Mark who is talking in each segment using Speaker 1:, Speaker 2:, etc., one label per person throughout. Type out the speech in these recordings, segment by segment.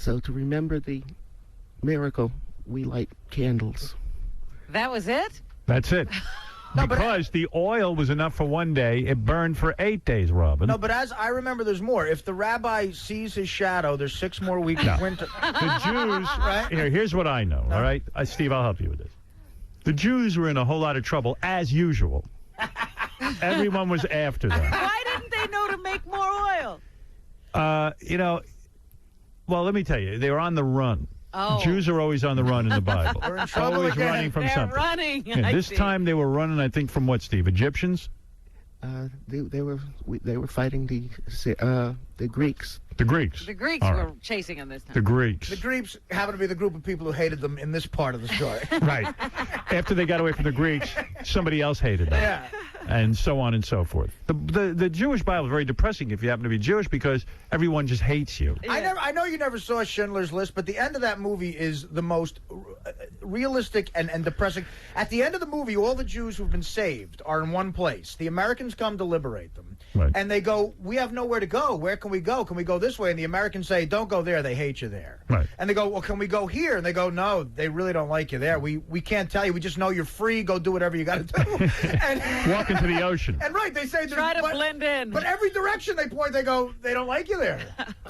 Speaker 1: So to remember the miracle, we light candles.
Speaker 2: That was it?
Speaker 3: That's it.
Speaker 4: No,
Speaker 3: because the oil was enough for one day, it burned for 8 days, Robin.
Speaker 4: No, but as I remember, there's more. If the rabbi sees his shadow, there's 6 more weeks of winter.
Speaker 3: The Jews,
Speaker 4: Right?
Speaker 3: here's what I know, all right? Steve, I'll help you with this. The Jews were in a whole lot of trouble, as usual. Everyone was after them.
Speaker 2: Why didn't they know to make more oil?
Speaker 3: Well, let me tell you, they were on the run.
Speaker 2: Oh.
Speaker 3: Jews are always on the run in the Bible.
Speaker 4: We're in trouble
Speaker 3: Always
Speaker 4: again.
Speaker 3: running from
Speaker 2: They're
Speaker 3: something.
Speaker 2: running.
Speaker 3: Yeah,
Speaker 2: I
Speaker 3: this
Speaker 2: see.
Speaker 3: time they were running, I think, from what, Steve? Egyptians?
Speaker 1: They were fighting the Greeks.
Speaker 3: The Greeks.
Speaker 2: The Greeks
Speaker 3: All
Speaker 2: were
Speaker 3: right.
Speaker 2: chasing them this time.
Speaker 3: The Greeks.
Speaker 4: The Greeks happen to be the group of people who hated them in this part of the story.
Speaker 3: Right. After they got away from the Greeks, somebody else hated them.
Speaker 4: Yeah.
Speaker 3: And so on and so forth. The Jewish Bible is very depressing if you happen to be Jewish because everyone just hates you.
Speaker 4: I know you never saw Schindler's List, but the end of that movie is the most realistic and depressing. At the end of the movie, all the Jews who've been saved are in one place. The Americans come to liberate them.
Speaker 3: Right.
Speaker 4: And they go, we have nowhere to go. Where can we go? Can we go this way? And the Americans say, don't go there. They hate you there.
Speaker 3: Right.
Speaker 4: And they go, well, can we go here? And they go, no, they really don't like you there. We can't tell you. We just know you're free. Go do whatever you got to do. And
Speaker 3: Walk into the ocean.
Speaker 4: And right, they say
Speaker 2: Try to blend in.
Speaker 4: But every direction they point, they go, they don't like you there.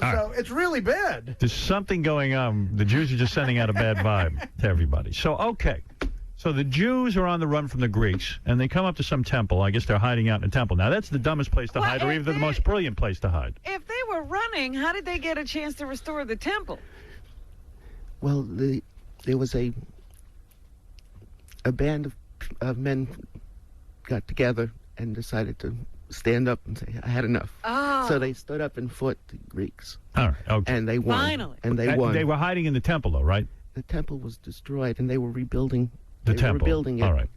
Speaker 4: So it's really bad.
Speaker 3: There's something going on. The Jews are just sending out a bad vibe to everybody. So, okay. So the Jews are on the run from the Greeks, and they come up to some temple. I guess they're hiding out in a temple. Now, that's the dumbest place to
Speaker 2: Well,
Speaker 3: hide, or
Speaker 2: if
Speaker 3: even the
Speaker 2: they-
Speaker 3: most brilliant place to hide.
Speaker 2: If they were running, how did they get a chance to restore the temple?
Speaker 1: Well, there was a band of men got together and decided to stand up and say, I had enough.
Speaker 2: Oh.
Speaker 1: So they stood up and fought the Greeks.
Speaker 3: All right, okay.
Speaker 1: And they won.
Speaker 2: Finally.
Speaker 1: And they won.
Speaker 3: They were hiding in the temple, though, right?
Speaker 1: The temple was destroyed, and they were rebuilding.
Speaker 3: The
Speaker 1: they
Speaker 3: temple.
Speaker 1: were rebuilding it.
Speaker 3: All right.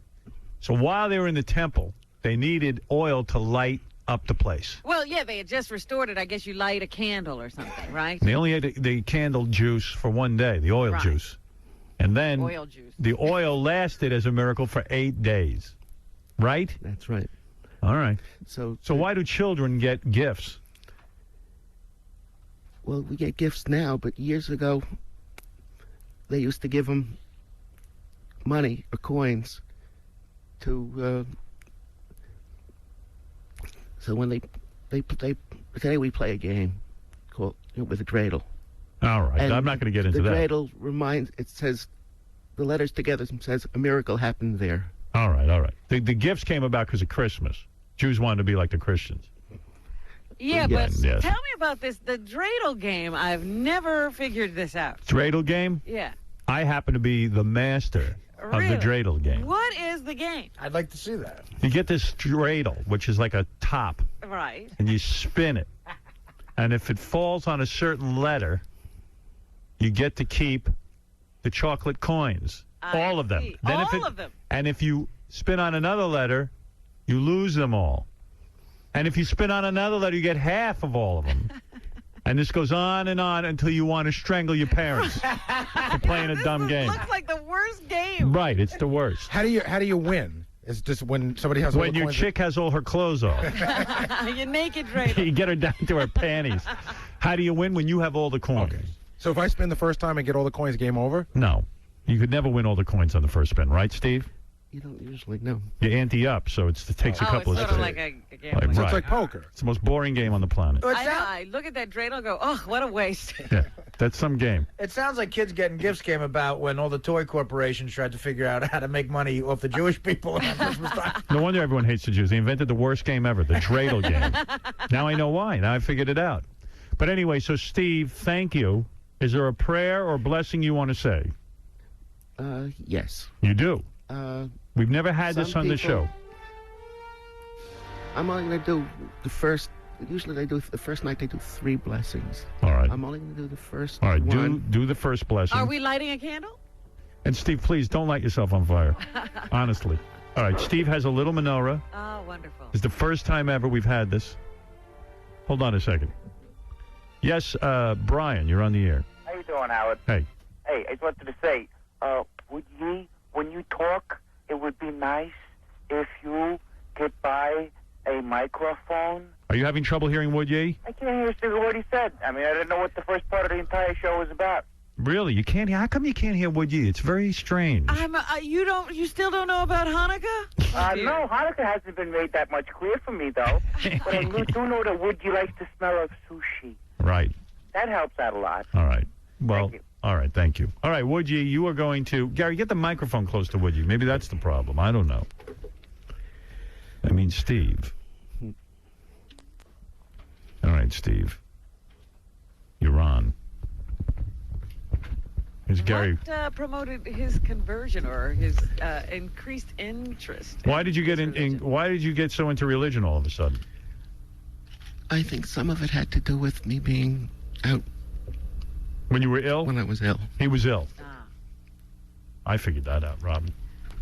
Speaker 3: So while they were in the temple, they needed oil to light up the place.
Speaker 2: Well, yeah, they had just restored it. I guess you light a candle or something, right?
Speaker 3: They only had the candle juice for one day, the oil
Speaker 2: Right.
Speaker 3: juice. And then
Speaker 2: Oil juice.
Speaker 3: the oil lasted as a miracle for 8 days. Right?
Speaker 1: That's right.
Speaker 3: All right.
Speaker 1: So
Speaker 3: why do children get gifts?
Speaker 1: Well, we get gifts now, but years ago, they used to give them money or coins to. So when today we play a game called with a dreidel.
Speaker 3: All right.
Speaker 1: And
Speaker 3: I'm not going to get into
Speaker 1: the
Speaker 3: that.
Speaker 1: dreidel it says, the letters together says a miracle happened there.
Speaker 3: All right, all right. The gifts came about because of Christmas. Jews wanted to be like the Christians.
Speaker 2: Yeah,
Speaker 1: Yes,
Speaker 2: but
Speaker 3: yes.
Speaker 2: tell me about this. The dreidel game, I've never figured this out.
Speaker 3: Dreidel game?
Speaker 2: Yeah.
Speaker 3: I happen to be the master of
Speaker 2: Really?
Speaker 3: the dreidel game.
Speaker 2: What is the game?
Speaker 4: I'd like to see that.
Speaker 3: You get this dreidel, which is like a top,
Speaker 2: Right.
Speaker 3: and you spin it. And if it falls on a certain letter, you get to keep the chocolate coins. All of them.
Speaker 2: see.
Speaker 3: If
Speaker 2: All of them.
Speaker 3: And if you spin on another letter, you lose them all. And if you spin on another letter, you get half of all of them. And this goes on and on until you want to strangle your parents for playing a dumb game.
Speaker 2: Looks like the worst game.
Speaker 3: Right, it's the worst.
Speaker 5: How do you win? It's just when somebody has all
Speaker 3: When
Speaker 5: the
Speaker 3: your
Speaker 5: coins.
Speaker 3: chick has all her clothes off.
Speaker 2: You're naked dreidel.
Speaker 3: You get her down to her panties. How do you win? When you have all the coins.
Speaker 5: Okay. So if I spin the first time and get all the coins, game over?
Speaker 3: No. You could never win all the coins on the first spin, right, Steve?
Speaker 1: You don't usually know.
Speaker 3: You ante up, so it takes a
Speaker 2: Oh, it's
Speaker 3: couple
Speaker 2: sort
Speaker 3: of
Speaker 2: of like a game.
Speaker 3: Like,
Speaker 5: So
Speaker 3: right.
Speaker 5: it's like poker.
Speaker 3: It's the most boring game on the planet.
Speaker 4: It
Speaker 2: I know.
Speaker 4: sounds,
Speaker 2: I look at that dreidel and go, oh, what a waste.
Speaker 3: Yeah, that's some game.
Speaker 4: it sounds like Kids Getting Gifts came about when all the toy corporations tried to figure out how to make money off the Jewish people around Christmas time.
Speaker 3: No wonder everyone hates the Jews. They invented the worst game ever, the dreidel game. Now I know why. Now I figured it out. But anyway, so Steve, thank you. Is there a prayer or blessing you want to say?
Speaker 1: Yes.
Speaker 3: You do. We've never had this
Speaker 1: Some
Speaker 3: on the
Speaker 1: people-
Speaker 3: show.
Speaker 1: I'm only going to do the first. Usually they do the first night. They do 3 blessings.
Speaker 3: All right.
Speaker 1: I'm only going to do the first
Speaker 3: All right,
Speaker 1: one.
Speaker 3: do the first blessing.
Speaker 2: Are we lighting a candle?
Speaker 3: And Steve, please don't light yourself on fire. Honestly. All right, Steve has a little menorah.
Speaker 2: Oh, wonderful.
Speaker 3: It's the first time ever we've had this. Hold on a second. Yes, Brian, you're on the air.
Speaker 6: How you doing, Howard?
Speaker 3: Hey.
Speaker 6: Hey, I just wanted to say, when you talk, it would be nice if you could buy a microphone.
Speaker 3: Are you having trouble hearing Wood Ye?
Speaker 6: I can't hear a single word he said. I mean, I didn't know what the first part of the entire show was about.
Speaker 3: Really? You can't? How come you can't hear Wood Ye? It's very strange.
Speaker 2: You still don't know about Hanukkah?
Speaker 6: No, Hanukkah hasn't been made that much clear for me, though. But I do know that Woody likes the smell of sushi.
Speaker 3: Right.
Speaker 6: That helps out a lot.
Speaker 3: All right. Well,
Speaker 6: Thank you.
Speaker 3: all right. Thank you. All right, Wood Ye, you are going to... Gary, get the microphone close to Wood Ye. Maybe that's the problem. I don't know. I mean, Steve. All right, Steve. You're on. Here's Gary.
Speaker 2: What promoted his conversion or his increased interest?
Speaker 3: Why did you get
Speaker 2: in
Speaker 3: Why did you get so into religion all of a sudden?
Speaker 1: I think some of it had to do with me being out
Speaker 3: When you were ill?
Speaker 1: when I was ill.
Speaker 3: He was ill.
Speaker 2: Ah.
Speaker 3: I figured that out, Robin.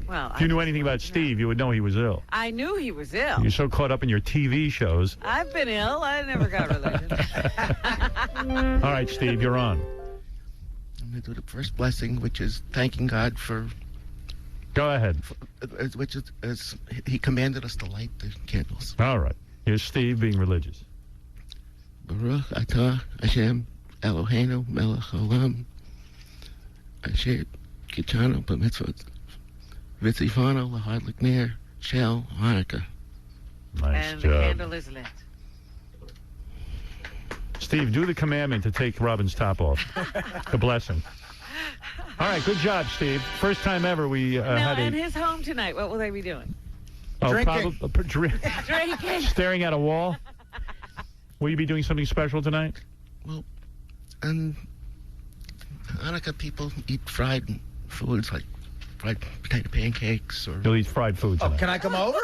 Speaker 2: Well,
Speaker 3: If you knew anything about Steve, you would know he was ill.
Speaker 2: I knew he was ill.
Speaker 3: You're so caught up in your TV shows.
Speaker 2: I've been ill. I never got religion.
Speaker 3: All right, Steve, you're on.
Speaker 1: I'm going to do the first blessing, which is thanking God for,
Speaker 3: Go ahead.
Speaker 1: which is He commanded us to light the candles.
Speaker 3: All right. Here's Steve being religious.
Speaker 1: Baruch atah Hashem Eloheinu melech haolam asher kitchanu b'mitzvot v'tzivanu l'hadlik ner shel Hanukkah.
Speaker 3: Nice
Speaker 2: And
Speaker 3: job.
Speaker 2: the candle is lit.
Speaker 3: Steve, do the commandment to take Robin's top off. The blessing. All right, good job, Steve. First time ever we
Speaker 2: Now,
Speaker 3: had
Speaker 2: in
Speaker 3: a...
Speaker 2: his home tonight, what will they be doing?
Speaker 4: Drinking.
Speaker 2: Drinking.
Speaker 3: Staring at a wall. Will you be doing something special tonight?
Speaker 1: Well, and Hanukkah people eat fried foods like fried potato pancakes or
Speaker 3: You'll eat fried food
Speaker 4: Oh,
Speaker 3: tonight.
Speaker 4: can I come over?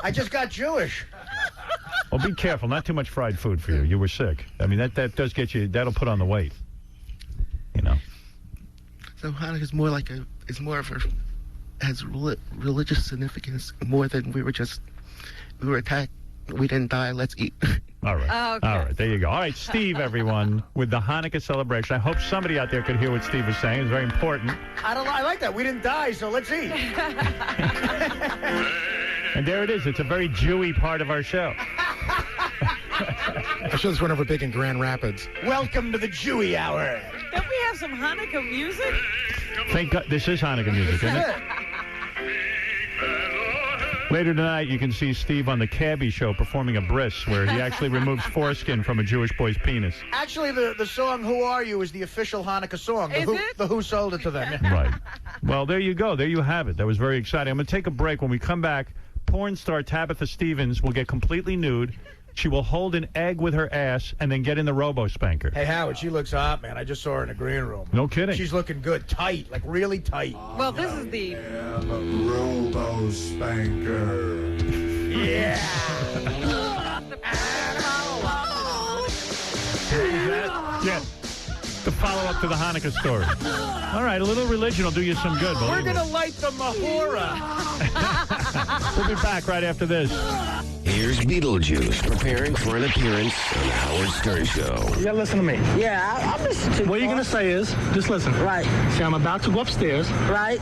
Speaker 4: I just got Jewish.
Speaker 3: Well, be careful. Not too much fried food for you. You were sick. I mean, that does get you... That'll put on the weight. You know.
Speaker 1: so Hanukkah's more like has religious significance more than we were attacked. We didn't die. Let's eat.
Speaker 3: All right.
Speaker 2: Okay.
Speaker 3: All right. There you go. All right, Steve, everyone, with the Hanukkah celebration. I hope somebody out there could hear what Steve was saying. It's very important.
Speaker 4: I like that. We didn't die, so let's eat.
Speaker 3: And there it is. It's a very Jewy part of our show.
Speaker 5: I show this one over big in Grand Rapids.
Speaker 4: Welcome to the Jewy Hour.
Speaker 2: Don't we have some Hanukkah music?
Speaker 3: Thank God. This is Hanukkah music, isn't it? Later tonight, you can see Steve on the Cabbie Show performing a bris, where he actually removes foreskin from a Jewish boy's penis.
Speaker 4: Actually, the song "Who Are You" is the official Hanukkah song.
Speaker 2: Is it?
Speaker 4: The Who sold it to them. Yeah.
Speaker 3: Right. Well, there you go. There you have it. That was very exciting. I'm going to take a break. When we come back, porn star Tabitha Stevens will get completely nude. She will hold an egg with her ass and then get in the robo-spanker.
Speaker 4: Hey, Howard, she looks hot, man. I just saw her in the green room.
Speaker 3: No kidding.
Speaker 4: She's looking good, tight, like really tight.
Speaker 2: Well, this is the...
Speaker 7: Robo Spanker.
Speaker 4: Yeah.
Speaker 3: Yeah. The follow-up to the Hanukkah story. All right, a little religion will do you some good.
Speaker 4: We're
Speaker 3: believe me.
Speaker 4: gonna light the Mahora.
Speaker 3: We'll be back right after this.
Speaker 8: Here's Beetlejuice preparing for an appearance on the Howard Stern Show.
Speaker 9: You gotta listen to me.
Speaker 10: Yeah, I'll listen to you.
Speaker 9: What you're gonna say is, just listen.
Speaker 10: Right.
Speaker 9: See, I'm about to go upstairs
Speaker 10: Right.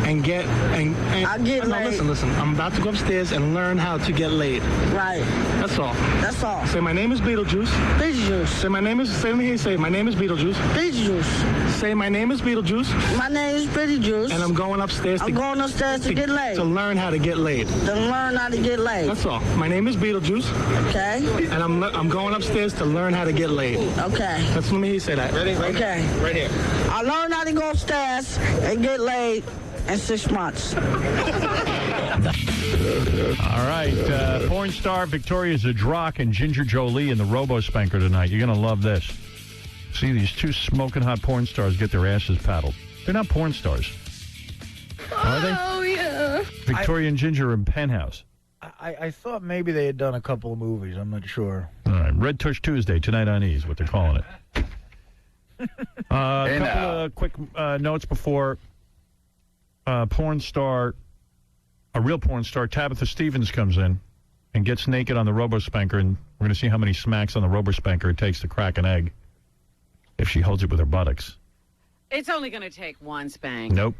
Speaker 9: and get and
Speaker 10: I'll get
Speaker 9: no,
Speaker 10: laid.
Speaker 9: listen. I'm about to go upstairs and learn how to get laid.
Speaker 10: Right.
Speaker 9: That's all.
Speaker 10: That's all.
Speaker 9: Say my name is Beetlejuice.
Speaker 10: Beetlejuice.
Speaker 9: Say my name is. Say me. Say my name is Beetlejuice.
Speaker 10: Beetlejuice.
Speaker 9: Say my name is Beetlejuice,
Speaker 10: My name is Beetlejuice.
Speaker 9: and I'm going upstairs
Speaker 10: I'm going upstairs to get laid.
Speaker 9: to learn how to get laid.
Speaker 10: To learn how to get laid.
Speaker 9: That's all. My name is Beetlejuice,
Speaker 10: Okay.
Speaker 9: and I'm going upstairs to learn how to get laid.
Speaker 10: Okay.
Speaker 9: Let me hear you say that. Ready?
Speaker 10: Okay.
Speaker 9: Right here.
Speaker 10: I learned how to go upstairs and get laid in 6 months.
Speaker 3: All right, porn star Victoria Zadrock and Ginger Jolie in the Robo-Spanker tonight. You're going to love this. See these two smoking hot porn stars get their asses paddled. They're not porn stars. Are they?
Speaker 10: Oh, yeah.
Speaker 3: Victoria and Ginger are in Penthouse.
Speaker 4: I thought maybe they had done a couple of movies. I'm not sure.
Speaker 3: All right, Red Tush Tuesday, tonight on E is what they're calling it. A couple of quick notes before a real porn star, Tabitha Stevens, comes in and gets naked on the Robo-Spanker, and we're going to see how many smacks on the Robo-Spanker it takes to crack an egg if she holds it with her buttocks.
Speaker 2: It's only going to take one spank.
Speaker 3: Nope.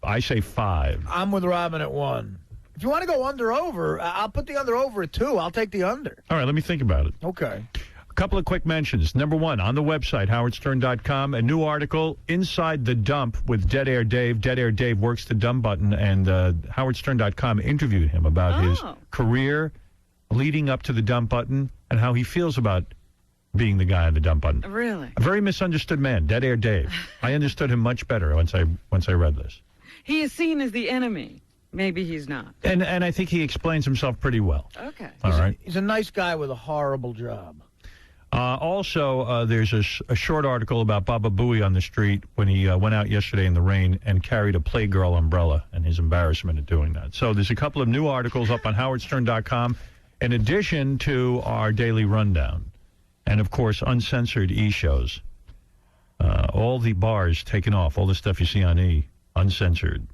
Speaker 3: I say 5.
Speaker 4: I'm with Robin at 1. If you want to go under over, I'll put the under over at 2. I'll take the under.
Speaker 3: All right, let me think about it.
Speaker 4: Okay.
Speaker 3: A couple of quick mentions. Number one, on the website, howardstern.com, a new article, Inside the Dump with Dead Air Dave. Dead Air Dave works the dumb button, and howardstern.com interviewed him about his career leading up to the dump button and how he feels about being the guy on the dump button.
Speaker 2: Really?
Speaker 3: A very misunderstood man, Dead Air Dave. I understood him much better once I read this.
Speaker 2: He is seen as the enemy. Maybe he's not.
Speaker 3: And I think he explains himself pretty well.
Speaker 2: Okay.
Speaker 3: All right.
Speaker 4: He's a nice guy with a horrible job.
Speaker 3: Also, there's a short article about Baba Booey on the street when he went out yesterday in the rain and carried a Playgirl umbrella and his embarrassment at doing that. So there's a couple of new articles up on howardstern.com in addition to our daily rundown. And, of course, uncensored E-shows. All the bars taken off, all the stuff you see on E, uncensored.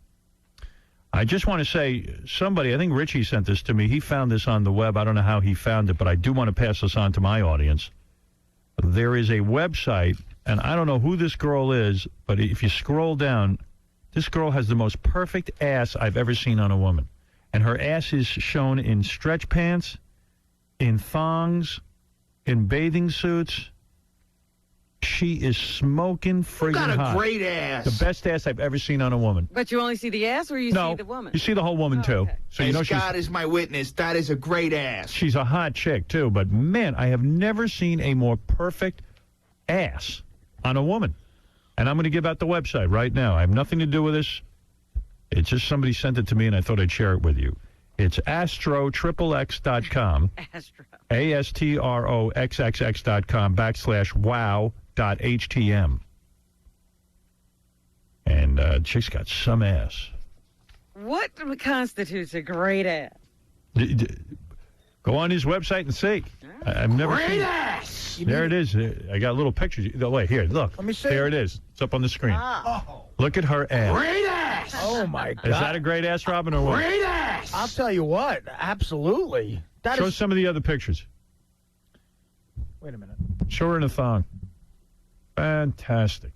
Speaker 3: I just want to say, somebody, I think Richie sent this to me. He found this on the web. I don't know how he found it, but I do want to pass this on to my audience. There is a website, and I don't know who this girl is, but if you scroll down, this girl has the most perfect ass I've ever seen on a woman. And her ass is shown in stretch pants, in thongs, in bathing suits. She is smoking friggin' hot.
Speaker 1: Got a great ass.
Speaker 3: The best ass I've ever seen on a woman.
Speaker 2: But you only see the ass, or you see the woman?
Speaker 3: You see the whole woman, too.
Speaker 2: Okay.
Speaker 3: So you know
Speaker 1: God is my witness. That is a great ass.
Speaker 3: she's a hot chick, too. But, man, I have never seen a more perfect ass on a woman. And I'm going to give out the website right now. I have nothing to do with this. It's just somebody sent it to me, and I thought I'd share it with you. It's astroxxx.com.
Speaker 2: Astro.
Speaker 3: ASTROXXX.com /wow.htm. And chick's got some ass.
Speaker 2: What constitutes a great ass?
Speaker 3: Go on his website and see. I've never seen
Speaker 1: Great ass.
Speaker 3: There it is. I got little pictures. Wait, here, look.
Speaker 4: Let me see.
Speaker 3: There it is. It's up on the screen.
Speaker 4: Oh.
Speaker 3: Look at her ass.
Speaker 1: Great ass.
Speaker 4: Oh, my God.
Speaker 3: Is that a great ass, Robin, or what?
Speaker 1: Great ass.
Speaker 4: I'll tell you what. Absolutely. That
Speaker 3: Show
Speaker 4: is...
Speaker 3: some of the other pictures.
Speaker 4: Wait a minute.
Speaker 3: Show her in a thong. Fantastic.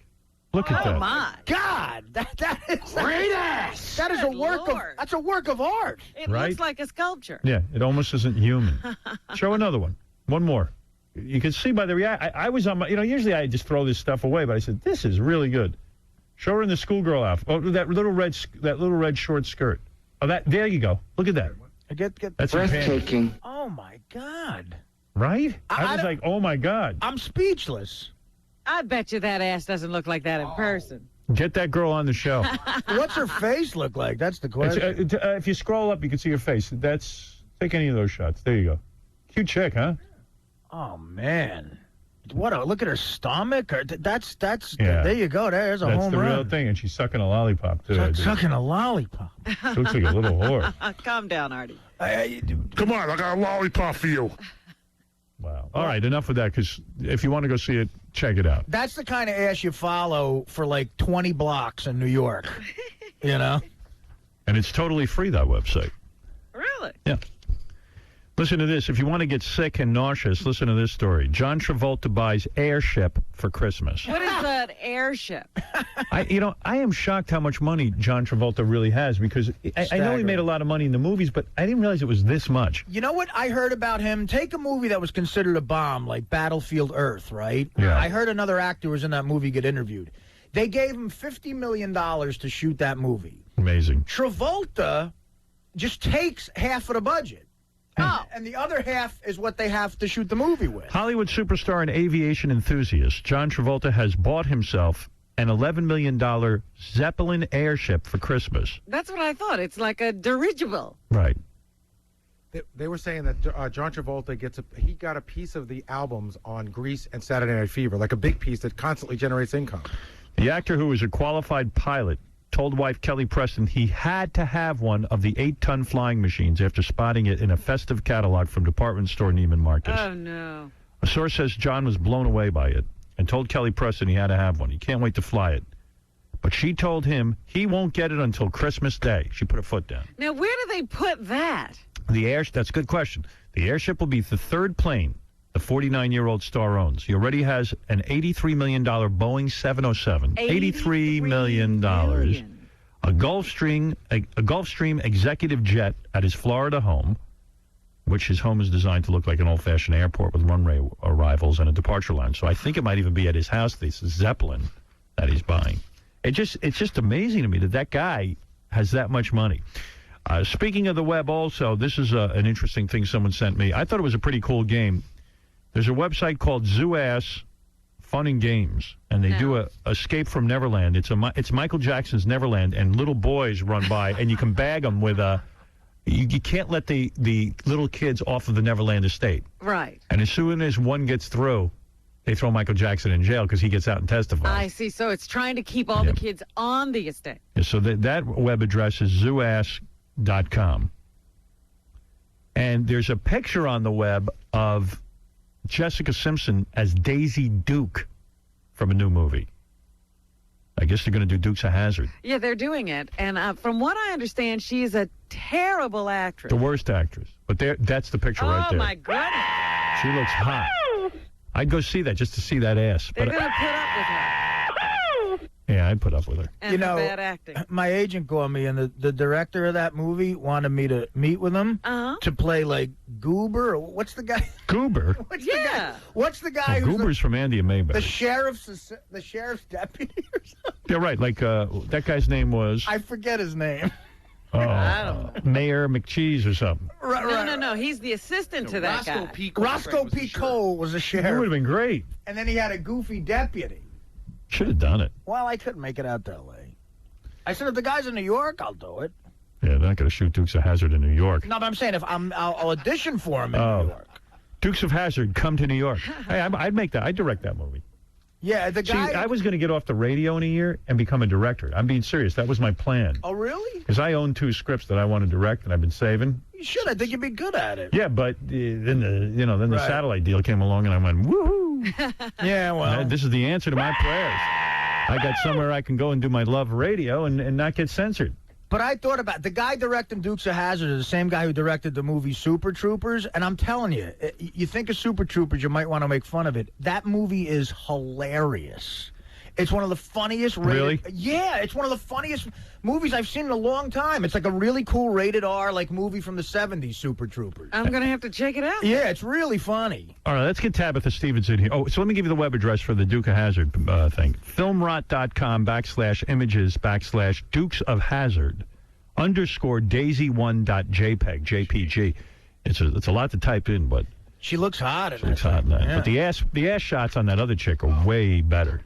Speaker 3: Look at that.
Speaker 2: Oh, my.
Speaker 4: God. That is...
Speaker 1: Great ass.
Speaker 4: That is a work of... That's a work of art.
Speaker 2: It
Speaker 3: Right?
Speaker 2: looks like a sculpture.
Speaker 3: Yeah, it almost isn't human. Show another one. One more. You can see by the reaction. I was on my, usually I just throw this stuff away, but I said, this is really good. Show her in the schoolgirl outfit. Oh, that little red short skirt. Oh, there you go. Look at that.
Speaker 4: Get
Speaker 3: That's breathtaking.
Speaker 4: Oh, my God.
Speaker 3: Right?
Speaker 4: I
Speaker 3: I was like, oh, my God.
Speaker 4: I'm speechless.
Speaker 2: I bet you that ass doesn't look like that in person.
Speaker 3: Get that girl on the show.
Speaker 4: What's her face look like? That's the question.
Speaker 3: If you scroll up, you can see her face. Take any of those shots. There you go. Cute chick, huh?
Speaker 4: Oh, man. Look at her stomach. That's
Speaker 3: Yeah.
Speaker 4: There you go. There's a
Speaker 3: That's
Speaker 4: home
Speaker 3: the
Speaker 4: run.
Speaker 3: real thing, and she's sucking a lollipop, too.
Speaker 4: Sucking a lollipop.
Speaker 3: She looks like a little whore.
Speaker 2: Calm down, Artie.
Speaker 7: Come on, I got a lollipop for you.
Speaker 3: Wow. All right, enough with that, because if you want to go see it, check it out.
Speaker 4: That's the kind of ass you follow for like 20 blocks in New York. You know?
Speaker 3: And it's totally free, that website.
Speaker 2: Really?
Speaker 3: Yeah. Listen to this. If you want to get sick and nauseous, listen to this story. John Travolta buys airship for Christmas.
Speaker 2: What is that airship?
Speaker 3: I am shocked how much money John Travolta really has, because I know he made a lot of money in the movies, but I didn't realize it was this much.
Speaker 4: You know what I heard about him? Take a movie that was considered a bomb, like Battlefield Earth, right?
Speaker 3: Yeah.
Speaker 4: I heard another actor who was in that movie get interviewed. They gave him $50 million to shoot that movie.
Speaker 3: Amazing.
Speaker 4: Travolta just takes half of the budget.
Speaker 2: Oh.
Speaker 4: And the other half is what they have to shoot the movie with.
Speaker 3: Hollywood superstar and aviation enthusiast John Travolta has bought himself an $11 million Zeppelin airship for Christmas.
Speaker 2: That's what I thought. It's like a dirigible.
Speaker 3: Right.
Speaker 5: They were saying that John Travolta he got a piece of the albums on Grease and Saturday Night Fever, like a big piece that constantly generates income.
Speaker 3: The actor, who is a qualified pilot, told wife Kelly Preston he had to have one of the 8-ton flying machines after spotting it in a festive catalog from department store Neiman Marcus.
Speaker 2: Oh, no.
Speaker 3: A source says John was blown away by it and told Kelly Preston he had to have one. He can't wait to fly it. But she told him he won't get it until Christmas Day. She put her foot down.
Speaker 2: Now, where do they put that?
Speaker 3: That's a good question. The airship will be the third plane the 49-year-old star owns. He already has an $83 million Boeing 707. $83 million. a Gulfstream executive jet at his Florida home, which his home is designed to look like an old-fashioned airport with runway arrivals and a departure lounge. So I think it might even be at his house, this Zeppelin that he's buying. It's just amazing to me that guy has that much money. Speaking of the web also, this is an interesting thing someone sent me. I thought it was a pretty cool game. There's a website called Zoo Ass Fun and Games, and they do a Escape from Neverland. It's Michael Jackson's Neverland, and little boys run by, and you can bag them with a... You can't let the little kids off of the Neverland estate.
Speaker 2: Right.
Speaker 3: And as soon as one gets through, they throw Michael Jackson in jail because he gets out and testifies.
Speaker 2: I see. So it's trying to keep all the kids on the estate.
Speaker 3: Yeah, so that web address is zooass.com. And there's a picture on the web of Jessica Simpson as Daisy Duke from a new movie. I guess they're going to do Dukes of Hazzard.
Speaker 2: Yeah, they're doing it. And from what I understand, she's a terrible actress.
Speaker 3: The worst actress. But that's the picture right there.
Speaker 2: Oh, my goodness.
Speaker 3: She looks hot. I'd go see that just to see that ass.
Speaker 2: They're going to put up with her.
Speaker 3: Yeah, I'd put up with her.
Speaker 2: And bad acting.
Speaker 4: My agent called me, and the director of that movie wanted me to meet with him to play, like, Goober. Or what's the guy?
Speaker 3: Goober?
Speaker 4: What's the guy who's
Speaker 3: Goober's from Andy and Mayberry.
Speaker 4: the sheriff's deputy or something?
Speaker 3: Yeah, right. Like, that guy's name was...
Speaker 4: I forget his name.
Speaker 2: I don't know.
Speaker 3: Mayor McCheese or something.
Speaker 2: No. He's the assistant to that guy.
Speaker 4: Roscoe P. Cole was a sheriff.
Speaker 3: It would have been great.
Speaker 4: And then he had a goofy deputy.
Speaker 3: Should have done it.
Speaker 4: Well, I couldn't make it out to L.A. I said, if the guy's in New York, I'll do it.
Speaker 3: Yeah, they're not going to shoot Dukes of Hazzard in New York.
Speaker 4: No, but I'm saying I'll audition for him in New York.
Speaker 3: Dukes of Hazzard, come to New York. Hey, I'd make that. I'd direct that movie.
Speaker 4: Yeah, the guy...
Speaker 3: See, I was going to get off the radio in a year and become a director. I'm being serious. That was my plan.
Speaker 4: Oh, really?
Speaker 3: Because I own 2 scripts that I want to direct, and I've been saving.
Speaker 4: You should. I think you'd be good at it.
Speaker 3: Yeah, but then the satellite deal came along, and I went, woohoo!
Speaker 4: Yeah, well...
Speaker 3: This is the answer to my prayers. I got somewhere I can go and do my love radio and not get censored.
Speaker 4: But I thought about the guy directing Dukes of Hazzard is the same guy who directed the movie Super Troopers, and I'm telling you, you think of Super Troopers, you might want to make fun of it. That movie is hilarious. It's one of the funniest
Speaker 3: Really?
Speaker 4: Yeah, it's one of the funniest movies I've seen in a long time. It's like a really cool rated R movie from the 70s, Super Troopers.
Speaker 2: I'm going to have to check it out.
Speaker 4: Yeah, it's really funny.
Speaker 3: All right, let's get Tabitha Stevens in here. Oh, so let me give you the web address for the Duke of Hazzard thing. Filmrot.com/images/Dukes of Hazzard _Daisy1.jpg, JPG. It's a lot to type in, but
Speaker 4: she looks hot.
Speaker 3: She looks hot in that. Yeah. But the ass shots on that other chick are way better.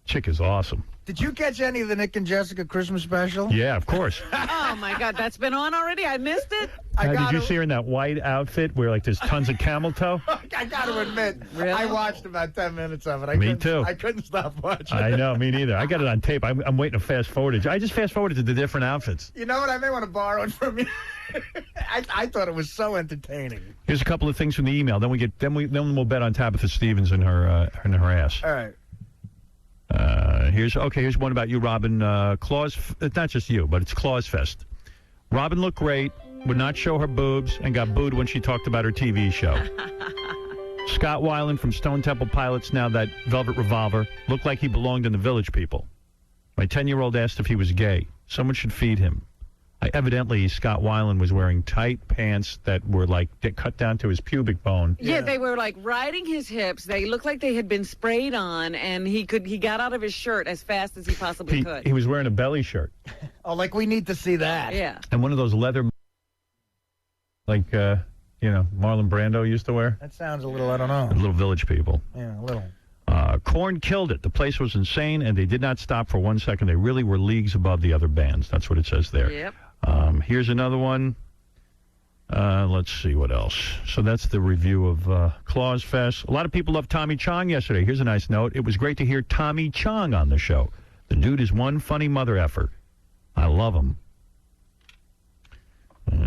Speaker 3: Chick is awesome.
Speaker 4: Did you catch any of the Nick and Jessica Christmas special?
Speaker 3: Yeah, of course.
Speaker 2: Oh, my God. That's been on already? I missed it?
Speaker 3: Did you see her in that white outfit where, like, there's tons of camel toe?
Speaker 4: I got to admit,
Speaker 2: really?
Speaker 4: I watched about 10 minutes of it.
Speaker 3: Me too.
Speaker 4: I couldn't stop watching.
Speaker 3: I know, me neither. I got it on tape. I'm waiting to fast forward it. I just fast forwarded to the different outfits.
Speaker 4: You know what? I may want to borrow it from you. I thought it was so entertaining.
Speaker 3: Here's a couple of things from the email. Then we'll bet on Tabitha Stevens and her ass.
Speaker 4: All right.
Speaker 3: Here's one about you, Robin. Claus, it's not just you, but it's Claus Fest. Robin looked great, would not show her boobs, and got booed when she talked about her TV show. Scott Weiland from Stone Temple Pilots, now that Velvet Revolver, looked like he belonged in the Village People. My 10-year-old asked if he was gay. Someone should feed him. Evidently, Scott Weiland was wearing tight pants that were like cut down to his pubic bone.
Speaker 2: Yeah, they were like riding his hips. They looked like they had been sprayed on, and he got out of his shirt as fast as he possibly could.
Speaker 3: He was wearing a belly shirt.
Speaker 4: Oh, like we need to see that.
Speaker 2: Yeah.
Speaker 3: And one of those leather, like Marlon Brando used to wear.
Speaker 4: That sounds a little, I don't know.
Speaker 3: Little Village People.
Speaker 4: Yeah, a little.
Speaker 3: Korn killed it. The place was insane, and they did not stop for 1 second. They really were leagues above the other bands. That's what it says there.
Speaker 2: Yep.
Speaker 3: Here's another one. Let's see what else. So that's the review of Claus Fest. A lot of people loved Tommy Chong yesterday. Here's a nice note. It was great to hear Tommy Chong on the show. The dude is one funny mother effer. I love him.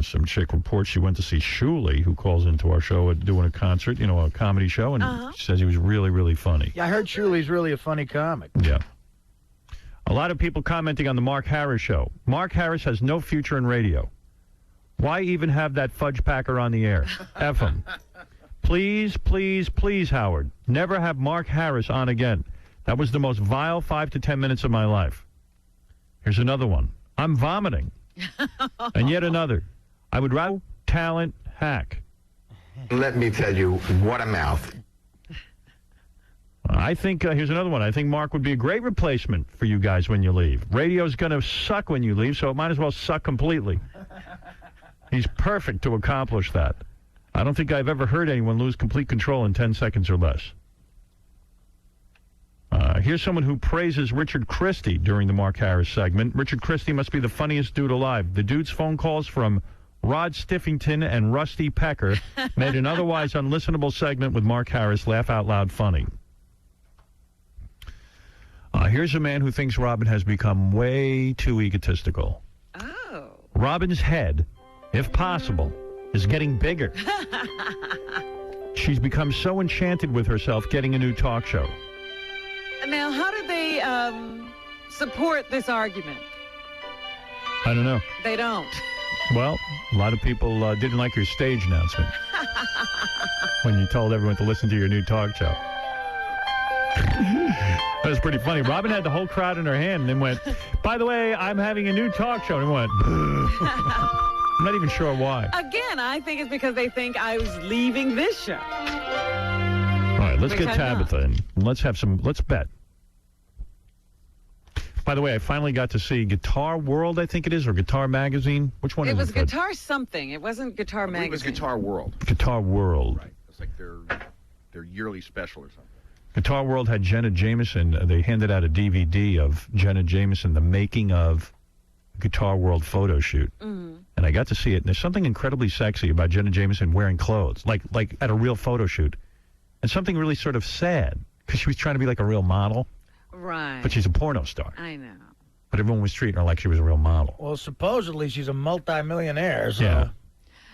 Speaker 3: Some chick reports she went to see Shuley, who calls into our show doing a concert, a comedy show, and she says he was really, really funny.
Speaker 4: Yeah, I heard Shuley's really a funny comic.
Speaker 3: Yeah. A lot of people commenting on the Mark Harris show. Mark Harris has no future in radio. Why even have that fudge packer on the air? F him. Please, please, please, Howard, never have Mark Harris on again. That was the most vile 5 to 10 minutes of my life. Here's another one. I'm vomiting. And yet another. I would rather talent hack.
Speaker 11: Let me tell you, what a mouth.
Speaker 3: I think, here's another one. I think Mark would be a great replacement for you guys when you leave. Radio's going to suck when you leave, so it might as well suck completely. He's perfect to accomplish that. I don't think I've ever heard anyone lose complete control in 10 seconds or less. Here's someone who praises Richard Christie during the Mark Harris segment. Richard Christie must be the funniest dude alive. The dude's phone calls from Rod Stiffington and Rusty Pecker made an otherwise unlistenable segment with Mark Harris laugh out loud funny. Here's a man who thinks Robin has become way too egotistical.
Speaker 2: Oh.
Speaker 3: Robin's head, if possible, is getting bigger. She's become so enchanted with herself getting a new talk show.
Speaker 2: Now, how do they support this argument?
Speaker 3: I don't know.
Speaker 2: They don't.
Speaker 3: Well, a lot of people didn't like your stage announcement when you told everyone to listen to your new talk show. That was pretty funny. Robin had the whole crowd in her hand and then went, by the way, I'm having a new talk show. And went, I'm not even sure why.
Speaker 2: Again, I think it's because they think I was leaving this show.
Speaker 3: All right, let's get Tabitha in. Let's bet. By the way, I finally got to see Guitar World, I think it is, or Guitar Magazine. Which one is it?
Speaker 2: It was Guitar something. It wasn't Guitar Magazine.
Speaker 12: It was Guitar World.
Speaker 3: Guitar World.
Speaker 12: Right. It's like their yearly special or something.
Speaker 3: Guitar World had Jenna Jameson. They handed out a DVD of Jenna Jameson, the making of Guitar World photo shoot. Mm-hmm. And I got to see it. And there's something incredibly sexy about Jenna Jameson wearing clothes, like at a real photo shoot. And something really sort of sad, because she was trying to be like a real model.
Speaker 2: Right.
Speaker 3: But she's a porno star.
Speaker 2: I know.
Speaker 3: But everyone was treating her like she was a real model.
Speaker 4: Well, supposedly she's a multimillionaire, so...
Speaker 3: Yeah.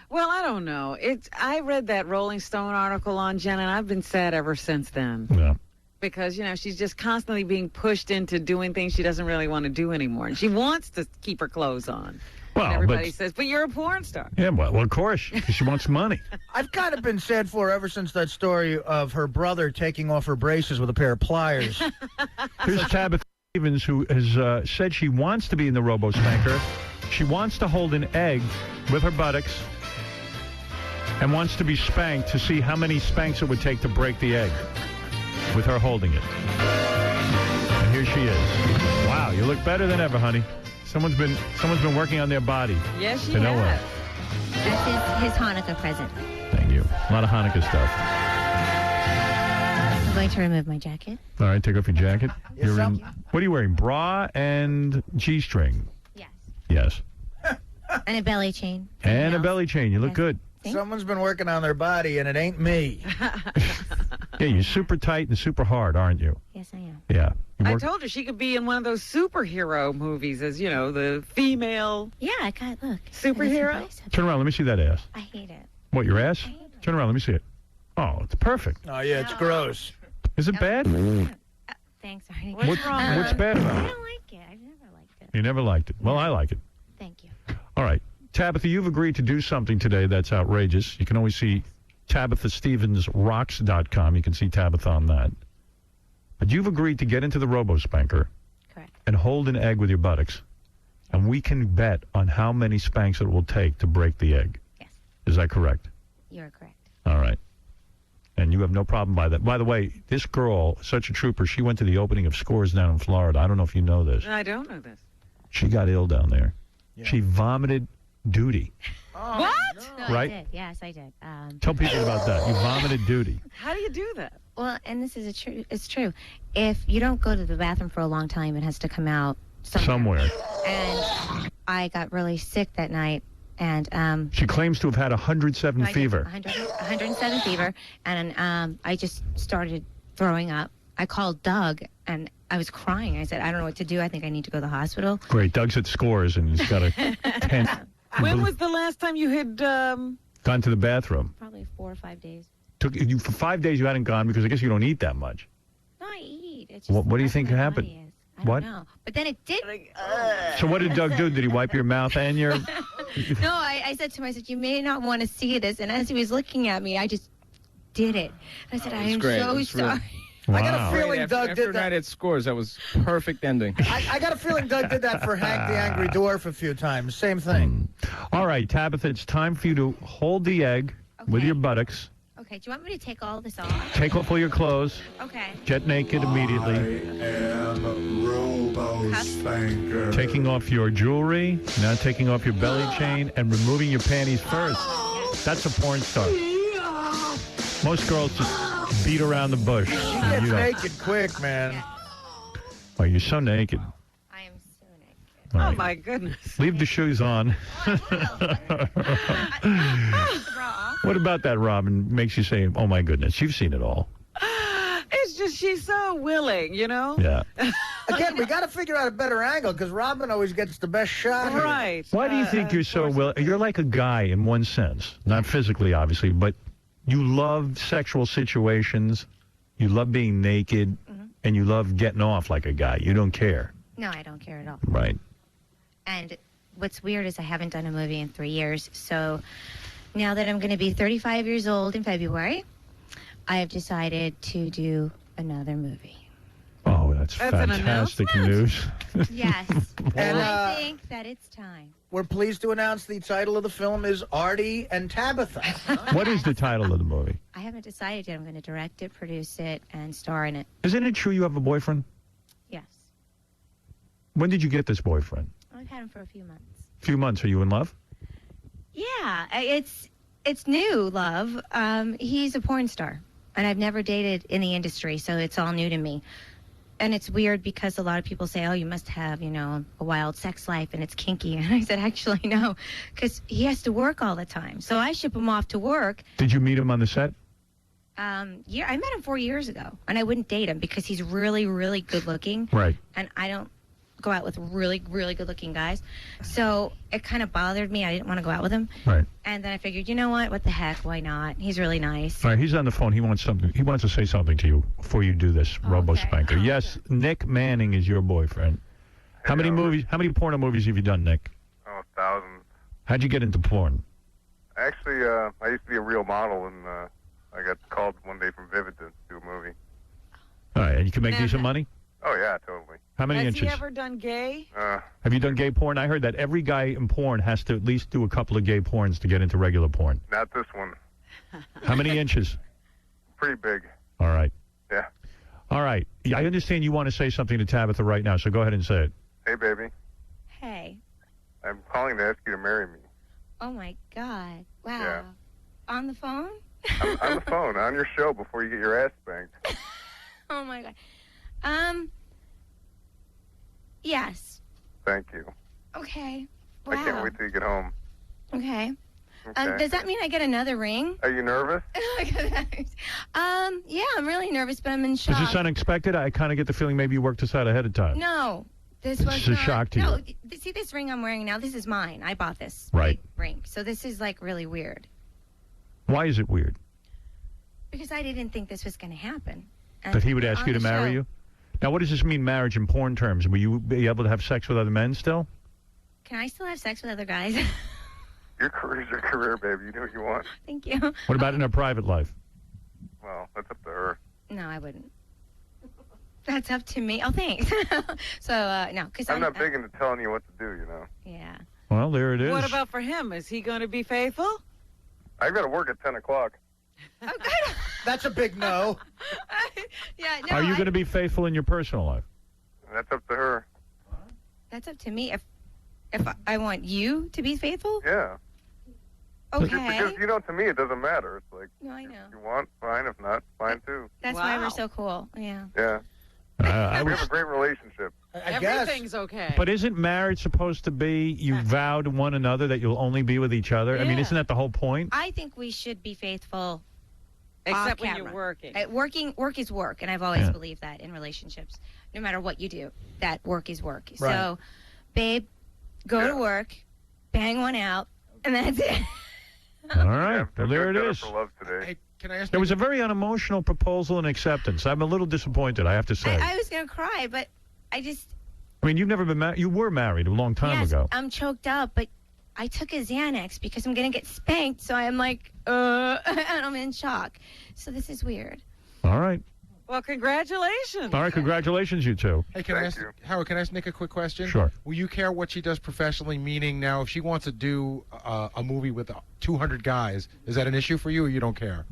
Speaker 2: Well, I don't know. I read that Rolling Stone article on Jen, and I've been sad ever since then.
Speaker 3: Yeah.
Speaker 2: Because, she's just constantly being pushed into doing things she doesn't really want to do anymore. And she wants to keep her clothes on.
Speaker 3: Well,
Speaker 2: and everybody says, but you're a porn star.
Speaker 3: Yeah, well, of course, because she wants money.
Speaker 4: I've kind of been sad for her ever since that story of her brother taking off her braces with a pair of pliers.
Speaker 3: Here's Tabitha Stevens, who has said she wants to be in the Robo-Spanker. She wants to hold an egg with her buttocks and wants to be spanked to see how many spanks it would take to break the egg with her holding it. And here she is. Wow, you look better than ever, honey. Someone's been working on their body.
Speaker 2: Yes, she has.
Speaker 13: That's his Hanukkah present.
Speaker 3: Thank you. A lot of Hanukkah stuff.
Speaker 13: I'm going to remove my jacket.
Speaker 3: All right, take off your jacket.
Speaker 13: Yes,
Speaker 3: what are you wearing? Bra and G-string?
Speaker 13: Yes.
Speaker 3: Yes.
Speaker 13: And a belly chain.
Speaker 3: And a belly chain. You look good.
Speaker 4: Someone's been working on their body, and it ain't me.
Speaker 3: Yeah, you're super tight and super hard, aren't you?
Speaker 13: Yes, I am.
Speaker 3: Yeah.
Speaker 2: I told her she could be in one of those superhero movies as, the female
Speaker 13: Yeah, I got, look.
Speaker 2: superhero.
Speaker 3: Turn around. Let me see that ass.
Speaker 13: I hate it.
Speaker 3: What, your ass? Turn around. Let me see it. Oh, it's perfect.
Speaker 4: Oh, yeah, it's gross.
Speaker 3: Is it bad?
Speaker 13: Thanks, Arnie.
Speaker 3: What's bad about
Speaker 13: I
Speaker 3: it?
Speaker 13: don't like it. I've never liked it.
Speaker 3: You never liked it. Well, I like it.
Speaker 13: Thank you.
Speaker 3: All right. Tabitha, you've agreed to do something today that's outrageous. You can always see TabithaStevensRocks.com. You can see Tabitha on that. But you've agreed to get into the Robo-Spanker.
Speaker 13: Correct.
Speaker 3: And hold an egg with your buttocks. And we can bet on how many spanks it will take to break the egg.
Speaker 13: Yes.
Speaker 3: Is that correct?
Speaker 13: You're correct.
Speaker 3: All right. And you have no problem by that. By the way, this girl, such a trooper, she went to the opening of Scores down in Florida. I don't know if you know this.
Speaker 2: I don't know this.
Speaker 3: She got ill down there. Yeah. She vomited duty.
Speaker 2: Oh, what?
Speaker 13: No,
Speaker 3: right?
Speaker 13: I did. Yes, I did.
Speaker 3: Tell people about that. You vomited duty.
Speaker 2: How do you do that?
Speaker 13: Well, and this is it's true. If you don't go to the bathroom for a long time, it has to come out somewhere. And I got really sick that night. And
Speaker 3: she claims to have had 107 fever.
Speaker 13: 107 fever. And I just started throwing up. I called Doug, and I was crying. I said, I don't know what to do. I think I need to go to the hospital.
Speaker 3: Great. Doug's at Scores, and he's got a 10.
Speaker 2: When was the last time you had...
Speaker 3: gone to the bathroom?
Speaker 13: Probably 4 or 5 days.
Speaker 3: Took you for 5 days. You hadn't gone because I guess you don't eat that much.
Speaker 13: No, I eat. It's just
Speaker 3: what do you think happened?
Speaker 13: I don't know. But then it did.
Speaker 3: So what did Doug do? Did he wipe your mouth and your...
Speaker 13: No, I said to him, I said, you may not want to see this. And as he was looking at me, I just did it. I said, I am so sorry.
Speaker 4: I got a feeling
Speaker 14: after,
Speaker 4: Doug
Speaker 14: after
Speaker 4: did that.
Speaker 14: United scores, that was perfect ending.
Speaker 4: I got a feeling Doug did that for Hank the Angry Dwarf a few times. Same thing.
Speaker 3: All right, Tabitha, it's time for you to hold the egg with your buttocks.
Speaker 13: Okay, do you want me to take all this off?
Speaker 3: Take off all your clothes.
Speaker 13: Okay.
Speaker 3: Get naked immediately. Taking off your jewelry, now taking off your belly chain, and removing your panties first. That's a porn star. Most girls just beat around the bush.
Speaker 4: She gets naked quick, man.
Speaker 3: Oh, you're so naked.
Speaker 13: I am so naked.
Speaker 3: All
Speaker 2: Oh,
Speaker 3: right.
Speaker 2: my goodness.
Speaker 3: Leave the shoes on. What about that, Robin, makes you say, oh, my goodness, you've seen it all.
Speaker 2: It's just she's so willing, you know?
Speaker 3: Yeah.
Speaker 4: Again, we got to figure out a better angle because Robin always gets the best shot. here.
Speaker 2: Right.
Speaker 3: Why do you think you're so you're like a guy in one sense, not physically, obviously, but you love sexual situations, you love being naked, and you love getting off like a guy. You don't care.
Speaker 13: No, I don't care at all.
Speaker 3: Right.
Speaker 13: And what's weird is I haven't done a movie in 3 years. So now that I'm going to be 35 years old in February, I have decided to do another movie.
Speaker 3: Oh, that's
Speaker 2: That's an
Speaker 3: fantastic news.
Speaker 13: Yes.
Speaker 4: And,
Speaker 13: I think that it's time.
Speaker 4: We're pleased to announce the title of the film is Artie and Tabitha.
Speaker 3: What is the title of the movie?
Speaker 13: I haven't decided yet. I'm going to direct it, produce it, and star in it.
Speaker 3: Isn't it true you have a boyfriend?
Speaker 13: Yes.
Speaker 3: When did you get this boyfriend?
Speaker 13: I've had him for a few months.
Speaker 3: A few months. Are you in love?
Speaker 13: Yeah, it's new, love. He's a porn star, and I've never dated in the industry, so it's all new to me. And it's weird because a lot of people say, oh, you must have, you know, a wild sex life and it's kinky. And I said, actually, no, because he has to work all the time. So I ship him off to work.
Speaker 3: Did you meet him on the set?
Speaker 13: Yeah, I met him 4 years ago, and I wouldn't date him because he's really, really good looking.
Speaker 3: Right.
Speaker 13: And I don't go out with really, really good looking guys. So it kind of bothered me. I didn't want to go out with him.
Speaker 3: Right.
Speaker 13: And then I figured, you know what the heck? Why not? He's really nice.
Speaker 3: All right, he's on the phone. He wants something. He wants to say something to you before you do this, Robo Spanker. Yes, Nick Manning is your boyfriend. How many movies? How many porno movies have you done, Nick?
Speaker 15: Oh, thousands.
Speaker 3: How'd you get into porn?
Speaker 15: Actually, I used to be a real model, and I got called one day from Vivid to do a movie.
Speaker 3: All right, and you can make decent money.
Speaker 15: Oh, yeah, totally.
Speaker 3: How many
Speaker 2: Has
Speaker 3: inches?
Speaker 2: he ever done gay?
Speaker 3: Have you done gay porn? I heard that every guy in porn has to at least do a couple of gay porns to get into regular porn.
Speaker 15: Not this one.
Speaker 3: How many inches?
Speaker 15: Pretty big.
Speaker 3: All right.
Speaker 15: Yeah.
Speaker 3: All right. Yeah, I understand you want to say something to Tabitha right now, so go ahead and say it.
Speaker 15: Hey, baby.
Speaker 13: Hey.
Speaker 15: I'm calling to ask you to marry me.
Speaker 13: Oh, my God. Wow.
Speaker 15: Yeah.
Speaker 13: On the phone?
Speaker 15: I'm on the phone, on your show, before you get your ass spanked.
Speaker 13: Oh, my God. Yes.
Speaker 15: Thank you.
Speaker 13: Okay.
Speaker 15: I can't
Speaker 13: Wow.
Speaker 15: wait till you get home.
Speaker 13: Okay.
Speaker 15: Okay.
Speaker 13: Does that mean I get another ring?
Speaker 15: Are you nervous?
Speaker 13: Yeah, I'm really nervous, but I'm in shock.
Speaker 3: Is this unexpected? I kind of get the feeling maybe you worked this out ahead of time.
Speaker 13: No, this
Speaker 3: It's
Speaker 13: was
Speaker 3: a
Speaker 13: not.
Speaker 3: shock to
Speaker 13: no,
Speaker 3: you.
Speaker 13: see this ring I'm wearing now? This is mine. I bought this
Speaker 3: Right.
Speaker 13: ring. So this is like really weird
Speaker 3: Why is it weird
Speaker 13: because I didn't think this was going to happen. And
Speaker 3: that he would ask
Speaker 13: on
Speaker 3: you to
Speaker 13: the
Speaker 3: marry
Speaker 13: show-
Speaker 3: you? Now, what does this mean, marriage in porn terms? Will you be able to have sex with other men still?
Speaker 13: Can I still have sex with other guys?
Speaker 15: Your career's your career, baby. You do what you want.
Speaker 13: Thank you.
Speaker 3: What about in her private life?
Speaker 15: Well, that's up to her.
Speaker 13: No, I wouldn't. That's up to me. Oh, thanks. So, no, because
Speaker 15: I'm not big into telling you what to do, you know.
Speaker 13: Yeah.
Speaker 3: Well, there it is.
Speaker 2: What about for him? Is he going to be faithful?
Speaker 15: I got to work at 10 o'clock.
Speaker 4: That's a big no.
Speaker 13: Yeah, no.
Speaker 3: Are you going to be faithful in your personal life?
Speaker 15: That's up to her.
Speaker 13: That's up to me. If I want you to be faithful?
Speaker 15: Yeah.
Speaker 13: Okay.
Speaker 15: Because, you know, to me, it doesn't matter. It's like,
Speaker 13: No, I know.
Speaker 15: if you want, fine. If not, fine, too.
Speaker 13: That's why we're so cool. Yeah.
Speaker 15: Yeah.
Speaker 3: I
Speaker 15: We
Speaker 3: was,
Speaker 15: have a great relationship.
Speaker 2: Everything's okay.
Speaker 3: but isn't marriage supposed to be you vow to one another that you'll only be with each other? I mean,
Speaker 13: Yeah.
Speaker 3: isn't that the whole point?
Speaker 13: I think we should be faithful.
Speaker 2: Except
Speaker 13: off
Speaker 2: when
Speaker 13: camera.
Speaker 2: you're working.
Speaker 13: Work is work, and I've always
Speaker 3: Yeah.
Speaker 13: believed that in relationships. No matter what you do, that work is work.
Speaker 4: Right.
Speaker 13: So, babe, go to work, bang one out, and that's it.
Speaker 3: All right. Well, there it is.
Speaker 15: For love today.
Speaker 5: Hey, can I ask?
Speaker 3: It was a very unemotional proposal and acceptance. I'm a little disappointed, I have to say.
Speaker 13: I was gonna cry, but I just
Speaker 3: I mean, you've never been married. You were married a long time
Speaker 13: yes,
Speaker 3: ago.
Speaker 13: I'm choked up, but I took a Xanax because I'm gonna get spanked, so I'm like, and I'm in shock. So this is weird.
Speaker 3: All right.
Speaker 2: Well, congratulations.
Speaker 3: All right, congratulations, you two.
Speaker 5: Hey, Howard, can I ask Nick a quick question?
Speaker 3: Sure.
Speaker 5: Will you care what she does professionally? Meaning, now, if she wants to do a movie with 200 guys, is that an issue for you, or you don't care?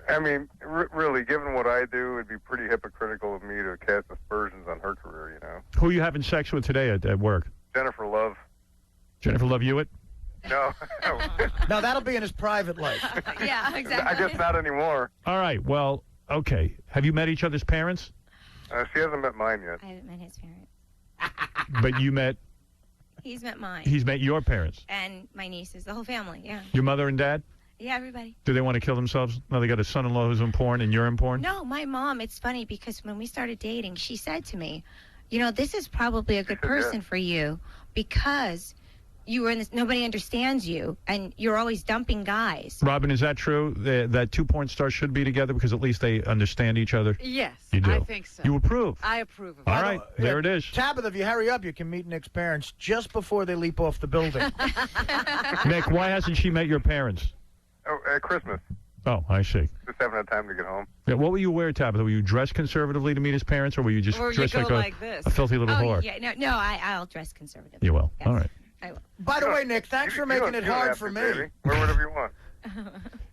Speaker 15: I mean, really, given what I do, it'd be pretty hypocritical of me to cast aspersions on her career, you know?
Speaker 3: Who are you having sex with today at work?
Speaker 15: Jennifer Love.
Speaker 3: Jennifer Love Hewitt?
Speaker 15: No.
Speaker 4: No, that'll be in his private life.
Speaker 13: Yeah, exactly.
Speaker 15: I guess not anymore.
Speaker 3: All right, well, okay. Have you met each other's parents?
Speaker 15: She hasn't met mine yet.
Speaker 13: I haven't met his parents.
Speaker 3: But you met...
Speaker 13: He's met mine.
Speaker 3: He's met your parents?
Speaker 13: And my nieces, the whole family, yeah.
Speaker 3: Your mother and dad?
Speaker 13: Yeah, everybody.
Speaker 3: Do they want to kill themselves? No, they got a son-in-law who's in porn and you're in porn?
Speaker 13: No, my mom, it's funny because when we started dating, she said to me, you know, this is probably a good person for you because you were in this, nobody understands you, and you're always dumping guys.
Speaker 3: Robin, is that true? That two porn stars should be together because at least they understand each other?
Speaker 2: Yes,
Speaker 3: you do.
Speaker 2: I think so.
Speaker 3: You approve?
Speaker 2: I approve of it.
Speaker 3: All right, there it is.
Speaker 4: Tabitha, if you hurry up, you can meet Nick's parents just before they leap off the building.
Speaker 3: Nick, why hasn't she met your parents?
Speaker 15: Oh, at Christmas.
Speaker 3: Oh, I see.
Speaker 15: Just haven't had time to get home.
Speaker 3: Yeah, what will you wear, Tabitha? Were you dressed conservatively to meet his parents, or were you just
Speaker 13: Or you
Speaker 3: dressed
Speaker 13: go
Speaker 3: like,
Speaker 13: like this.
Speaker 3: a filthy little whore?
Speaker 13: Yeah, no, I'll dress conservative.
Speaker 3: You will. All right.
Speaker 13: I will.
Speaker 4: By the way, Nick, thanks for making it hard for me.
Speaker 15: Wear whatever you want.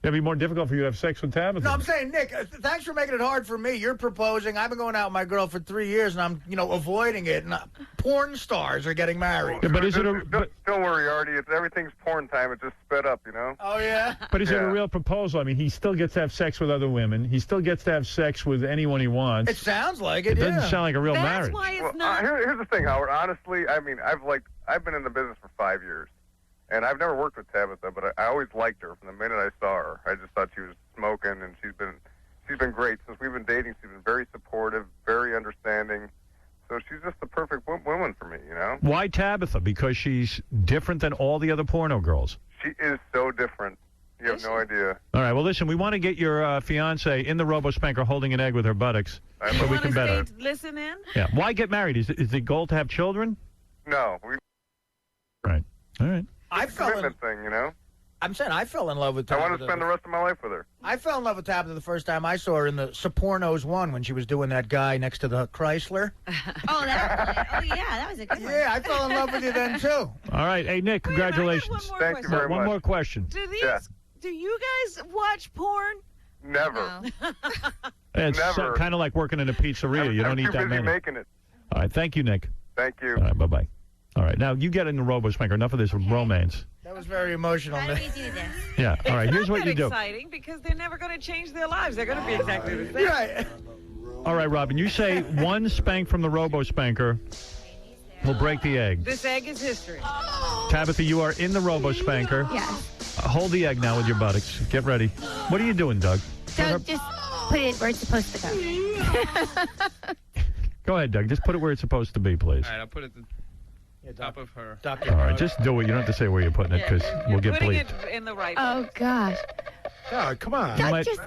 Speaker 3: It'd be more difficult for you to have sex with Tabitha.
Speaker 4: No, I'm saying, Nick, thanks for making it hard for me. You're proposing. I've been going out with my girl for 3 years, and I'm, avoiding it. And porn stars are getting married.
Speaker 3: Yeah, but is it a?
Speaker 15: Don't worry, Artie. Everything's porn time. It just sped up, you know.
Speaker 4: Oh yeah.
Speaker 3: But is it a real proposal? I mean, he still gets to have sex with other women. He still gets to have sex with anyone he wants.
Speaker 4: It sounds like it.
Speaker 3: It doesn't sound like a real marriage.
Speaker 2: Why it's
Speaker 15: Well,
Speaker 2: not.
Speaker 15: here's the thing, Howard. Honestly, I mean, I've been in the business for 5 years, and I've never worked with Tabitha, but I always liked her from the minute I saw her. I just thought she was smoking, and she's been great since we've been dating. She's been very supportive, very understanding. So she's just the perfect woman for me, you know.
Speaker 3: Why Tabitha? Because she's different than all the other porno girls.
Speaker 15: She is so different. You have no idea.
Speaker 3: All right. Well, listen. We want to get your fiance in the Robo-Spanker holding an egg with her buttocks, so we can bet her.
Speaker 2: Listen in?
Speaker 3: Yeah. Why get married? Is the goal to have children?
Speaker 15: No,
Speaker 3: Right. All right.
Speaker 4: I fell in.
Speaker 15: commitment thing, you know.
Speaker 4: I'm saying I fell in love with
Speaker 15: I
Speaker 4: Tabitha.
Speaker 15: want to spend the rest of my life with her.
Speaker 4: I fell in love with Tabitha the first time I saw her in the Sopornos 1 when she was doing that guy next to the Chrysler.
Speaker 13: That was a good one.
Speaker 4: Yeah, I fell in love with you then too.
Speaker 3: All right. Hey, Nick. Congratulations.
Speaker 15: Thank you very
Speaker 3: One
Speaker 15: much.
Speaker 3: more question.
Speaker 2: Do you guys watch porn?
Speaker 15: Never.
Speaker 3: It's
Speaker 15: Never.
Speaker 3: kind of like working in a pizzeria. You don't
Speaker 15: I'm
Speaker 3: eat
Speaker 15: too
Speaker 3: that
Speaker 15: busy
Speaker 3: many.
Speaker 15: making it.
Speaker 3: All right. Thank you, Nick.
Speaker 15: Thank you.
Speaker 3: All right. Bye-bye. All right. Now, you get in the Robo-Spanker. Enough of this romance.
Speaker 4: That was very emotional.
Speaker 13: How do we do this?
Speaker 3: Yeah. All right. Here's
Speaker 2: Not
Speaker 3: what
Speaker 2: that
Speaker 3: you do.
Speaker 2: exciting because they're never going to change their lives. They're going to be exactly the same.
Speaker 4: Right.
Speaker 3: All right, Robin. You say one spank from the Robo-Spanker will break the egg.
Speaker 2: This egg is history.
Speaker 3: Tabitha, you are in the Robo-Spanker.
Speaker 13: Yes.
Speaker 3: Hold the egg now with your buttocks. Get ready. What are you doing, Doug?
Speaker 13: So just put it where it's supposed to go.
Speaker 3: Go ahead, Doug. Just put it where it's supposed to be, please.
Speaker 14: All right, I'll put it at the top of her.
Speaker 3: All right, just do it. You don't have to say where you're putting it because we'll get
Speaker 2: Putting
Speaker 3: bleeped.
Speaker 2: it in the right
Speaker 13: Oh, gosh.
Speaker 5: God, come on.
Speaker 3: You might-
Speaker 13: Just,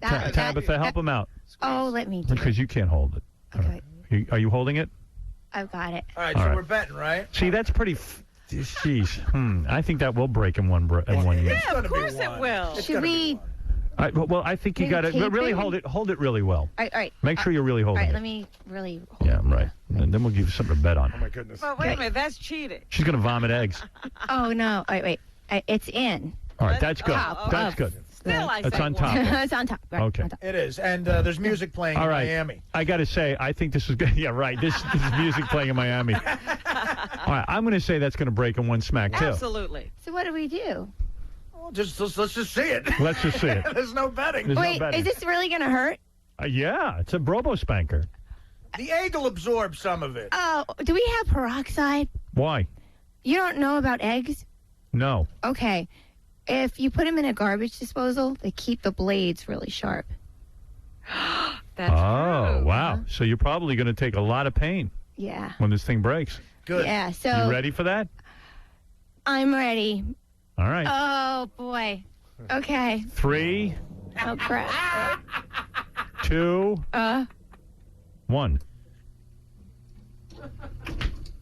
Speaker 3: Tabitha, help him out
Speaker 13: Oh, let me do it.
Speaker 3: because you can't hold it. Okay. Are you holding it?
Speaker 13: I've got it.
Speaker 4: All right,
Speaker 3: All
Speaker 4: so
Speaker 3: right.
Speaker 4: we're betting, right?
Speaker 3: See, that's pretty. Jeez. I think that will break in one year.
Speaker 2: Yeah, of course it will.
Speaker 13: Should we?
Speaker 3: All right, well, I think you
Speaker 13: Maybe
Speaker 3: got to
Speaker 13: tape
Speaker 3: really
Speaker 13: it?
Speaker 3: hold it really well.
Speaker 13: All right.
Speaker 3: Make sure you're really
Speaker 13: All
Speaker 3: holding
Speaker 13: right,
Speaker 3: it.
Speaker 13: let me really.
Speaker 3: Yeah, right. And then we'll give you something to bet on.
Speaker 5: Oh, my goodness.
Speaker 2: But wait a minute, that's cheating.
Speaker 3: She's going to vomit eggs.
Speaker 13: Oh, no. All right, wait. It's in.
Speaker 3: All right, that's good.
Speaker 13: Oh,
Speaker 3: That's
Speaker 13: oh.
Speaker 3: good.
Speaker 2: Still, I
Speaker 3: That's
Speaker 2: say
Speaker 3: on
Speaker 2: one.
Speaker 3: top.
Speaker 13: It's on top. Right,
Speaker 3: Okay.
Speaker 13: on top.
Speaker 4: It is, and there's music playing
Speaker 3: All
Speaker 4: in
Speaker 3: right.
Speaker 4: Miami.
Speaker 3: I got to say, I think this is good. Yeah, right. This is music playing in Miami. All right, I'm going to say that's going to break in one smack, too.
Speaker 2: Absolutely.
Speaker 13: So what do we do?
Speaker 4: Well, let's just see it.
Speaker 3: Let's just see it.
Speaker 4: There's no betting.
Speaker 3: There's
Speaker 13: Wait,
Speaker 3: no betting.
Speaker 13: is this really going to hurt?
Speaker 3: Yeah, it's a Robo-Spanker.
Speaker 4: The egg will absorb some of it.
Speaker 13: Oh, do we have peroxide?
Speaker 3: Why?
Speaker 13: You don't know about eggs?
Speaker 3: No.
Speaker 13: Okay. If you put them in a garbage disposal, they keep the blades really sharp.
Speaker 2: That's
Speaker 3: Oh,
Speaker 2: true.
Speaker 3: wow. So you're probably going to take a lot of pain
Speaker 13: Yeah.
Speaker 3: when this thing breaks.
Speaker 4: Good.
Speaker 13: Yeah, so
Speaker 3: You ready for that?
Speaker 13: I'm ready.
Speaker 3: All right.
Speaker 13: Oh, boy. Okay.
Speaker 3: 3,
Speaker 13: Oh, crap.
Speaker 3: 2, 1.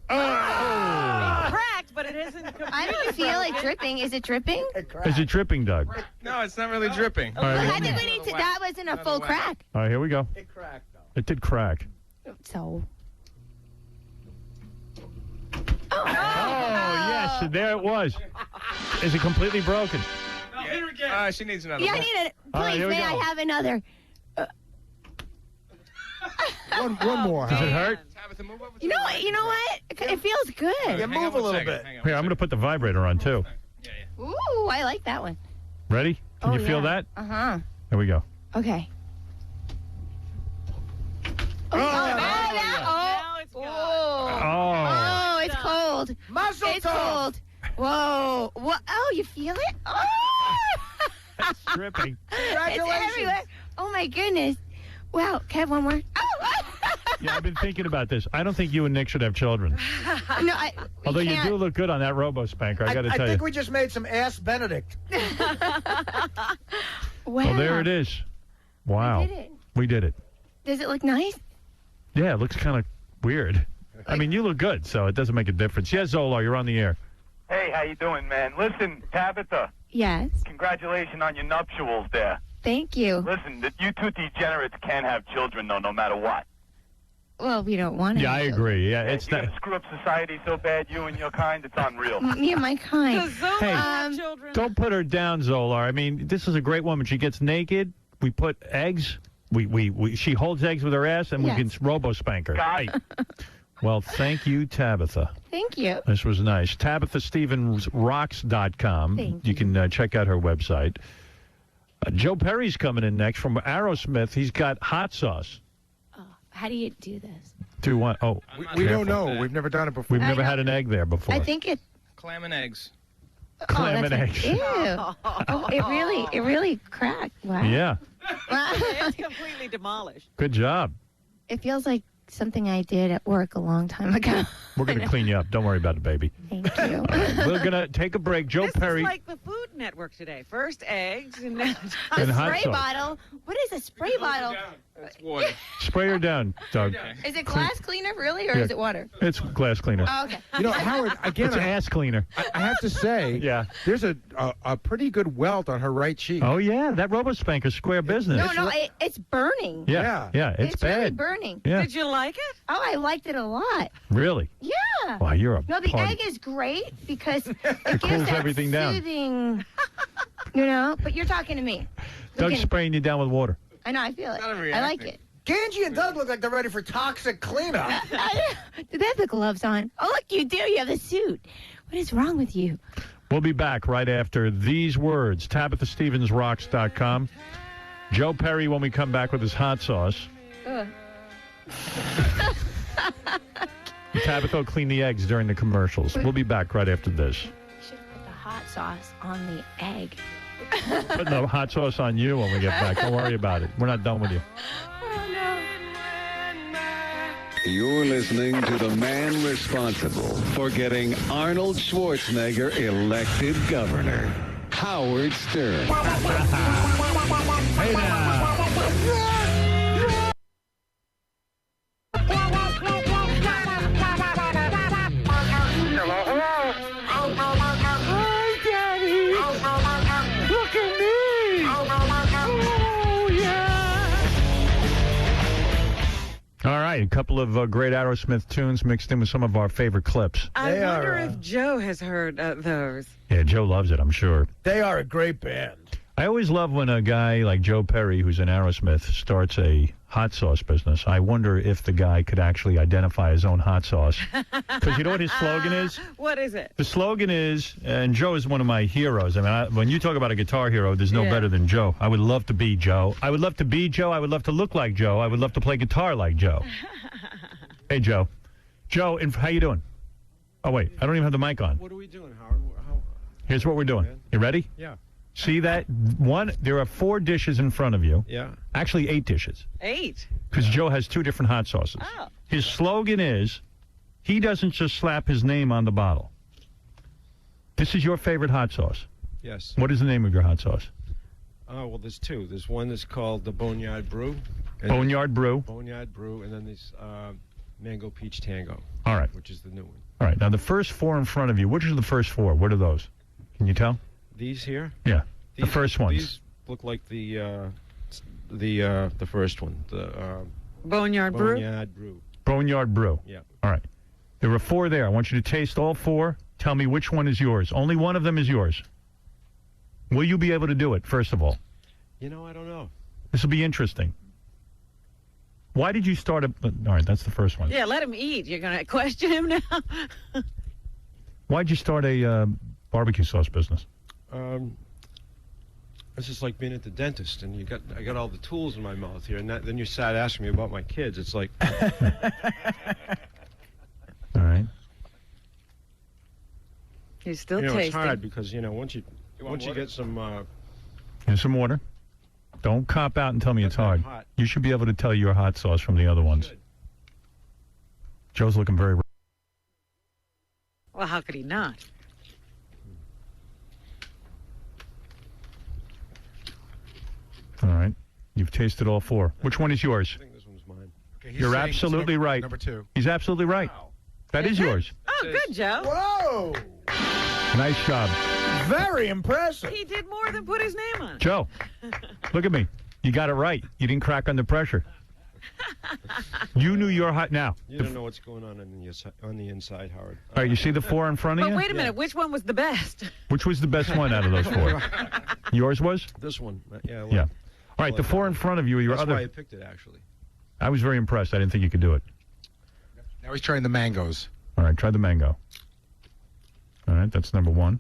Speaker 2: Cracked, but but it isn't completely
Speaker 13: I don't feel it dripping. Is it dripping?
Speaker 3: Is it dripping, Doug?
Speaker 14: No, it's not really dripping.
Speaker 3: All right,
Speaker 13: I think we need to. That wasn't a full crack.
Speaker 3: All right, here we go.
Speaker 4: It cracked, though.
Speaker 3: It did crack.
Speaker 13: So.
Speaker 3: Oh, yes, and there it was. Is it completely broken?
Speaker 14: She needs another
Speaker 13: Yeah, I
Speaker 14: one.
Speaker 13: need it.
Speaker 3: All right,
Speaker 13: Please,
Speaker 3: here we
Speaker 13: may I
Speaker 3: go.
Speaker 13: have another?
Speaker 5: One more.
Speaker 3: Does it hurt?
Speaker 13: You know what? It feels good.
Speaker 4: Yeah, move a little bit.
Speaker 3: Here, I'm going to put the vibrator on, too.
Speaker 13: Ooh, I like that one.
Speaker 3: Ready? Can you feel that?
Speaker 13: Uh-huh.
Speaker 3: Here we go.
Speaker 13: Okay. Oh, it's cold.
Speaker 4: Muzzle
Speaker 13: It's
Speaker 4: top.
Speaker 13: cold. Whoa. What? Oh, you feel it? Oh.
Speaker 3: It's dripping.
Speaker 4: Congratulations.
Speaker 13: It's everywhere. Oh, my goodness. Wow. Can I have one more? Oh.
Speaker 3: Yeah, I've been thinking about this. I don't think you and Nick should have children.
Speaker 13: No,
Speaker 3: Although you
Speaker 13: can't.
Speaker 3: do look good on that Robo Spanker, I got to
Speaker 4: I
Speaker 3: tell
Speaker 4: think
Speaker 3: you.
Speaker 4: we just made some Ass Benedict.
Speaker 13: Wow.
Speaker 3: Well, there it is. Wow.
Speaker 13: We did it.
Speaker 3: We did it.
Speaker 13: Does it look nice?
Speaker 3: Yeah, it looks kind of weird. I mean, you look good, so it doesn't make a difference. Yes, Zola, you're on the air.
Speaker 16: Hey, how you doing, man? Listen, Tabitha,
Speaker 13: Yes.
Speaker 16: congratulations on your nuptials there.
Speaker 13: Thank you.
Speaker 16: Listen, you two degenerates can't have children, though, no matter what.
Speaker 13: Well, we don't want to.
Speaker 3: Yeah, I agree. Yeah, it's
Speaker 16: You're
Speaker 3: not.
Speaker 16: going to screw up society so bad, you and your kind, it's unreal.
Speaker 13: Me and my kind.
Speaker 3: Hey, don't put her down, Zola. I mean, this is a great woman. She gets naked. We put eggs. She holds eggs with her ass, and
Speaker 13: Yes.
Speaker 3: we can Robo Spank her. Hey. Well, thank you, Tabitha.
Speaker 13: Thank you.
Speaker 3: This was nice. TabithaStevensRocks.com.
Speaker 13: Thank
Speaker 3: You can check out her website. Joe Perry's coming in next from Aerosmith. He's got hot sauce.
Speaker 13: How do you do this?
Speaker 3: Do what? Oh,
Speaker 5: We don't know. We've never done it before.
Speaker 3: We've never had an egg there before.
Speaker 13: I think it.
Speaker 14: Clam and eggs.
Speaker 3: Clam
Speaker 13: that's
Speaker 3: and
Speaker 13: right.
Speaker 3: eggs.
Speaker 13: Ew. Oh, it really cracked. Wow.
Speaker 3: Yeah.
Speaker 2: It's completely demolished.
Speaker 3: Good job.
Speaker 13: It feels like something I did at work a long time ago.
Speaker 3: We're going to clean you up. Don't worry about it, baby.
Speaker 13: Thank you.
Speaker 3: All right, we're going to take a break. Joe
Speaker 2: This
Speaker 3: Perry.
Speaker 2: is like the Food Network today. First eggs and now
Speaker 3: And hot
Speaker 13: Spray
Speaker 3: sauce.
Speaker 13: bottle. What is a spray bottle?
Speaker 14: That's water.
Speaker 3: Spray her down, Doug.
Speaker 13: Is it glass cleaner, really, or
Speaker 3: Yeah.
Speaker 13: is it water?
Speaker 3: It's glass cleaner.
Speaker 13: Oh, okay.
Speaker 5: You know, Howard, again,
Speaker 3: It's ass cleaner.
Speaker 5: I have to say,
Speaker 3: Yeah.
Speaker 5: there's a pretty good welt on her right cheek.
Speaker 3: Oh, yeah. That Robo Spanker's square business.
Speaker 13: No, it's burning.
Speaker 3: Yeah. Yeah. It's
Speaker 13: really
Speaker 3: bad.
Speaker 13: burning.
Speaker 3: Yeah.
Speaker 2: Did you like it?
Speaker 13: Oh, I liked it a lot.
Speaker 3: Really?
Speaker 13: Yeah.
Speaker 3: Wow, you're a
Speaker 13: No, the
Speaker 3: party.
Speaker 13: egg is great because it
Speaker 3: cools
Speaker 13: gives that
Speaker 3: everything down.
Speaker 13: soothing, but you're talking to me.
Speaker 3: Doug's
Speaker 13: Looking-
Speaker 3: spraying you down with water.
Speaker 13: I know, I feel it. I like it.
Speaker 4: Ganji and Doug look like they're ready for toxic cleanup.
Speaker 13: Do they have the gloves on? Oh, look, you do. You have the suit. What is wrong with you?
Speaker 3: We'll be back right after these words. TabithaStevensRocks.com. Joe Perry when we come back with his hot sauce.
Speaker 13: Ugh.
Speaker 3: Tabitha will clean the eggs during the commercials. We'll be back right after this.
Speaker 13: Should put the hot sauce on the egg.
Speaker 3: Putting the hot sauce on you when we get back. Don't worry about it. We're not done with you.
Speaker 17: You're listening to the man responsible for getting Arnold Schwarzenegger elected governor, Howard Stern.
Speaker 3: Hey now.
Speaker 7: Hi, Daddy. Look at me. Oh, yeah.
Speaker 3: All right, a couple of great Aerosmith tunes mixed in with some of our favorite clips.
Speaker 2: I wonder if Joe has heard those.
Speaker 3: Yeah, Joe loves it, I'm sure.
Speaker 4: They are a great band.
Speaker 3: I always love when a guy like Joe Perry, who's in Aerosmith, starts a hot sauce business. I wonder if the guy could actually identify his own hot sauce. Because you know what his slogan is?
Speaker 2: What is it?
Speaker 3: The slogan is, and Joe is one of my heroes. I mean, when you talk about a guitar hero, there's no
Speaker 2: Yeah.
Speaker 3: better than Joe. I would love to be Joe. I would love to be Joe. I would love to look like Joe. I would love to play guitar like Joe. Hey, Joe. Joe, how you doing? Oh, wait. I don't even have the mic on.
Speaker 5: What are we doing, Howard?
Speaker 3: Here's what we're doing. You ready?
Speaker 5: Yeah.
Speaker 3: See that? There are 4 dishes in front of you.
Speaker 5: Yeah.
Speaker 3: Actually, 8 dishes.
Speaker 2: 8.
Speaker 3: Because Joe has 2 different hot sauces.
Speaker 2: Oh.
Speaker 3: His slogan is, he doesn't just slap his name on the bottle. This is your favorite hot sauce.
Speaker 18: Yes.
Speaker 3: What is the name of your hot sauce?
Speaker 18: Oh, well, there's 2. There's one that's called the Boneyard Brew.
Speaker 3: Boneyard Brew.
Speaker 18: Boneyard Brew, and then there's Mango Peach Tango.
Speaker 3: All right.
Speaker 18: Which is the new one.
Speaker 3: All right. Now, the first four in front of you, which are the first four? What are those? Can you tell?
Speaker 18: These here?
Speaker 3: Yeah. The first ones.
Speaker 18: These look like the first one. The
Speaker 2: Boneyard Brew?
Speaker 18: Boneyard Brew.
Speaker 3: Boneyard Brew.
Speaker 18: Yeah.
Speaker 3: All right. There are four there. I want you to taste all four. Tell me which one is yours. Only one of them is yours. Will you be able to do it, first of all?
Speaker 18: You know, I don't know.
Speaker 3: This will be interesting. Why did you start a... All right, that's the first one.
Speaker 2: Yeah, let him eat. You're going to question him now?
Speaker 3: Why'd you start a barbecue sauce business?
Speaker 18: It's just like being at the dentist, and I got all the tools in my mouth here, and then you start asking me about my kids. It's like...
Speaker 3: All right.
Speaker 2: He's still
Speaker 18: tasting. It's
Speaker 2: tasting.
Speaker 18: hard because, once you get some...
Speaker 3: Here's some water. Don't cop out and tell me it's hard.
Speaker 18: hot.
Speaker 3: You should be able to tell your hot sauce from the other ones.
Speaker 18: Good.
Speaker 3: Joe's looking very...
Speaker 2: Well, how could he not?
Speaker 3: All right. You've tasted all four. Which one is yours?
Speaker 18: I think this one's mine.
Speaker 5: Okay,
Speaker 3: You're absolutely right.
Speaker 5: Number 2.
Speaker 3: He's absolutely right. That is yours.
Speaker 2: Oh, good, Joe.
Speaker 4: Whoa!
Speaker 3: Nice job.
Speaker 4: Very impressive.
Speaker 2: He did more than put his name on it.
Speaker 3: Joe, look at me. You got it right. You didn't crack under pressure. You knew your hot now.
Speaker 18: You don't know what's going on on the inside, Howard.
Speaker 3: All right, you see the four in front of
Speaker 2: But
Speaker 3: you?
Speaker 2: wait a minute, which one was the best?
Speaker 3: Which was the best one out of those four? Yours was?
Speaker 18: This one. Yeah.
Speaker 3: Yeah. All right, the four in front of you are your
Speaker 18: That's
Speaker 3: other...
Speaker 18: why I picked it, actually.
Speaker 3: I was very impressed. I didn't think you could do it.
Speaker 5: Now he's trying the mangoes.
Speaker 3: All right, try the mango. All right, that's number one.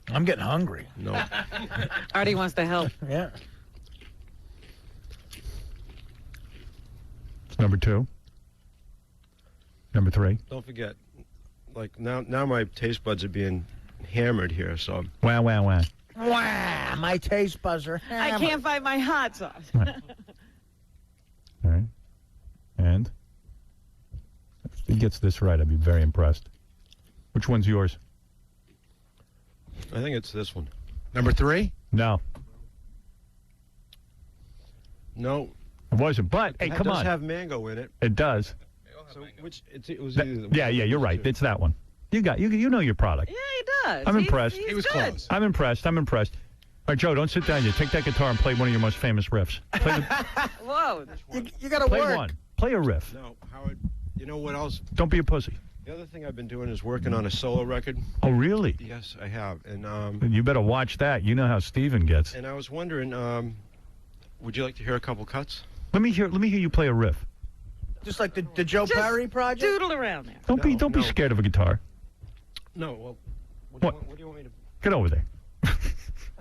Speaker 4: I'm getting hungry.
Speaker 18: No.
Speaker 2: Artie wants to help.
Speaker 4: Yeah.
Speaker 3: It's number two. Number three.
Speaker 18: Don't forget, like now my taste buds are being hammered here, so...
Speaker 3: Wow, wow, wow.
Speaker 4: Wow, my taste buzzer.
Speaker 2: I can't find my hot sauce.
Speaker 3: All right. And if he gets this right, I'd be very impressed. Which one's yours?
Speaker 18: I think it's this one.
Speaker 5: Number 3?
Speaker 3: No.
Speaker 18: No.
Speaker 3: It wasn't. But, hey, come
Speaker 18: It does
Speaker 3: on.
Speaker 18: have mango in it.
Speaker 3: It does.
Speaker 18: So it was either
Speaker 3: Yeah, you're right. It's that one. You know your product.
Speaker 2: Yeah, he does.
Speaker 3: I'm impressed.
Speaker 2: He was good.
Speaker 5: close.
Speaker 3: I'm impressed. All right, Joe, don't sit down yet. Take that guitar and play one of your most famous riffs. Play,
Speaker 2: Whoa.
Speaker 4: You got to
Speaker 3: play
Speaker 4: work.
Speaker 3: one. Play a riff.
Speaker 18: No, Howard, you know what else?
Speaker 3: Don't be a pussy.
Speaker 18: The other thing I've been doing is working on a solo record.
Speaker 3: Oh, really?
Speaker 18: Yes, I have. And
Speaker 3: You better watch that. You know how Steven gets.
Speaker 18: I was wondering, would you like to hear a couple cuts?
Speaker 3: Let me hear you play a riff.
Speaker 4: Just like the Joe Perry project?
Speaker 2: Doodle around there.
Speaker 3: Don't be scared of a guitar.
Speaker 18: No, well, what do you want me to...
Speaker 3: Get over there.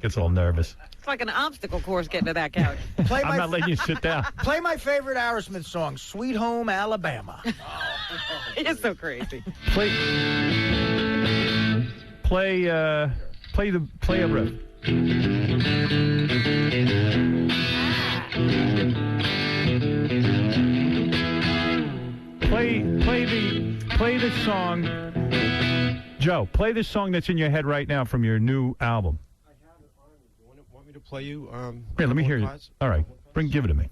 Speaker 3: Gets all nervous.
Speaker 2: It's like an obstacle course getting to that couch.
Speaker 3: I'm not letting you sit down.
Speaker 4: Play my favorite Aerosmith song, Sweet Home Alabama.
Speaker 2: You're so crazy.
Speaker 3: Play a riff. Play the song. Joe, play the song that's in your head right now from your new album.
Speaker 18: I have it on me. You want me to play you?
Speaker 3: Here, let me hear you.
Speaker 18: parts?
Speaker 3: All right, give it to me.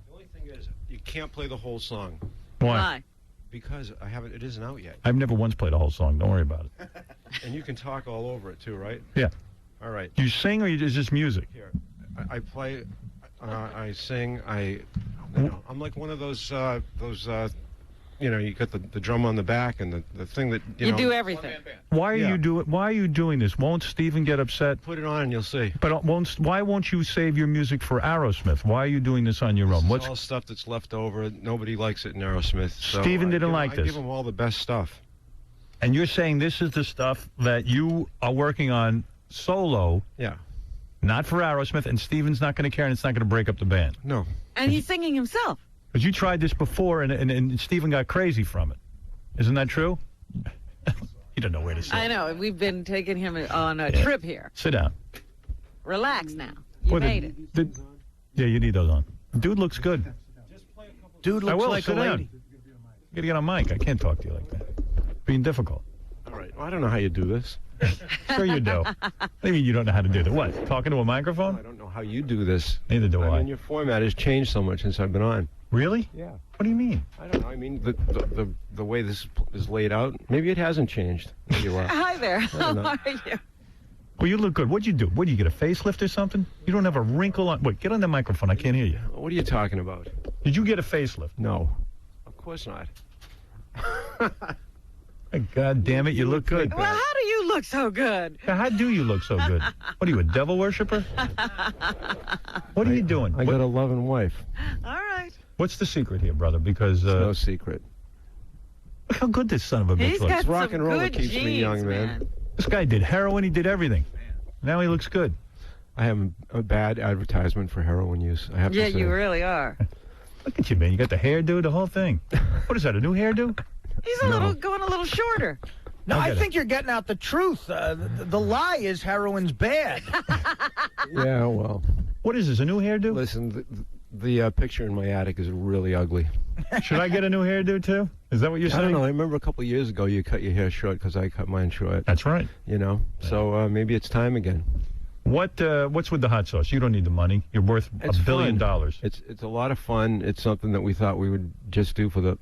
Speaker 18: The only thing is, you can't play the whole song.
Speaker 3: Why?
Speaker 18: Because it isn't out yet.
Speaker 3: I've never once played a whole song. Don't worry about it.
Speaker 18: And you can talk all over it too, right?
Speaker 3: Yeah.
Speaker 18: All right.
Speaker 3: You sing or is this music?
Speaker 18: Here, I play, I sing, I'm like one of those, you got the drum on the back and the thing that,
Speaker 2: You do everything.
Speaker 3: Why are you doing this? Won't Steven get upset?
Speaker 18: Put it on and you'll see.
Speaker 3: But why won't you save your music for Aerosmith? Why are you doing this on your own?
Speaker 18: It's all stuff that's left over. Nobody likes it in Aerosmith. So
Speaker 3: Steven didn't like
Speaker 18: I
Speaker 3: this.
Speaker 18: give them all the best stuff.
Speaker 3: And you're saying this is the stuff that you are working on solo.
Speaker 18: Yeah.
Speaker 3: Not for Aerosmith, and Steven's not going to care, and it's not going to break up the band.
Speaker 18: No.
Speaker 2: And he's singing himself.
Speaker 3: Because you tried this before, and Steven got crazy from it. Isn't that true? You don't know where to sit.
Speaker 2: I know. We've been taking him on a trip here.
Speaker 3: Sit down.
Speaker 2: Relax now. You made it.
Speaker 3: Yeah, you need those on. Dude looks good.
Speaker 4: Dude
Speaker 3: I
Speaker 4: looks
Speaker 3: will,
Speaker 4: like a
Speaker 3: sit down.
Speaker 4: lady.
Speaker 3: You got to get on mic. I can't talk to you like that. Being difficult.
Speaker 18: All right. I don't know how you do this.
Speaker 3: Sure you do. What do you mean you don't know how to do that? What? Talking to a microphone?
Speaker 18: I don't know how you do this.
Speaker 3: Neither do I.
Speaker 18: I mean, your format has changed so much since I've been on.
Speaker 3: Really?
Speaker 18: Yeah.
Speaker 3: What do you mean?
Speaker 18: I don't know. I mean, the way this is laid out, maybe it hasn't changed. Maybe
Speaker 2: Hi there. How
Speaker 18: know.
Speaker 2: are you?
Speaker 3: Well, you look good. What'd you do? What, did you get a facelift or something? You don't have a wrinkle on... Wait, get on the microphone. I can't hear you.
Speaker 18: What are you talking about?
Speaker 3: Did you get a facelift?
Speaker 18: No. Of course not.
Speaker 3: God damn it, you look good.
Speaker 2: Well, how do you look so good?
Speaker 3: How do you look so good? What are you, a devil worshiper? What are you doing?
Speaker 18: I got a loving wife.
Speaker 2: All right.
Speaker 3: What's the secret here, brother? Because...
Speaker 18: no secret.
Speaker 3: Look how good this son of a bitch
Speaker 2: He's
Speaker 3: looks.
Speaker 2: got
Speaker 18: It's rock
Speaker 2: some
Speaker 18: and roll that
Speaker 2: good
Speaker 18: keeps me young, man.
Speaker 3: This guy did heroin, he did everything. Now he looks good.
Speaker 18: I have a bad advertisement for heroin use, I have
Speaker 2: Yeah,
Speaker 18: to say.
Speaker 2: you really are.
Speaker 3: Look at you, man. You got the hairdo, the whole thing. What is that, a new hairdo?
Speaker 2: He's going a little shorter.
Speaker 4: No, I
Speaker 3: get
Speaker 4: think you're getting out the truth. The lie is heroin's bad.
Speaker 18: Yeah, well.
Speaker 3: What is this, a new hairdo?
Speaker 18: Listen, the picture in my attic is really ugly.
Speaker 3: Should I get a new hairdo, too? Is that what you're saying?
Speaker 18: I don't know. I remember a couple of years ago you cut your hair short because I cut mine short.
Speaker 3: That's right.
Speaker 18: You know? So maybe it's time again.
Speaker 3: What's with the hot sauce? You don't need the money. You're worth
Speaker 18: It's
Speaker 3: $1 billion.
Speaker 18: It's a lot of fun. It's something that we thought we would just do for the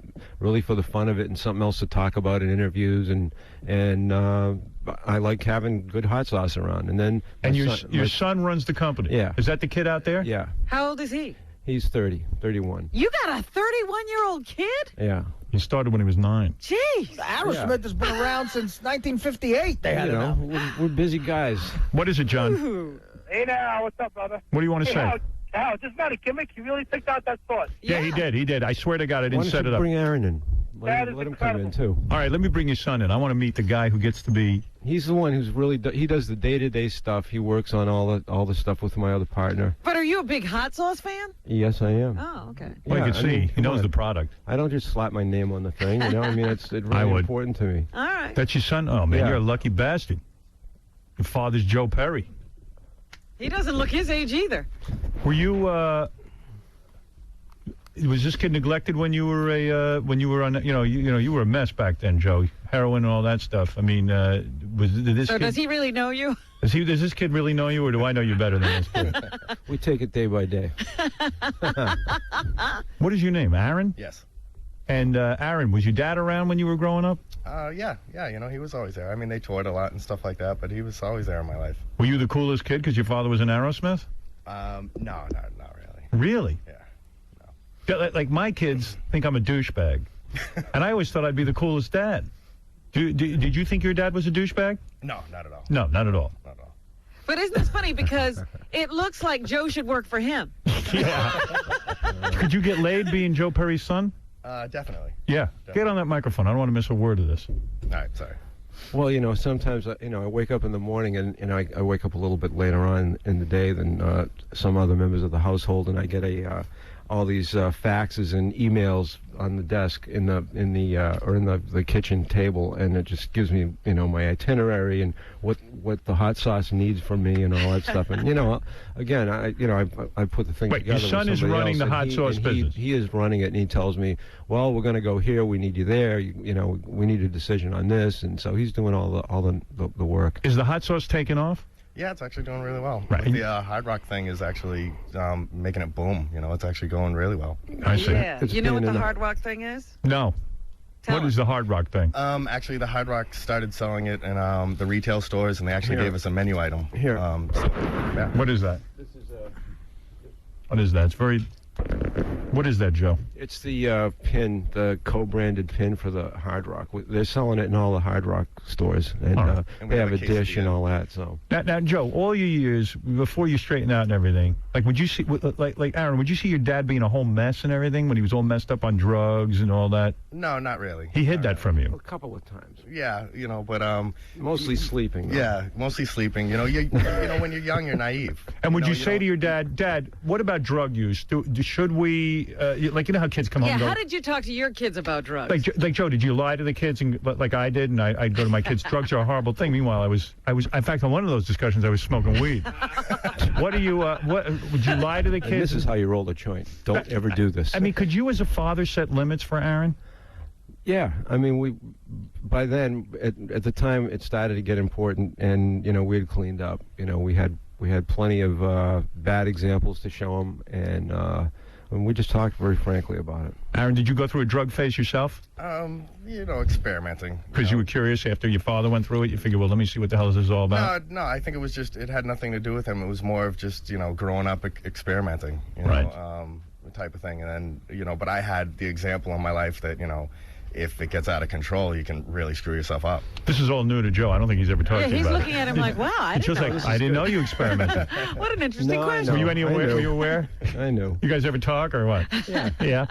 Speaker 18: fun of it, and something else to talk about in interviews. And I like having good hot sauce around. And then
Speaker 3: your son runs the company.
Speaker 18: Yeah.
Speaker 3: Is that the kid out there?
Speaker 18: Yeah.
Speaker 2: How old is he?
Speaker 18: He's 31.
Speaker 2: You got a 31-year-old kid?
Speaker 18: Yeah.
Speaker 3: He started when he was 9.
Speaker 2: Jeez.
Speaker 4: Aerosmith has been around since 1958. They had
Speaker 18: You
Speaker 4: it
Speaker 18: know,
Speaker 4: out.
Speaker 18: we're busy guys.
Speaker 3: What is it, John?
Speaker 6: Hey now, what's up, brother?
Speaker 3: What do you want to say?
Speaker 6: Hal, just not a gimmick. You really picked out that sauce.
Speaker 3: Yeah, he did. I swear to God, I
Speaker 18: Why
Speaker 3: didn't
Speaker 18: don't
Speaker 3: set
Speaker 18: you
Speaker 3: it up.
Speaker 18: bring Aaron in?
Speaker 6: That
Speaker 18: Let
Speaker 6: is
Speaker 18: him come in, too.
Speaker 3: All right, let me bring your son in. I want to meet the guy who gets to be...
Speaker 18: He's the one who's really... He does the day-to-day stuff. He works on all the stuff with my other partner.
Speaker 2: But are you a big hot sauce fan?
Speaker 18: Yes, I am.
Speaker 2: Oh, okay.
Speaker 3: Well, you can see.
Speaker 18: mean,
Speaker 3: He
Speaker 18: come
Speaker 3: knows
Speaker 18: on.
Speaker 3: the product.
Speaker 18: I don't just slap my name on the thing, you know? I mean, it's really
Speaker 3: I would.
Speaker 18: important to me.
Speaker 2: All right.
Speaker 3: That's your son? Oh, man,
Speaker 18: Yeah.
Speaker 3: you're a lucky bastard. Your father's Joe Perry.
Speaker 2: He doesn't look his age either.
Speaker 3: Were you... Was this kid neglected when you were on you were a mess back then, Joe, heroin and all that stuff. I mean, did this
Speaker 2: So
Speaker 3: kid,
Speaker 2: does he really know you?
Speaker 3: does this kid really know you, or do I know you better than this kid?
Speaker 18: We take it day by day.
Speaker 3: What is your name, Aaron?
Speaker 19: Yes.
Speaker 3: And Aaron, was your dad around when you were growing up?
Speaker 19: Yeah, you know, he was always there. I mean, they toured a lot and stuff like that, but he was always there in my life.
Speaker 3: Were you the coolest kid because your father was in Aerosmith?
Speaker 19: No, not really.
Speaker 3: Really? Yeah. Like my kids think I'm a douchebag, and I always thought I'd be the coolest dad. Did you think your dad was a douchebag?
Speaker 19: No, not at all.
Speaker 3: No, not at all.
Speaker 2: But isn't this funny because it looks like Joe should work for him?
Speaker 3: Could you get laid being Joe Perry's son?
Speaker 19: Definitely.
Speaker 3: Yeah. Get on that microphone. I don't want to miss a word of this.
Speaker 19: All right, sorry.
Speaker 18: Well, you know, sometimes, I wake up in the morning and, I wake up a little bit later on in the day than some other members of the household, and I get all these faxes and emails on the desk in the kitchen table, and it just gives me, my itinerary and what the hot sauce needs from me and all that stuff. And, again, I put the thing
Speaker 3: Wait,
Speaker 18: together.
Speaker 3: your son
Speaker 18: with
Speaker 3: is
Speaker 18: somebody
Speaker 3: running
Speaker 18: else,
Speaker 3: the
Speaker 18: and
Speaker 3: hot sauce business?
Speaker 18: He is running it, and he tells me, well, we're going to go here, we need you there, we need a decision on this, and so he's doing all the work.
Speaker 3: Is the hot sauce taking off?
Speaker 19: Yeah, it's actually doing really well.
Speaker 3: Right.
Speaker 19: The Hard Rock thing is actually making it boom. It's actually going really well.
Speaker 3: I see.
Speaker 2: Yeah. You know what the Hard Rock thing is?
Speaker 3: No.
Speaker 2: Tell
Speaker 3: What is the Hard Rock thing?
Speaker 19: Actually, the Hard Rock started selling it in the retail stores, and they actually
Speaker 18: Here.
Speaker 19: gave us a menu item.
Speaker 18: Here.
Speaker 19: Yeah.
Speaker 3: What is that?
Speaker 18: This is
Speaker 3: What is that? It's very... What is that, Joe?
Speaker 18: It's the pin, the co-branded pin for the Hard Rock. They're selling it in all the Hard Rock stores, and,
Speaker 3: All right.
Speaker 19: And we
Speaker 18: they
Speaker 19: have
Speaker 18: have a
Speaker 19: a
Speaker 18: dish and
Speaker 19: quesadilla.
Speaker 18: all that. So
Speaker 3: Now, Joe, all your years, before you straighten out and everything, would you see, like Aaron, would you see your dad being a whole mess and everything when he was all messed up on drugs and all that?
Speaker 19: No, not really.
Speaker 3: He hid that from you.
Speaker 18: a couple of times,
Speaker 19: Yeah, but
Speaker 18: mostly sleeping. though.
Speaker 19: yeah, mostly sleeping. When you're young, you're naive.
Speaker 3: And would you say
Speaker 19: don't-
Speaker 3: to your dad, what about drug use? Should we, how kids come home
Speaker 2: Yeah,
Speaker 3: and go...
Speaker 2: how did you talk to your kids about drugs?
Speaker 3: Like Joe, did you lie to the kids and like I did, and I'd go to my kids? Drugs are a horrible thing. Meanwhile, I was. In fact, on one of those discussions, I was smoking weed. What do you? What would you lie to the
Speaker 18: And
Speaker 3: kids?
Speaker 18: this is how you roll a joint. Don't ever do this.
Speaker 3: I mean, could you, as a father, set limits for Aaron?
Speaker 18: Yeah, I mean, by then, at the time, it started to get important, and we had cleaned up. We had plenty of bad examples to show him, and we just talked very frankly about it.
Speaker 3: Aaron, did you go through a drug phase yourself?
Speaker 19: Experimenting.
Speaker 3: Because you were curious after your father went through it, you figured, well, let me see what the hell this is all about.
Speaker 19: No, I think it had nothing to do with him. It was more of just, growing up experimenting,
Speaker 3: Right.
Speaker 19: Type of thing. And then, but I had the example in my life that, if it gets out of control, you can really screw yourself up.
Speaker 3: This is all new to Joe. I don't think he's ever talked to you
Speaker 2: he's
Speaker 3: about
Speaker 2: looking
Speaker 3: it.
Speaker 2: at him like, wow, I
Speaker 3: He's
Speaker 2: didn't
Speaker 3: just
Speaker 2: know
Speaker 3: like,
Speaker 2: this.
Speaker 3: I didn't know you experimented.
Speaker 2: What an interesting
Speaker 18: No, I
Speaker 2: question.
Speaker 18: know.
Speaker 3: Were you aware?
Speaker 18: I knew.
Speaker 3: You guys ever talk or what?
Speaker 18: Yeah.
Speaker 3: Yeah.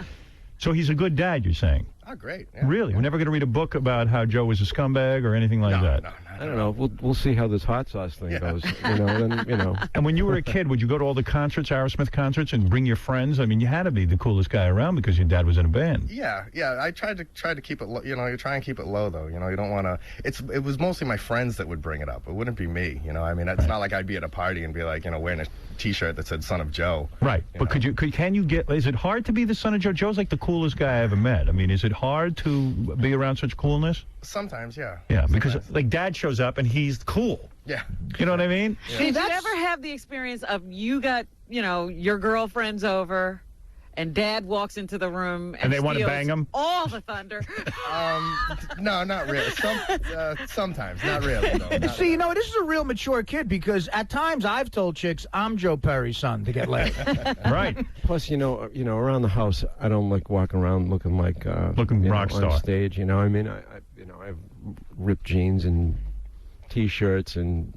Speaker 3: So he's a good dad, you're saying?
Speaker 19: Oh, great.
Speaker 3: Really? We're never going to read a book about how Joe was a scumbag or anything like that?
Speaker 18: I don't know. We'll see how this hot sauce thing goes.
Speaker 3: And when you were a kid, would you go to all the concerts, Aerosmith concerts, and bring your friends? I mean, you had to be the coolest guy around because your dad was in a band.
Speaker 19: Yeah. I tried to keep it low. You try and keep it low, though. You don't want to. It was mostly my friends that would bring it up. It wouldn't be me. I mean, it's not like I'd be at a party and be like, wearing a T-shirt that said "Son of Joe."
Speaker 3: Right. But can you get? Is it hard to be the son of Joe? Joe's like the coolest guy I ever met. I mean, is it hard to be around such coolness?
Speaker 19: Sometimes, yeah.
Speaker 3: Yeah, because like Dad shows up and he's cool.
Speaker 19: Yeah.
Speaker 3: You know what I mean?
Speaker 19: Yeah.
Speaker 2: Did you ever have the experience of you got, your girlfriend's over and Dad walks into the room and
Speaker 3: they want to
Speaker 2: steals
Speaker 3: bang him?
Speaker 2: all the thunder?
Speaker 19: No, not really. Sometimes, not really. No, not
Speaker 4: See, this is a real mature kid because at times I've told chicks I'm Joe Perry's son to get laid.
Speaker 3: Right.
Speaker 18: Plus, around the house, I don't like walking around looking like
Speaker 3: rock star
Speaker 18: on stage. I mean, I have ripped jeans and T-shirts and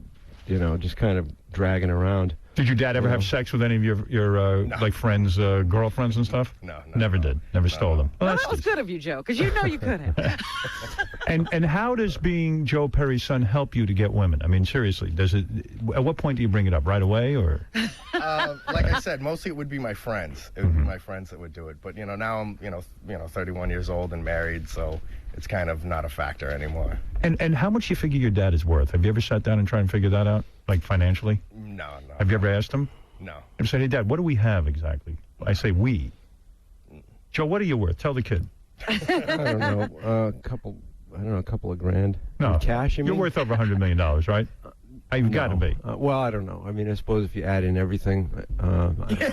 Speaker 18: just kind of dragging around.
Speaker 3: Did your dad ever have sex with any of your like friends, girlfriends and stuff?
Speaker 19: No.
Speaker 3: Never did. Never stole them.
Speaker 2: Well, that was good of you, Joe, because you could have.
Speaker 3: And how does being Joe Perry's son help you to get women? I mean, seriously, does it? At what point do you bring it up? Right away, or?
Speaker 19: Like I said, mostly it would be my friends. It would be my friends that would do it. But now I'm 31 years old and married, so it's kind of not a factor anymore.
Speaker 3: And how much you figure your dad is worth? Have you ever sat down and tried and figure that out, like financially?
Speaker 19: No.
Speaker 3: Have you ever asked him?
Speaker 19: No.
Speaker 3: Ever said, hey, Dad, what do we have exactly? I say we. Joe, what are you worth? Tell the kid.
Speaker 18: I don't know. A couple of grand.
Speaker 3: No.
Speaker 18: In cash, you mean?
Speaker 3: You're worth over $100 million, right? You've got to be.
Speaker 18: Well, I don't know. I mean, I suppose if you add in everything.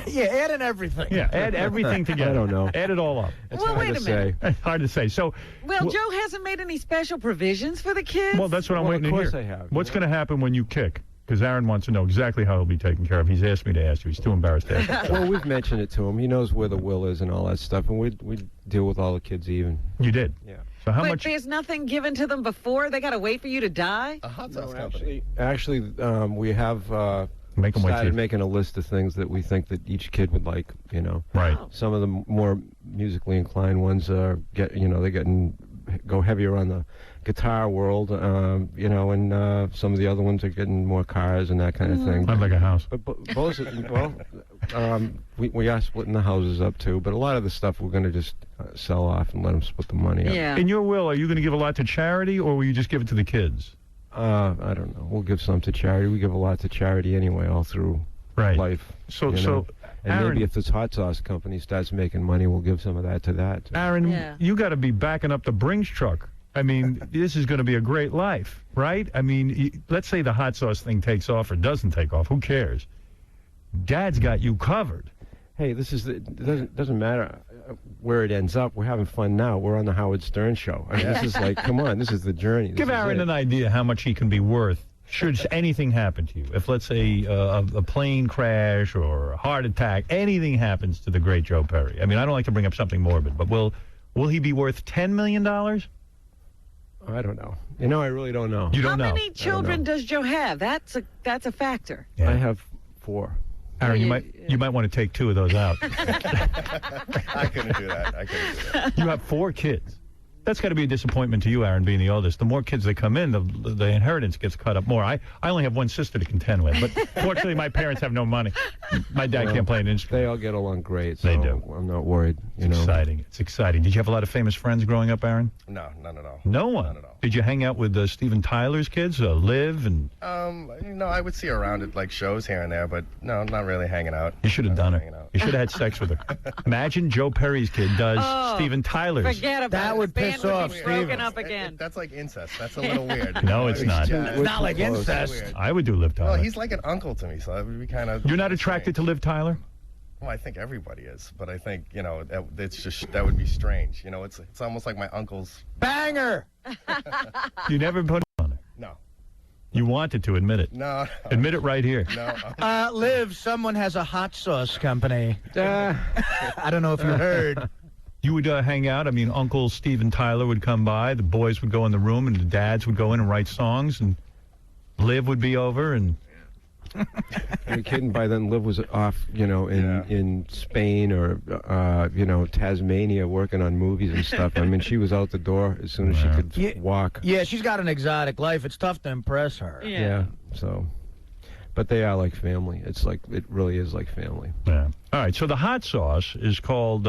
Speaker 4: Yeah, add in everything.
Speaker 3: Yeah, add everything together.
Speaker 18: I don't know.
Speaker 3: Add it all up.
Speaker 18: It's
Speaker 2: Well,
Speaker 18: hard
Speaker 2: wait
Speaker 18: to
Speaker 2: a minute.
Speaker 18: say.
Speaker 3: Hard to say. So,
Speaker 2: Well, Joe hasn't made any special provisions for the kids.
Speaker 3: well, that's what I'm
Speaker 18: Well,
Speaker 3: waiting
Speaker 18: of
Speaker 3: to
Speaker 18: course
Speaker 3: hear.
Speaker 18: I have,
Speaker 3: What's going to happen when you kick? Because Aaron wants to know exactly how he'll be taken care of. He's asked me to ask you. He's too embarrassed to ask.
Speaker 18: Well, we've mentioned it to him. He knows where the will is and all that stuff, and we deal with all the kids even.
Speaker 3: You did?
Speaker 18: Yeah.
Speaker 3: So how
Speaker 2: but
Speaker 3: much?
Speaker 2: there's nothing given to them before? They got to wait for you to die?
Speaker 19: A hot
Speaker 18: No,
Speaker 19: sauce company.
Speaker 18: actually, we have
Speaker 3: Make them wait
Speaker 18: started
Speaker 3: till-
Speaker 18: making a list of things that we think that each kid would like.
Speaker 3: Right.
Speaker 18: Some of the more musically inclined ones go heavier on the guitar world, and some of the other ones are getting more cars and that kind of thing.
Speaker 3: I'd like a house.
Speaker 18: But both, we are splitting the houses up too. But a lot of the stuff we're going to just sell off and let them split the money up.
Speaker 2: Yeah.
Speaker 3: In your will, are you going to give a lot to charity, or will you just give it to the kids?
Speaker 18: I don't know. We'll give some to charity. We give a lot to charity anyway, all through life.
Speaker 3: So,
Speaker 18: you
Speaker 3: so,
Speaker 18: know? And
Speaker 3: Aaron,
Speaker 18: maybe if this hot sauce company starts making money, we'll give some of that to that.
Speaker 3: Aaron, you got to be backing up the Brinks truck. I mean, this is going to be a great life, right? I mean, let's say the hot sauce thing takes off or doesn't take off. Who cares? Dad's got you covered.
Speaker 18: Hey, it doesn't matter where it ends up. We're having fun now. We're on the Howard Stern show. I mean, this is like, come on, this is the journey.
Speaker 3: Give Aaron an idea how much he can be worth should anything happen to you. If, let's say, a plane crash or a heart attack, anything happens to the great Joe Perry. I mean, I don't like to bring up something morbid, but will he be worth $10 million?
Speaker 18: I don't know. You know, I really don't know.
Speaker 3: You don't know.
Speaker 2: How many children does Joe have? That's a factor.
Speaker 18: I have 4.
Speaker 3: Aaron, you might want to take 2 of those out.
Speaker 19: I couldn't do that.
Speaker 3: You have 4 kids. That's got to be a disappointment to you, Aaron, being the oldest. The more kids that come in, the inheritance gets cut up more. I only have one sister to contend with, but fortunately my parents have no money. My dad can't play an instrument.
Speaker 18: They all get along great, so
Speaker 3: They do.
Speaker 18: I'm not worried.
Speaker 3: It's exciting. It's exciting. Did you have a lot of famous friends growing up, Aaron?
Speaker 19: No, none at all.
Speaker 3: No one? None at all. Did you hang out with Steven Tyler's kids, Liv and...
Speaker 19: I would see her around at like shows here and there, but no, not really hanging out.
Speaker 3: You should have done it. You should have had sex with her. Imagine Joe Perry's kid does Steven Tyler's.
Speaker 2: Forget about
Speaker 4: That would piss
Speaker 2: band would be broken up again.
Speaker 19: That's like incest. That's a little weird.
Speaker 3: No, it's not.
Speaker 4: It's not like incest.
Speaker 3: I would do Liv Tyler.
Speaker 19: Well, he's like an uncle to me, so that would be kind of.
Speaker 3: You're not attracted to Liv Tyler?
Speaker 19: Well, I think everybody is, but I think that would be strange. It's almost like my uncle's
Speaker 4: banger.
Speaker 3: You never put it on her.
Speaker 19: No.
Speaker 3: You wanted to admit it.
Speaker 19: No.
Speaker 3: Admit it right here.
Speaker 19: No.
Speaker 4: Liv, someone has a hot sauce company. I don't know if you heard.
Speaker 3: You would hang out. I mean, Uncle Steven Tyler would come by. The boys would go in the room, and the dads would go in and write songs, and Liv would be over, and.
Speaker 18: Are you kidding? By then, Liv was off, in Spain or, Tasmania working on movies and stuff. I mean, she was out the door as soon as she could walk.
Speaker 4: Yeah, she's got an exotic life. It's tough to impress her.
Speaker 18: Yeah. So, but they are like family. It's like, it really is like family.
Speaker 3: Yeah. All right. So the hot sauce is called.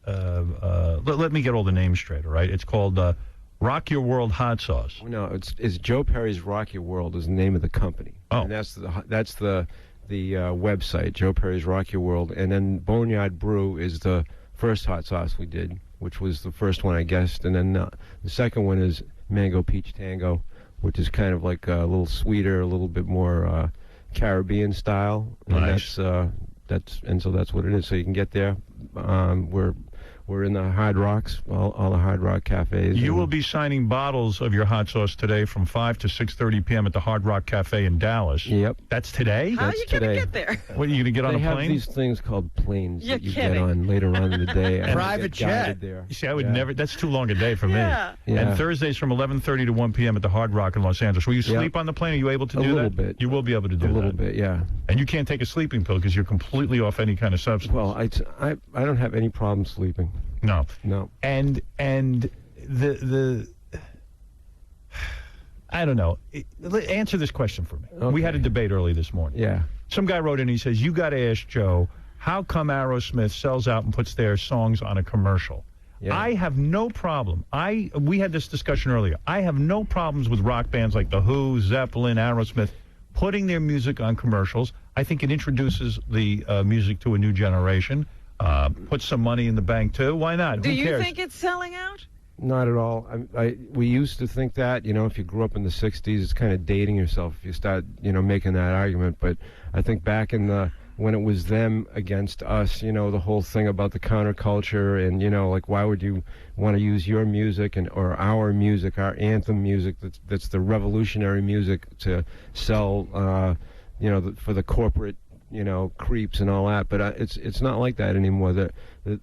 Speaker 3: Let me get all the names straight. All right. It's called Rock Your World Hot Sauce.
Speaker 18: No, it's Joe Perry's Rock Your World is the name of the company.
Speaker 3: Oh.
Speaker 18: And that's the website, Joe Perry's Rock Your World. And then Boneyard Brew is the first hot sauce we did, which was the first one I guessed. And then the second one is Mango Peach Tango, which is kind of like a little sweeter, a little bit more Caribbean style. And
Speaker 3: Nice.
Speaker 18: so that's what it is. So you can get there. We're in the Hard Rocks, all the Hard Rock cafes.
Speaker 3: You will be signing bottles of your hot sauce today from 5 to 6:30 p.m. at the Hard Rock Cafe in Dallas.
Speaker 18: Yep.
Speaker 3: That's today?
Speaker 2: How are
Speaker 18: That's
Speaker 2: you going to
Speaker 18: today.
Speaker 2: get there?
Speaker 3: What, are you going to get on
Speaker 18: They
Speaker 3: a
Speaker 18: have
Speaker 3: plane?
Speaker 18: these things called planes
Speaker 2: You're
Speaker 18: that you
Speaker 2: kidding.
Speaker 18: get on later on in the day. and
Speaker 4: Private
Speaker 18: get guided
Speaker 4: jet.
Speaker 18: There.
Speaker 3: You see, I would never. That's too long a day for me.
Speaker 2: Yeah.
Speaker 18: Yeah.
Speaker 3: And Thursdays from 11:30 to 1 p.m. at the Hard Rock in Los Angeles. Will you
Speaker 18: Yep.
Speaker 3: sleep on the plane? Are you able to
Speaker 18: A
Speaker 3: do
Speaker 18: little
Speaker 3: that?
Speaker 18: bit.
Speaker 3: You will be able to do
Speaker 18: A
Speaker 3: that.
Speaker 18: little bit, yeah.
Speaker 3: And you can't take a sleeping pill because you're completely off any kind of substance.
Speaker 18: Well, I don't have any problem sleeping.
Speaker 3: No.
Speaker 18: No.
Speaker 3: And the I don't know. Answer this question for me.
Speaker 18: Okay.
Speaker 3: We had a debate early this morning.
Speaker 18: Yeah.
Speaker 3: Some guy wrote in. He says, "You got to ask Joe, how come Aerosmith sells out and puts their songs on a commercial?"
Speaker 18: Yeah.
Speaker 3: I have no problem. We had this discussion earlier. I have no problems with rock bands like The Who, Zeppelin, Aerosmith putting their music on commercials. I think it introduces the music to a new generation. Puts some money in the bank too. Why not?
Speaker 2: Do
Speaker 3: Who
Speaker 2: you
Speaker 3: cares?
Speaker 2: think it's selling out?
Speaker 18: Not at all. We used to think that, if you grew up in the 60s, it's kind of dating yourself if you start, making that argument. But I think back in when it was them against us, the whole thing about the counterculture and, like, why would you want to use your music or our music, our anthem music, that's the revolutionary music to sell, for the corporate, creeps and all that. But it's not like that anymore.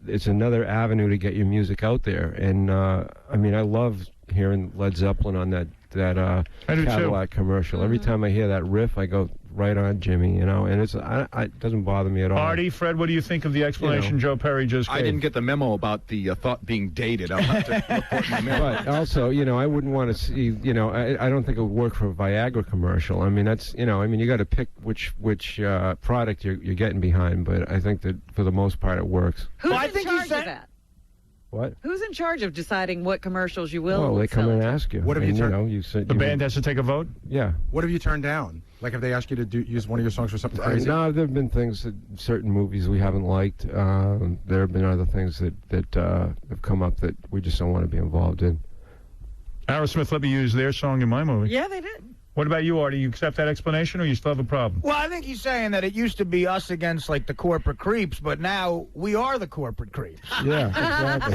Speaker 18: It's another avenue to get your music out there. And I love hearing Led Zeppelin on that
Speaker 3: I do
Speaker 18: Cadillac commercial. Every time I hear that riff, I go, right on, Jimmy. And it doesn't bother me at all.
Speaker 3: Artie, Fred, what do you think of the explanation Joe Perry just gave?
Speaker 12: I didn't get the memo about the thought being dated. I'll have to report my memo.
Speaker 18: But also, I wouldn't want to see, I don't think it would work for a Viagra commercial. I mean, that's, you got to pick which product you're getting behind. But I think that for the most part, it works.
Speaker 2: Who's in charge of that?
Speaker 18: What?
Speaker 2: Who's in charge of deciding what commercials you will?
Speaker 18: Well, they come and ask you.
Speaker 5: What have you turned?
Speaker 3: The band has to take a vote?
Speaker 18: Yeah.
Speaker 5: What have you turned down? Like if they ask you to use one of your songs for something crazy?
Speaker 18: No, there have been things that certain movies we haven't liked. There have been other things that have come up that we just don't want to be involved in.
Speaker 3: Aerosmith let me use their song in my movie.
Speaker 2: Yeah, they did.
Speaker 3: What about you, Artie? You accept that explanation, or you still have a problem?
Speaker 4: Well, I think he's saying that it used to be us against, like, the corporate creeps, but now we are the corporate creeps.
Speaker 18: Yeah, exactly.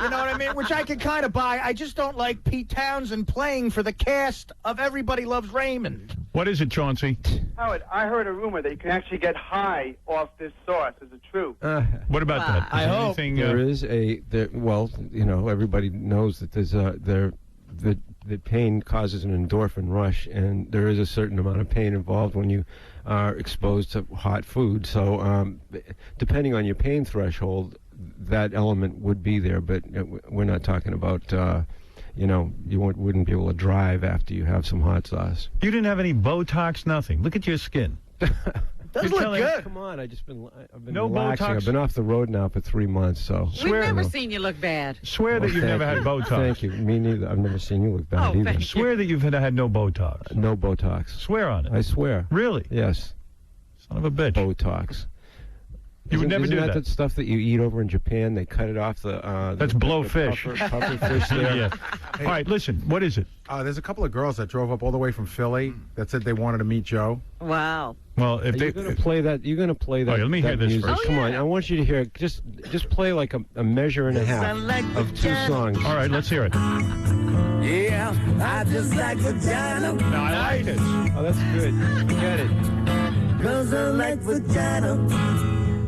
Speaker 4: You know what I mean? Which I can kind of buy. I just don't like Pete Townsend playing for the cast of Everybody Loves Raymond.
Speaker 3: What is it, Chauncey?
Speaker 6: Howard, I heard a rumor that you can actually get high off this sauce. Is it true?
Speaker 3: What about that? Is
Speaker 4: I
Speaker 3: there
Speaker 4: hope.
Speaker 3: anything,
Speaker 18: There is everybody knows that there's the pain causes an endorphin rush, and there is a certain amount of pain involved when you are exposed to hot food. So depending on your pain threshold, that element would be there, but we're not talking about, you wouldn't be able to drive after you have some hot sauce.
Speaker 3: You didn't have any Botox, nothing. Look at your skin.
Speaker 4: Does look good.
Speaker 18: Come on, I've been
Speaker 3: No
Speaker 18: relaxing.
Speaker 3: Botox?
Speaker 18: I've been off the road now for 3 months, so.
Speaker 2: We've never seen you look bad.
Speaker 3: Swear that you've never had Botox.
Speaker 18: Thank you. Me neither. I've never seen you look bad
Speaker 2: Oh,
Speaker 18: either.
Speaker 2: thank you.
Speaker 3: Swear that you've had no Botox.
Speaker 18: No Botox.
Speaker 3: Swear on it.
Speaker 18: I swear.
Speaker 3: Really?
Speaker 18: Yes.
Speaker 3: Son of a bitch.
Speaker 18: Botox.
Speaker 3: You would never
Speaker 18: isn't
Speaker 3: do
Speaker 18: that.
Speaker 3: that.
Speaker 18: The stuff that you eat over in Japan. They cut it off the.
Speaker 3: That's blowfish.
Speaker 18: Puffer fish there.
Speaker 3: Yeah. All right, listen. What is it?
Speaker 5: There's a couple of girls that drove up all the way from Philly that said they wanted to meet Joe.
Speaker 2: Wow.
Speaker 3: Well, if
Speaker 18: You're going to play that. You're going to play that.
Speaker 3: Oh, yeah, let me hear
Speaker 18: that
Speaker 3: this
Speaker 18: music.
Speaker 3: first.
Speaker 18: Come on, I want you to hear. Just play like a measure and a half of 2 songs.
Speaker 3: All right, let's hear it.
Speaker 7: Yeah, I just like vagina.
Speaker 3: No, I like it.
Speaker 18: Oh, that's good. I get it.
Speaker 7: 'Cause I like vagina.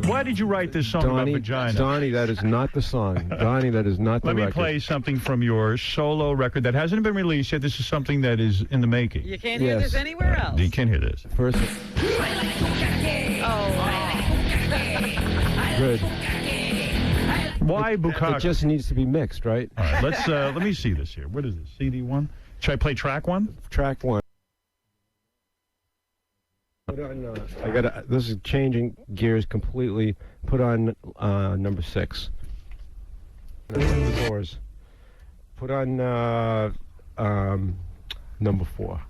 Speaker 3: Why did you write this song about vagina?
Speaker 18: Donnie, that is not the song. Donnie, that is not the
Speaker 3: Let me
Speaker 18: record.
Speaker 3: play something from your solo record that hasn't been released yet. This is something that is in the making.
Speaker 2: You can't hear this anywhere else.
Speaker 3: You can't hear this.
Speaker 18: First. Good.
Speaker 3: Why Bukkake?
Speaker 18: It just needs to be mixed, right?
Speaker 3: All right, let's let me see this here. What is this? CD 1? Should I play track 1?
Speaker 18: Track 1. Put on. This is changing gears completely. Put on number 6. The Doors. Put on number 4.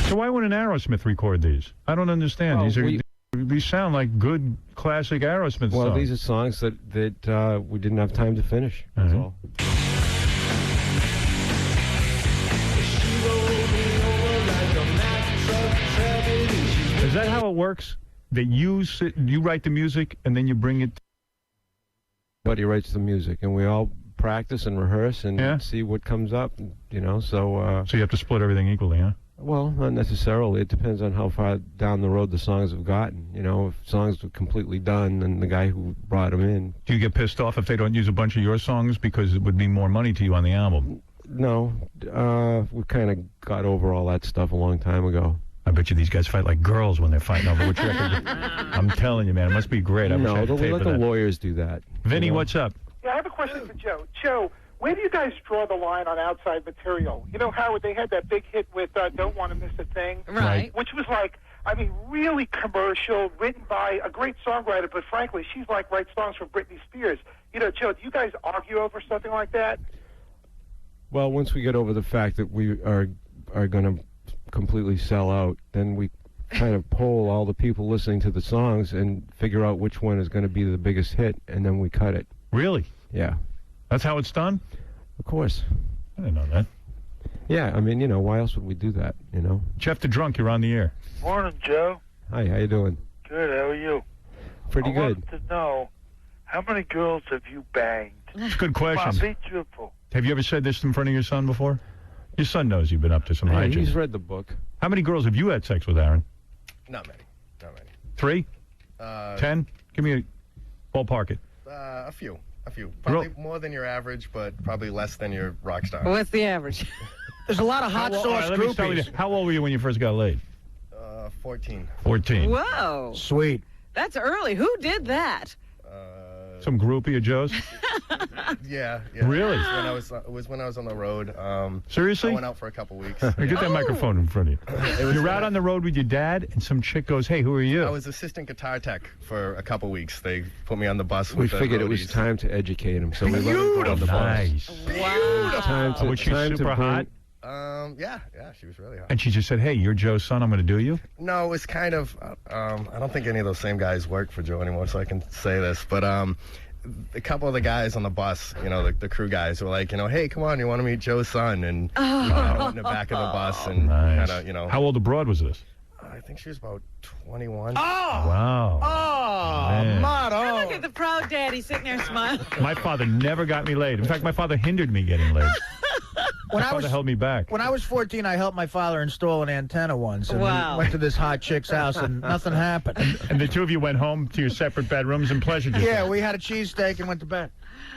Speaker 3: So why wouldn't Aerosmith record these? I don't understand. These sound like good classic Aerosmith songs.
Speaker 18: Well, these are songs that we didn't have time to finish. That's all.
Speaker 3: Is that how it works? That you write the music and then you bring it?
Speaker 18: Buddy writes the music, and we all practice and rehearse and see what comes up. You know, so
Speaker 3: you have to split everything equally, huh?
Speaker 18: Well, not necessarily. It depends on how far down the road the songs have gotten. You know, if songs are completely done, then the guy who brought them in.
Speaker 3: Do you get pissed off if they don't use a bunch of your songs because it would mean more money to you on the album?
Speaker 18: No, we kind of got over all that stuff a long time ago.
Speaker 3: I bet you these guys fight like girls when they're fighting over which record. I'm telling you, man, it must be great. I wish I had
Speaker 18: No,
Speaker 3: tape
Speaker 18: let
Speaker 3: of
Speaker 18: the
Speaker 3: that.
Speaker 18: lawyers do that.
Speaker 3: Vinny, what's up?
Speaker 20: Yeah, I have a question for Joe. Joe, where do you guys draw the line on outside material? You know, Howard, they had that big hit with Don't Want to Miss a Thing.
Speaker 2: Right.
Speaker 20: Which was like, I mean, really commercial, written by a great songwriter, but frankly, she's like writes songs for Britney Spears. You know, Joe, do you guys argue over something like that?
Speaker 18: Well, once we get over the fact that we are going to completely sell out, then we kind of poll all the people listening to the songs and figure out which one is going to be the biggest hit, and then we cut it.
Speaker 3: Really?
Speaker 18: Yeah.
Speaker 3: That's how it's done?
Speaker 18: Of course.
Speaker 3: I didn't know that.
Speaker 18: Yeah, I mean, you know, why else would we do that, you know?
Speaker 3: Jeff the Drunk, you're on the air.
Speaker 21: Morning, Joe.
Speaker 18: Hi, how you doing?
Speaker 21: Good, how are you?
Speaker 18: Pretty
Speaker 21: I
Speaker 18: good.
Speaker 21: wanted to know, how many girls have you banged?
Speaker 3: It's a good question.
Speaker 21: Come on, be truthful.
Speaker 3: Have you ever said this in front of your son before? Your son knows you've been up to some
Speaker 18: Hey,
Speaker 3: hijinks.
Speaker 18: he's read the book.
Speaker 3: How many girls have you had sex with, Aaron?
Speaker 19: Not many. Not many.
Speaker 3: 3? 10? Give me a ballpark it.
Speaker 19: A few. Probably more than your average, but probably less than your rock star.
Speaker 2: What's the average?
Speaker 4: There's a lot of hot sauce
Speaker 3: All right, let me start with
Speaker 4: groupies.
Speaker 3: you. How old were you when you first got laid?
Speaker 19: 14.
Speaker 3: 14.
Speaker 2: Whoa.
Speaker 4: Sweet.
Speaker 2: That's early. Who did that?
Speaker 3: Some groupie of Joe's?
Speaker 19: Yeah.
Speaker 3: Really?
Speaker 19: It was when I was on the road.
Speaker 3: Seriously?
Speaker 19: I went out for a couple weeks.
Speaker 3: Hey, get that microphone in front of you. You're out on the road with your dad, and some chick goes, "Hey, who are you?"
Speaker 19: I was assistant guitar tech for a couple weeks. They put me on the bus.
Speaker 18: We
Speaker 19: with the
Speaker 18: figured it was
Speaker 19: roadies.
Speaker 18: time to educate him, so we let him go on the
Speaker 3: Nice.
Speaker 18: bus.
Speaker 2: Wow.
Speaker 18: Time to,
Speaker 3: Was she
Speaker 18: time
Speaker 3: super
Speaker 18: to
Speaker 3: hot?
Speaker 19: Yeah, she was really hot.
Speaker 3: And she just said, "Hey, you're Joe's son. I'm going to do you."
Speaker 19: No, it was kind of. I don't think any of those same guys work for Joe anymore, so I can say this. But a couple of the guys on the bus, you know, the crew guys were like, you know, hey, come on, you want to meet Joe's son? And I went in the back of the bus and
Speaker 3: Nice.
Speaker 19: kind of, you know.
Speaker 3: How old abroad was this?
Speaker 19: I think she was about 21.
Speaker 3: Wow. Man.
Speaker 2: And look at the proud daddy sitting there smiling.
Speaker 3: My father never got me laid. In fact, my father hindered me getting laid.
Speaker 4: When
Speaker 3: My father held me back.
Speaker 4: When I was 14, I helped my father install an antenna once. And
Speaker 2: Wow.
Speaker 4: we went to this hot chick's house, and nothing happened.
Speaker 3: And the two of you went home to your separate bedrooms and pleasured yourself.
Speaker 4: Yeah, we had a cheesesteak and went to bed.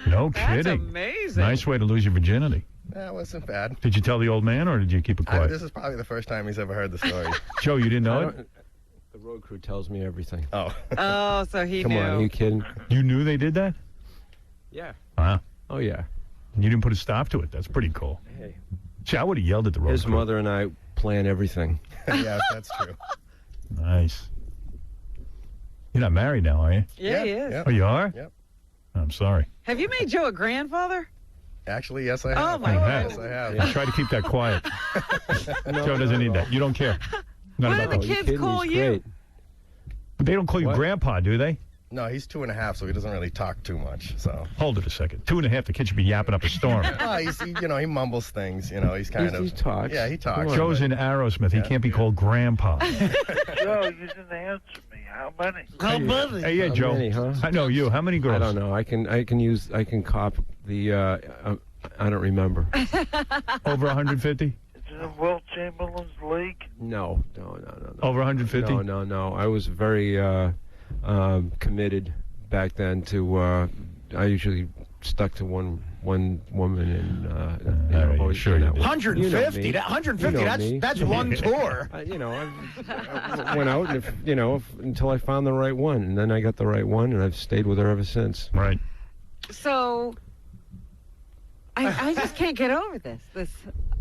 Speaker 3: No
Speaker 2: That's
Speaker 3: kidding.
Speaker 2: amazing.
Speaker 3: Nice way to lose your virginity.
Speaker 19: That wasn't bad.
Speaker 3: Did you tell the old man, or did you keep it quiet?
Speaker 19: This is probably the first time he's ever heard the story.
Speaker 3: Joe, you didn't know it?
Speaker 18: The road crew tells me everything.
Speaker 19: Oh.
Speaker 2: Oh, so he
Speaker 18: Come
Speaker 2: knew.
Speaker 18: on, are you kidding?
Speaker 3: You knew they did that?
Speaker 18: Yeah.
Speaker 3: Wow.
Speaker 18: Oh, yeah.
Speaker 3: And you didn't put a stop to it. That's pretty cool.
Speaker 18: Hey.
Speaker 3: See, I would have yelled at the road
Speaker 18: His
Speaker 3: crew.
Speaker 18: mother and I plan everything.
Speaker 19: Yeah, that's true.
Speaker 3: Nice. You're not married now, are you?
Speaker 2: Yeah, he is.
Speaker 3: Oh, you are?
Speaker 19: Yep.
Speaker 3: I'm sorry.
Speaker 2: Have you made Joe a grandfather?
Speaker 19: Actually, yes, I have.
Speaker 2: Oh, my
Speaker 19: Yes,
Speaker 2: God.
Speaker 19: I have.
Speaker 3: Yeah, try to keep that quiet. Joe doesn't need that. You don't care. Not
Speaker 2: What do
Speaker 3: about
Speaker 2: the
Speaker 3: that.
Speaker 2: kids call you?
Speaker 3: They don't call you grandpa, do they?
Speaker 19: No, he's 2.5, so he doesn't really talk too much. So.
Speaker 3: Hold it a second. 2.5, the kid should be yapping up a storm.
Speaker 19: No, he mumbles things. He's kind of.
Speaker 18: He talks.
Speaker 19: Yeah, he talks.
Speaker 3: Joe's in Aerosmith. He can't be called grandpa.
Speaker 21: Joe, you didn't answer me. How many?
Speaker 3: Hey, yeah,
Speaker 18: How
Speaker 3: Joe.
Speaker 18: many, huh?
Speaker 3: I know you. How many girls?
Speaker 18: I don't know. I can cop the. I don't remember.
Speaker 3: Over 150?
Speaker 21: Is it in Will Chamberlain's league?
Speaker 18: No.
Speaker 3: Over 150?
Speaker 18: No. I was very committed back then to. I usually stuck to one woman and always
Speaker 3: sure you did.
Speaker 4: 150. 150. That's one tour.
Speaker 18: I went out and until I found the right one, and then I got the right one, and I've stayed with her ever since.
Speaker 3: Right.
Speaker 2: So, I just can't get over this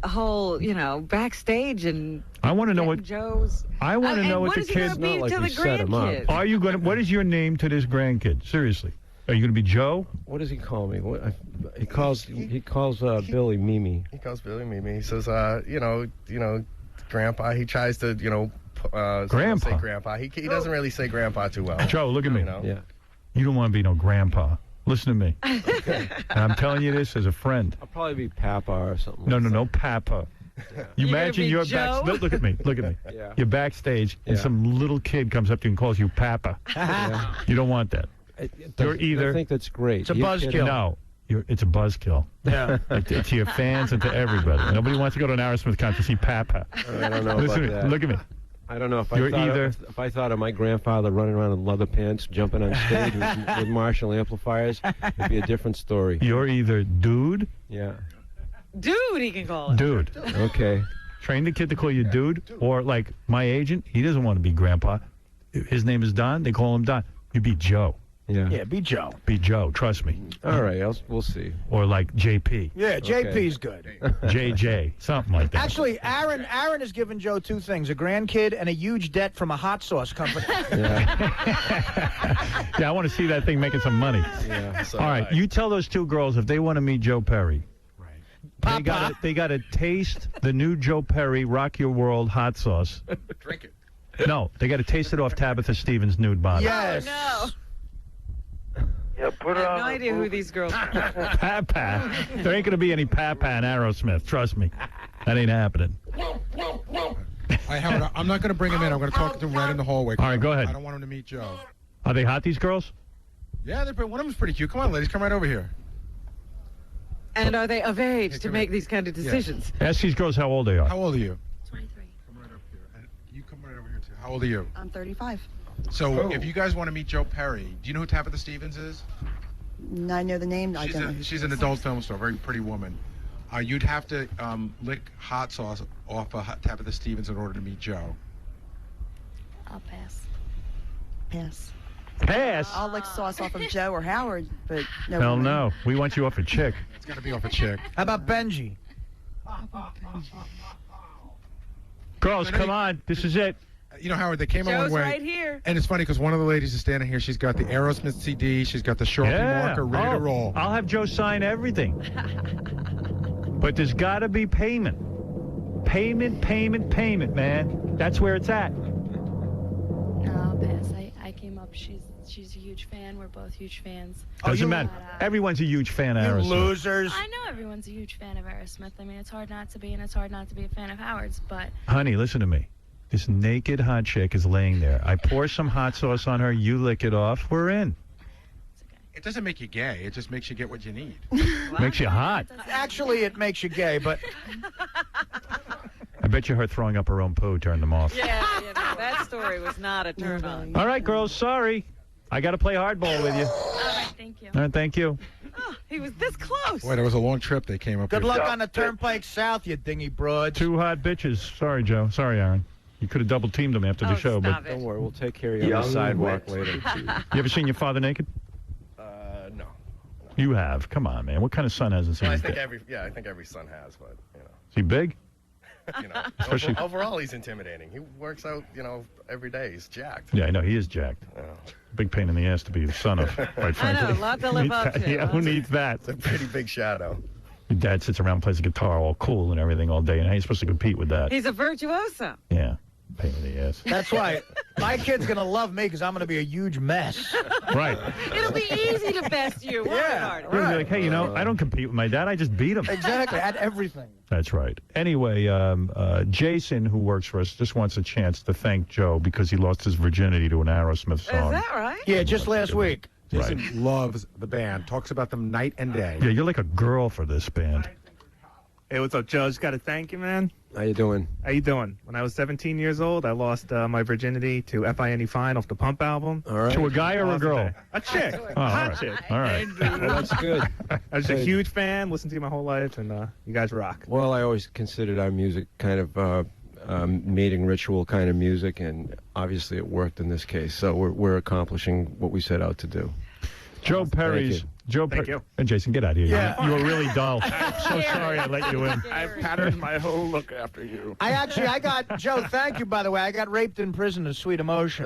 Speaker 2: whole, backstage and
Speaker 3: I want to know what
Speaker 2: Joe's.
Speaker 3: I want to know what the
Speaker 2: is he gonna
Speaker 3: kids.
Speaker 2: be to the grandkids?
Speaker 3: Are you going to? What is your name to this grandkid? Seriously, are you going to be Joe?
Speaker 18: What does he call me? He calls Billy Mimi.
Speaker 19: He calls Billy Mimi. He says, Grandpa. He tries to,
Speaker 3: Grandpa.
Speaker 19: say Grandpa. He doesn't really say Grandpa too well.
Speaker 3: Joe, look at me.
Speaker 18: Yeah.
Speaker 3: You don't want to be no grandpa. Listen to me. And I'm telling you this as a friend.
Speaker 18: I'll probably be Papa or something.
Speaker 3: No, Papa. You imagine you're
Speaker 2: Joe?
Speaker 3: Look at me.
Speaker 18: Yeah.
Speaker 3: You're backstage, and some little kid comes up to you and calls you Papa. You don't want that. You're either.
Speaker 18: I think that's great.
Speaker 4: It's a buzzkill.
Speaker 3: No, it's a buzzkill.
Speaker 4: Yeah.
Speaker 3: To your fans and to everybody. Nobody wants to go to an Aerosmith concert to see Papa.
Speaker 18: I don't know
Speaker 3: Listen
Speaker 18: about
Speaker 3: to me.
Speaker 18: that.
Speaker 3: Look at me.
Speaker 18: I don't know if
Speaker 3: You're
Speaker 18: if I thought of my grandfather running around in leather pants, jumping on stage with Marshall amplifiers, it'd be a different story.
Speaker 3: You're either dude.
Speaker 18: Yeah.
Speaker 2: Dude, he can call it.
Speaker 3: Dude.
Speaker 18: Okay.
Speaker 3: Train the kid to call you dude, or like my agent, he doesn't want to be grandpa. His name is Don. They call him Don. You be Joe.
Speaker 18: Yeah.
Speaker 4: Yeah, be Joe.
Speaker 3: Be Joe. Trust me.
Speaker 18: All right. We'll see.
Speaker 3: Or like JP.
Speaker 4: Yeah, JP's good.
Speaker 3: JJ. Something like that.
Speaker 4: Actually, Aaron has given Joe two things: a grandkid and a huge debt from a hot sauce company.
Speaker 3: Yeah, I want to see that thing making some money.
Speaker 18: Yeah.
Speaker 3: All right, you tell those two girls if they want to meet Joe Perry.
Speaker 4: Papa.
Speaker 3: They got to taste the new Joe Perry Rock Your World hot sauce.
Speaker 19: Drink it.
Speaker 3: No, they got to taste it off Tabitha Stevens' nude body.
Speaker 4: Yes.
Speaker 2: Oh,
Speaker 21: Yeah, put
Speaker 2: no.
Speaker 21: it
Speaker 2: I have
Speaker 21: on.
Speaker 2: no idea who these girls are.
Speaker 3: Papa. There ain't going to be any Papa in Aerosmith. Trust me. That ain't happening.
Speaker 5: Howard, I'm not going to bring him in. I'm going to talk to him right in the hallway.
Speaker 3: All right, go ahead.
Speaker 5: I don't want him to meet Joe.
Speaker 3: Are they hot, these girls?
Speaker 5: Yeah, one of them's pretty cute. Come on, ladies, come right over here.
Speaker 2: And are they of age to make these kind of decisions?
Speaker 3: Ask these girls how old they are.
Speaker 5: How old are you?
Speaker 8: 23.
Speaker 5: Come right up here. And you come right over here, too. How old are you?
Speaker 8: I'm 35.
Speaker 5: So, if you guys want to meet Joe Perry, do you know who Tabitha Stevens is?
Speaker 8: I know the name. I don't know who
Speaker 5: She's an adult film star, very pretty woman. You'd have to lick hot sauce off of Tabitha Stevens in order to meet Joe.
Speaker 8: I'll pass. Pass.
Speaker 3: Pass?
Speaker 8: I'll lick sauce off of Joe or Howard, but no.
Speaker 3: Hell
Speaker 8: woman.
Speaker 3: no. We want you off a chick.
Speaker 5: It's got to be off a chick.
Speaker 4: How about Benji?
Speaker 3: Girls, come on. This is it.
Speaker 5: You know, Howard, they came a long
Speaker 2: Joe's
Speaker 5: way.
Speaker 2: right here.
Speaker 5: And it's funny because one of the ladies is standing here. She's got the Aerosmith CD. She's got the Sharpie marker ready to roll.
Speaker 3: I'll have Joe sign everything. But there's got to be payment. Payment, man. That's where it's at.
Speaker 8: I'll pass. I came up. She's a huge fan. We're both huge fans.
Speaker 3: Doesn't matter. Everyone's a huge fan of
Speaker 4: You
Speaker 3: Aerosmith.
Speaker 4: losers.
Speaker 8: I know everyone's a huge fan of Aerosmith. I mean, it's hard not to be, and it's hard not to be a fan of Howard's, but...
Speaker 3: Honey, listen to me. This naked hot chick is laying there. I pour some hot sauce on her. You lick it off. We're in.
Speaker 5: It doesn't make you gay. It just makes you get what you need.
Speaker 3: Makes you hot.
Speaker 4: Actually, it makes you gay, but
Speaker 3: I bet you her throwing up her own poo turned them off.
Speaker 2: Yeah, that story was not a turn on.
Speaker 3: All right, girls, sorry. I got to play hardball with you.
Speaker 8: All right, thank you.
Speaker 3: All right, thank you.
Speaker 2: Oh, he was this close.
Speaker 5: Boy, that was a long trip they came up
Speaker 4: good
Speaker 5: here.
Speaker 4: luck on the Turnpike South, you dingy broads.
Speaker 3: Two hot bitches. Sorry, Joe. Sorry, Aaron. You could have double teamed them after the show, but
Speaker 18: Don't worry, we'll take care of you on the sidewalk later.
Speaker 3: you ever seen your father naked?
Speaker 19: No.
Speaker 3: You have. Come on, man. What kind of son hasn't seen
Speaker 19: Well, I
Speaker 3: his
Speaker 19: think
Speaker 3: dad?
Speaker 19: I think every son has, but
Speaker 3: Is he big? Especially-
Speaker 19: overall he's intimidating. He works out, every day. He's jacked.
Speaker 3: Yeah, I know. He is jacked. Big pain in the ass to be the son of, quite frankly.
Speaker 2: I know, a lot to live up to.
Speaker 3: Yeah, who needs that?
Speaker 19: It's a pretty big shadow.
Speaker 3: Your dad sits around and plays the guitar all cool and everything all day, and how are you supposed to compete with that?
Speaker 2: He's a virtuoso.
Speaker 3: Yeah. Pain in the ass.
Speaker 4: That's why my kid's going to love me because I'm going to be a huge mess.
Speaker 3: Right.
Speaker 2: It'll be easy to best you.
Speaker 4: Yeah,
Speaker 3: You're gonna be like, hey, you know, I don't compete with my dad. I just beat him.
Speaker 4: Exactly. At everything.
Speaker 3: That's right. Anyway, Jason, who works for us, just wants a chance to thank Joe because he lost his virginity to an Aerosmith song.
Speaker 2: Is that right?
Speaker 4: Yeah, just last week.
Speaker 5: Jason
Speaker 3: Right.
Speaker 5: loves the band, talks about them night and day.
Speaker 3: Yeah, you're like a girl for this band.
Speaker 9: Hey, what's up, Joe? Just got to thank you, man.
Speaker 18: How you doing?
Speaker 9: How you doing? When I was 17 years old, I lost my virginity to F.I.N.E. Fine off the Pump album.
Speaker 18: All right.
Speaker 3: To a guy or a girl?
Speaker 9: A chick.
Speaker 3: Oh, all
Speaker 9: Hot
Speaker 3: right.
Speaker 9: chick.
Speaker 3: All right.
Speaker 18: Well, that's good.
Speaker 9: I was a
Speaker 18: Good.
Speaker 9: huge fan, listened to you my whole life, and you guys rock.
Speaker 18: Well, I always considered our music kind of mating ritual kind of music, and obviously it worked in this case. So we're accomplishing what we set out to do.
Speaker 3: Joe Perry's.
Speaker 18: you.
Speaker 3: Joe
Speaker 9: Thank
Speaker 3: Perry.
Speaker 9: you.
Speaker 3: And Jason, get out of here.
Speaker 4: Yeah.
Speaker 3: You were really dull. I'm so sorry I let you in.
Speaker 9: I've patterned my whole look after you.
Speaker 4: I got, Joe, thank you, by the way. I got raped in prison of Sweet Emotion.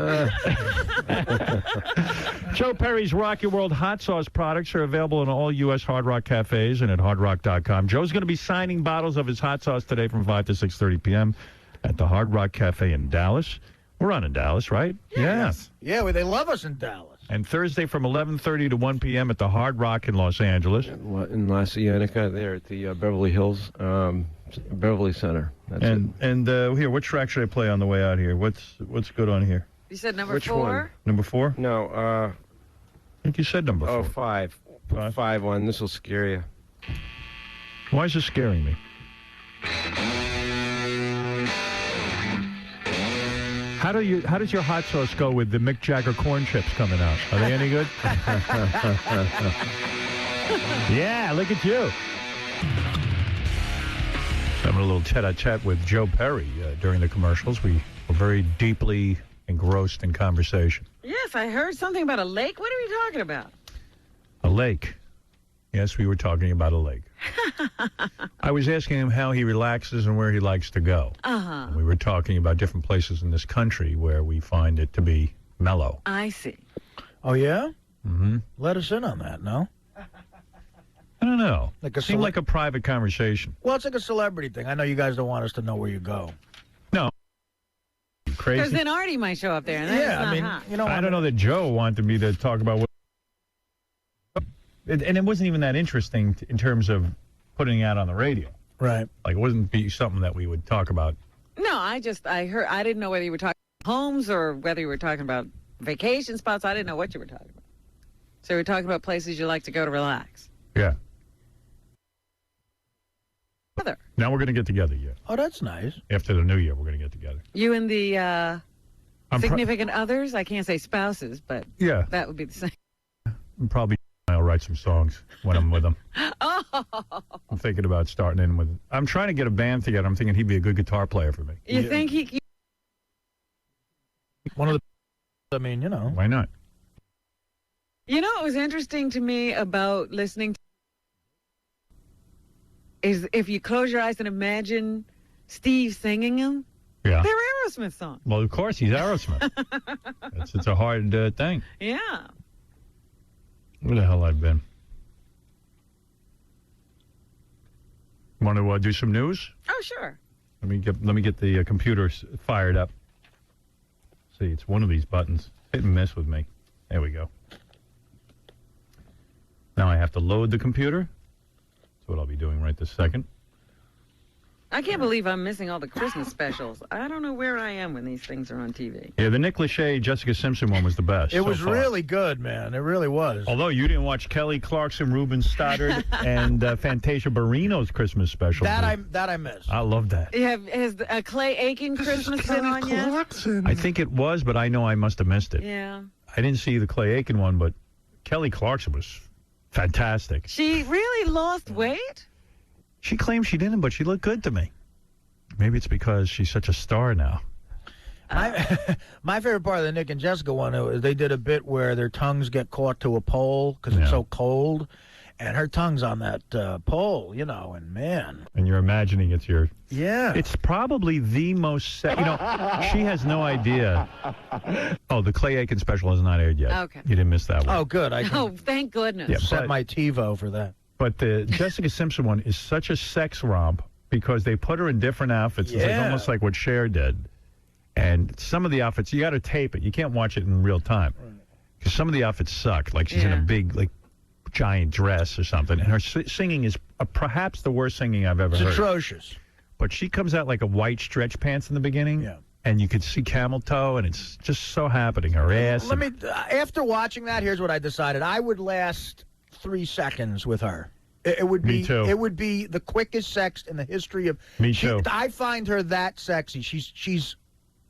Speaker 3: Joe Perry's Rock Your World hot sauce products are available in all U.S. Hard Rock cafes and at hardrock.com. Joe's going to be signing bottles of his hot sauce today from 5 to 6:30 p.m. at the Hard Rock Cafe in Dallas. We're on in Dallas, right? Yes.
Speaker 4: Yeah, well, they love us in Dallas.
Speaker 3: And Thursday from 11:30 to 1 p.m. at the Hard Rock in Los Angeles.
Speaker 18: In La Cienega, there at the Beverly Hills Beverly Center. That's it.
Speaker 3: And here, what track should I play on the way out here? What's good on here?
Speaker 2: You said number
Speaker 18: Which
Speaker 2: 4?
Speaker 18: one?
Speaker 3: Number 4?
Speaker 18: No,
Speaker 3: I think you said number 4.
Speaker 18: oh, 5. Put 5 on. This will scare you.
Speaker 3: Why is this scaring me? How does your hot sauce go with the Mick Jagger corn chips coming out? Are they any good? Yeah, look at you. Having a little tete-a-tete with Joe Perry during the commercials. We were very deeply engrossed in conversation.
Speaker 2: Yes, I heard something about a lake. What are you talking about?
Speaker 3: A lake. Yes, we were talking about a lake. I was asking him how he relaxes and where he likes to go.
Speaker 2: Uh-huh.
Speaker 3: We were talking about different places in this country where we find it to be mellow.
Speaker 2: I see.
Speaker 4: Oh, yeah?
Speaker 3: Mm-hmm.
Speaker 4: Let us in on that, no?
Speaker 3: I don't know.
Speaker 4: Like a
Speaker 3: Seemed like a private conversation.
Speaker 4: Well, it's like a celebrity thing. I know you guys don't want us to know where you go.
Speaker 3: No.
Speaker 2: Because
Speaker 3: Crazy.
Speaker 2: then Artie might show up there. And that's
Speaker 4: Yeah,
Speaker 2: not
Speaker 4: I mean,
Speaker 2: hot.
Speaker 4: you know,
Speaker 3: I don't know that Joe wanted me to talk about what... And it wasn't even that interesting in terms of putting it out on the radio.
Speaker 4: Right.
Speaker 3: Like, it wouldn't be something that we would talk about.
Speaker 2: No, I didn't know whether you were talking about homes or whether you were talking about vacation spots. I didn't know what you were talking about. So you were talking about places you like to go to relax.
Speaker 3: Yeah.
Speaker 2: Mother.
Speaker 3: Now we're going to get together, yeah.
Speaker 4: Oh, that's nice.
Speaker 3: After the new year, we're going to get together.
Speaker 2: You and the
Speaker 3: I'm
Speaker 2: significant others? I can't say spouses, but
Speaker 3: Yeah.
Speaker 2: that would be the same.
Speaker 3: Probably I'll write some songs when I'm with him.
Speaker 2: Oh,
Speaker 3: I'm thinking about starting in with... I'm trying to get a band together. I'm thinking he'd be a good guitar player for me.
Speaker 2: you think he...
Speaker 4: One of the... I mean, you know.
Speaker 3: Why not?
Speaker 2: You know what was interesting to me about listening to is if you close your eyes and imagine Steve singing them,
Speaker 3: Yeah.
Speaker 2: they're Aerosmith songs.
Speaker 3: Well, of course, he's Aerosmith. It's a hard thing.
Speaker 2: Yeah.
Speaker 3: Where the hell I've been? Want to do some news?
Speaker 2: Oh, sure.
Speaker 3: Let me get the computer fired up. See, it's one of these buttons. Hit and miss with me. There we go. Now I have to load the computer. That's what I'll be doing right this second.
Speaker 2: I can't believe I'm missing all the Christmas specials. I don't know where I am when these things are on TV.
Speaker 3: Yeah, the Nick Lachey, Jessica Simpson one was the best.
Speaker 4: It
Speaker 3: so
Speaker 4: was
Speaker 3: far.
Speaker 4: really good, man. It really was.
Speaker 3: Although you didn't watch Kelly Clarkson, Ruben Stoddard, and Fantasia Barrino's Christmas special.
Speaker 4: That I missed.
Speaker 3: I love that.
Speaker 2: Has Clay Aiken Christmas been on yet?
Speaker 3: I think it was, but I know I must have missed it.
Speaker 2: Yeah.
Speaker 3: I didn't see the Clay Aiken one, but Kelly Clarkson was fantastic.
Speaker 2: She really lost weight?
Speaker 3: She claims she didn't, but she looked good to me. Maybe it's because she's such a star now.
Speaker 4: My favorite part of the Nick and Jessica one is they did a bit where their tongues get caught to a pole because it's so cold, and her tongue's on that pole, you know, and man.
Speaker 3: And you're imagining it's your...
Speaker 4: Yeah.
Speaker 3: It's probably the most... You know, she has no idea. Oh, the Clay Aiken special has not aired yet.
Speaker 2: Okay.
Speaker 3: You didn't miss that one.
Speaker 4: Oh, good. I
Speaker 2: Oh, thank goodness.
Speaker 3: Yeah,
Speaker 4: set
Speaker 3: but-
Speaker 4: my TiVo for that.
Speaker 3: But the Jessica Simpson one is such a sex romp because they put her in different outfits. It's like
Speaker 4: Yeah.
Speaker 3: almost like what Cher did. And some of the outfits, you got to tape it. You can't watch it in real time. Because some of the outfits suck. Like she's in a big, like, giant dress or something. And her singing is perhaps the worst singing I've ever
Speaker 4: It's
Speaker 3: heard.
Speaker 4: atrocious.
Speaker 3: But she comes out like a white stretch pants in the beginning. Yeah. And you could see camel toe, and it's just so happening. Her ass.
Speaker 4: Let me. After watching that, here's what I decided: I would last 3 seconds with her. It would be.
Speaker 3: Me too.
Speaker 4: It would be the quickest sex in the history of.
Speaker 3: Me too.
Speaker 4: I find her that sexy. She's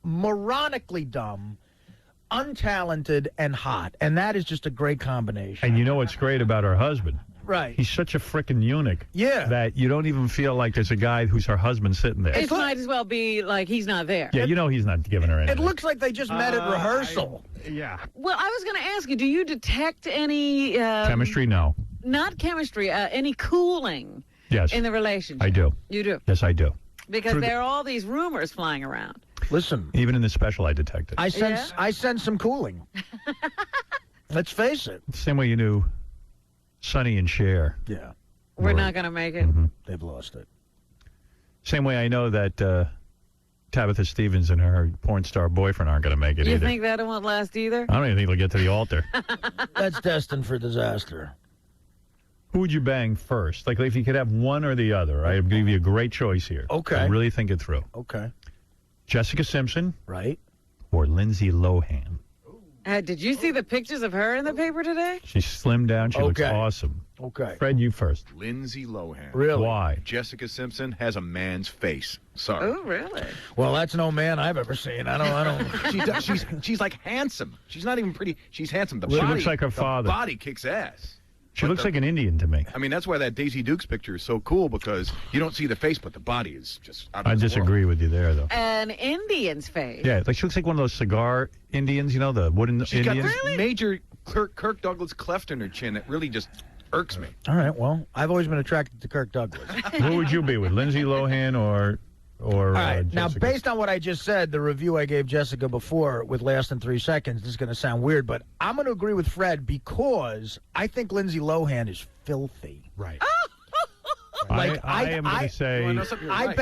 Speaker 4: moronically dumb, untalented, and hot, and that is just a great combination.
Speaker 3: And you know what's great about her husband?
Speaker 4: Right.
Speaker 3: He's such a frickin' eunuch.
Speaker 4: Yeah.
Speaker 3: That you don't even feel like there's a guy who's her husband sitting there.
Speaker 2: It might as well be like he's not there.
Speaker 3: Yeah, you know he's not giving her anything.
Speaker 4: It looks like they just met at rehearsal.
Speaker 3: Yeah.
Speaker 2: Well, I was going to ask you, do you detect any...
Speaker 3: Chemistry? No.
Speaker 2: Not chemistry, any cooling
Speaker 3: Yes.
Speaker 2: in the relationship?
Speaker 3: I do.
Speaker 2: You do?
Speaker 3: Yes, I do.
Speaker 2: Because there are all these rumors flying around.
Speaker 4: Listen.
Speaker 3: Even in the special, I detected.
Speaker 4: I sense some cooling. Let's face it.
Speaker 3: Same way you knew Sonny and Cher.
Speaker 4: Yeah.
Speaker 2: We're not going to make it.
Speaker 4: They've lost it.
Speaker 3: Same way I know that Tabitha Stevens and her porn star boyfriend aren't going to make it
Speaker 2: You
Speaker 3: either.
Speaker 2: think that won't last either?
Speaker 3: I don't even think they'll get to the altar.
Speaker 4: That's destined for disaster.
Speaker 3: Who would you bang first? Like, if you could have one or the other, I'd give you a great choice here.
Speaker 4: Okay.
Speaker 3: So really think it through.
Speaker 4: Okay.
Speaker 3: Jessica Simpson.
Speaker 4: Right.
Speaker 3: Or Lindsay Lohan.
Speaker 2: Did you see the pictures of her in the paper today?
Speaker 3: She's slimmed down. She looks
Speaker 12: Okay.
Speaker 3: awesome.
Speaker 4: Okay.
Speaker 3: Fred, you first.
Speaker 12: Lindsay Lohan.
Speaker 4: Really?
Speaker 3: Why?
Speaker 12: Jessica Simpson has a man's face. Sorry.
Speaker 2: Oh, really?
Speaker 4: Well, that's no man I've ever seen. I don't.
Speaker 12: She's like handsome. She's not even pretty. She's handsome. The
Speaker 3: She
Speaker 12: body,
Speaker 3: looks like her
Speaker 12: the
Speaker 3: father.
Speaker 12: body kicks ass.
Speaker 3: She looks like an Indian to me.
Speaker 12: I mean, that's why that Daisy Dukes picture is so cool, because you don't see the face, but the body is just out of
Speaker 3: I
Speaker 12: this
Speaker 3: disagree with you there, though.
Speaker 2: An Indian's face.
Speaker 3: Yeah, like she looks like one of those cigar Indians, you know, the wooden
Speaker 12: She's got
Speaker 3: Indians.
Speaker 12: this major Kirk Douglas cleft in her chin that really just irks me.
Speaker 4: All right. Well, I've always been attracted to Kirk Douglas.
Speaker 3: Who would you be with, Lindsay Lohan or
Speaker 4: All right. Now,
Speaker 3: Jessica?
Speaker 4: based on what I just said, the review I gave Jessica before with less than 3 seconds, this is going to sound weird, but I'm going to agree with Fred because I think Lindsay Lohan is filthy.
Speaker 5: Right.
Speaker 3: I am going to say
Speaker 4: I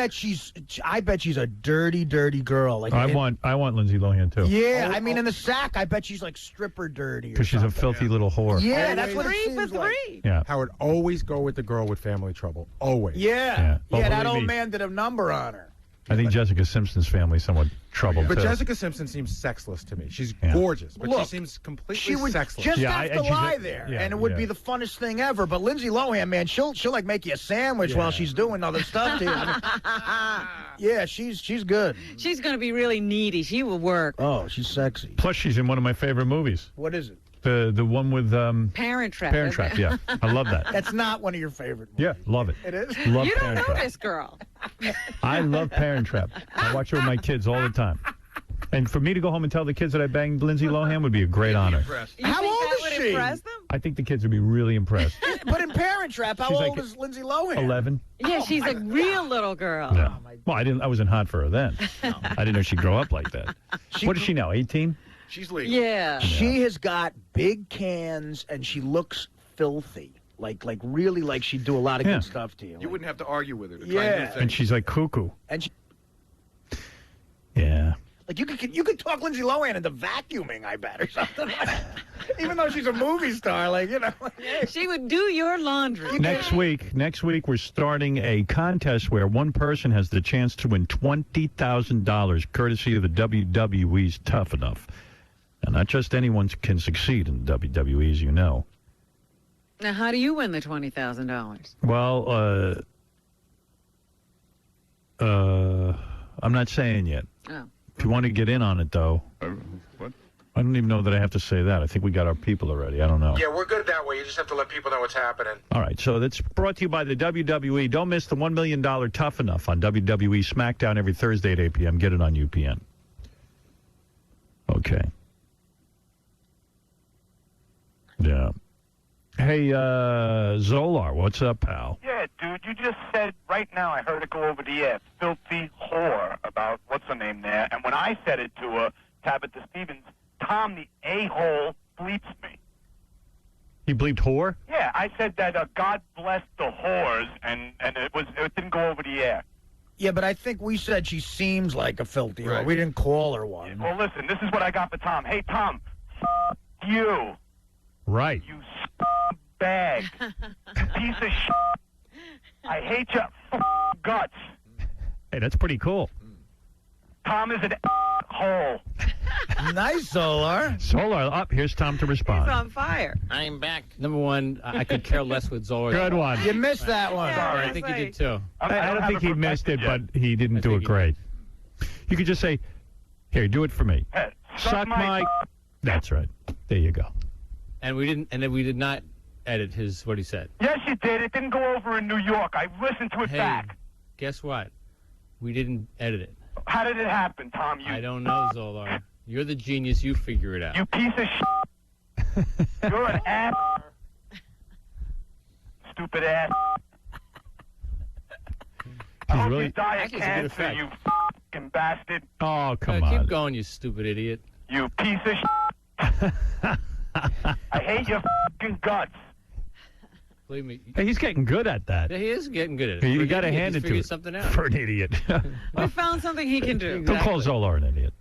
Speaker 4: bet she's a dirty, dirty girl. Like
Speaker 3: I want Lindsay Lohan too.
Speaker 4: Yeah, I mean, in the sack, I bet she's like stripper dirty.
Speaker 3: Because she's a filthy little whore.
Speaker 4: Yeah, that's what it seems like.
Speaker 3: Yeah.
Speaker 5: Howard, always go with the girl with family trouble. Always.
Speaker 4: Yeah,
Speaker 3: Well,
Speaker 4: that
Speaker 3: believe
Speaker 4: old
Speaker 3: me.
Speaker 4: man did a number on her.
Speaker 3: I think Jessica Simpson's family's somewhat troubled
Speaker 5: But
Speaker 3: too.
Speaker 5: Jessica Simpson seems sexless to me. She's
Speaker 3: Yeah.
Speaker 5: gorgeous, but she
Speaker 4: Look,
Speaker 5: seems completely
Speaker 4: She would
Speaker 5: sexless.
Speaker 4: just
Speaker 3: Yeah,
Speaker 4: have to
Speaker 3: and she's
Speaker 4: lie
Speaker 3: a-
Speaker 4: there,
Speaker 3: yeah,
Speaker 4: and it would
Speaker 3: yeah.
Speaker 4: be the funnest thing ever. But Lindsay Lohan, man, she'll like make you a sandwich while she's doing other stuff to you. I mean, yeah, she's good.
Speaker 2: She's going to be really needy. She will work.
Speaker 4: Oh, she's sexy.
Speaker 3: Plus, she's in one of my favorite movies.
Speaker 4: What is it?
Speaker 3: The one with
Speaker 2: Parent Trap.
Speaker 3: Parent
Speaker 2: isn't
Speaker 3: Trap.
Speaker 2: it?
Speaker 3: Yeah, I love that.
Speaker 4: That's not one of your favorite movies.
Speaker 3: Yeah, love it.
Speaker 4: It is?
Speaker 3: Love
Speaker 2: You don't
Speaker 3: Parent
Speaker 2: know
Speaker 3: Trap.
Speaker 2: this girl.
Speaker 3: I love Parent Trap. I watch it with my kids all the time. And for me to go home and tell the kids that I banged Lindsay Lohan would be a great honor.
Speaker 4: How old
Speaker 2: that
Speaker 4: is
Speaker 2: would
Speaker 4: she?
Speaker 2: impress them?
Speaker 3: I think the kids would be really impressed.
Speaker 4: But in Parent Trap, how
Speaker 3: She's
Speaker 4: old
Speaker 3: like
Speaker 4: is Lindsay Lohan?
Speaker 3: 11.
Speaker 2: Yeah, she's a real little girl.
Speaker 3: Yeah. Well, I wasn't hot for her then. I didn't know she'd grow up like that. What is she now? 18?
Speaker 12: She's legal.
Speaker 2: Yeah.
Speaker 4: She has got big cans, and she looks filthy. Like really, like she'd do a lot of
Speaker 3: Yeah.
Speaker 4: good stuff to you.
Speaker 12: You wouldn't have to argue with her. To try
Speaker 4: Yeah.
Speaker 12: and do
Speaker 3: And
Speaker 12: things.
Speaker 3: she's like cuckoo.
Speaker 4: And she,
Speaker 3: Yeah.
Speaker 4: like you could talk Lindsay Lohan into vacuuming, I bet, or something. Even though she's a movie star, like you know.
Speaker 2: She would do your laundry.
Speaker 3: Next week, we're starting a contest where one person has the chance to win $20,000 courtesy of the WWE's Tough Enough. And not just anyone can succeed in WWE, as you know.
Speaker 2: Now, how do you win the $20,000?
Speaker 3: Well, I'm not saying yet.
Speaker 2: Oh.
Speaker 3: If you want to get in on it, though,
Speaker 12: What?
Speaker 3: I don't even know that I have to say that. I think we got our people already. I don't know.
Speaker 5: Yeah, we're good that way. You just have to let people know what's happening.
Speaker 3: All right, so that's brought to you by the WWE. Don't miss the $1 million Tough Enough on WWE SmackDown every Thursday at 8 p.m. Get it on UPN. Okay. Yeah. Hey, Zolar, what's up, pal?
Speaker 16: Yeah, dude, you just said right now, I heard it go over the air, filthy whore about what's her name there. And when I said it to Tabitha Stevens, Tom the a-hole bleeps me.
Speaker 3: He bleeped whore?
Speaker 16: Yeah, I said that God bless the whores, and it didn't go over the air.
Speaker 4: Yeah, but I think we said she seems like a filthy whore. We didn't call her one.
Speaker 16: Well, listen, this is what I got for Tom. Hey, Tom, you.
Speaker 3: Right.
Speaker 16: You bag. Piece of shit. I hate your guts.
Speaker 3: Hey, that's pretty cool.
Speaker 16: Tom is an hole.
Speaker 4: Nice, Zolar.
Speaker 3: Zolar, up. Here's Tom to respond.
Speaker 2: He's on fire.
Speaker 10: I'm back. Number one, I could care less with Zolar.
Speaker 3: Good one.
Speaker 4: You missed that one.
Speaker 10: Sorry, I think you did too.
Speaker 3: I don't think he missed it, but he didn't do it great. You could just say, here, do it for me. Suck my... That's right. There you go.
Speaker 10: And we did not edit what he said.
Speaker 16: Yes, you did. It didn't go over in New York. I listened to it back.
Speaker 10: Guess what? We didn't edit it.
Speaker 16: How did it happen, Tom?
Speaker 10: I don't know, Zolar. You're the genius. You figure it out.
Speaker 16: You piece of shit. You're an ass. Stupid ass. I hope you die of cancer, you fucking bastard.
Speaker 3: Oh, come on.
Speaker 10: Keep going, you stupid idiot.
Speaker 16: You piece of shit. I hate your fucking guts.
Speaker 10: Believe me.
Speaker 3: Hey, he's getting good at that.
Speaker 10: Yeah, he is getting good at it.
Speaker 3: You got to hand it to him.
Speaker 10: Something out.
Speaker 3: For an idiot.
Speaker 2: We found something he can do.
Speaker 3: Don't call Zolar an idiot.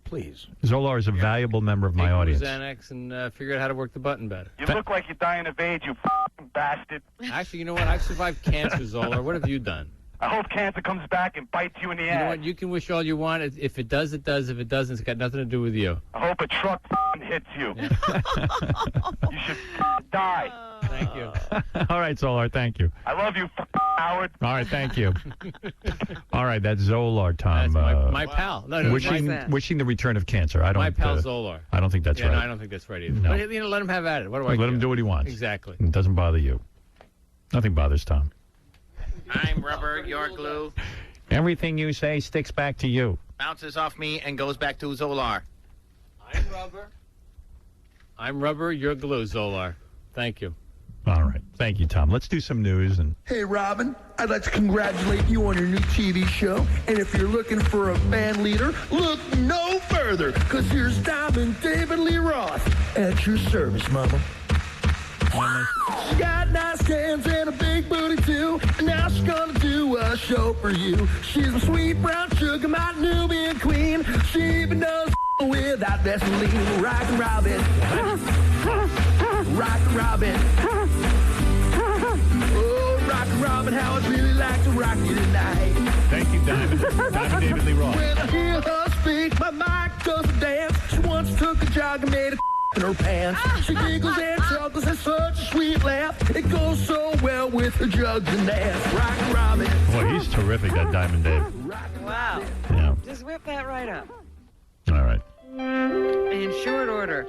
Speaker 4: Please.
Speaker 3: Zolar is a valuable member of my audience.
Speaker 10: Xanax and figure out how to work the button better.
Speaker 16: You look like you're dying of AIDS, you fucking bastard.
Speaker 10: Actually, you know what? I survived cancer, Zolar. What have you done?
Speaker 16: I hope cancer comes back and bites you in the ass.
Speaker 10: You know what? You can wish all you want. If it does, it does. If it doesn't, it's got nothing to do with you.
Speaker 16: I hope a truck hits you. You should die.
Speaker 10: Thank you.
Speaker 3: All right, Zolar, thank you.
Speaker 16: I love you, Howard.
Speaker 3: All right, thank you. All right, that's Zolar, Tom.
Speaker 10: That's my pal. No,
Speaker 3: wishing the return of cancer. I don't.
Speaker 10: My pal Zolar.
Speaker 3: I don't think that's right.
Speaker 10: No, I don't think that's right either.
Speaker 3: No.
Speaker 10: But, let him have at it. What do I
Speaker 3: Let him do what he wants.
Speaker 10: Exactly.
Speaker 3: It doesn't bother you. Nothing bothers Tom.
Speaker 10: I'm rubber, you're glue.
Speaker 3: Everything you say sticks back to you.
Speaker 10: Bounces off me and goes back to Zolar. I'm rubber. I'm rubber, you're glue, Zolar. Thank you.
Speaker 3: All right. Thank you, Tom. Let's do some news.
Speaker 7: Hey, Robin, I'd like to congratulate you on your new TV show. And if you're looking for a band leader, look no further, because here's Diamond David Lee Roth at your service, Mama. She got nice hands and a big booty, too. And now she's gonna do a show for you. She's my sweet brown sugar, my Nubian queen. She even knows without Vaseline. Rockin' Robin. Rockin' Robin. Oh, Rockin' Robin, how I'd really like to rock you tonight.
Speaker 3: Thank you, Diamond. Diamond David Lee Roth.
Speaker 7: When I hear her speak, my mic goes to dance. She once took a jog and made a in her pants. She giggles and chuckles and such a sweet laugh. It goes so well with her jugs and ass. Rockin' Robin.
Speaker 3: Boy, he's terrific, that Diamond Dave.
Speaker 2: Wow.
Speaker 3: Yeah.
Speaker 2: Just whip that right up.
Speaker 3: All right.
Speaker 2: In short order,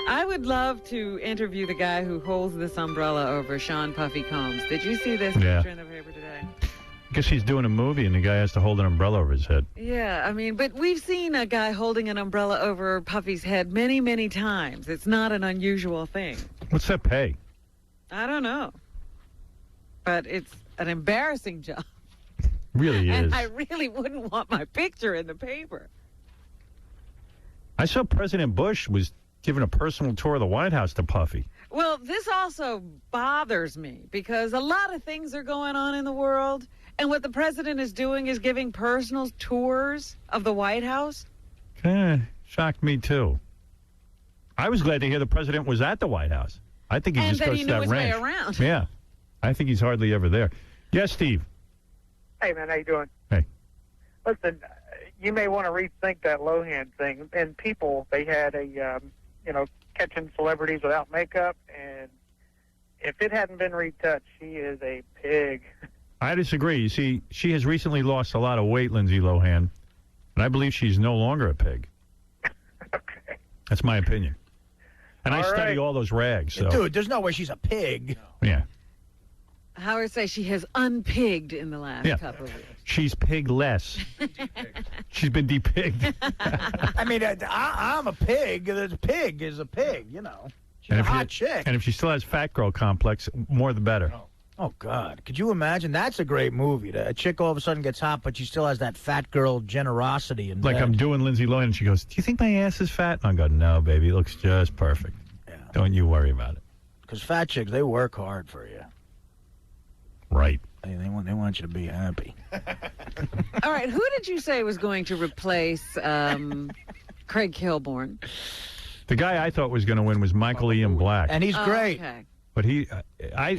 Speaker 2: I would love to interview the guy who holds this umbrella over Sean Puffy Combs. Did you see this
Speaker 3: Yeah.
Speaker 2: picture in the paper today?
Speaker 3: I guess he's doing a movie and the guy has to hold an umbrella over his head.
Speaker 2: Yeah, I mean, but we've seen a guy holding an umbrella over Puffy's head many, many times. It's not an unusual thing.
Speaker 3: What's that pay?
Speaker 2: I don't know. But it's an embarrassing job.
Speaker 3: Really is.
Speaker 2: And I really wouldn't want my picture in the paper.
Speaker 3: I saw President Bush was giving a personal tour of the White House to Puffy.
Speaker 2: Well, this also bothers me because a lot of things are going on in the world. And what the president is doing is giving personal tours of the White House.
Speaker 3: Kind of shocked me, too. I was glad to hear the president was at the White House. I think he
Speaker 2: And
Speaker 3: just
Speaker 2: that
Speaker 3: goes
Speaker 2: he
Speaker 3: to
Speaker 2: knew
Speaker 3: that
Speaker 2: his way
Speaker 3: ranch.
Speaker 2: around.
Speaker 3: Yeah. I think he's hardly ever there. Yes, Steve.
Speaker 6: Hey, man, how you doing?
Speaker 3: Hey.
Speaker 6: Listen, you may want to rethink that Lohan thing. And People, they had a, catching celebrities without makeup, and if it hadn't been retouched, she is a pig.
Speaker 3: I disagree. You see, she has recently lost a lot of weight, Lindsay Lohan, and I believe she's no longer a pig.
Speaker 6: Okay.
Speaker 3: That's my opinion. And I
Speaker 4: All
Speaker 3: study
Speaker 4: right.
Speaker 3: all those rags. So.
Speaker 4: Dude, there's no way she's a pig.
Speaker 3: Yeah.
Speaker 2: Howard says she has unpigged in the last
Speaker 3: Yeah.
Speaker 2: couple of years.
Speaker 3: She's pig-less. She's been depigged.
Speaker 4: I mean, I'm a pig. The pig is a pig, you know. She's a hot chick.
Speaker 3: And if she still has fat girl complex, more the better.
Speaker 4: Oh, God. Could you imagine? That's a great movie. A chick all of a sudden gets hot, but she still has that fat girl generosity. In
Speaker 3: Like
Speaker 4: bed.
Speaker 3: I'm doing Lindsay Lohan, and she goes, "Do you think my ass is fat?" And I go, "No, baby, it looks just perfect. Don't you worry about it."
Speaker 4: Because fat chicks, they work hard for you.
Speaker 3: Right.
Speaker 4: They want you to be happy.
Speaker 2: All right, who did you say was going to replace Craig Kilborn?
Speaker 3: The guy I thought was going to win was Michael Ian Black.
Speaker 4: And he's great.
Speaker 2: Okay.
Speaker 3: But he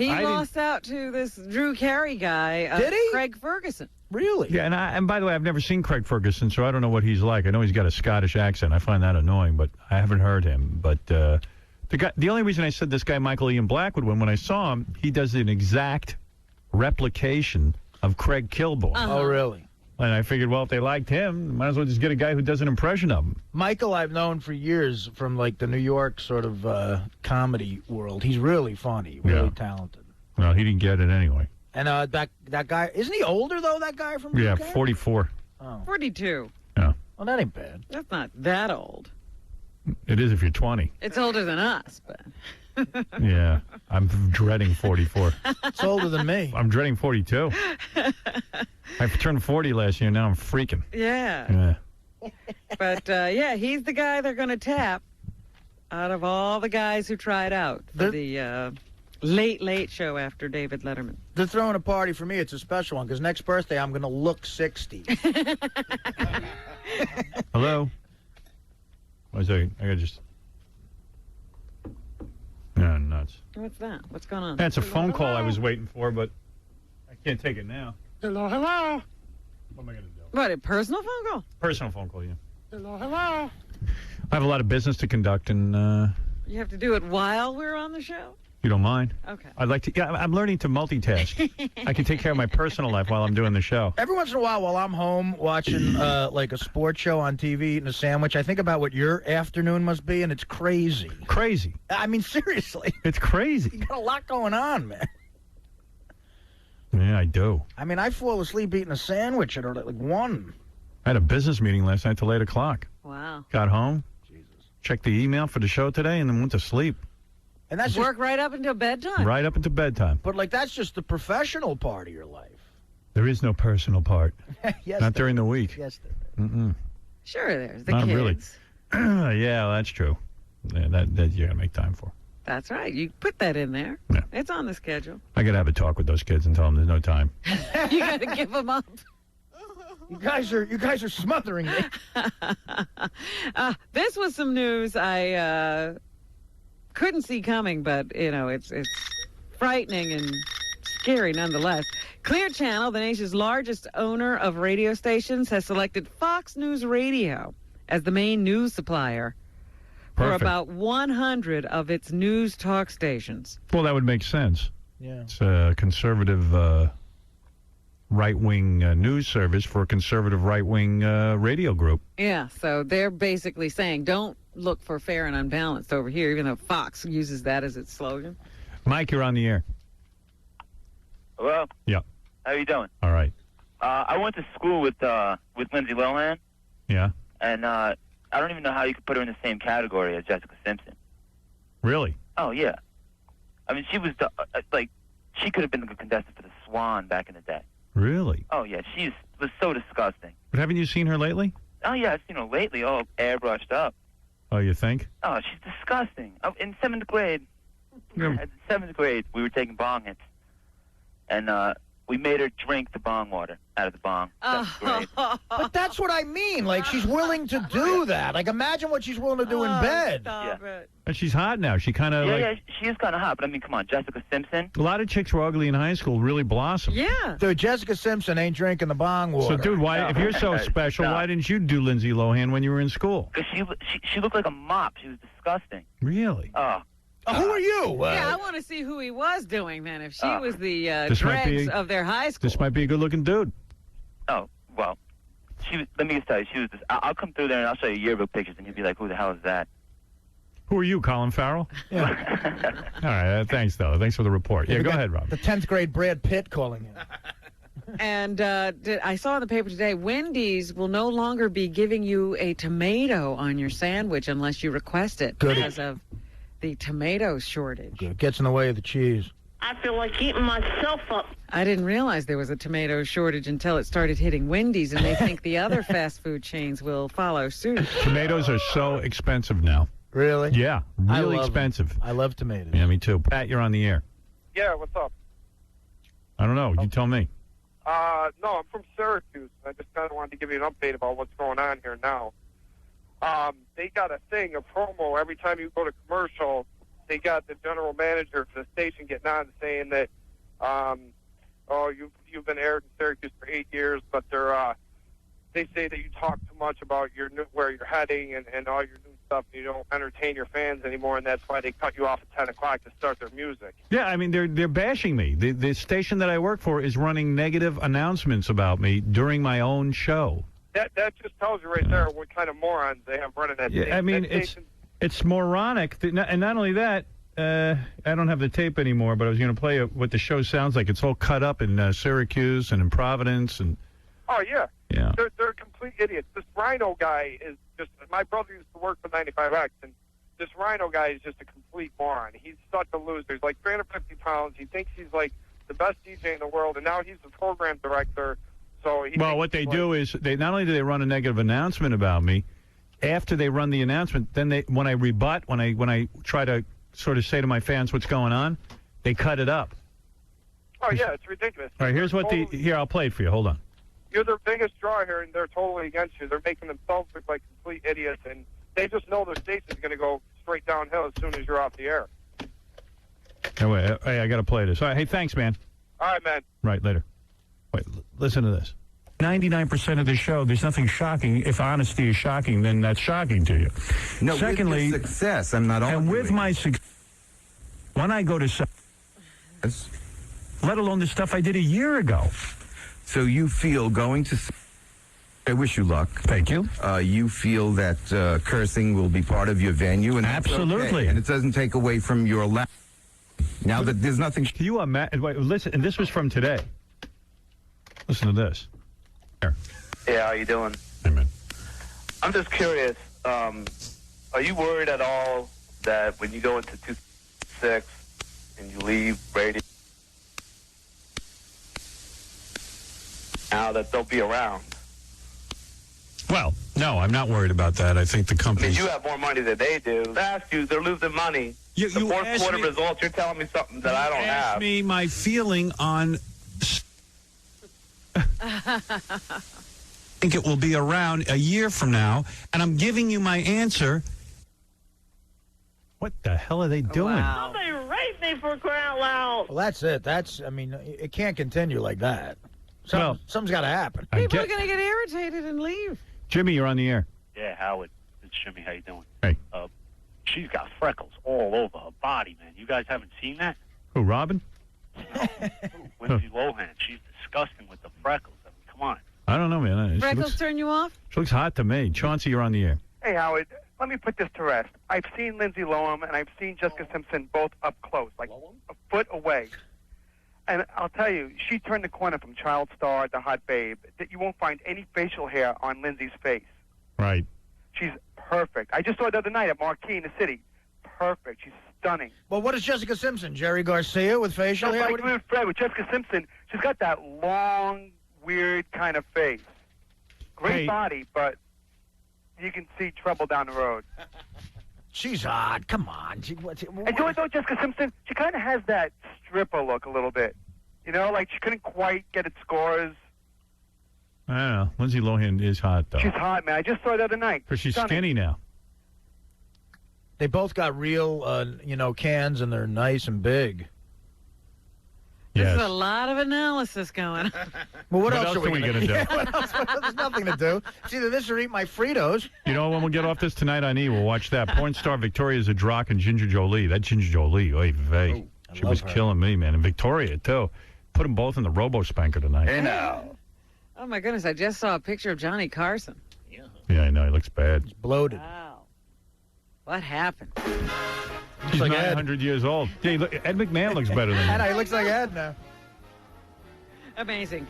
Speaker 2: lost out to this Drew Carey guy,
Speaker 4: Did he?
Speaker 2: Craig Ferguson.
Speaker 4: Really?
Speaker 3: Yeah, and by the way, I've never seen Craig Ferguson, so I don't know what he's like. I know he's got a Scottish accent. I find that annoying, but I haven't heard him. But the only reason I said this guy Michael Ian Black would win, when I saw him, he does an exact replication of Craig Kilborn.
Speaker 4: Oh, really?
Speaker 3: And I figured, well, if they liked him, might as well just get a guy who does an impression of him.
Speaker 4: Michael, I've known for years from like the New York sort of comedy world. He's really funny, really talented.
Speaker 3: Well, he didn't get it anyway.
Speaker 4: And that guy, isn't he older though? That guy from
Speaker 3: Yeah,
Speaker 4: UK?
Speaker 3: 44.
Speaker 4: Oh.
Speaker 2: 42.
Speaker 3: Yeah.
Speaker 4: Well, that ain't bad.
Speaker 2: That's not that old.
Speaker 3: It is if you're 20.
Speaker 2: It's older than us, but...
Speaker 3: Yeah, I'm dreading 44.
Speaker 4: It's older than me.
Speaker 3: I'm dreading 42. I turned 40 last year. Now I'm freaking.
Speaker 2: Yeah. But, he's the guy they're going to tap out of all the guys who tried out for the late show after David Letterman.
Speaker 4: They're throwing a party for me. It's a special one because next birthday I'm going to look 60.
Speaker 3: Hello? One second. I got to just... Yeah, nuts.
Speaker 2: What's that? What's going on?
Speaker 3: That's a phone call I was waiting for, but I can't take it now.
Speaker 2: Hello.
Speaker 3: What am I going to do?
Speaker 2: What, a personal phone call?
Speaker 3: Personal phone call, yeah.
Speaker 2: Hello.
Speaker 3: I have a lot of business to conduct, and
Speaker 2: You have to do it while we're on the show?
Speaker 3: you don't mind?
Speaker 2: Okay.
Speaker 3: I'd like to... Yeah, I'm learning to multitask. I can take care of my personal life while I'm doing the show.
Speaker 4: Every once in a while I'm home watching like a sports show on TV, eating a sandwich, I think about what your afternoon must be, and it's crazy.
Speaker 3: Crazy.
Speaker 4: I mean, seriously.
Speaker 3: It's crazy.
Speaker 4: You got a lot going on, man.
Speaker 3: Yeah, I do.
Speaker 4: I mean, I fall asleep eating a sandwich at like 1.
Speaker 3: I had a business meeting last night till 8 o'clock.
Speaker 2: Wow.
Speaker 3: Got home, checked the email for the show today, and then went to sleep.
Speaker 4: And that's
Speaker 2: Work right up until bedtime.
Speaker 3: Right up into bedtime.
Speaker 4: But like that's just the professional part of your life.
Speaker 3: There is no personal part.
Speaker 4: Yes,
Speaker 3: Not during the week.
Speaker 4: Yes,
Speaker 3: Mm-mm.
Speaker 2: Sure, there's the
Speaker 3: Not
Speaker 2: kids.
Speaker 3: really. Yeah, that's true. Yeah, that you got to make time for.
Speaker 2: That's right. You put that in there. It's on the schedule.
Speaker 3: I got to have a talk with those kids and tell them there's no time.
Speaker 2: You got to give them up.
Speaker 4: You guys are smothering me.
Speaker 2: This was some news I couldn't see coming, but it's frightening and scary nonetheless. Clear Channel, the nation's largest owner of radio stations, has selected Fox News Radio as the main news supplier for
Speaker 3: Perfect.
Speaker 2: about 100 of its news talk stations.
Speaker 3: Well, that would make sense.
Speaker 4: Yeah.
Speaker 3: It's a conservative right-wing news service for a conservative right-wing radio group.
Speaker 2: Yeah, so they're basically saying don't look for fair and unbalanced over here, even though Fox uses that as its slogan.
Speaker 3: Mike, you're on the air.
Speaker 1: Hello.
Speaker 3: Yeah.
Speaker 1: How you doing?
Speaker 3: All right.
Speaker 1: I went to school with Lindsay Lohan,
Speaker 3: Yeah.
Speaker 1: and I don't even know how you could put her in the same category as Jessica Simpson.
Speaker 3: Really?
Speaker 1: Oh yeah. I mean, she was she could have been the contestant for the Swan back in the day.
Speaker 3: Really?
Speaker 1: Oh yeah, she was so disgusting.
Speaker 3: But haven't you seen her lately?
Speaker 1: Oh yeah, I've seen her lately, all airbrushed up.
Speaker 3: Oh, you think?
Speaker 1: Oh, she's disgusting. In 7th grade,
Speaker 3: Yeah.
Speaker 1: 7th grade, we were taking bong hits, and we made her drink the bong water out of the bong. 7th grade.
Speaker 4: But that's what I mean. Like she's willing to do that. Like imagine what she's willing to do in bed.
Speaker 3: And she's hot now. She kind of
Speaker 1: Yeah, she is kind of hot, but I mean, come on, Jessica Simpson.
Speaker 3: A lot of chicks were ugly in high school, really blossomed.
Speaker 2: Yeah.
Speaker 4: Dude, Jessica Simpson ain't drinking the bong water.
Speaker 3: So, dude, why? If you're so special, why didn't you do Lindsay Lohan when you were in school?
Speaker 1: Because she looked like a mop. She was disgusting.
Speaker 3: Really?
Speaker 1: Oh.
Speaker 4: Who are you?
Speaker 2: Yeah, I want to see who he was doing then. If she was the
Speaker 3: This might be-
Speaker 2: dregs of their high school.
Speaker 3: This might be a good-looking dude.
Speaker 1: Oh, well, she was. Let me just tell you, she was. I'll come through there and I'll show you yearbook pictures, and you'll be like, "Who the hell is that?"
Speaker 3: Who are you, Colin Farrell? Yeah. All right. Thanks, though. Thanks for the report. Yeah,
Speaker 4: We
Speaker 3: go
Speaker 4: got
Speaker 3: ahead, Rob.
Speaker 4: The 10th grade Brad Pitt calling in.
Speaker 2: And I saw in the paper today, Wendy's will no longer be giving you a tomato on your sandwich unless you request it
Speaker 4: Good.
Speaker 2: because of the tomato shortage.
Speaker 4: It gets in the way of the cheese.
Speaker 22: I feel like eating myself up.
Speaker 2: I didn't realize there was a tomato shortage until it started hitting Wendy's, and they think the other fast food chains will follow suit.
Speaker 3: Tomatoes are so expensive now.
Speaker 4: Really?
Speaker 3: Yeah,
Speaker 4: I
Speaker 3: really
Speaker 4: love 'em.
Speaker 3: expensive.
Speaker 4: I love tomatoes.
Speaker 3: Yeah, me too. Pat, you're on the air.
Speaker 11: Yeah, what's up?
Speaker 3: I don't know. You tell me.
Speaker 11: No, I'm from Syracuse. I just kind of wanted to give you an update about what's going on here now. They got a thing, a promo, every time you go to commercial, they got the general manager for the station getting on saying that, you've been aired in Syracuse for 8 years, but they say that you talk too much about where you're heading and all your new stuff, and you don't entertain your fans anymore, and that's why they cut you off at 10 o'clock to start their music.
Speaker 3: Yeah, I mean, they're bashing me. The station that I work for is running negative announcements about me during my own show.
Speaker 11: That just tells you right there what kind of morons they have running that station.
Speaker 3: Yeah, I mean,
Speaker 11: That station-
Speaker 3: it's moronic. And not only that, I don't have the tape anymore, but I was going to play what the show sounds like. It's all cut up in Syracuse and in Providence. And
Speaker 11: Oh, yeah.
Speaker 3: Yeah.
Speaker 11: They're complete idiots. This Rhino guy is just, my brother used to work for 95X, and this Rhino guy is just a complete moron. He's such a loser. He's like 350 pounds. He thinks he's like the best DJ in the world, and now he's the program director. So
Speaker 3: well, what they do is they not only do they run a negative announcement about me, after they run the announcement, then when I rebut, when I try to sort of say to my fans what's going on, they cut it up.
Speaker 11: Oh, yeah, it's ridiculous.
Speaker 3: All right, here's what here, I'll play it for you. Hold on.
Speaker 11: You're their biggest draw here, and they're totally against you. They're making themselves look like complete idiots, and they just know their station's going to go straight downhill as soon as you're off the air.
Speaker 3: Anyway, hey, I got to play this. All right, hey, thanks, man.
Speaker 11: All right, man.
Speaker 3: Right, later. Wait, listen to this. 99% of the show, there's nothing shocking. If honesty is shocking, then that's shocking to you.
Speaker 15: No,
Speaker 3: Secondly,
Speaker 15: with your success, I'm not
Speaker 3: and
Speaker 15: arguing.
Speaker 3: with my success, when I go to let alone the stuff I did a year ago.
Speaker 15: So you feel going to... I wish you luck.
Speaker 3: Thank you.
Speaker 15: You feel that cursing will be part of your venue, and that's
Speaker 3: Absolutely.
Speaker 15: okay. And it doesn't take away from your... Now that there's nothing...
Speaker 3: Can you imagine? Wait, listen, and this was from today. Listen to this. Here.
Speaker 23: Yeah, how you doing?
Speaker 3: Hey, man.
Speaker 23: I'm just curious. Are you worried at all that when you go into 2006 and you leave radio, now that they'll be around?
Speaker 3: Well, no, I'm not worried about that. I think the
Speaker 23: I
Speaker 3: company.
Speaker 23: mean, you have more money than they do. I asked you, they're losing money. The fourth
Speaker 3: asked
Speaker 23: quarter
Speaker 3: me-
Speaker 23: results, you're telling me something that I don't
Speaker 3: Ask
Speaker 23: have.
Speaker 3: me my feeling on. I think it will be around a year from now, and I'm giving you my answer. What the hell are they doing?
Speaker 22: Somebody rape me for crying out loud.
Speaker 4: Well, that's it. I mean, it can't continue like that. Something's got to happen.
Speaker 2: People are going to get irritated and leave.
Speaker 3: Jimmy, you're on the air.
Speaker 24: Yeah, Howard. It's Jimmy. How you doing?
Speaker 3: Hey.
Speaker 24: She's got freckles all over her body, man. You guys haven't seen that?
Speaker 3: Who, Robin?
Speaker 24: Lindsay Lohan. She's disgusting with the freckles. I mean, come on.
Speaker 3: I don't know, man. She
Speaker 2: Freckles
Speaker 3: looks,
Speaker 2: turn you off?
Speaker 3: she looks hot to me. Chauncey, you're on the air.
Speaker 6: Hey, Howard, let me put this to rest. I've seen Lindsay Lohan and I've seen Jessica Simpson both up close, like a foot away. And I'll tell you, she turned the corner from child star to hot babe. That you won't find any facial hair on Lindsay's face.
Speaker 3: Right.
Speaker 6: She's perfect. I just saw her the other night at Marquee in the city. Perfect. She's stunning.
Speaker 4: Well, what is Jessica Simpson? Jerry Garcia with facial hair?
Speaker 6: Like
Speaker 4: What do you-
Speaker 6: Fred, with Jessica Simpson, she's got that long, weird kind of face. Great
Speaker 4: Hey.
Speaker 6: body, but you can see trouble down the road.
Speaker 4: She's odd. Come on.
Speaker 6: And do you know Jessica Simpson? She kind of has that stripper look a little bit. You know, like she couldn't quite get its scores.
Speaker 3: I don't know. Lindsay Lohan is hot, though.
Speaker 6: She's hot, man. I just saw her the other night.
Speaker 3: Because she's
Speaker 6: Stunning.
Speaker 3: skinny now.
Speaker 4: They both got real, cans, and they're nice and big.
Speaker 2: There's a lot of analysis going on.
Speaker 4: Well,
Speaker 3: What else are we gonna do?
Speaker 4: Yeah, what else? There's nothing to do. It's either this or eat my Fritos.
Speaker 3: You know, when we get off this tonight on E, we'll watch that. Porn star Victoria Zadrock and Ginger Jolie. That Ginger Jolie, oy vey. She was
Speaker 4: her.
Speaker 3: killing me, man. And Victoria, too. Put them both in the Robo-Spanker tonight.
Speaker 2: Oh, my goodness. I just saw a picture of Johnny Carson.
Speaker 3: Yeah, I know. He looks bad.
Speaker 4: Bloated.
Speaker 2: Wow. What happened?
Speaker 3: He's
Speaker 4: like Ed.
Speaker 3: 900 years old. Yeah, look, Ed McMahon looks better than
Speaker 4: I
Speaker 3: him.
Speaker 4: know, he looks like Ed now.
Speaker 2: Amazing.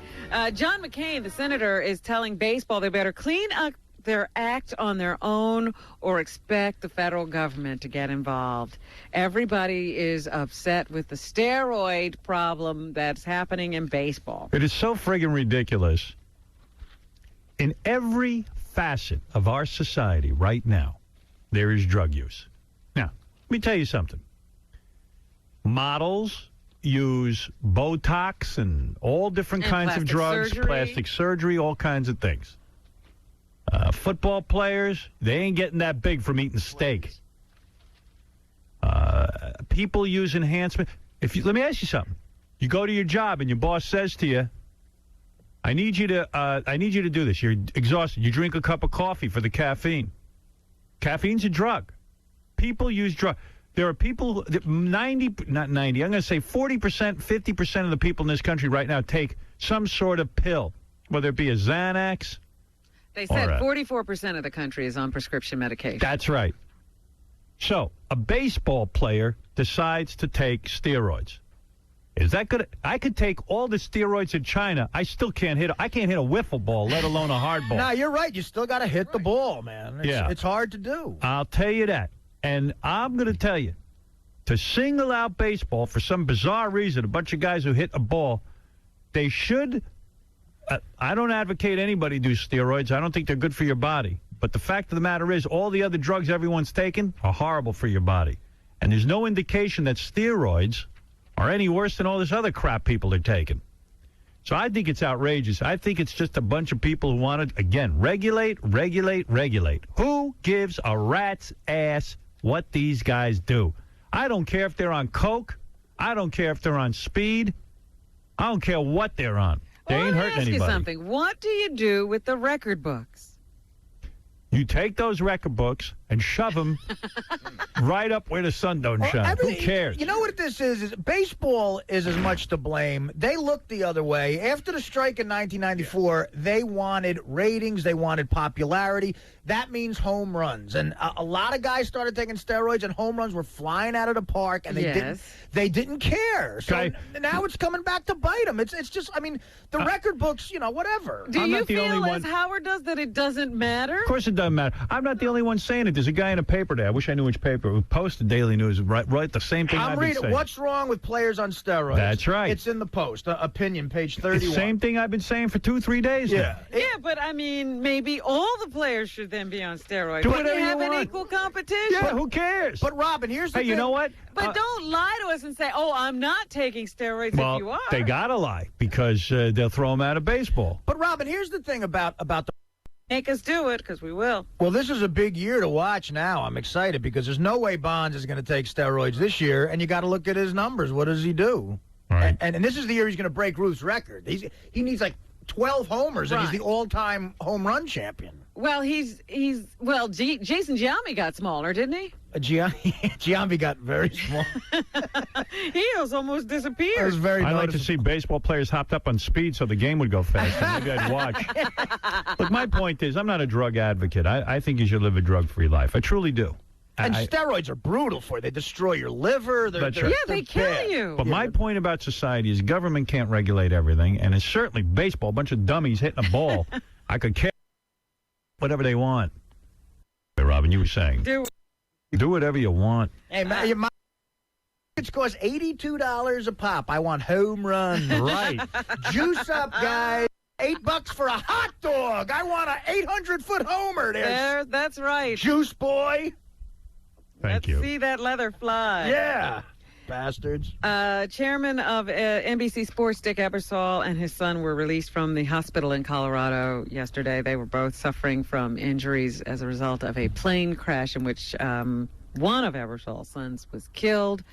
Speaker 2: John McCain, the senator, is telling baseball they better clean up their act on their own or expect the federal government to get involved. Everybody is upset with the steroid problem that's happening in baseball.
Speaker 3: It is so friggin' ridiculous. In every facet of our society right now, there is drug use. me tell you something. Models use Botox and all different
Speaker 2: And
Speaker 3: kinds of
Speaker 2: plastic
Speaker 3: drugs,
Speaker 2: surgery.
Speaker 3: plastic surgery, all kinds of things. Football players, they ain't getting that big from eating steak. People use enhancement. Let me ask you something. You go to your job and your boss says to you, I need you to do this. You're exhausted. You drink a cup of coffee for the caffeine. Caffeine's a drug. People use drugs. There are people, 40%, 50% of the people in this country right now take some sort of pill, whether it be a Xanax.
Speaker 2: They said
Speaker 3: or a-
Speaker 2: 44% of the country is on prescription medication.
Speaker 3: That's right. So, a baseball player decides to take steroids. Is that good? I could take all the steroids in China. I still can't hit. I can't hit a wiffle ball, let alone a hard ball.
Speaker 4: Nah, you're right. You still got to hit the ball, man. It's hard to do.
Speaker 3: I'll tell you that. And I'm going to tell you, to single out baseball for some bizarre reason, a bunch of guys who hit a ball, they should. I don't advocate anybody do steroids. I don't think they're good for your body. But the fact of the matter is, all the other drugs everyone's taken are horrible for your body. And there's no indication that steroids are any worse than all this other crap people are taking. So I think it's outrageous. I think it's just a bunch of people who want to, again, regulate. Who gives a rat's ass what these guys do? I don't care if they're on coke. I don't care if they're on speed. I don't care what they're on. They ain't hurting
Speaker 2: Let me ask
Speaker 3: anybody.
Speaker 2: you something. What do you do with the record books?
Speaker 3: You take those record books and shove them right up where the sun don't shine. Who cares?
Speaker 4: You know what this is baseball is as much to blame. They looked the other way. After the strike in 1994, they wanted ratings. They wanted popularity. That means home runs. And a lot of guys started taking steroids, and home runs were flying out of the park, and they didn't care. So now it's coming back to bite them. It's just, I mean, the record books, whatever.
Speaker 2: Do you feel, as Howard does, that it doesn't matter?
Speaker 3: Of course it doesn't matter. I'm not the only one saying it. There's a guy in a paper today. I wish I knew which paper. Who posted Daily News. Right, the same thing I've been
Speaker 4: reading.
Speaker 3: saying.
Speaker 4: What's wrong with players on steroids?
Speaker 3: That's right.
Speaker 4: It's in the Post. Opinion, page 31.
Speaker 3: It's the same thing I've been saying for 2-3 days now.
Speaker 2: Yeah, but I mean, maybe all the players should then be on steroids.
Speaker 3: Do
Speaker 2: Wouldn't
Speaker 3: whatever
Speaker 2: you
Speaker 3: you
Speaker 2: have an
Speaker 3: want.
Speaker 2: equal competition?
Speaker 3: Yeah, who cares?
Speaker 4: But Robin, here's the
Speaker 3: Hey,
Speaker 4: thing.
Speaker 3: you know what?
Speaker 2: But don't lie to us and say, "Oh, I'm not taking steroids."
Speaker 3: Well,
Speaker 2: if you are,
Speaker 3: they gotta lie because they'll throw them out of baseball.
Speaker 4: But Robin, here's the thing about the.
Speaker 2: Make us do it, because we will.
Speaker 4: Well, this is a big year to watch now. I'm excited because there's no way Bonds is going to take steroids this year, and you got to look at his numbers. What does he do?
Speaker 3: Right.
Speaker 4: And this is the year he's going to break Ruth's record. He needs like 12 homers, and he's the all-time home run champion.
Speaker 2: Well, Jason Giambi got smaller, didn't he?
Speaker 4: Giambi got very small.
Speaker 2: He was almost disappeared.
Speaker 4: That was very
Speaker 3: I like to
Speaker 4: noticeable.
Speaker 3: see baseball players hopped up on speed so the game would go faster. Maybe I'd watch. Look, my point is, I'm not a drug advocate. I think you should live a drug-free life. I truly do.
Speaker 4: And steroids are brutal for you. They destroy your liver.
Speaker 3: That's right.
Speaker 2: Yeah, they kill
Speaker 4: bad.
Speaker 2: you.
Speaker 3: But my point about society is government can't regulate everything, and it's certainly baseball, a bunch of dummies hitting a ball. I could care whatever they want. Hey, Robin, you were saying. Do whatever you want.
Speaker 4: Hey, my tickets cost $82 a pop. I want home runs.
Speaker 3: Right.
Speaker 4: Juice up, guys. $8 for a hot dog. I want an 800-foot homer.
Speaker 2: That's right.
Speaker 4: Juice boy.
Speaker 3: Thank
Speaker 2: Let's see that leather fly.
Speaker 4: Yeah. Bastards.
Speaker 2: Chairman of NBC Sports, Dick Ebersol, and his son were released from the hospital in Colorado yesterday. They were both suffering from injuries as a result of a plane crash in which one of Ebersol's sons was killed.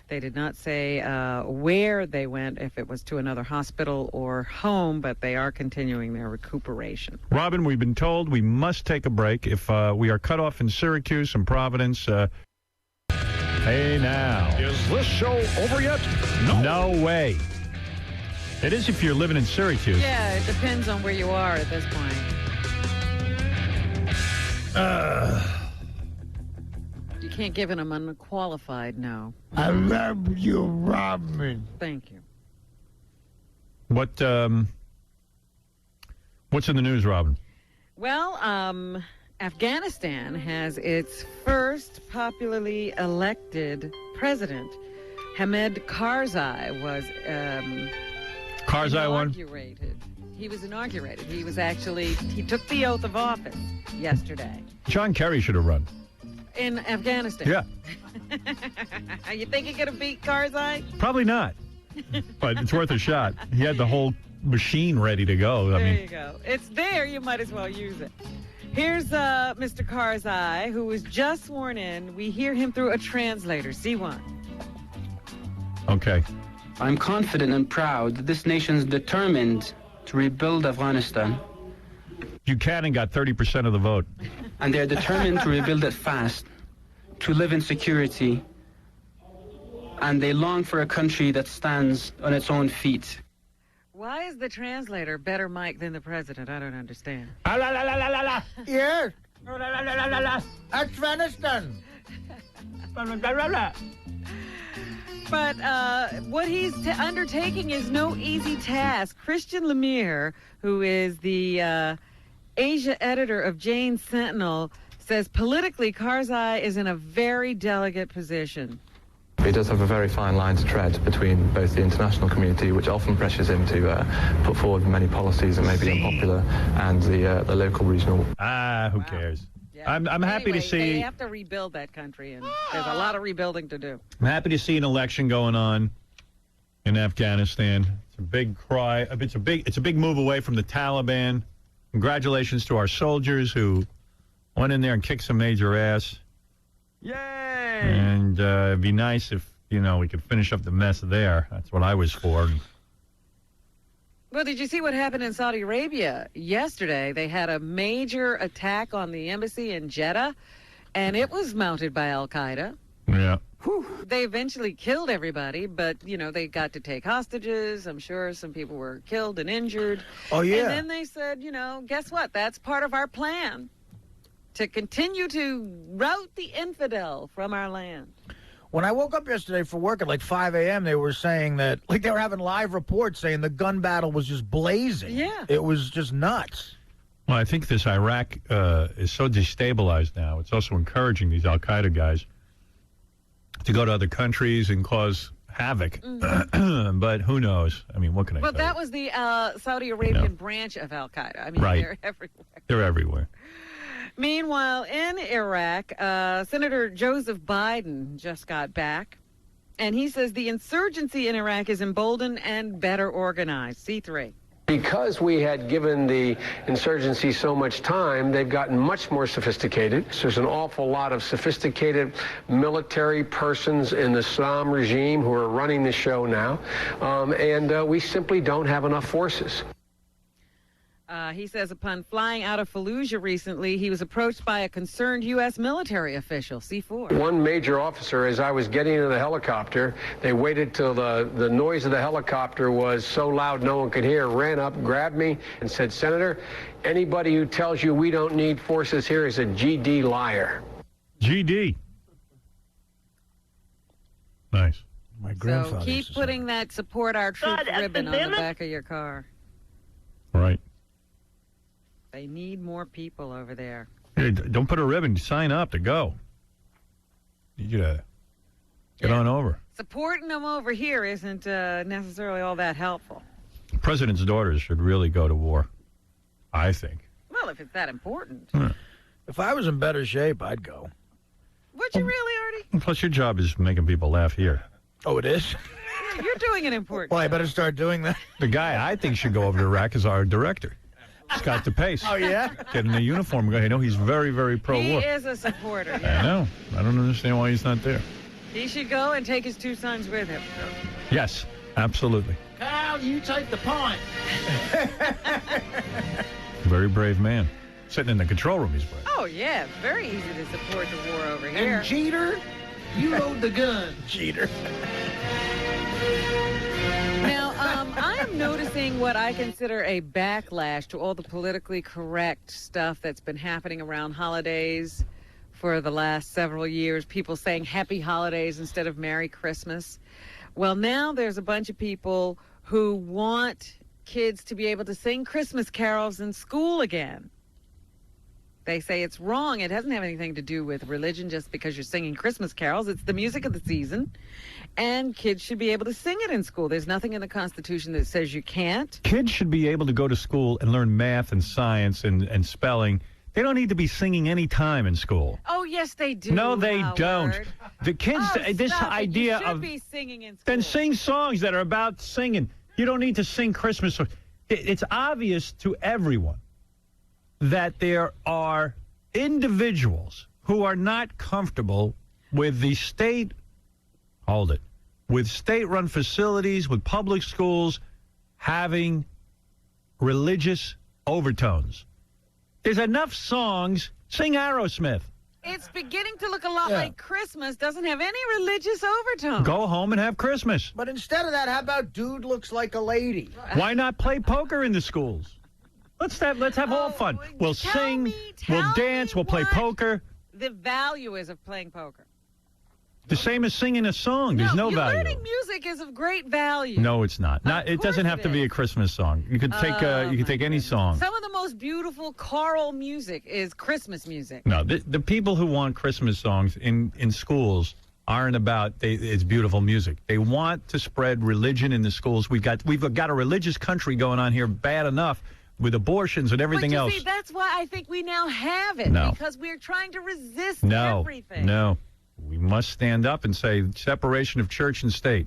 Speaker 2: They did not say where they went, if it was to another hospital or home, but they are continuing their recuperation.
Speaker 3: Robin, we've been told we must take a break. If we are cut off in Syracuse and Providence, hey now.
Speaker 13: Is this show over yet?
Speaker 3: No way. It is if you're living in Syracuse.
Speaker 2: Yeah, it depends on where you are at this point. You can't give him an unqualified no.
Speaker 7: I love you, Robin.
Speaker 2: Thank you.
Speaker 3: What's in the news, Robin?
Speaker 2: Well, Afghanistan has its first popularly elected president. Hamid Karzai was
Speaker 3: Karzai won?
Speaker 2: inaugurated. He was inaugurated. He took the oath of office yesterday
Speaker 3: John Kerry should have run.
Speaker 2: in Afghanistan.
Speaker 3: Yeah.
Speaker 2: You think you're going to beat Karzai?
Speaker 3: Probably not, but it's worth a shot. He had the whole machine ready to go.
Speaker 2: There you go. It's there. You might as well use it. Here's Mr. Karzai, who was just sworn in. We hear him through a translator. C1.
Speaker 3: Okay.
Speaker 13: I'm confident and proud that this nation is determined to rebuild Afghanistan.
Speaker 3: Buchanan got 30% of the vote.
Speaker 13: And they're determined to rebuild it fast, to live in security. And they long for a country that stands on its own feet.
Speaker 2: Why is the translator better mic than the president? I don't understand.
Speaker 4: Yes. Afghanistan.
Speaker 2: But what he's undertaking is no easy task. Christian Lemire, who is the Asia editor of Jane Sentinel, says politically Karzai is in a very delicate position.
Speaker 14: He does have a very fine line to tread between both the international community, which often pressures him to put forward many policies that may be unpopular, and the local regional.
Speaker 3: Who cares?
Speaker 2: Yeah.
Speaker 3: I'm happy to see.
Speaker 2: They have to rebuild that country, and there's a lot of rebuilding to do.
Speaker 3: I'm happy to see an election going on in Afghanistan. It's a big cry. It's a big move away from the Taliban. Congratulations to our soldiers who went in there and kicked some major ass.
Speaker 2: Yay!
Speaker 3: And it'd be nice if, we could finish up the mess there. That's what I was for.
Speaker 2: Well, did you see what happened in Saudi Arabia yesterday? They had a major attack on the embassy in Jeddah, and it was mounted by Al-Qaeda.
Speaker 3: Yeah.
Speaker 2: They eventually killed everybody, but, they got to take hostages. I'm sure some people were killed and injured.
Speaker 4: Oh, yeah.
Speaker 2: And then they said, guess what? That's part of our plan, to continue to rout the infidel from our land.
Speaker 4: When I woke up yesterday for work at like 5 a.m., they were saying that, they were having live reports saying the gun battle was just blazing.
Speaker 2: Yeah.
Speaker 4: It was just nuts.
Speaker 3: Well, I think this Iraq is so destabilized now. It's also encouraging these Al-Qaeda guys to go to other countries and cause havoc.
Speaker 2: Mm-hmm.
Speaker 3: But who knows? I mean, what can I
Speaker 2: Well,
Speaker 3: say?
Speaker 2: that was the Saudi Arabian branch of Al-Qaeda. I mean,
Speaker 3: Right.
Speaker 2: they're everywhere.
Speaker 3: They're everywhere.
Speaker 2: Meanwhile, in Iraq, Senator Joseph Biden just got back, and he says the insurgency in Iraq is emboldened and better organized. C3.
Speaker 17: Because we had given the insurgency so much time, they've gotten much more sophisticated. So there's an awful lot of sophisticated military persons in the Saddam regime who are running the show now, and we simply don't have enough forces.
Speaker 2: He says upon flying out of Fallujah recently, he was approached by a concerned U.S. military official. C4.
Speaker 17: One major officer, as I was getting into the helicopter, they waited till the noise of the helicopter was so loud no one could hear, ran up, grabbed me, and said, "Senator, anybody who tells you we don't need forces here is a GD liar."
Speaker 3: GD. Nice.
Speaker 4: My
Speaker 2: So keep putting that support our troops ribbon on the back of your car.
Speaker 3: Right.
Speaker 2: They need more people over there.
Speaker 3: Hey, don't put a ribbon. Sign up to go. Need you to get on over.
Speaker 2: Supporting them over here isn't necessarily all that helpful.
Speaker 3: The president's daughters should really go to war, I think.
Speaker 2: Well, if it's that important.
Speaker 4: If I was in better shape, I'd go.
Speaker 2: Would you really, Artie?
Speaker 3: Plus, your job is making people laugh here.
Speaker 4: Oh, it is?
Speaker 2: Yeah, you're doing an important
Speaker 4: Well, I
Speaker 2: job.
Speaker 4: better start doing that.
Speaker 3: The guy I think should go over to Iraq is our director, Scott DePace.
Speaker 4: Oh, yeah?
Speaker 3: Get in a uniform. I know he's very, very
Speaker 2: He
Speaker 3: pro-war.
Speaker 2: is a supporter.
Speaker 3: I
Speaker 2: Yeah.
Speaker 3: know. I don't understand why he's not there.
Speaker 2: He should go and take his two sons with him.
Speaker 3: Yes, absolutely.
Speaker 20: Kyle, you take the point.
Speaker 3: Very brave man. Sitting in the control room, he's brave.
Speaker 2: Oh, yeah. Very easy to support the war over here.
Speaker 20: And Jeter, you load the gun.
Speaker 4: Jeter.
Speaker 2: Now, I am noticing what I consider a backlash to all the politically correct stuff that's been happening around holidays for the last several years. People saying happy holidays instead of Merry Christmas. Well, now there's a bunch of people who want kids to be able to sing Christmas carols in school again. They say it's wrong. It doesn't have anything to do with religion just because you're singing Christmas carols. It's the music of the season, and kids should be able to sing it in school. There's nothing in the Constitution that says you can't.
Speaker 3: Kids should be able to go to school and learn math and science and spelling They don't need to be singing any time in school.
Speaker 2: Oh, yes, they do.
Speaker 3: No, they
Speaker 2: Howard.
Speaker 3: don't. The kids, this
Speaker 2: stop it.
Speaker 3: idea
Speaker 2: You should
Speaker 3: of
Speaker 2: be singing in school.
Speaker 3: then sing songs that are about singing. You don't need to sing Christmas songs. It's obvious to everyone that there are individuals who are not comfortable with the state. Hold it. With state-run facilities, with public schools having religious overtones. There's enough songs. Sing Aerosmith.
Speaker 2: It's beginning to look a lot like Christmas. Doesn't have any religious overtones.
Speaker 3: Go home and have Christmas.
Speaker 4: But instead of that, how about Dude Looks Like a Lady?
Speaker 3: Why not play poker in the schools? Let's have all fun. We'll sing, we'll dance, we'll play poker.
Speaker 2: The value is of playing poker.
Speaker 3: The same as singing a song. There's no value.
Speaker 2: Learning music is of great value.
Speaker 3: No, it's not. It doesn't have to be a Christmas song. You could take any song.
Speaker 2: Some of the most beautiful choral music is Christmas music.
Speaker 3: No, the people who want Christmas songs in schools aren't about it's beautiful music. They want to spread religion in the schools. We've got a religious country going on here bad enough with abortions and everything
Speaker 2: but you
Speaker 3: else.
Speaker 2: See, that's why I think we now have it.
Speaker 3: No.
Speaker 2: Because we're trying to resist everything.
Speaker 3: No. We must stand up and say separation of church and state.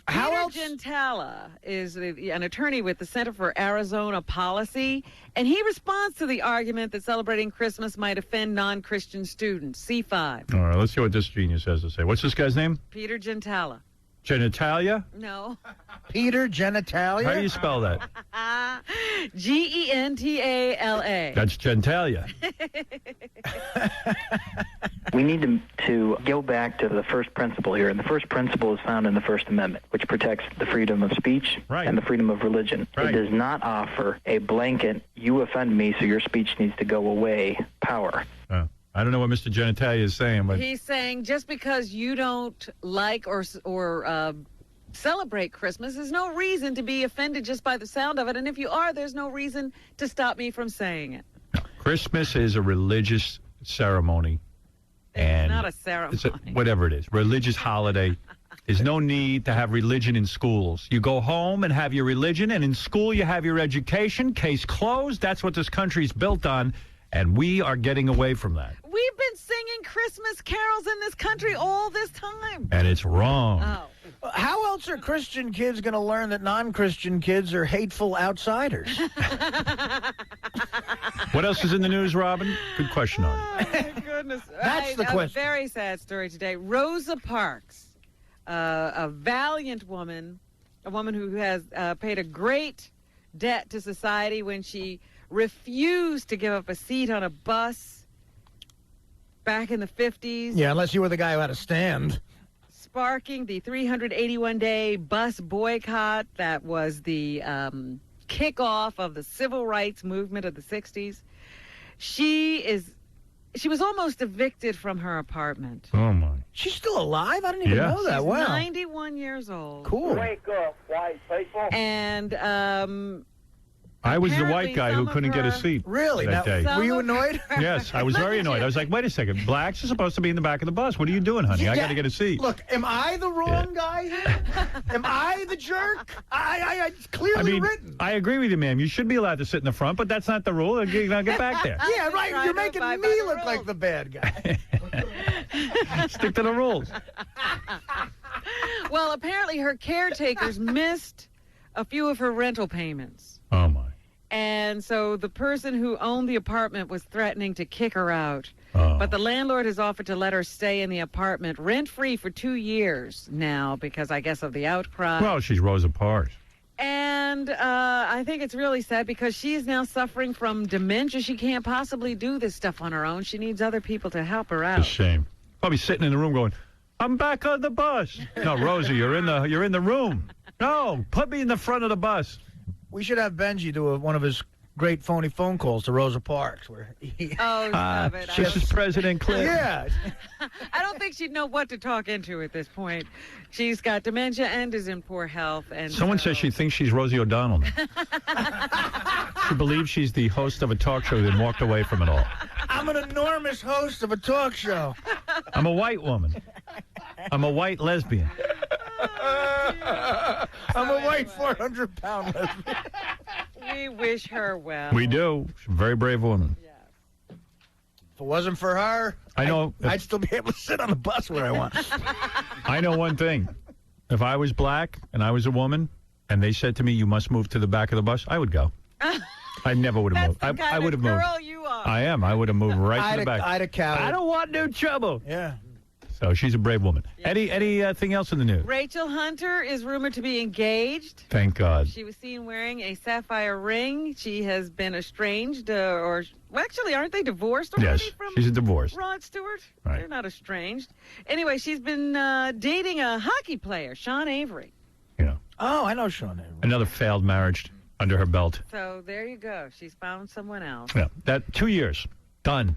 Speaker 2: Peter Gentala is an attorney with the Center for Arizona Policy, and he responds to the argument that celebrating Christmas might offend non-Christian students. C5.
Speaker 3: All right, let's see what this genius has to say. What's this guy's name?
Speaker 2: Peter Gentala.
Speaker 3: Genitalia?
Speaker 2: No.
Speaker 4: Peter Genitalia?
Speaker 3: How do you spell that?
Speaker 2: Gentala.
Speaker 3: That's Gentalia.
Speaker 8: We need to go back to the first principle here, and the first principle is found in the First Amendment, which protects the freedom of speech and the freedom of religion. It does not offer a blanket, you offend me, so your speech needs to go away, power.
Speaker 3: I don't know what Mr. Genitalia is saying, but
Speaker 2: He's saying just because you don't like or celebrate Christmas, there's no reason to be offended just by the sound of it. And if you are, there's no reason to stop me from saying it.
Speaker 3: Christmas is a religious ceremony. And
Speaker 2: not a ceremony.
Speaker 3: Whatever it is, religious holiday. There's no need to have religion in schools. You go home and have your religion, and in school you have your education. Case closed. That's what this country's built on, and we are getting away from that.
Speaker 2: We've been singing Christmas carols in this country all this time.
Speaker 3: And it's wrong.
Speaker 2: Oh.
Speaker 4: How else are Christian kids going to learn that non-Christian kids are hateful outsiders?
Speaker 3: What else is in the news, Robin? Good question on it.
Speaker 2: Oh, my goodness.
Speaker 4: That's the question.
Speaker 2: A very sad story today. Rosa Parks, a valiant woman, a woman who has paid a great debt to society when she refused to give up a seat on a bus back in the 50s.
Speaker 4: Yeah, unless you were the guy who had a stand.
Speaker 2: Sparking the 381-day bus boycott that was the kickoff of the civil rights movement of the 60s. She was almost evicted from her apartment.
Speaker 3: Oh, my.
Speaker 4: She's still alive? I didn't even know that.
Speaker 2: She's
Speaker 4: Wow.
Speaker 2: 91 years old.
Speaker 4: Cool.
Speaker 6: Wake up, white people.
Speaker 2: And
Speaker 3: I was the white guy who couldn't get a seat.
Speaker 4: Really?
Speaker 3: That day.
Speaker 4: Were you annoyed?
Speaker 3: Yes, I was very annoyed. I was like, wait a second. Blacks are supposed to be in the back of the bus. What are you doing, honey? I got to get a seat.
Speaker 4: Look, am I the wrong guy here? Am I the jerk? It's clearly written.
Speaker 3: I agree with you, ma'am. You should be allowed to sit in the front, but that's not the rule. Now get back there.
Speaker 4: Yeah, right. You're making me look like the bad guy.
Speaker 3: Stick to the rules.
Speaker 2: well, apparently her caretakers missed a few of her rental payments.
Speaker 3: Oh, my.
Speaker 2: And so the person who owned the apartment was threatening to kick her out.
Speaker 3: Oh.
Speaker 2: But the landlord has offered to let her stay in the apartment rent-free for 2 years now because, I guess, of the outcry.
Speaker 3: Well, she's Rosa Parks.
Speaker 2: And I think it's really sad because she is now suffering from dementia. She can't possibly do this stuff on her own. She needs other people to help her out.
Speaker 3: It's a shame. Probably sitting in the room going, I'm back on the bus. No, Rosie, you're in the room. No, put me in the front of the bus.
Speaker 4: We should have Benji do one of his great phony phone calls to Rosa Parks. Where he,
Speaker 2: stop it.
Speaker 3: This is President Clinton.
Speaker 4: Yeah.
Speaker 2: I don't think she'd know what to talk into at this point. She's got dementia and is in poor health. And
Speaker 3: Someone says she thinks she's Rosie O'Donnell. She believes she's the host of a talk show and walked away from it all.
Speaker 4: I'm an enormous host of a talk show.
Speaker 3: I'm a white woman. I'm a white lesbian.
Speaker 4: I'm a white 400-pound lesbian.
Speaker 2: We wish her well.
Speaker 3: We do. She's a very brave woman.
Speaker 2: Yeah.
Speaker 4: If it wasn't for her,
Speaker 3: I know.
Speaker 4: I'd still be able to sit on the bus where I want.
Speaker 3: I know one thing. If I was black and I was a woman and they said to me, you must move to the back of the bus, I would go. I never would have moved. I would have moved.
Speaker 2: Girl you are.
Speaker 3: I am. I would have moved right to the back.
Speaker 4: I'd have cowered.
Speaker 3: I don't want no trouble.
Speaker 4: Yeah.
Speaker 3: So she's a brave woman. Anything else in the news?
Speaker 2: Rachel Hunter is rumored to be engaged.
Speaker 3: Thank God.
Speaker 2: She was seen wearing a sapphire ring. She has been estranged, well, actually, aren't they divorced already?
Speaker 3: Yes,
Speaker 2: from
Speaker 3: she's a divorce.
Speaker 2: Rod Stewart?
Speaker 3: Right.
Speaker 2: They're not estranged. Anyway, she's been dating a hockey player, Sean Avery.
Speaker 4: Oh, I know Sean Avery.
Speaker 3: Another failed marriage under her belt.
Speaker 2: So there you go. She's found someone else.
Speaker 3: Yeah, that 2 years. Done.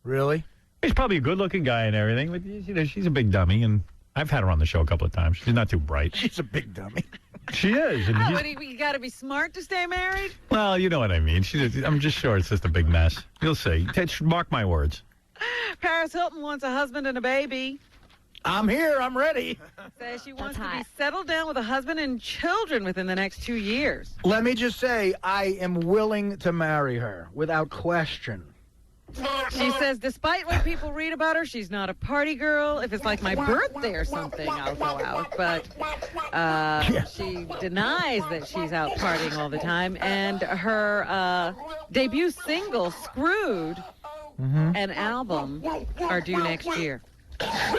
Speaker 4: Really?
Speaker 3: He's probably a good-looking guy and everything, but she's a big dummy, and I've had her on the show a couple of times. She's not too bright.
Speaker 4: She's a big dummy.
Speaker 3: She is. And
Speaker 2: What, you got to be smart to stay married?
Speaker 3: well, you know what I mean. I'm just sure it's just a big mess. You'll see. Mark my words.
Speaker 2: Paris Hilton wants a husband and a baby.
Speaker 4: I'm here. I'm ready.
Speaker 2: Says she wants to be settled down with a husband and children within the next 2 years.
Speaker 4: Let me just say, I am willing to marry her without question.
Speaker 2: She says, despite what people read about her, she's not a party girl. If it's like my birthday or something, I'll go out. But she denies that she's out partying all the time. And her debut single, Screwed, and album are due next year.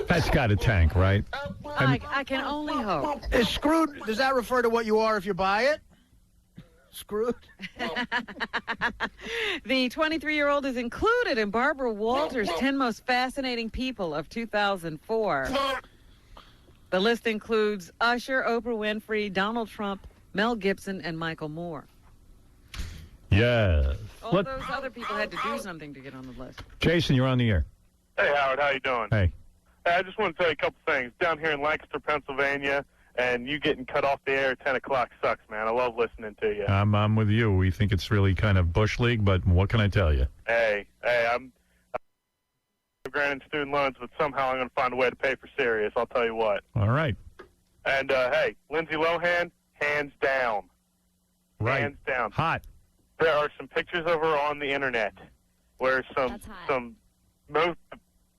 Speaker 3: That's got a tank, right?
Speaker 2: I can only hope.
Speaker 4: Is Screwed, does that refer to what you are if you buy it? Screwed?
Speaker 2: The 23-year-old is included in Barbara Walters' 10 Most Fascinating People of 2004. The list includes Usher, Oprah Winfrey, Donald Trump, Mel Gibson, and Michael Moore.
Speaker 3: Yes.
Speaker 2: All those other people had to do something to get on the list.
Speaker 3: Jason, you're on the air.
Speaker 11: Hey, Howard, how you doing?
Speaker 3: Hey.
Speaker 11: I just want to tell you a couple things. Down here in Lancaster, Pennsylvania, and you getting cut off the air at 10 o'clock sucks, man. I love listening to you.
Speaker 3: I'm with you. We think it's really kind of Bush League, but what can I tell you?
Speaker 11: Hey, I'm granting student loans, but somehow I'm going to find a way to pay for Sirius. I'll tell you what.
Speaker 3: All right.
Speaker 11: And, hey, Lindsay Lohan, hands down.
Speaker 3: Right.
Speaker 11: Hands down.
Speaker 3: Hot.
Speaker 11: There are some pictures of her on the internet where some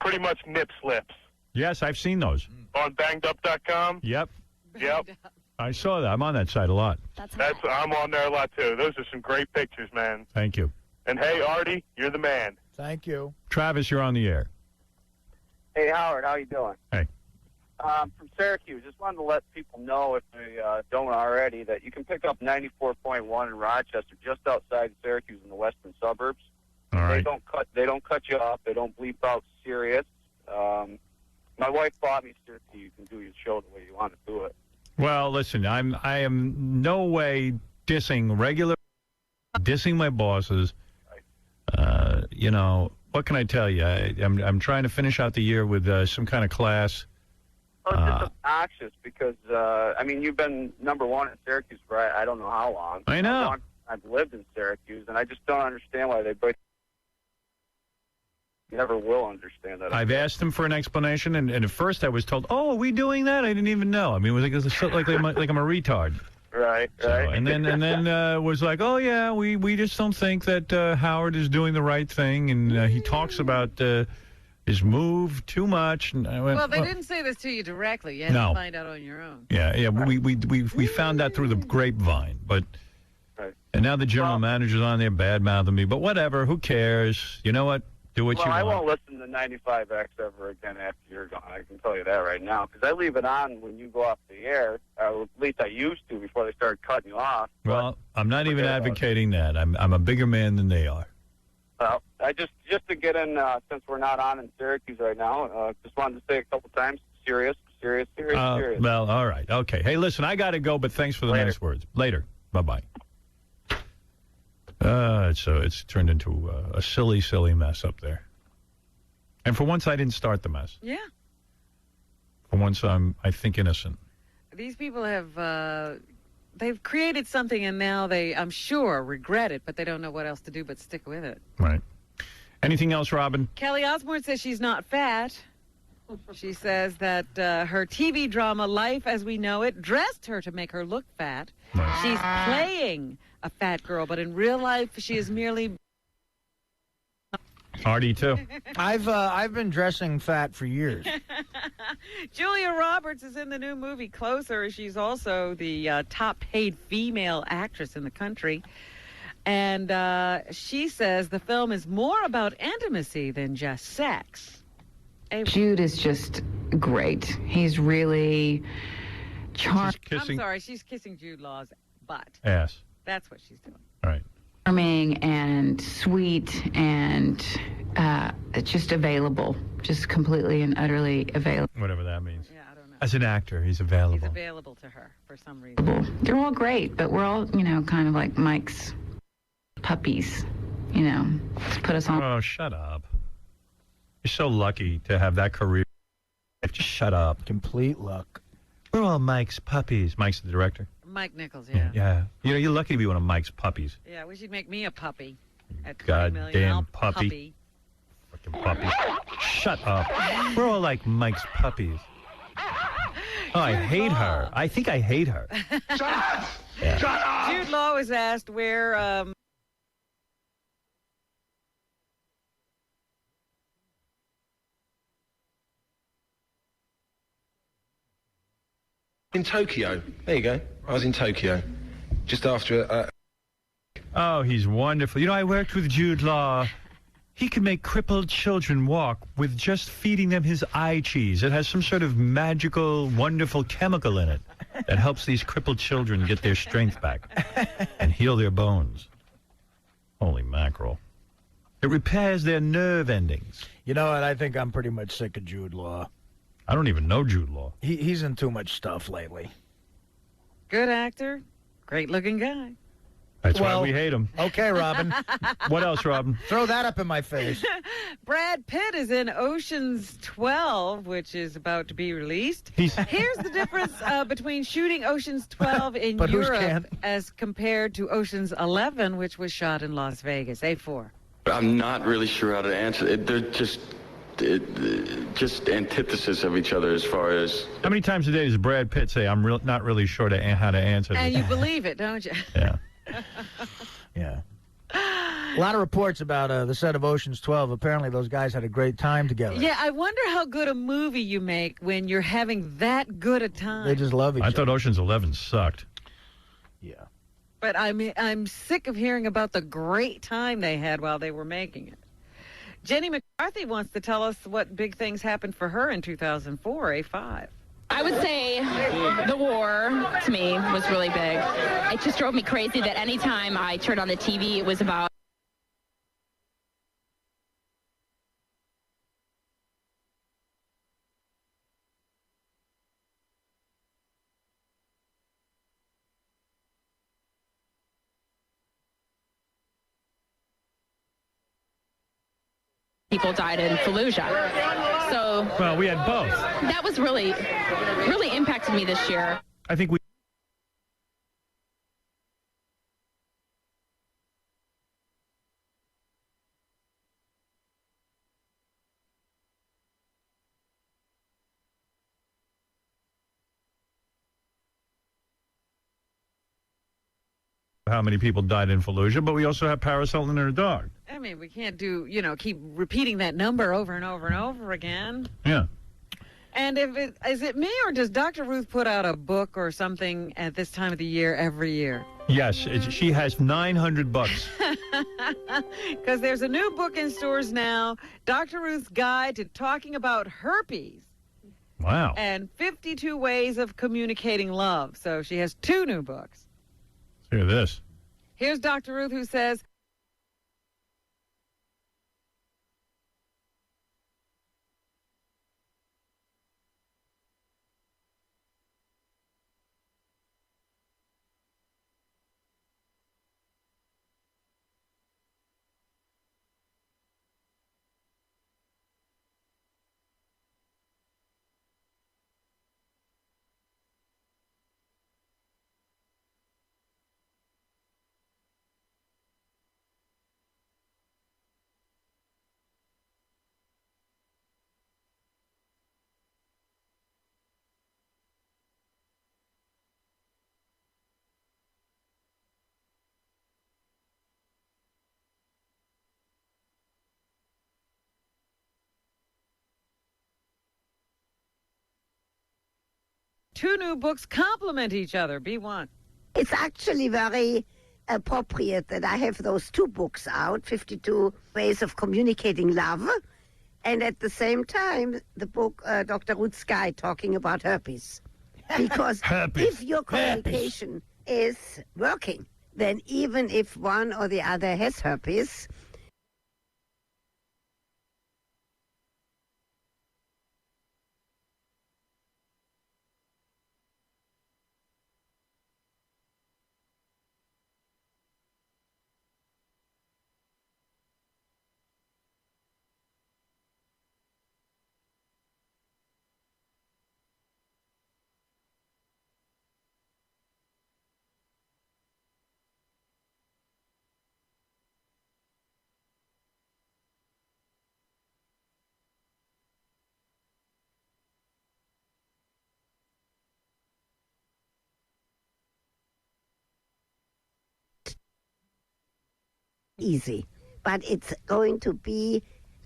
Speaker 11: pretty much nip slips.
Speaker 3: Yes, I've seen those.
Speaker 11: On bangedup.com?
Speaker 3: Yep.
Speaker 11: Yep.
Speaker 3: I saw that. I'm on that site a lot.
Speaker 11: I'm on there a lot, too. Those are some great pictures, man.
Speaker 3: Thank you.
Speaker 11: And, hey, Artie, you're the man.
Speaker 4: Thank you.
Speaker 3: Travis, you're on the air.
Speaker 9: Hey, Howard, how you doing?
Speaker 3: Hey.
Speaker 9: From Syracuse. Just wanted to let people know, if they don't already, that you can pick up 94.1 in Rochester, just outside Syracuse in the western suburbs.
Speaker 3: All right.
Speaker 9: They don't cut you off. They don't bleep out Sirius. My wife bought me Syracuse. You can do your show the way you want to do it.
Speaker 3: Well, listen, I am no way dissing my bosses. You know, what can I tell you? I'm trying to finish out the year with some kind of class.
Speaker 9: Well, it's just obnoxious because, you've been number one in Syracuse for I don't know how long.
Speaker 3: I know.
Speaker 9: I've lived in Syracuse, and I just don't understand why they break. Never will understand that.
Speaker 3: I've asked them for an explanation, and at first I was told, "Oh, are we doing that?" I didn't even know. I mean, it was like I'm a retard.
Speaker 9: Right.
Speaker 3: So, and then was like, "Oh yeah, we just don't think that Howard is doing the right thing," and he talks about his move too much. And I went,
Speaker 2: Well, they didn't say this to you directly. You had to find out on your own.
Speaker 3: Yeah. We found that through the grapevine, but. And now the general manager's on there bad-mouthing me, but whatever, who cares? You know what? Do what you want.
Speaker 9: I won't listen to 95X ever again after you're gone. I can tell you that right now, because I leave it on when you go off the air. Or at least I used to before they started cutting you off.
Speaker 3: Well, I'm not even advocating that. I'm a bigger man than they are.
Speaker 9: Well, I just to get in, since we're not on in Syracuse right now, just wanted to say a couple times, serious.
Speaker 3: Well, all right. Okay. Hey, listen, I got to go, but thanks for the nice words. Later. Bye-bye. It's turned into a silly mess up there. And for once, I didn't start the mess.
Speaker 2: Yeah.
Speaker 3: For once, I think, innocent.
Speaker 2: These people have, they've created something, and now they, I'm sure, regret it, but they don't know what else to do but stick with it.
Speaker 3: Right. Anything else, Robin?
Speaker 2: Kelly Osbourne says she's not fat. She says that her TV drama, Life as We Know It, dressed her to make her look fat. Nice. She's playing a fat girl, but in real life, she is merely...
Speaker 3: Artie, too.
Speaker 4: I've been dressing fat for years.
Speaker 2: Julia Roberts is in the new movie Closer. She's also the top paid female actress in the country. And she says the film is more about intimacy than just sex.
Speaker 12: Jude is just great. He's really charming.
Speaker 2: I'm sorry, she's kissing Jude Law's butt.
Speaker 3: Ass.
Speaker 2: That's what she's doing.
Speaker 3: All right.
Speaker 12: Charming and sweet and just available. Just completely and utterly available.
Speaker 3: Whatever that means. Yeah, I don't know. As an actor, he's available.
Speaker 2: He's available to her for some reason.
Speaker 12: They're all great, but we're all, kind of like Mike's puppies. Just put us on.
Speaker 3: Oh, shut up. You're so lucky to have that career. Just shut up.
Speaker 4: Complete luck.
Speaker 3: We're all Mike's puppies. Mike's the director.
Speaker 2: Mike Nichols, yeah.
Speaker 3: Yeah. You're lucky to be one of Mike's puppies.
Speaker 2: Yeah, we should make me a puppy. At $20 million.
Speaker 3: Goddamn puppy. Fucking puppy. Shut up. We're all like Mike's puppies. Oh, I hate her. I think I hate her.
Speaker 7: Shut up!
Speaker 3: Yeah.
Speaker 7: Shut up!
Speaker 2: Jude Law was asked where...
Speaker 18: In Tokyo. There you go. I was in Tokyo. Just after...
Speaker 3: Oh, he's wonderful. I worked with Jude Law. He can make crippled children walk with just feeding them his eye cheese. It has some sort of magical, wonderful chemical in it that helps these crippled children get their strength back and heal their bones. Holy mackerel. It repairs their nerve endings.
Speaker 4: You know what? I think I'm pretty much sick of Jude Law.
Speaker 3: I don't even know Jude Law.
Speaker 4: He's in too much stuff lately.
Speaker 2: Good actor. Great-looking guy.
Speaker 3: That's why we hate him.
Speaker 4: Okay, Robin.
Speaker 3: What else, Robin?
Speaker 4: Throw that up in my face.
Speaker 2: Brad Pitt is in Ocean's 12, which is about to be released. Here's the difference between shooting Ocean's 12 in Europe as compared to Ocean's 11, which was shot in Las Vegas. A4.
Speaker 19: I'm not really sure how to answer it. They're just antithesis of each other as far as...
Speaker 3: How many times a day does Brad Pitt say, I'm not really sure how to answer this?
Speaker 2: And you believe it, don't you?
Speaker 3: Yeah.
Speaker 4: Yeah. A lot of reports about the set of Ocean's 12. Apparently those guys had a great time together.
Speaker 2: Yeah, I wonder how good a movie you make when you're having that good a time.
Speaker 4: They just love each other.
Speaker 3: I thought Ocean's 11 sucked.
Speaker 4: Yeah.
Speaker 2: But I'm sick of hearing about the great time they had while they were making it. Jenny McCarthy wants to tell us what big things happened for her in 2004, A5.
Speaker 21: I would say the war, to me, was really big. It just drove me crazy that anytime I turned on the TV, it was about... people died in Fallujah. So...
Speaker 3: Well, we had both.
Speaker 21: That was really impacted me this year.
Speaker 3: I think we... how many people died in Fallujah, but we also have Paris Hilton and her dog.
Speaker 2: I mean, we can't keep repeating that number over and over and over again.
Speaker 3: Yeah.
Speaker 2: And is it me, or does Dr. Ruth put out a book or something at this time of the year every year?
Speaker 3: Yes, she has 900 books.
Speaker 2: Because there's a new book in stores now, Dr. Ruth's Guide to Talking About Herpes.
Speaker 3: Wow.
Speaker 2: And 52 Ways of Communicating Love. So she has 2 new books.
Speaker 3: Let's hear this.
Speaker 2: Here's Dr. Ruth, who says, two new books complement each other. B1.
Speaker 1: It's actually very appropriate that I have those two books out, 52 Ways of Communicating Love, and at the same time, the book Dr. Ruth Skye talking about herpes. Because if your communication is working, then even if one or the other has herpes, easy. But it's going to be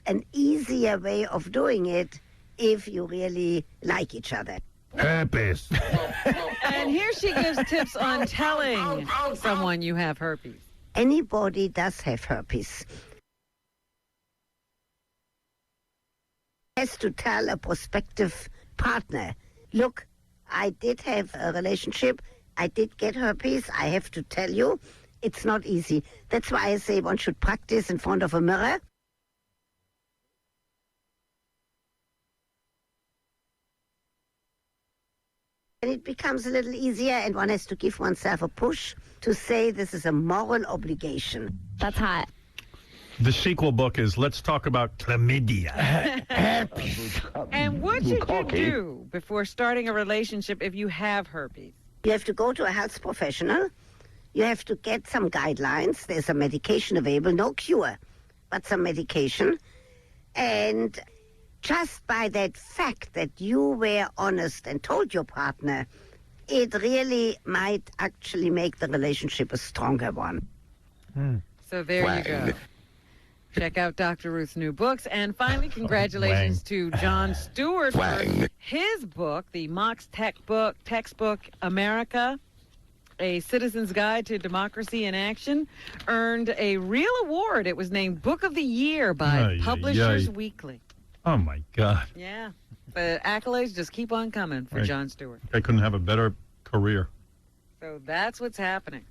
Speaker 1: an easier way of doing it if you really like each other.
Speaker 15: Herpes.
Speaker 2: And here she gives tips on telling someone you have herpes.
Speaker 1: Anybody does have herpes. Has to tell a prospective partner, look, I did have a relationship, I did get herpes, I have to tell you, it's not easy. That's why I say one should practice in front of a mirror. And it becomes a little easier, and one has to give oneself a push to say this is a moral obligation.
Speaker 21: That's hot.
Speaker 3: The sequel book is Let's Talk About Chlamydia.
Speaker 2: And what should you do before starting a relationship if you have herpes?
Speaker 1: You have to go to a health professional. You have to get some guidelines. There's a medication available, no cure, but some medication. And just by that fact that you were honest and told your partner, it really might actually make the relationship a stronger one.
Speaker 2: So there you go. Check out Dr. Ruth's new books. And finally, congratulations to Jon Stewart for his book, the Mox textbook, America, A Citizen's Guide to Democracy in Action, earned a real award. It was named Book of the Year by Publishers Weekly.
Speaker 3: Oh, my God.
Speaker 2: Yeah. The accolades just keep on coming for Jon Stewart.
Speaker 3: I couldn't have a better career.
Speaker 2: So that's what's happening.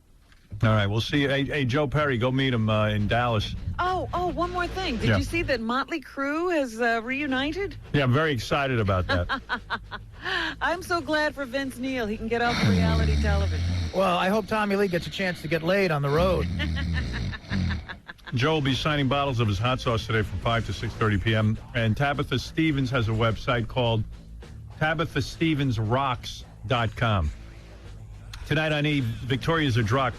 Speaker 3: All right, we'll see you. Hey, Joe Perry, go meet him in Dallas.
Speaker 2: Oh, one more thing. Did you see that Motley Crue has reunited?
Speaker 3: Yeah, I'm very excited about that.
Speaker 2: I'm so glad for Vince Neil. He can get off reality television.
Speaker 4: Well, I hope Tommy Lee gets a chance to get laid on the road.
Speaker 3: Joe will be signing bottles of his hot sauce today from 5 to 6:30 p.m. And Tabitha Stevens has a website called TabithaStevensRocks.com. Tonight on E! Victoria Zdrok,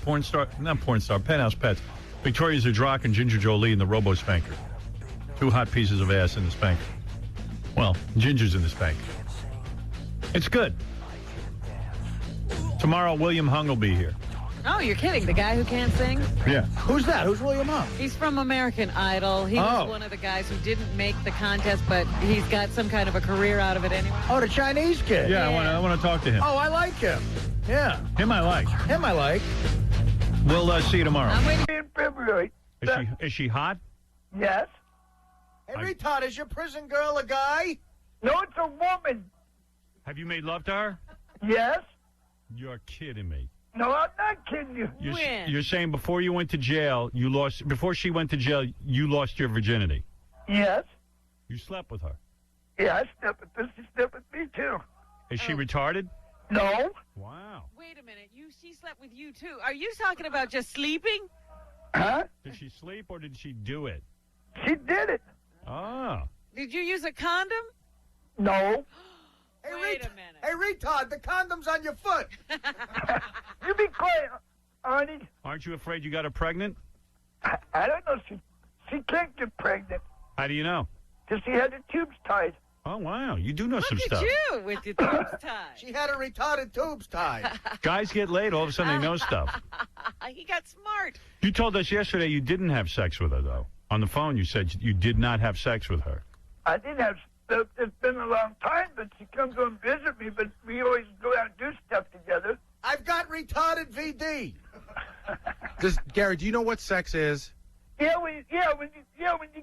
Speaker 3: Penthouse Pets. Victoria Zdrok and Ginger Jolie in the Robo Spanker. Two hot pieces of ass in the spanker. Well, Ginger's in the spanker. It's good. Tomorrow, William Hung will be here.
Speaker 2: Oh, you're kidding. The guy who can't sing?
Speaker 3: Yeah.
Speaker 4: Who's that? Who's William Hung?
Speaker 2: He's from American Idol. He was one of the guys who didn't make the contest, but he's got some kind of a career out of it anyway.
Speaker 4: Oh, the Chinese kid.
Speaker 3: Yeah. I want to talk to him.
Speaker 4: Oh, I like him. Yeah.
Speaker 3: Him I like.
Speaker 4: Him I like.
Speaker 3: We'll see you tomorrow.
Speaker 2: I'm waiting.
Speaker 11: In February.
Speaker 3: Is she hot?
Speaker 11: Yes.
Speaker 4: Hey, retard, is your prison girl a guy?
Speaker 11: No, it's a woman.
Speaker 3: Have you made love to her?
Speaker 11: Yes.
Speaker 3: You're kidding me.
Speaker 11: No, I'm not kidding you.
Speaker 3: You're saying before you went to jail, before she went to jail, you lost your virginity?
Speaker 11: Yes.
Speaker 3: You slept with her?
Speaker 11: Yeah, I slept with her. She slept with me, too.
Speaker 3: Is she retarded?
Speaker 11: No.
Speaker 3: Wow.
Speaker 2: Wait a minute. She slept with you, too. Are you talking about just sleeping?
Speaker 11: Huh?
Speaker 3: Did she sleep or did she do it?
Speaker 11: She did it.
Speaker 3: Oh.
Speaker 2: Did you use a condom?
Speaker 11: No.
Speaker 4: Hey,
Speaker 2: Wait a minute.
Speaker 4: Hey, retard, the condom's on your foot.
Speaker 11: You be quiet, Arnie.
Speaker 3: Aren't you afraid you got her pregnant?
Speaker 11: I don't know. She can't get pregnant.
Speaker 3: How do you know?
Speaker 11: Because she had the tubes tied.
Speaker 3: Oh, wow. You do know some
Speaker 2: Look
Speaker 3: stuff.
Speaker 2: at you with your tubes tied.
Speaker 4: She had her retarded tubes tied.
Speaker 3: Guys get laid. All of a sudden they know stuff.
Speaker 2: He got smart.
Speaker 3: You told us yesterday you didn't have sex with her, though. On the phone, you said you did not have sex with her.
Speaker 11: I didn't have. It's been a long time, but she comes to visit me. But we always go
Speaker 4: D.
Speaker 5: Gary, do you know what sex is?
Speaker 22: Yeah, when you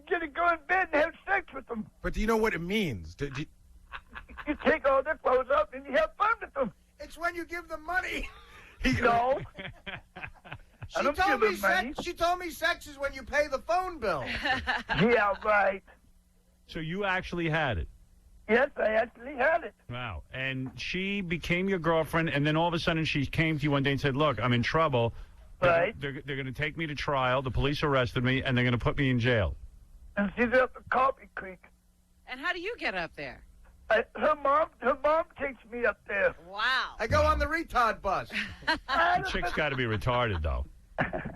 Speaker 22: get to go in bed and have sex with them.
Speaker 5: But do you know what it means?
Speaker 22: You take all their clothes off and you have fun with them.
Speaker 4: It's when you give them money.
Speaker 22: No. I don't give them money.
Speaker 4: She told me sex is when you pay the phone bill.
Speaker 22: Yeah, right.
Speaker 3: So you actually had it?
Speaker 22: Yes, I actually had it.
Speaker 3: Wow. And she became your girlfriend, and then all of a sudden she came to you one day and said, look, I'm in trouble.
Speaker 22: Right.
Speaker 3: They're going to take me to trial. The police arrested me, and they're going to put me in jail.
Speaker 22: And she's up at Coffee Creek.
Speaker 2: And how do you get up there?
Speaker 22: Her mom takes me up there.
Speaker 2: Wow.
Speaker 4: I go on the retard bus.
Speaker 3: The chick's got to be retarded, though.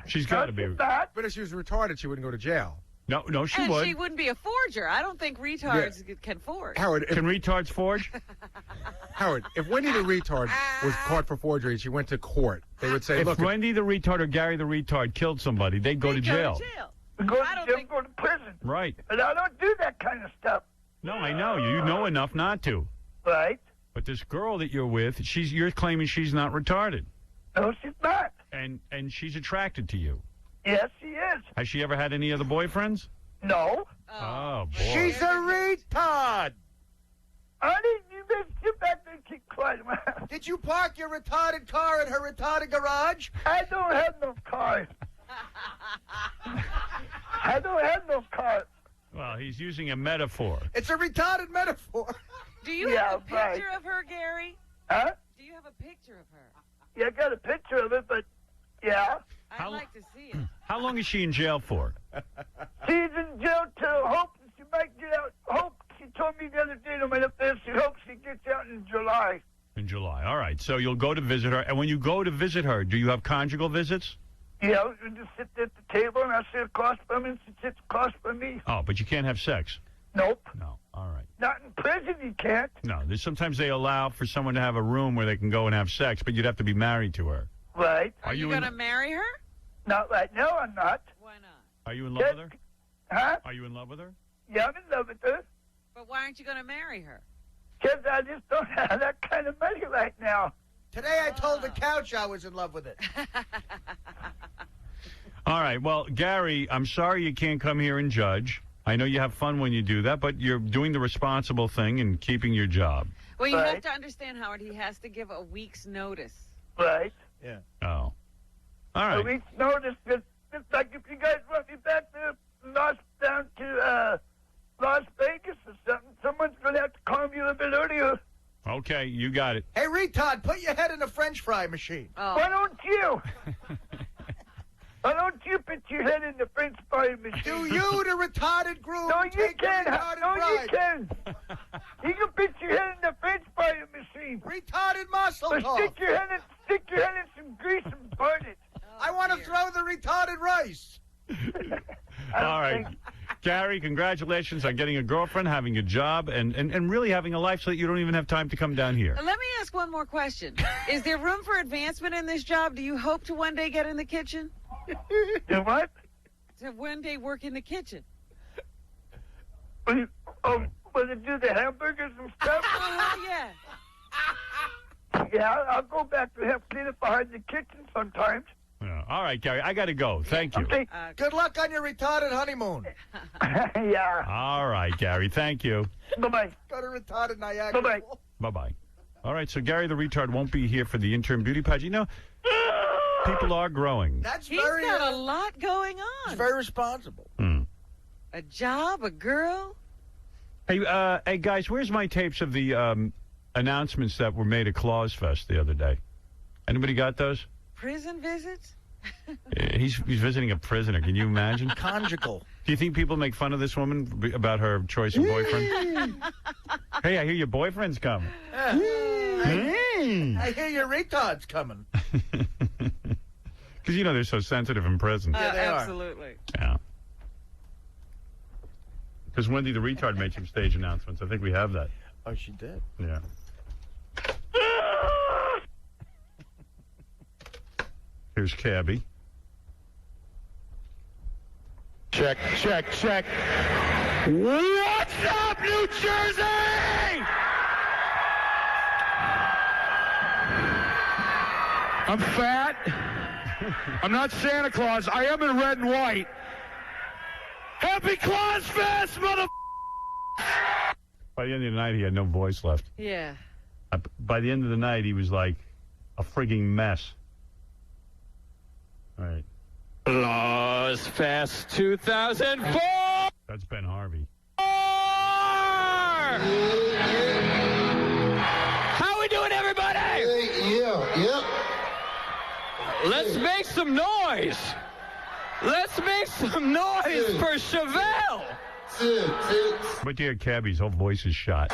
Speaker 3: She's got to be.
Speaker 5: But if she was retarded, she wouldn't go to jail.
Speaker 3: No, she
Speaker 2: and
Speaker 3: would.
Speaker 2: she wouldn't be a forger. I don't think retards can forge.
Speaker 5: Howard,
Speaker 3: can retards forge?
Speaker 5: Howard, if Wendy the retard was caught for forgery and she went to court, they would say,
Speaker 3: if
Speaker 5: look.
Speaker 3: Wendy the retard or Gary the retard killed somebody, they'd go to jail.
Speaker 22: Go to prison.
Speaker 3: Right.
Speaker 22: And I don't do that kind of stuff.
Speaker 3: No, I know. You know enough not to.
Speaker 22: Right.
Speaker 3: But this girl that you're with, you're claiming she's not retarded.
Speaker 22: No, she's not.
Speaker 3: And she's attracted to you.
Speaker 22: Yes, she is.
Speaker 3: Has she ever had any other boyfriends?
Speaker 22: No.
Speaker 3: Oh, boy.
Speaker 4: She's a retard.
Speaker 22: Honey, you better sit back there and keep quiet.
Speaker 4: Did you park your retarded car in her retarded garage?
Speaker 22: I don't have no car. I don't have no car.
Speaker 3: Well, he's using a metaphor.
Speaker 4: It's a retarded metaphor.
Speaker 2: Do you have a picture of her, Gary?
Speaker 22: Huh?
Speaker 2: Do you have a picture of her?
Speaker 22: Yeah, I got a picture of it, but yeah.
Speaker 2: I'd like to see it.
Speaker 3: How long is she in jail for?
Speaker 22: She's in jail till hope she might get out. Hope, she told me the other day when I went up there, she hopes she gets out in July.
Speaker 3: In July. All right. So you'll go to visit her. And when you go to visit her, do you have conjugal visits?
Speaker 22: Yeah, we just sit there at the table, and I sit across from her, and she sits across from me.
Speaker 3: Oh, but you can't have sex?
Speaker 22: Nope.
Speaker 3: No. All right.
Speaker 22: Not in prison, you can't.
Speaker 3: No. Sometimes they allow for someone to have a room where they can go and have sex, but you'd have to be married to her.
Speaker 22: Right.
Speaker 2: Are you going to marry her?
Speaker 22: Not right now, I'm not.
Speaker 2: Why not?
Speaker 3: Are you in love with her?
Speaker 22: Huh?
Speaker 3: Are you in love with her?
Speaker 22: Yeah, I'm in love with her.
Speaker 2: But why aren't you going to marry her?
Speaker 22: Because I just don't have that kind of money right now.
Speaker 4: Today I told the couch I was in love with it.
Speaker 3: All right. Well, Gary, I'm sorry you can't come here and judge. I know you have fun when you do that, but you're doing the responsible thing and keeping your job.
Speaker 2: Well, you have to understand, Howard, he has to give a week's notice.
Speaker 22: Right.
Speaker 4: Yeah.
Speaker 3: Oh. All right.
Speaker 22: A week's notice. Just like if you guys want me back there, down to Las Vegas or something, someone's going to have to call me a little bit earlier.
Speaker 3: Okay, you got it.
Speaker 4: Hey, retard, put your head in a French fry machine.
Speaker 22: Oh. Why don't you? Why don't you put your head in the French fry machine?
Speaker 4: Do you, the retarded groom,
Speaker 22: no, you
Speaker 4: take
Speaker 22: can.
Speaker 4: the retarded
Speaker 22: No,
Speaker 4: bride?
Speaker 22: you can. You can put your head in the French fry machine.
Speaker 4: Retarded muscle
Speaker 22: Or
Speaker 4: talk.
Speaker 22: stick your head in some grease and burn it.
Speaker 4: I want to throw the retarded rice.
Speaker 3: All right. Gary, congratulations on getting a girlfriend, having a job, and really having a life so that you don't even have time to come down here.
Speaker 2: Let me ask one more question. Is there room for advancement in this job? Do you hope to one day get in the kitchen?
Speaker 22: You what?
Speaker 2: To one day work in the kitchen.
Speaker 22: Will they do the hamburgers and stuff?
Speaker 2: Yeah.
Speaker 22: Yeah, I'll go back to help clean up behind the kitchen sometimes.
Speaker 3: Yeah. All right, Gary, I got to go. Thank you.
Speaker 22: Okay.
Speaker 4: Good luck on your retarded honeymoon.
Speaker 22: Yeah.
Speaker 3: All right, Gary, thank you.
Speaker 22: Bye-bye.
Speaker 4: Go to retarded Niagara.
Speaker 22: Bye-bye.
Speaker 3: Bye-bye. All right, so Gary the retard won't be here for the interim beauty pageant. You know, people are growing.
Speaker 2: He's got a lot going on.
Speaker 4: He's very responsible.
Speaker 2: A job, a girl.
Speaker 3: Hey, guys, where's my tapes of the announcements that were made at Claus Fest the other day? Anybody got those?
Speaker 2: Prison visits?
Speaker 3: He's visiting a prisoner. Can you imagine?
Speaker 4: Conjugal.
Speaker 3: Do you think people make fun of this woman about her choice of boyfriend? Hey, I hear your boyfriend's coming.
Speaker 4: I hear your retard's coming.
Speaker 3: Because, you know, they're so sensitive in prison.
Speaker 4: Yeah, they
Speaker 2: absolutely.
Speaker 3: Yeah. Because Wendy the retard made some stage announcements. I think we have that.
Speaker 4: Oh, she did?
Speaker 3: Yeah. Here's Cabby.
Speaker 7: Check, check, check. What's up, New Jersey? I'm fat.
Speaker 10: I'm not Santa Claus. I am in red and white. Happy Claus Fest, mother.
Speaker 3: By the end of the night, he had no voice left.
Speaker 2: Yeah.
Speaker 3: By the end of the night, he was like a frigging mess. All right.
Speaker 10: Claus Fest 2004.
Speaker 3: That's Ben Harvey.
Speaker 10: How we doing, everybody?
Speaker 7: Yep.
Speaker 10: Let's make some noise. Let's make some noise for Chevelle.
Speaker 3: But dear Cabby's whole voice is shot.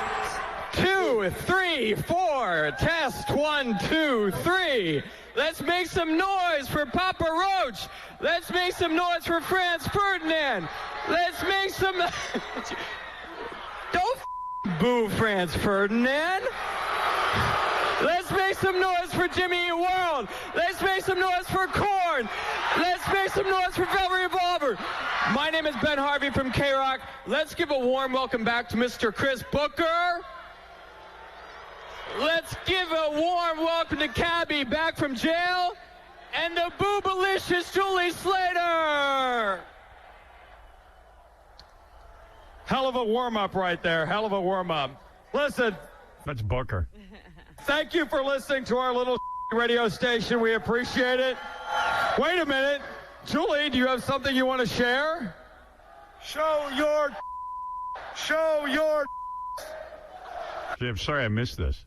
Speaker 10: 2, 3, 4. Test 1, 2, 3. Let's make some noise for Papa Roach. Let's make some noise for Franz Ferdinand. Let's make some. Don't boo Franz Ferdinand. Let's make some noise for Jimmy Eat World. Let's make some noise for Korn. Let's make some noise for Velvet Revolver. My name is Ben Harvey from K-Rock. Let's give a warm welcome back to Mr. Chris Booker. Let's give a warm welcome to Cabby back from jail. And the boobalicious Julie Slater. Hell of a warm-up right there. Hell of a warm-up. Listen.
Speaker 3: That's Booker.
Speaker 10: Thank you for listening to our little radio station. We appreciate it. Wait a minute. Julie, do you have something you want to share?
Speaker 3: Show your. Gee, I'm sorry I missed this.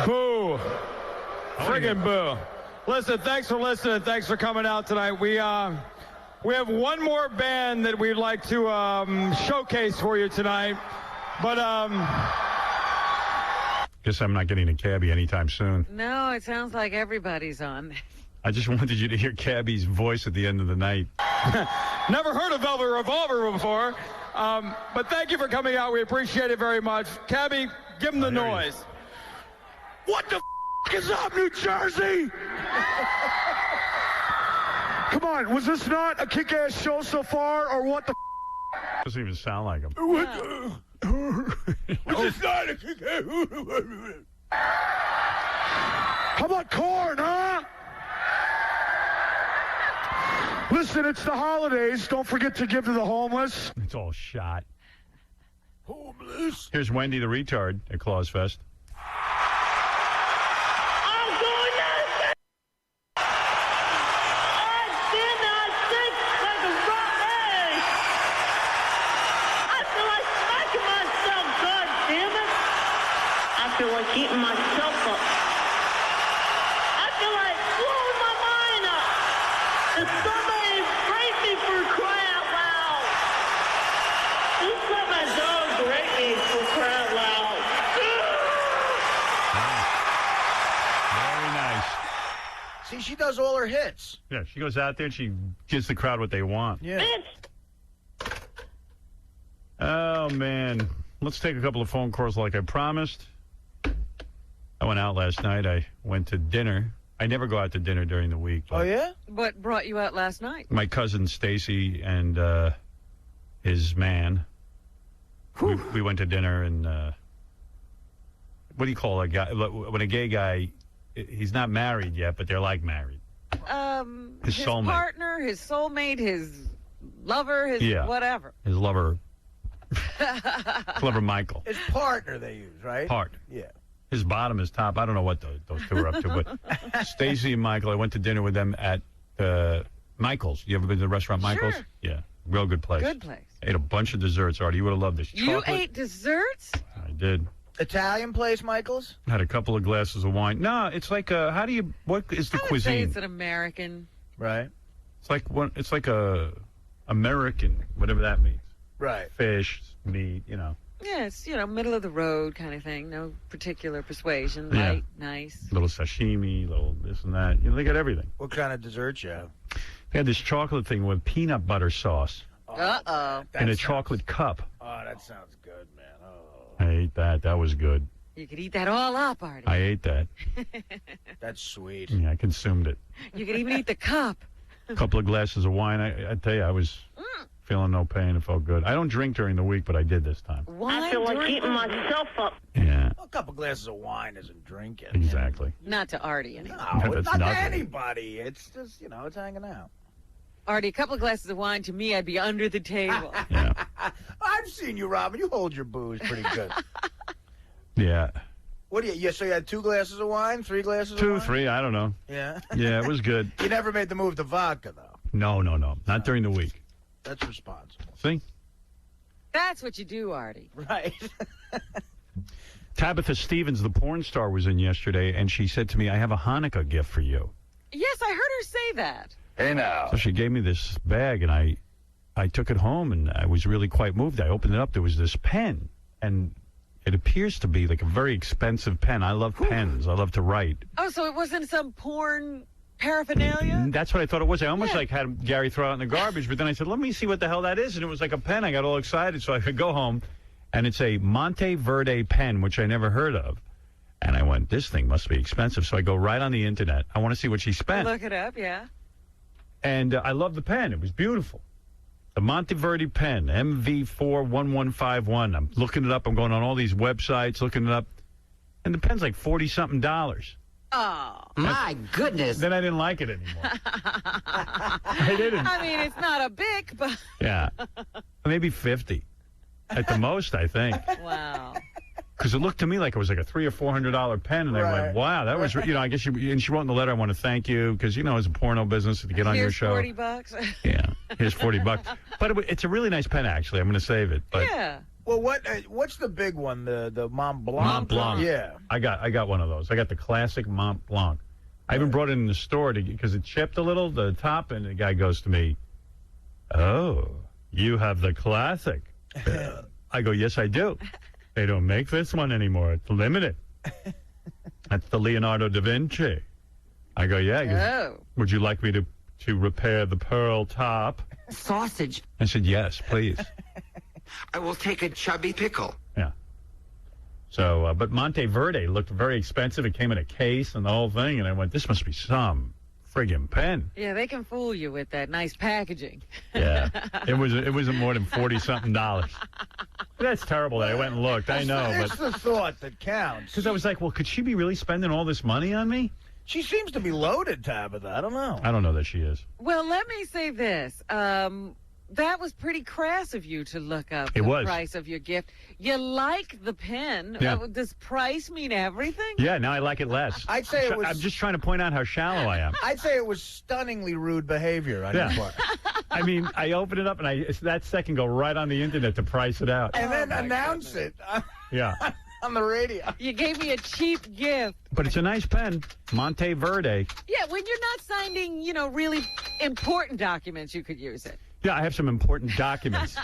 Speaker 10: Boo. Friggin' boo. Listen, thanks for listening. Thanks for coming out tonight. We have one more band that we'd like to showcase for you tonight. But
Speaker 3: guess I'm not getting a Cabby anytime soon.
Speaker 2: No, it sounds like everybody's on.
Speaker 3: I just wanted you to hear Cabby's voice at the end of the night.
Speaker 10: Never heard of Velvet Revolver before. But thank you for coming out. We appreciate it very much. Cabby, give him the noise.
Speaker 7: What the is up, New Jersey?
Speaker 10: Come on, was this not a kick-ass show so far, or what the
Speaker 3: Doesn't even sound like him.
Speaker 7: Was this not a kick-ass?
Speaker 10: How about corn, huh? Listen, it's the holidays. Don't forget to give to the homeless.
Speaker 3: It's all shot.
Speaker 7: Homeless?
Speaker 3: Here's Wendy the retard at Claus Fest.
Speaker 16: Keeping myself up. I feel like blowing my mind up. If somebody break me for crying out loud. Just let my dog break me for crying out loud.
Speaker 3: Very nice.
Speaker 4: See, she does all her hits.
Speaker 3: Yeah, she goes out there and she gives the crowd what they want.
Speaker 4: Yeah.
Speaker 3: Oh, man. Let's take a couple of phone calls like I promised. I went out last night. I went to dinner. I never go out to dinner during the week.
Speaker 4: Oh, yeah?
Speaker 2: What brought you out last night?
Speaker 3: My cousin Stacy and his man. We went to dinner and what do you call a guy? When a gay guy, he's not married yet, but they're like married. His soulmate.
Speaker 2: Partner, his soulmate, his lover, his whatever.
Speaker 3: His lover. Clever Michael.
Speaker 4: His partner they use, right?
Speaker 3: Partner.
Speaker 4: Yeah.
Speaker 3: His bottom, his top. I don't know what those two are up to. But Stacy and Michael, I went to dinner with them at Michael's. You ever been to the restaurant Michael's?
Speaker 2: Sure.
Speaker 3: Yeah. Real good place.
Speaker 2: Good place.
Speaker 3: Ate a bunch of desserts, Artie. You would have loved this.
Speaker 2: You ate desserts?
Speaker 3: I did.
Speaker 4: Italian place, Michael's?
Speaker 3: Had a couple of glasses of wine. No, it's like what is the
Speaker 2: I would
Speaker 3: cuisine?
Speaker 2: say it's an American.
Speaker 4: Right.
Speaker 3: It's like a American, whatever that means.
Speaker 4: Right.
Speaker 3: Fish, meat,
Speaker 2: Yeah, it's, middle of the road kind of thing. No particular persuasion.
Speaker 3: Yeah.
Speaker 2: Light, nice.
Speaker 3: Little sashimi, little this and that. They got everything.
Speaker 4: What kind of dessert you have?
Speaker 3: They had this chocolate thing with peanut butter sauce.
Speaker 2: Uh-oh.
Speaker 3: In a chocolate cup.
Speaker 4: Oh, that sounds good, man. Oh.
Speaker 3: I ate that. That was good.
Speaker 2: You could eat that all up, Artie.
Speaker 3: I ate that.
Speaker 4: That's sweet.
Speaker 3: Yeah, I consumed it.
Speaker 2: You could even eat the cup.
Speaker 3: A couple of glasses of wine. I tell you, I was Feeling no pain. It felt good. I don't drink during the week, but I did this time.
Speaker 16: I feel like eating myself up.
Speaker 3: Yeah.
Speaker 4: A couple glasses of wine isn't drinking.
Speaker 3: Exactly.
Speaker 2: Not to Artie anyway.
Speaker 4: No,
Speaker 3: That's
Speaker 4: it's not to
Speaker 3: nothing.
Speaker 4: anybody. It's just, it's hanging out.
Speaker 2: Artie, a couple of glasses of wine, to me, I'd be under the table.
Speaker 4: I've seen you, Robin. You hold your booze pretty good.
Speaker 3: Yeah.
Speaker 4: What do you? So you had 2 glasses of wine, 3 glasses of
Speaker 3: 2,
Speaker 4: wine?
Speaker 3: 3, I don't know.
Speaker 4: Yeah.
Speaker 3: Yeah, it was good.
Speaker 4: You never made the move to vodka, though.
Speaker 3: No. Not during the week.
Speaker 4: That's responsible.
Speaker 3: See?
Speaker 2: That's what you do, Artie.
Speaker 4: Right.
Speaker 3: Tabitha Stevens, the porn star, was in yesterday, and she said to me, I have a Hanukkah gift for you.
Speaker 2: Yes, I heard her say that.
Speaker 3: Hey, now. So she gave me this bag, and I took it home, and I was really quite moved. I opened it up. There was this pen, and it appears to be like a very expensive pen. I love pens. I love to write.
Speaker 2: Oh, so it wasn't some porn paraphernalia?
Speaker 3: That's what I thought it was. I almost had Gary throw it in the garbage, but then I said, let me see what the hell that is. And it was like a pen. I got all excited, so I could go home, and it's a Monte Verde pen, which I never heard of. And I went, this thing must be expensive. So I go right on the internet. I want to see what she spent.
Speaker 2: Look it up, yeah.
Speaker 3: And I love the pen. It was beautiful. The Monteverde pen, MV41151. I'm looking it up. I'm going on all these websites, looking it up. And the pen's like $40-something.
Speaker 2: Oh.
Speaker 3: My goodness. Then I didn't like it anymore. I didn't.
Speaker 2: I mean, it's not a Bic, but...
Speaker 3: Yeah. Maybe 50 at the most, I think.
Speaker 2: Wow.
Speaker 3: Because it looked to me like it was like a $300 or $400 pen, and I went, "Wow, that was." I guess and she wrote in the letter, "I want to thank you because it's a porno business to get on your show."
Speaker 2: Here's $40.
Speaker 3: Yeah, here's $40. But it's a really nice pen, actually. I'm going to save it. But
Speaker 2: yeah.
Speaker 4: Well, what's the big one? The Mont Blanc.
Speaker 3: Mont Blanc.
Speaker 4: Yeah.
Speaker 3: I got one of those. I got the classic Mont Blanc. I even brought it in the store because it chipped a little, the top, and the guy goes to me, "Oh, you have the classic." I go, "Yes, I do. They don't make this one anymore. It's limited." That's the Leonardo da Vinci. I go, "Yeah." He goes, "Would you like me to repair the pearl top?"
Speaker 13: Sausage.
Speaker 3: I said, "Yes, please."
Speaker 13: I will take a chubby pickle.
Speaker 3: Yeah. So, but Monteverde looked very expensive. It came in a case and the whole thing, and I went, "This must be some friggin' pen."
Speaker 2: Yeah, they can fool you with that nice packaging.
Speaker 3: Yeah. It wasn't more than $40-something. That's terrible that I went and looked. I know,
Speaker 4: It's the thought that counts.
Speaker 3: because I was like, well, could she be really spending all this money on me?
Speaker 4: She seems to be loaded, Tabitha. I don't know.
Speaker 3: I don't know that she is.
Speaker 2: Well, let me say this. That was pretty crass of you to look up
Speaker 3: It
Speaker 2: the
Speaker 3: was.
Speaker 2: price of your gift. You like the pen.
Speaker 3: Yeah.
Speaker 2: Does price mean everything?
Speaker 3: Yeah, now I like it less.
Speaker 4: I'd say it was-
Speaker 3: I'm just trying to point out how shallow I am.
Speaker 4: I'd say it was stunningly rude behavior on your part.
Speaker 3: I mean, I open it up and that second go right on the internet to price it out.
Speaker 4: And then announce it
Speaker 3: Yeah.
Speaker 4: on the radio.
Speaker 2: You gave me a cheap gift.
Speaker 3: But it's a nice pen. Monteverde.
Speaker 2: Yeah, when you're not signing, really important documents, you could use it.
Speaker 3: Yeah, I have some important documents.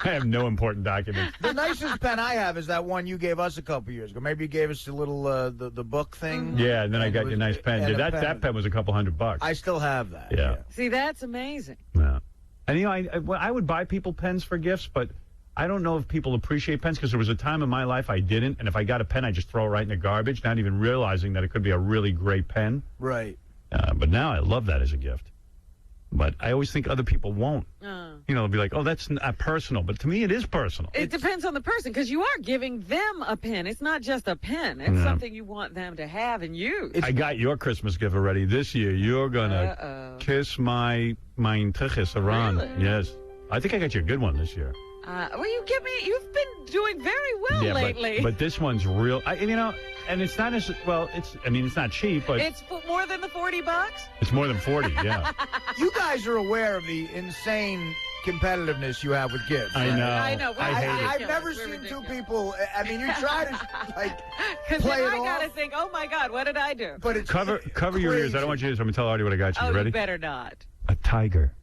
Speaker 3: I have no important documents.
Speaker 4: The nicest pen I have is that one you gave us a couple years ago. Maybe you gave us a little the book thing.
Speaker 3: Yeah, and then I got you a nice pen.
Speaker 4: and
Speaker 3: Yeah,
Speaker 4: a
Speaker 3: that pen was a couple $100.
Speaker 4: I still have that.
Speaker 3: Yeah.
Speaker 2: See, that's amazing.
Speaker 3: Yeah. And I would buy people pens for gifts, but I don't know if people appreciate pens because there was a time in my life I didn't, and if I got a pen, I just throw it right in the garbage, not even realizing that it could be a really great pen.
Speaker 4: Right.
Speaker 3: But now I love that as a gift. But I always think other people won't. They'll be like, "Oh, that's not personal." But to me, it is personal.
Speaker 2: It depends on the person because you are giving them a pen. It's not just a pen. It's something you want them to have and use.
Speaker 3: I got your Christmas gift already this year. You're gonna kiss my tichis around.
Speaker 2: Really?
Speaker 3: Yes, I think I got you a good one this year.
Speaker 2: Well, you've been doing very well lately.
Speaker 3: But this one's real. And it's not as well. It's not cheap, but
Speaker 2: It's more than the $40.
Speaker 3: it's more than 40. Yeah,
Speaker 4: You guys are aware of the insane competitiveness you have with gifts.
Speaker 3: I
Speaker 4: right?
Speaker 3: know.
Speaker 2: I know.
Speaker 3: I hate it.
Speaker 4: I've never seen two people. I mean, you try to
Speaker 2: Because
Speaker 4: play
Speaker 2: then
Speaker 4: it
Speaker 2: I gotta
Speaker 4: off,
Speaker 2: think, oh my God, what did I do?
Speaker 4: but it's
Speaker 3: Cover your ears. I don't want you to. I'm gonna tell Artie what I got you.
Speaker 2: Oh,
Speaker 3: You ready?
Speaker 2: you better not.
Speaker 3: A tiger.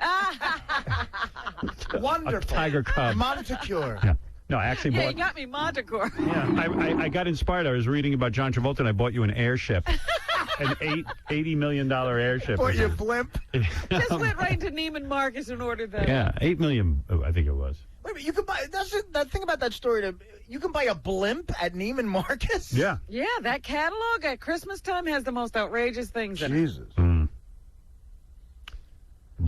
Speaker 4: wonderful.
Speaker 3: A tiger cub.
Speaker 4: Montecure.
Speaker 3: Yeah. No, I actually
Speaker 2: Yeah,
Speaker 3: bought.
Speaker 2: you got me Montecore.
Speaker 3: Yeah, I got inspired. I was reading about John Travolta, and I bought you an airship, an $80 million airship.
Speaker 4: Bought you a blimp.
Speaker 2: Just went right to Neiman Marcus and ordered that.
Speaker 3: Yeah, $8 million. I think it was.
Speaker 4: Wait a minute, you can buy. That's that thing about that story. You can buy a blimp at Neiman Marcus.
Speaker 3: Yeah.
Speaker 2: Yeah, that catalog at Christmas time has the most outrageous things in it.
Speaker 4: Jesus.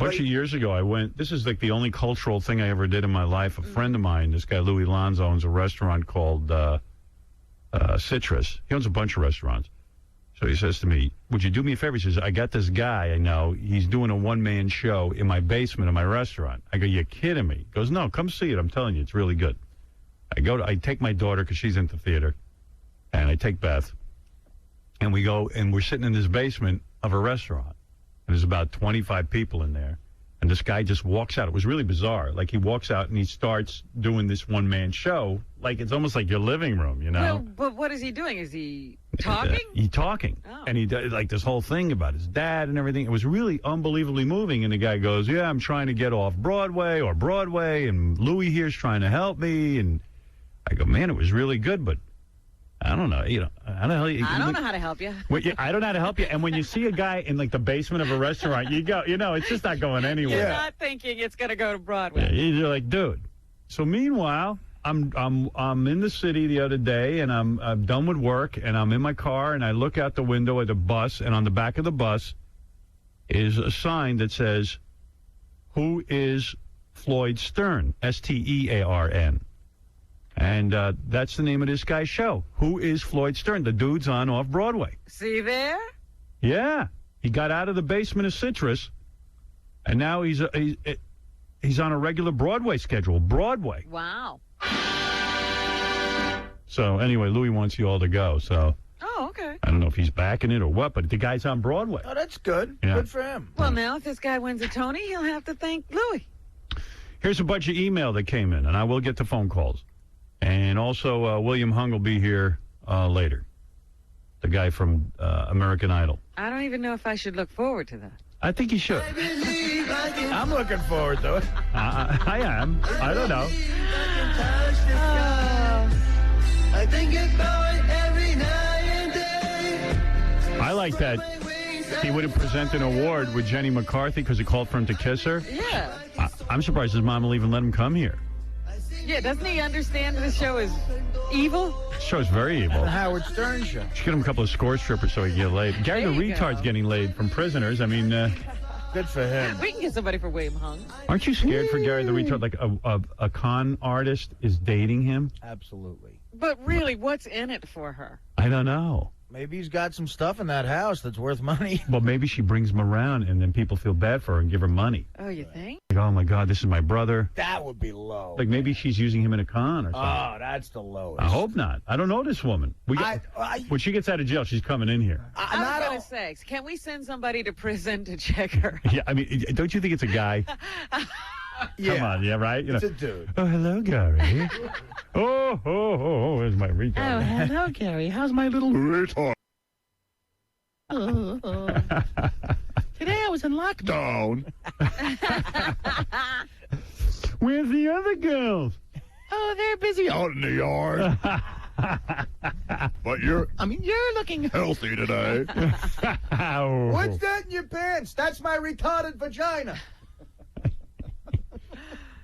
Speaker 3: bunch of years ago, I went. This is like the only cultural thing I ever did in my life. A friend of mine, this guy Louis Lonzo, owns a restaurant called Citrus. He owns a bunch of restaurants. So he says to me, "Would you do me a favor?" He says, "I got this guy I know. He's doing a one-man show in my basement of my restaurant." I go, "You're kidding me?" He goes, "No, come see it. I'm telling you, it's really good." I take my daughter because she's into theater, and I take Beth, and we go, and we're sitting in this basement of a restaurant. And there's about 25 people in there. And this guy just walks out. It was really bizarre. Like, he walks out and he starts doing this one-man show. Like, it's almost like your living room, you know?
Speaker 2: Well, but what is he doing? Is he talking?
Speaker 3: He's talking.
Speaker 2: Oh.
Speaker 3: And he did, like, this whole thing about his dad and everything. It was really unbelievably moving. And the guy goes, "Yeah, I'm trying to get off Broadway. And Louis here's trying to help me." And I go, "Man, it was really good, but I don't know. You know, I don't
Speaker 2: know how to help you.
Speaker 3: I don't know how to help you." And when you see a guy in like the basement of a restaurant, you go, it's just not going anywhere.
Speaker 2: You're not thinking it's going to go to Broadway.
Speaker 3: Yeah, you're like, dude. So meanwhile, I'm in the city the other day, and I'm done with work, and I'm in my car, and I look out the window at the bus, and on the back of the bus is a sign that says, "Who is Floyd Stern?" Stearn. And that's the name of this guy's show. Who is Floyd Stern? The dude's on Off-Broadway.
Speaker 2: See there?
Speaker 3: Yeah. He got out of the basement of Citrus, and now he's on a regular Broadway schedule. Broadway.
Speaker 2: Wow.
Speaker 3: So anyway, Louis wants you all to go. So
Speaker 2: Oh, okay.
Speaker 3: I don't know if he's backing it or what, but the guy's on Broadway.
Speaker 4: Oh, that's good.
Speaker 3: Yeah.
Speaker 4: Good for him.
Speaker 2: Well, now if this guy wins a Tony, he'll have to thank Louis.
Speaker 3: Here's a bunch of email that came in, and I will get to phone calls. And also, William Hung will be here later. The guy from American Idol.
Speaker 2: I don't even know if I should look forward to that.
Speaker 3: I think you should.
Speaker 4: I'm looking forward to it.
Speaker 3: I am. I don't know.
Speaker 16: I think about it every night and day.
Speaker 3: I like that he would have presented an award with Jenny McCarthy because he called for him to kiss her.
Speaker 2: Yeah.
Speaker 3: I'm surprised his mom will even let him come here.
Speaker 2: Yeah, doesn't he understand this show is evil?
Speaker 3: This show's very evil.
Speaker 4: The Howard Stern show.
Speaker 3: Should get him a couple of score strippers so he can get laid. Gary the
Speaker 2: There you
Speaker 3: retard's
Speaker 2: go.
Speaker 3: getting laid from prisoners. I mean,
Speaker 4: good for him.
Speaker 2: We can get somebody for William Hung.
Speaker 3: Aren't you scared for Gary the retard? Like a con artist is dating him?
Speaker 4: Absolutely.
Speaker 2: But really, what's in it for her?
Speaker 3: I don't know.
Speaker 4: Maybe he's got some stuff in that house that's worth money.
Speaker 3: Well, maybe she brings him around and then people feel bad for her and give her money.
Speaker 2: Oh, you think?
Speaker 3: Like, oh my God, this is my brother.
Speaker 4: That would be low.
Speaker 3: Like maybe she's using him in a con or something.
Speaker 4: Oh, that's the lowest.
Speaker 3: I hope not. I don't know this woman. When she gets out of jail, she's coming in here.
Speaker 2: I was going to say, can we send somebody to prison to check her?
Speaker 3: Yeah, I mean, don't you think it's a guy?
Speaker 4: Yeah.
Speaker 3: Come on, yeah, right? You
Speaker 4: It's
Speaker 3: know.
Speaker 4: a dude.
Speaker 3: Oh, hello, Gary. oh, where's my retard?
Speaker 20: Oh, hello, Gary. How's my little retard? Today I was in lockdown.
Speaker 3: Where's the other girls?
Speaker 20: Oh, they're busy out in the yard. But you're looking healthy today.
Speaker 4: What's that in your pants? That's my retarded vagina.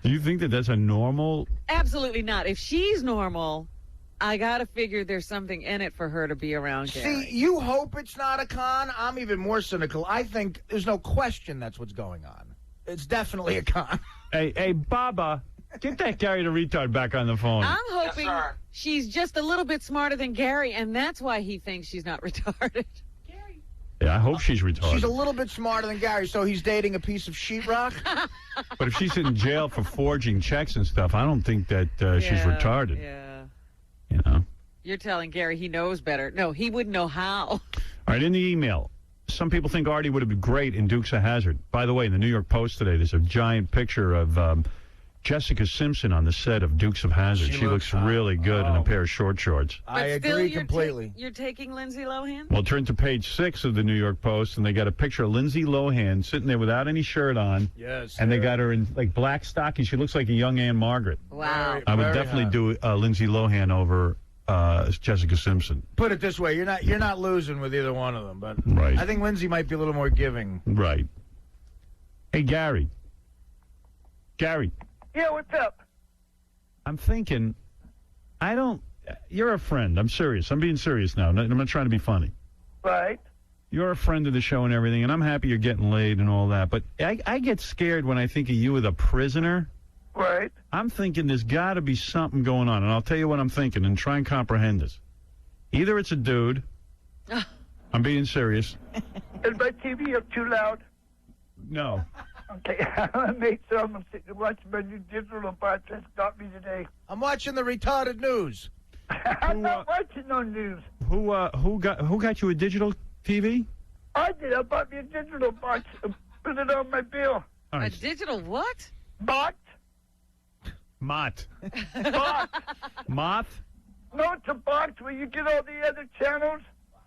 Speaker 3: Do you think that that's a normal?
Speaker 2: Absolutely not. If she's normal, I got to figure there's something in it for her to be around Gary.
Speaker 4: See, you hope it's not a con. I'm even more cynical. I think there's no question that's what's going on. It's definitely a con.
Speaker 3: Hey, Baba, get that Gary the retard back on the phone.
Speaker 2: I'm hoping she's just a little bit smarter than Gary, and that's why he thinks she's not retarded.
Speaker 3: Yeah, I hope she's retarded.
Speaker 4: She's a little bit smarter than Gary, so he's dating a piece of sheetrock.
Speaker 3: But if she's in jail for forging checks and stuff, I don't think that she's retarded.
Speaker 2: Yeah.
Speaker 3: You know.
Speaker 2: You're telling Gary he knows better. No, he wouldn't know how.
Speaker 3: All right, in the email, some people think Artie would have been great in Dukes of Hazzard. By the way, in the New York Post today, there's a giant picture of Jessica Simpson on the set of Dukes of Hazzard. She looks really good in a pair of short shorts.
Speaker 4: I agree completely.
Speaker 2: You're taking Lindsay Lohan?
Speaker 3: Well, turn to page 6 of the New York Post, and they got a picture of Lindsay Lohan sitting there without any shirt on.
Speaker 4: Yes.
Speaker 3: And they got her in like black stockings. She looks like a young Anne Margaret.
Speaker 2: Wow.
Speaker 3: I would definitely do Lindsay Lohan over Jessica Simpson.
Speaker 4: Put it this way, you're not losing with either one of them, but
Speaker 3: Right.
Speaker 4: I think Lindsay might be a little more giving.
Speaker 3: Right. Hey, Gary. Gary,
Speaker 11: Yeah, what's up?
Speaker 3: I'm thinking, you're a friend. I'm serious. I'm being serious now. I'm not trying to be funny.
Speaker 11: Right.
Speaker 3: you're a friend of the show and everything, and I'm happy you're getting laid and all that. But I get scared when I think of you as a prisoner.
Speaker 22: Right.
Speaker 3: I'm thinking there's got to be something going on, and I'll tell you what I'm thinking and try and comprehend this. Either it's a dude. I'm being serious.
Speaker 22: Is my TV up too loud?
Speaker 3: No.
Speaker 22: Okay, I made someone sit and watch my new digital box that got me today.
Speaker 4: I'm watching the retarded news.
Speaker 22: I'm not watching no news.
Speaker 3: Who got you a digital TV?
Speaker 22: I did. I bought me a digital box and put it on my bill.
Speaker 2: A digital what?
Speaker 22: Box?
Speaker 3: Mott.
Speaker 22: Box.
Speaker 3: Moth?
Speaker 22: No, it's a box where you get all the other channels.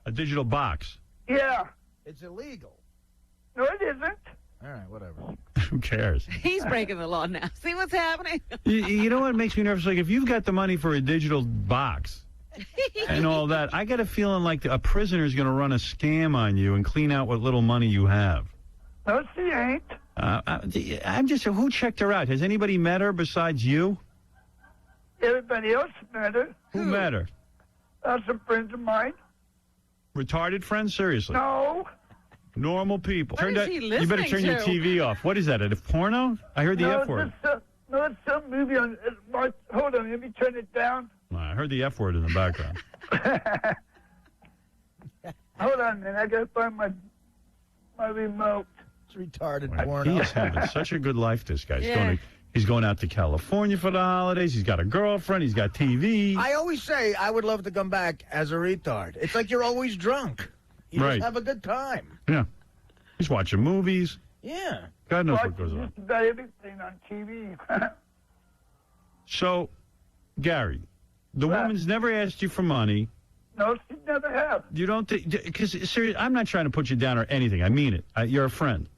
Speaker 3: A digital box.
Speaker 22: Yeah.
Speaker 4: It's illegal.
Speaker 22: No, it isn't.
Speaker 4: All right, whatever.
Speaker 3: Who cares?
Speaker 2: He's breaking the law now. See what's happening?
Speaker 3: You know what makes me nervous? Like, if you've got the money for a digital box and all that, I got a feeling like a prisoner is going to run a scam on you and clean out what little money you have.
Speaker 22: No, she ain't.
Speaker 3: I'm just, who checked her out? Has anybody met her besides you?
Speaker 22: Everybody else met her.
Speaker 3: Who met her?
Speaker 22: Some friends of mine.
Speaker 3: Retarded friends? Seriously?
Speaker 22: No.
Speaker 3: Normal people.
Speaker 22: What is he
Speaker 3: You better
Speaker 22: listening
Speaker 3: turn your
Speaker 22: to?
Speaker 3: TV off. What is that? A porno? I heard the
Speaker 22: No,
Speaker 3: F word.
Speaker 22: No, it's some movie on. Hold on, let me turn it down.
Speaker 3: I heard the F word in the background.
Speaker 22: Hold on, man. I gotta find my remote.
Speaker 4: It's retarded
Speaker 3: He
Speaker 4: porno.
Speaker 3: is having such a good life, this guy.
Speaker 4: Yeah.
Speaker 3: He's going out to California for the holidays. He's got a girlfriend. He's got TV.
Speaker 4: I always say I would love to come back as a retard. It's like you're always drunk. You
Speaker 3: Right.
Speaker 4: just have a good time.
Speaker 3: Yeah. He's watching movies.
Speaker 4: Yeah.
Speaker 3: God knows what goes on.
Speaker 22: Just about everything on TV.
Speaker 3: So, Gary, the woman's never asked you for money.
Speaker 22: No, she never have.
Speaker 3: You don't think, because seriously, I'm not trying to put you down or anything. I mean it. You're a friend.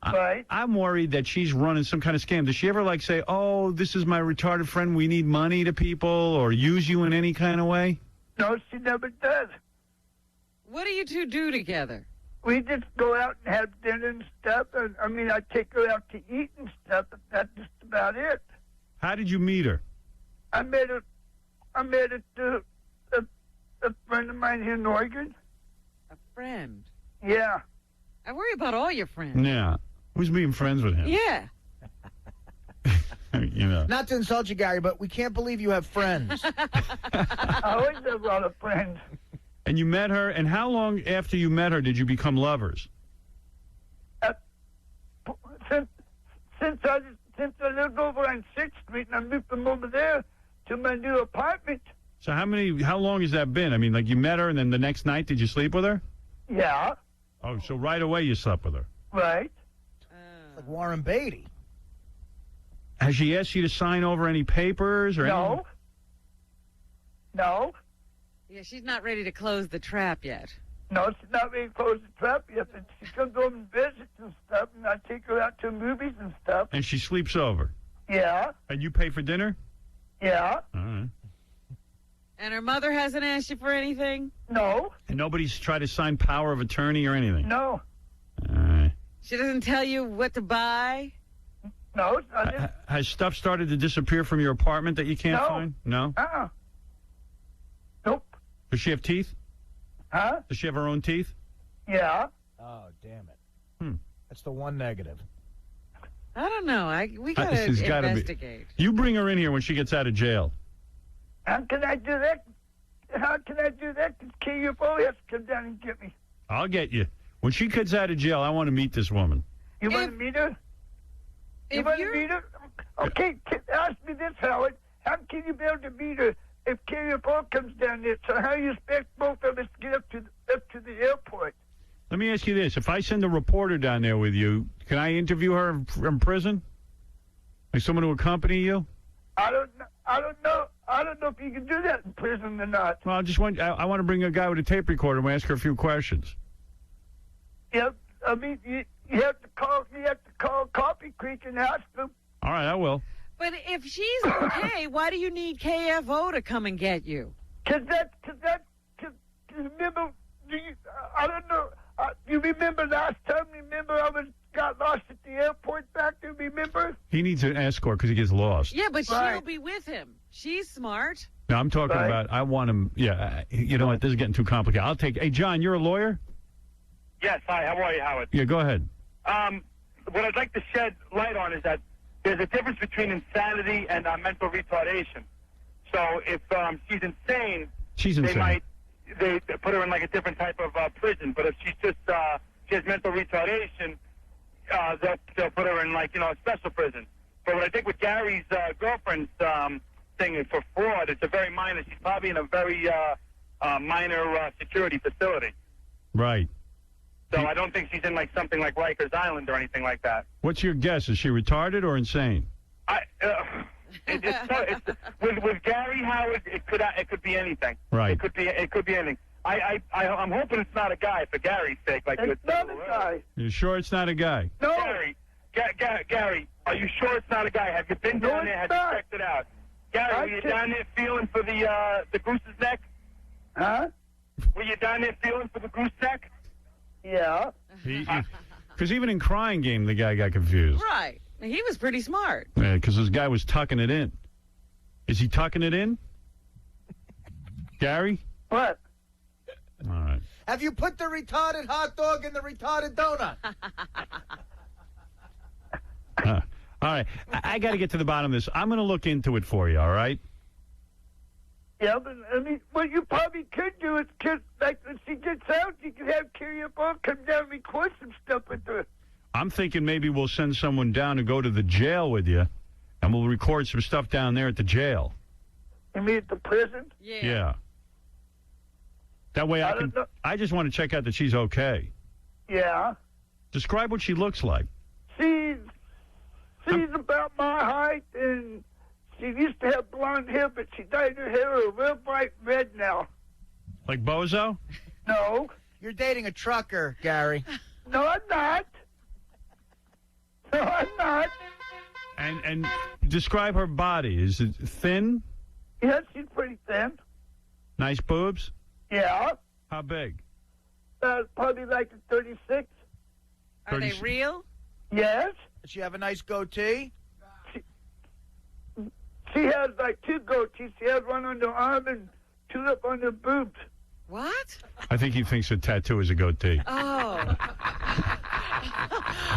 Speaker 22: Right.
Speaker 3: I'm worried that she's running some kind of scam. Does she ever like say, "Oh, this is my retarded friend. We need money" to people, or use you in any kind of way?
Speaker 22: No, she never does.
Speaker 2: What do you two do together?
Speaker 22: We just go out and have dinner and stuff. And, I mean, I take her out to eat and stuff, but that's just about it.
Speaker 3: How did you meet her?
Speaker 22: I met her through a friend of mine here in Oregon.
Speaker 2: A friend?
Speaker 22: Yeah.
Speaker 2: I worry about all your friends.
Speaker 3: Yeah. Who's being friends with him?
Speaker 2: Yeah.
Speaker 3: You know.
Speaker 4: Not to insult you, Gary, but we can't believe you have friends.
Speaker 22: I always have a lot of friends.
Speaker 3: And you met her, and how long after you met her did you become lovers?
Speaker 22: Since I lived over on 6th Street and I moved from over there to my new apartment.
Speaker 3: So how long has that been? I mean, like you met her, and then the next night did you sleep with her?
Speaker 22: Yeah.
Speaker 3: Oh, so right away you slept with her.
Speaker 22: Right.
Speaker 4: Like Warren Beatty.
Speaker 3: Has she asked you to sign over any papers or anything?
Speaker 22: No. No.
Speaker 2: Yeah, she's not ready to close the trap yet.
Speaker 22: No, she's not ready to close the trap yet, but she comes over and visits and stuff, and I take her out to movies and stuff.
Speaker 3: And she sleeps over.
Speaker 22: Yeah.
Speaker 3: And you pay for dinner?
Speaker 22: Yeah.
Speaker 3: All right.
Speaker 2: And her mother hasn't asked you for anything?
Speaker 22: No.
Speaker 3: And nobody's tried to sign power of attorney or anything?
Speaker 22: No.
Speaker 3: All right.
Speaker 2: She doesn't tell you what to buy?
Speaker 22: No. I didn't.
Speaker 3: Has stuff started to disappear from your apartment that you can't
Speaker 22: No.
Speaker 3: find? No?
Speaker 22: Uh-uh. Nope.
Speaker 3: Does she have teeth?
Speaker 22: Huh?
Speaker 3: Does she have her own teeth?
Speaker 22: Yeah.
Speaker 4: Oh, damn it. That's the one negative.
Speaker 2: I don't know. We got
Speaker 3: This
Speaker 2: to
Speaker 3: has gotta be-
Speaker 2: investigate.
Speaker 3: You bring her in here when she gets out of jail.
Speaker 22: How can I do that? How can I do that? Because KUFO has to come down and get me.
Speaker 3: I'll get you. When she gets out of jail, I want to meet this woman.
Speaker 22: You want to meet her? You
Speaker 2: if
Speaker 22: want to
Speaker 2: you're-
Speaker 22: meet her? Okay, ask me this, Howard. How can you be able to meet her if KUFO comes down there? So how you expect both of us to get up to the airport?
Speaker 3: Let me ask you this. If I send a reporter down there with you, can I interview her from prison? Like someone to accompany you?
Speaker 22: I don't know. I don't know if you can do that in prison or not.
Speaker 3: Well, I want to bring a guy with a tape recorder and we'll ask her a few questions.
Speaker 22: Yep. I mean, you have to call Coffee Creek and ask them.
Speaker 3: All right, I will.
Speaker 2: But if she's okay, why do you need KFO to come and get you?
Speaker 22: Cause remember, I don't know. You remember last time? Remember I got lost at the airport back there. Remember?
Speaker 3: He needs an escort because he gets lost.
Speaker 2: Yeah, but she'll be with him. She's smart.
Speaker 3: No, I'm talking about, I want him, you know what, this is getting too complicated. Hey, John, you're a lawyer?
Speaker 14: Yes, hi. How are you, Howard?
Speaker 3: Yeah, go ahead.
Speaker 14: What I'd like to shed light on is that there's a difference between insanity and mental retardation. So if she's insane, they put her in like a different type of prison. But if she's just she has mental retardation, they'll put her in like a special prison. But what I think with Gary's girlfriend's thing is for fraud, it's a very minor. She's probably in a very minor security facility.
Speaker 3: Right.
Speaker 14: So I don't think she's in like something like Rikers Island or anything like that.
Speaker 3: What's your guess? Is she retarded or insane?
Speaker 14: With Gary Howard, it could be anything.
Speaker 3: Right.
Speaker 14: It could be anything. I'm hoping it's not a guy for Gary's sake. Like
Speaker 22: it's not a guy.
Speaker 3: You sure it's not a guy?
Speaker 22: No.
Speaker 14: Gary, are you sure it's not a guy? Have you been down there? Have you checked it out? Gary, were you down there feeling for the goose's neck?
Speaker 22: Huh?
Speaker 14: Were you down there feeling for the goose neck?
Speaker 22: Yeah.
Speaker 3: Because even in Crying Game, the guy got confused.
Speaker 2: Right. He was pretty smart.
Speaker 3: Yeah, because this guy was tucking it in. Is he tucking it in? Gary?
Speaker 22: What?
Speaker 3: All right.
Speaker 4: Have you put the retarded hot dog in the retarded donut?
Speaker 3: All right. I got to get to the bottom of this. I'm going to look into it for you, all right?
Speaker 22: Yeah, but I mean, what you probably could do is, like, when she gets out, you could have Carrie Ball come down and record some stuff with her.
Speaker 3: I'm thinking maybe we'll send someone down to go to the jail with you, and we'll record some stuff down there at the jail.
Speaker 22: You mean at the prison?
Speaker 3: Yeah. That way I can. I just want to check out that she's okay.
Speaker 22: Yeah.
Speaker 3: Describe what she looks like.
Speaker 22: She's about my height, and she used to have blonde hair, but she dyed her hair a real bright red now.
Speaker 3: Like Bozo?
Speaker 22: No.
Speaker 4: You're dating a trucker, Gary.
Speaker 22: No, I'm not. No, I'm not.
Speaker 3: And describe her body. Is it thin?
Speaker 22: Yeah, she's pretty thin.
Speaker 3: Nice boobs?
Speaker 22: Yeah.
Speaker 3: How big?
Speaker 22: Probably like a 36.
Speaker 2: Are they real?
Speaker 22: Yes.
Speaker 4: Does she have a nice goatee?
Speaker 22: She has like two goatees. She has one on the arm and two up on the boobs.
Speaker 2: What?
Speaker 3: I think he thinks a tattoo is a goatee.
Speaker 2: Oh.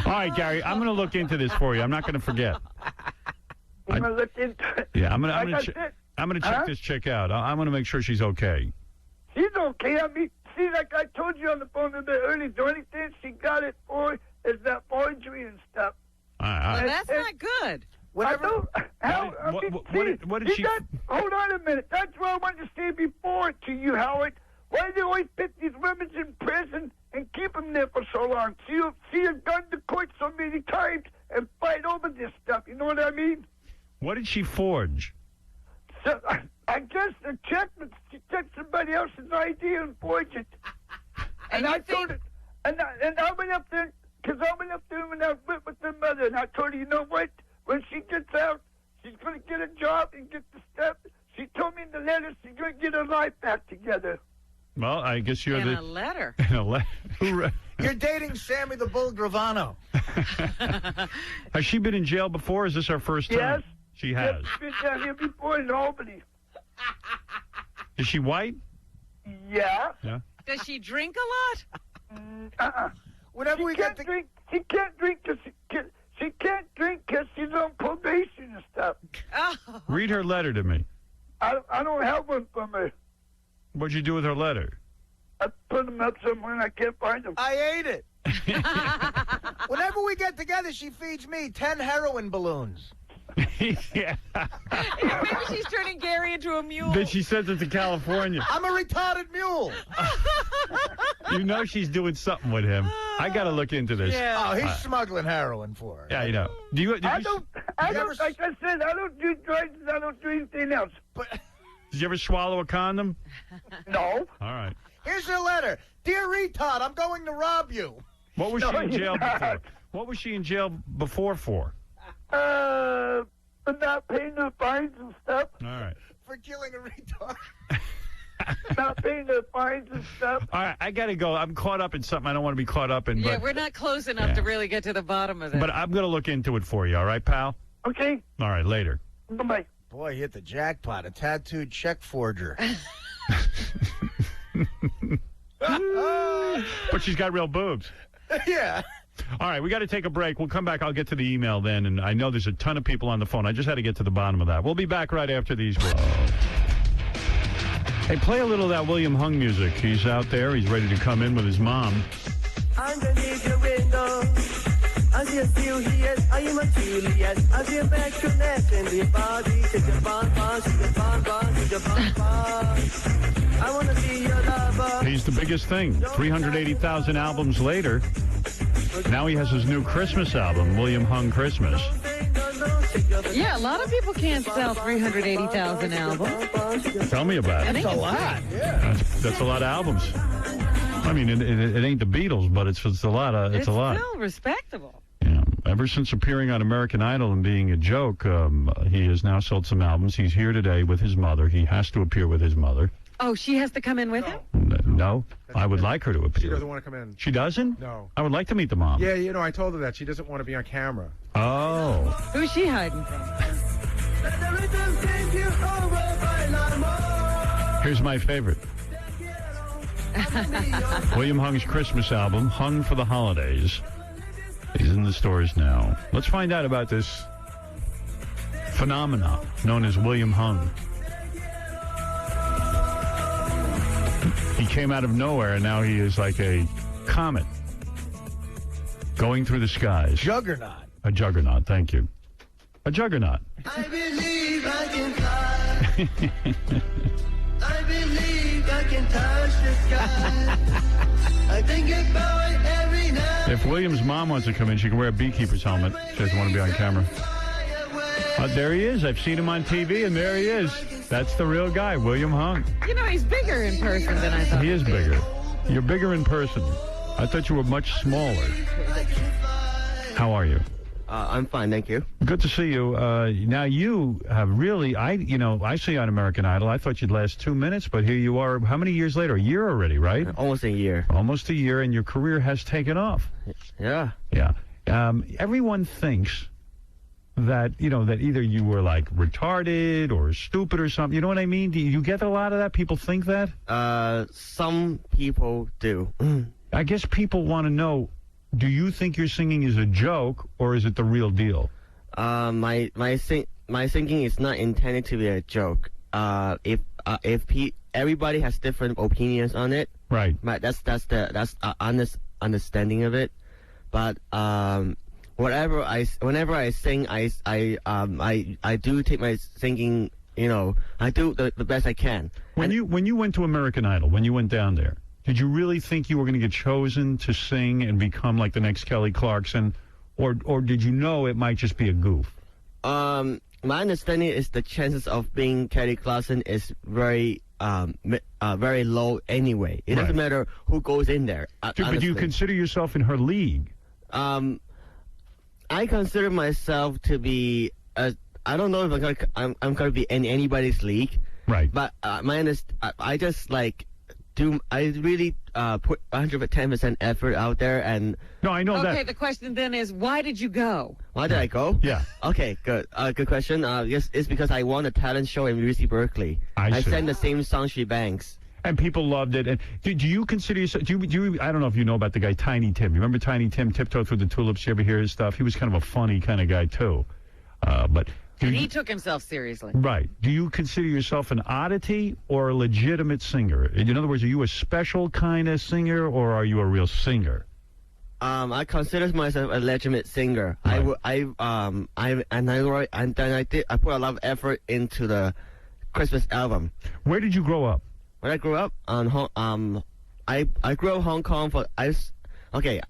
Speaker 3: All right, Gary, I'm going to look into this for you. I'm not going to forget.
Speaker 22: I'm going to look into it.
Speaker 3: Yeah, I'm going to check this chick out. I'm going to make sure she's okay.
Speaker 22: She's okay. I mean, see, like I told you on the phone a bit earlier, the only thing she got it for is that forgery and stuff.
Speaker 2: Well, that's not good.
Speaker 22: Whatever.
Speaker 3: What did she...
Speaker 22: Hold on a minute. That's what I wanted to say before to you, Howard. Why do they always put these women in prison and keep them there for so long? See you gone to court so many times and fight over this stuff. You know what I mean?
Speaker 3: What did she forge?
Speaker 22: So, I guess she checked somebody else's ID and forged it. And I told her, and I went up there, because I went up there when I went with her mother, and I told her, you know what? When she gets out, she's going to get a job and get the stuff. She told me in the letter she's going to get her life back together.
Speaker 3: Well, I guess you're
Speaker 2: in a letter.
Speaker 3: In a letter.
Speaker 4: You're dating Sammy the Bull Gravano.
Speaker 3: Has she been in jail before? Is this her first time?
Speaker 22: Yes.
Speaker 3: She has.
Speaker 22: She's been down here before in Albany.
Speaker 3: Is she white?
Speaker 22: Yeah.
Speaker 3: Yeah.
Speaker 2: Does she drink a lot?
Speaker 4: Whenever we get
Speaker 22: drink, she can't drink because she can't drink because she's on probation and stuff.
Speaker 2: Oh.
Speaker 3: Read her letter to me.
Speaker 22: I don't have one from her.
Speaker 3: What'd you do with her letter?
Speaker 22: I put them up somewhere and I can't find them.
Speaker 4: I ate it. Whenever we get together, she feeds me 10 heroin balloons.
Speaker 3: Yeah.
Speaker 2: Maybe she's turning Gary into a mule.
Speaker 3: Then she sends it to California.
Speaker 4: I'm a retarded mule.
Speaker 3: You know she's doing something with him. I got to look into this.
Speaker 4: Yeah. Oh, he's smuggling heroin for her.
Speaker 3: Yeah, you know. Like I
Speaker 22: said, I don't do drugs. I don't do anything else.
Speaker 4: But
Speaker 3: did you ever swallow a condom?
Speaker 22: No.
Speaker 3: All right.
Speaker 4: Here's her letter. Dear retard, I'm going to rob you.
Speaker 3: What was she in jail before? What was she in jail before for?
Speaker 22: Not paying the fines and stuff.
Speaker 3: All right.
Speaker 4: For killing a retard.
Speaker 22: Not paying the fines and stuff.
Speaker 3: All right, I got to go. I'm caught up in something I don't want to be caught up in.
Speaker 2: Yeah,
Speaker 3: but,
Speaker 2: we're not close enough to really get to the bottom of it.
Speaker 3: But I'm going to look into it for you, all right, pal?
Speaker 22: Okay.
Speaker 3: All right, later.
Speaker 22: Bye-bye.
Speaker 4: Boy, he hit the jackpot. A tattooed check forger.
Speaker 3: But she's got real boobs.
Speaker 4: Yeah.
Speaker 3: All right, we got to take a break. We'll come back. I'll get to the email then, and I know there's a ton of people on the phone. I just had to get to the bottom of that. We'll be back right after these words. Hey, play a little of that William Hung music. He's out there. He's ready to come in with his mom.
Speaker 16: Underneath your window, I see a few here. I am a Juliet. I see a back in the body. Take a bon, take a bon, take a bon. I want to see your lover.
Speaker 3: He's the biggest thing. 380,000 albums later. Now he has his new Christmas album, William Hung Christmas.
Speaker 2: Yeah, a lot of people can't sell 380,000 albums.
Speaker 3: Tell me about it.
Speaker 2: That's a lot.
Speaker 3: That's a lot of albums. I mean, it ain't the Beatles, but it's a lot. It's a lot.
Speaker 2: Still respectable.
Speaker 3: Yeah. Ever since appearing on American Idol and being a joke, he has now sold some albums. He's here today with his mother. He has to appear with his mother.
Speaker 2: Oh, she has to come in with him?
Speaker 3: No, I would like her to appear.
Speaker 5: She doesn't want to come in.
Speaker 3: She doesn't?
Speaker 5: No.
Speaker 3: I would like to meet the mom.
Speaker 5: Yeah, you know, I told her that. She doesn't want to be on camera.
Speaker 3: Oh.
Speaker 2: Who's she hiding from?
Speaker 3: Here's my favorite. William Hung's Christmas album, Hung for the Holidays. He's in the stores now. Let's find out about this phenomena known as William Hung. He came out of nowhere, and now he is like a comet going through the skies.
Speaker 4: Juggernaut.
Speaker 3: A juggernaut, thank you. A juggernaut.
Speaker 16: I believe I can fly. I believe I can touch the sky. I think about it every night.
Speaker 3: If William's mom wants to come in, she can wear a beekeeper's helmet. She doesn't want to be on camera. There he is. I've seen him on TV, and there he is. That's the real guy, William Hung.
Speaker 2: You know, he's bigger in person than I thought.
Speaker 3: He is bigger. You're bigger in person. I thought you were much smaller. How are you?
Speaker 8: I'm fine, thank you.
Speaker 3: Good to see you. Now you have really, I see you on American Idol. I thought you'd last 2 minutes, but here you are. How many years later? A year already, right?
Speaker 8: Almost a year.
Speaker 3: Almost a year, and your career has taken off.
Speaker 8: Yeah.
Speaker 3: Yeah. Everyone thinks that, that either you were like retarded or stupid or something. You know what I mean? Do you get a lot of that? People think that?
Speaker 8: Some people do.
Speaker 3: I guess people want to know, do you think your singing is a joke or is it the real deal?
Speaker 8: My singing is not intended to be a joke. Everybody has different opinions on it.
Speaker 3: Right.
Speaker 8: But that's honest understanding of it. But whenever I sing, I do take my singing. I do the best I can.
Speaker 3: When you went to American Idol, when you went down there, did you really think you were going to get chosen to sing and become like the next Kelly Clarkson, or did you know it might just be a goof?
Speaker 8: My understanding is the chances of being Kelly Clarkson is very low anyway. It doesn't matter who goes in there.
Speaker 3: But do you consider yourself in her league?
Speaker 8: I consider myself to be I don't know if I'm gonna be in anybody's league.
Speaker 3: Right.
Speaker 8: But I just I really put 110% effort out there, and
Speaker 3: no, I know that.
Speaker 2: Okay, the question then is, why did you go?
Speaker 8: Why did I go?
Speaker 3: Yeah.
Speaker 8: Okay, good. Good question. Yes, it's because I won a talent show in UC Berkeley.
Speaker 3: I
Speaker 8: sang the same song she bangs.
Speaker 3: And people loved it. And do you consider yourself? Do you? I don't know if you know about the guy Tiny Tim. You remember Tiny Tim, Tiptoe Through the Tulips? You ever hear his stuff? He was kind of a funny kind of guy too. But
Speaker 2: and he took himself seriously.
Speaker 3: Right. Do you consider yourself an oddity or a legitimate singer? In other words, are you a special kind of singer or are you a real singer?
Speaker 8: I consider myself a legitimate singer.
Speaker 3: Right.
Speaker 8: I put a lot of effort into the Christmas album.
Speaker 3: Where did you grow up?
Speaker 8: When I grew up, I grew up in Hong Kong I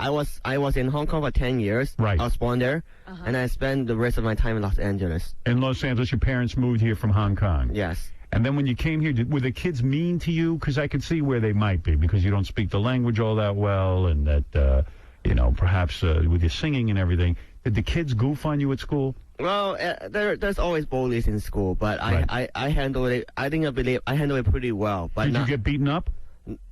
Speaker 8: was in Hong Kong for 10 years.
Speaker 3: Right.
Speaker 8: I was born there, and I spent the rest of my time in Los Angeles.
Speaker 3: In Los Angeles, your parents moved here from Hong Kong.
Speaker 8: Yes.
Speaker 3: And then when you came here, were the kids mean to you? Because I could see where they might be, because you don't speak the language all that well, and that, perhaps with your singing and everything. Did the kids goof on you at school?
Speaker 8: Well, there's always bullies in school, but right. I handled it. I believe I handled it pretty well. But
Speaker 3: did you get beaten up?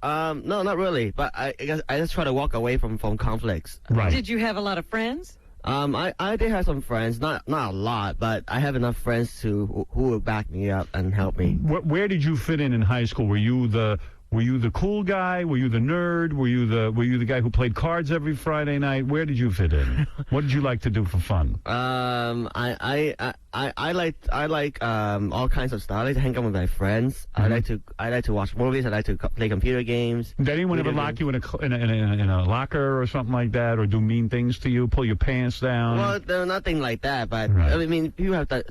Speaker 8: No, not really. But I just try to walk away from conflicts.
Speaker 3: Right.
Speaker 2: Did you have a lot of friends?
Speaker 8: I did have some friends, not a lot, but I have enough friends who would back me up and help me.
Speaker 3: Where did you fit in high school? Were you the Were you the cool guy? Were you the nerd? Were you the guy who played cards every Friday night? Where did you fit in? What did you like to do for fun?
Speaker 8: I like all kinds of stuff. I like to hang out with my friends. I like to watch movies. I like to play computer games.
Speaker 3: Did anyone ever lock you in a locker or something like that, or do mean things to you, pull your pants down?
Speaker 8: Well, no, nothing like that. But
Speaker 3: Right.
Speaker 8: I mean,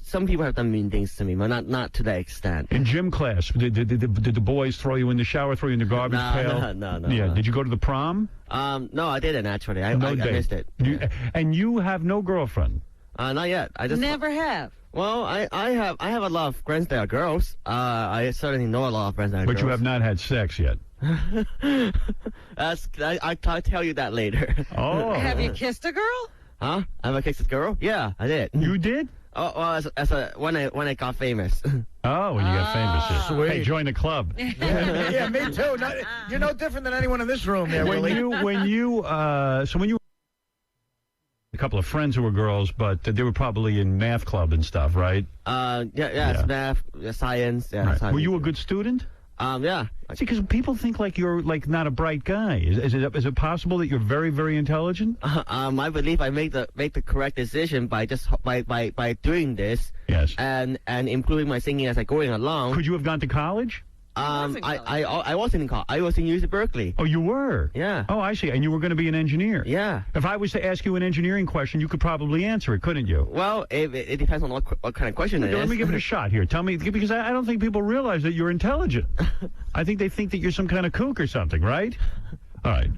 Speaker 8: some people have done mean things to me, but not to that extent.
Speaker 3: In gym class, did the boys throw you in the shower, throw you in the garbage pail?
Speaker 8: No.
Speaker 3: Yeah.
Speaker 8: No.
Speaker 3: Did you go to the prom?
Speaker 8: No, I didn't actually. I
Speaker 3: date.
Speaker 8: missed it.
Speaker 3: And you have no girlfriend?
Speaker 8: Not yet. I just
Speaker 2: Never have.
Speaker 8: Well, I have a lot of friends that are girls. I certainly know a lot of friends that are
Speaker 3: But
Speaker 8: girls.
Speaker 3: you have not had sex yet.
Speaker 8: I'll tell you that later.
Speaker 3: Oh.
Speaker 2: Have you kissed a girl?
Speaker 8: Huh? Have I kissed a girl? Yeah, I did.
Speaker 3: You did?
Speaker 8: Oh, well, when I got famous.
Speaker 3: Oh, when you got famous. Yeah.
Speaker 4: Sweet.
Speaker 3: Hey, join the club.
Speaker 4: Yeah, me too. You're no different than anyone in this room there,
Speaker 3: when
Speaker 4: Willie.
Speaker 3: you a couple of friends who were girls, but they were probably in math club and stuff, right?
Speaker 8: It's math, science. Yeah,
Speaker 3: Right.
Speaker 8: science.
Speaker 3: Were you a good student?
Speaker 8: Yeah.
Speaker 3: See, because people think like you're like not a bright guy. Is it possible that you're very, very intelligent?
Speaker 8: I believe I make the correct decision by doing this.
Speaker 3: Yes.
Speaker 8: And improving my singing as I going along.
Speaker 3: Could you have gone to college?
Speaker 8: I was in college. I was in UC Berkeley.
Speaker 3: Oh, you were?
Speaker 8: Yeah.
Speaker 3: Oh, I see. And you were going to be an engineer?
Speaker 8: Yeah.
Speaker 3: If I was to ask you an engineering question, you could probably answer it, couldn't you?
Speaker 8: Well, it depends on what kind of question it is.
Speaker 3: Let me give it a shot here. Tell me, because I don't think people realize that you're intelligent. I think they think that you're some kind of kook or something, right? All right.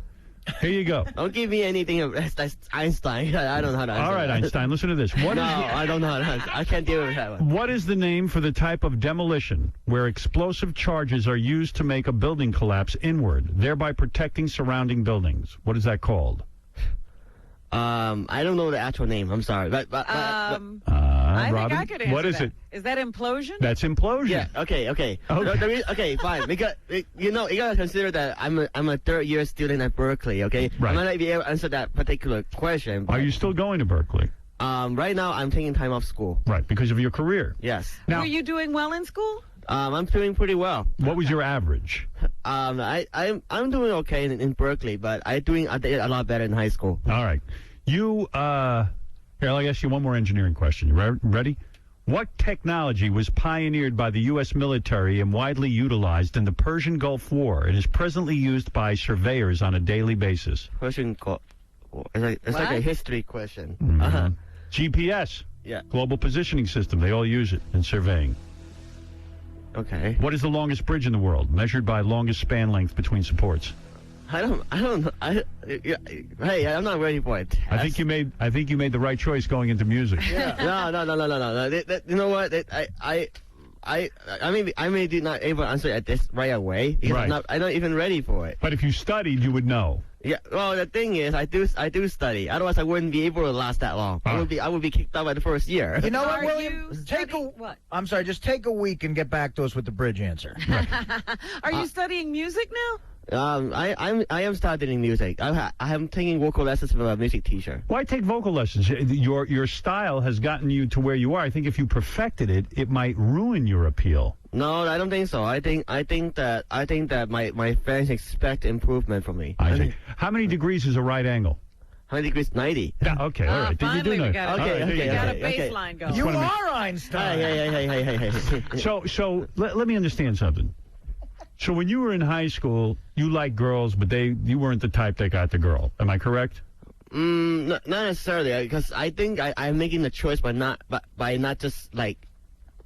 Speaker 3: Here you go.
Speaker 8: Don't give me anything that's Einstein. I don't know how to answer
Speaker 3: All right,
Speaker 8: that.
Speaker 3: Einstein, listen to this.
Speaker 8: I don't know how to answer. I can't deal with that one.
Speaker 3: What is the name for the type of demolition where explosive charges are used to make a building collapse inward, thereby protecting surrounding buildings? What is that called?
Speaker 8: I don't know the actual name. I'm sorry. But
Speaker 2: I
Speaker 3: Robin,
Speaker 2: think I could answer
Speaker 3: what is
Speaker 2: that.
Speaker 3: it?
Speaker 2: Is that implosion?
Speaker 3: That's implosion.
Speaker 8: Yeah. Okay.
Speaker 3: Okay.
Speaker 8: Okay. Fine. Because you gotta consider that I'm a third-year student at Berkeley. Okay.
Speaker 3: Right.
Speaker 8: I might not be able to answer that particular question.
Speaker 3: Are you still going to Berkeley?
Speaker 8: Right now, I'm taking time off school.
Speaker 3: Right, because of your career.
Speaker 8: Yes.
Speaker 3: Now,
Speaker 2: Were you doing well in school?
Speaker 8: I'm doing pretty well.
Speaker 3: What was your average?
Speaker 8: I'm doing okay in Berkeley, but I did a lot better in high school.
Speaker 3: All right. Here, I'll ask you one more engineering question. You ready? What technology was pioneered by the U.S. military and widely utilized in the Persian Gulf War and is presently used by surveyors on a daily basis?
Speaker 8: Persian Gulf War. It's like a history question.
Speaker 3: Mm-hmm. GPS.
Speaker 8: Yeah.
Speaker 3: Global Positioning System. They all use it in surveying.
Speaker 8: Okay.
Speaker 3: What is the longest bridge in the world, measured by longest span length between supports?
Speaker 8: I don't know. Hey, I'm not ready for it.
Speaker 3: I think you made the right choice going into music.
Speaker 8: Yeah. No. You know what? I may be not able to answer it this right away because
Speaker 3: Right.
Speaker 8: I'm not even ready for it.
Speaker 3: But if you studied, you would know.
Speaker 8: Yeah. Well, the thing is, I do study. Otherwise, I wouldn't be able to last that long. I would be kicked out by the first year.
Speaker 4: You know what,
Speaker 2: Are
Speaker 4: William?
Speaker 2: you what?
Speaker 4: I'm sorry, just take a week and get back to us with the bridge answer.
Speaker 2: Are you studying music now?
Speaker 8: I am studying music. I am taking vocal lessons from a music teacher.
Speaker 3: Why take vocal lessons? Your style has gotten you to where you are. I think if you perfected it, it might ruin your appeal.
Speaker 8: No, I don't think so. I think that my fans expect improvement from me.
Speaker 3: I think. How many degrees is a right angle?
Speaker 8: How many degrees? 90.
Speaker 3: Yeah, okay, all right. Did you do
Speaker 2: Finally, we
Speaker 3: that?
Speaker 2: got it.
Speaker 8: Okay,
Speaker 2: We got a
Speaker 8: okay.
Speaker 2: baseline going.
Speaker 4: You
Speaker 3: wanna make-
Speaker 4: are Einstein.
Speaker 8: Hey.
Speaker 3: So let me understand something. So when you were in high school, you liked girls, but you weren't the type that got the girl. Am I correct?
Speaker 8: Not necessarily, because I think I'm making the choice by not just like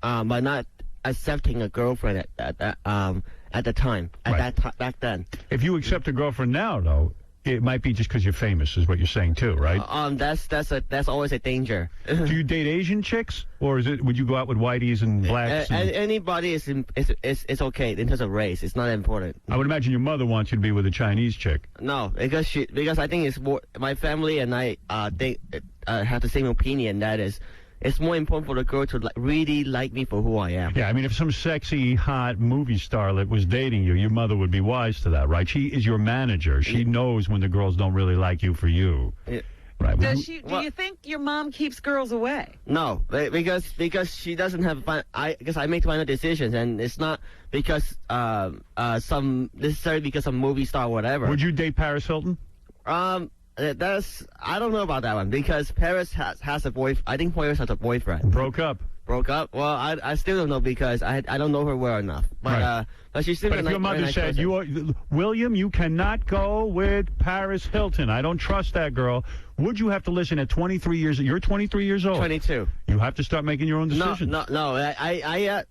Speaker 8: by not accepting a girlfriend at the time back then.
Speaker 3: If you accept a girlfriend now, though, it might be just because you're famous, is what you're saying too, right?
Speaker 8: That's always a danger.
Speaker 3: Do you date Asian chicks, or would you go out with whiteys and blacks?
Speaker 8: Anybody is okay in terms of race. It's not important.
Speaker 3: I would imagine your mother wants you to be with a Chinese chick.
Speaker 8: No, because I think it's more, my family and I think have the same opinion. That is, it's more important for the girl to really like me for who I am.
Speaker 3: Yeah, I mean, if some sexy, hot movie starlet was dating you, your mother would be wise to that, right? She is your manager. She knows when the girls don't really like you for you.
Speaker 8: Yeah.
Speaker 3: Right.
Speaker 2: Do you think your mom keeps girls away?
Speaker 8: No, because she doesn't have because I make final decisions, and it's not because necessarily because some movie star or whatever.
Speaker 3: Would you date Paris Hilton?
Speaker 8: I don't know about that one because Paris has a boyfriend. I think Paris has a boyfriend.
Speaker 3: Broke up.
Speaker 8: Well, I still don't know because I don't know her well enough. But
Speaker 3: Right.
Speaker 8: but she's still.
Speaker 3: But if your mother said, William, you cannot go with Paris Hilton. I don't trust that girl. Would you have to listen at 23 years? You're 23 years old.
Speaker 8: 22.
Speaker 3: You have to start making your own decisions.
Speaker 8: No. I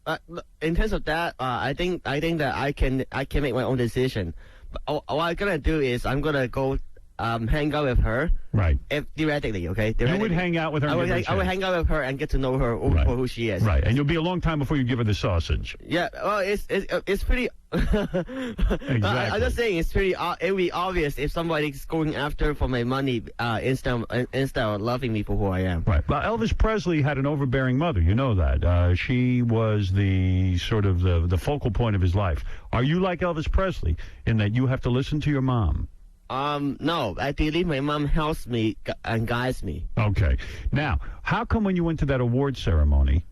Speaker 8: in terms of that, I think that I can make my own decision. But what I'm gonna do is I'm gonna go hang out with her.
Speaker 3: Right.
Speaker 8: Theoretically, okay.
Speaker 3: You would hang out with her.
Speaker 8: I would hang out with her and get to know her for who she is.
Speaker 3: Right. And you'll be a long time before you give her the sausage.
Speaker 8: Yeah. Well, it's pretty.
Speaker 3: Exactly.
Speaker 8: I'm just saying it's pretty. It would be obvious if somebody's going after for my money instead of loving me for who I am.
Speaker 3: Right. Well, Elvis Presley had an overbearing mother. You know that. She was the sort of the focal point of his life. Are you like Elvis Presley in that you have to listen to your mom?
Speaker 8: No. I believe my mom helps me and guides me.
Speaker 3: Okay. Now, how come when you went to that award ceremony,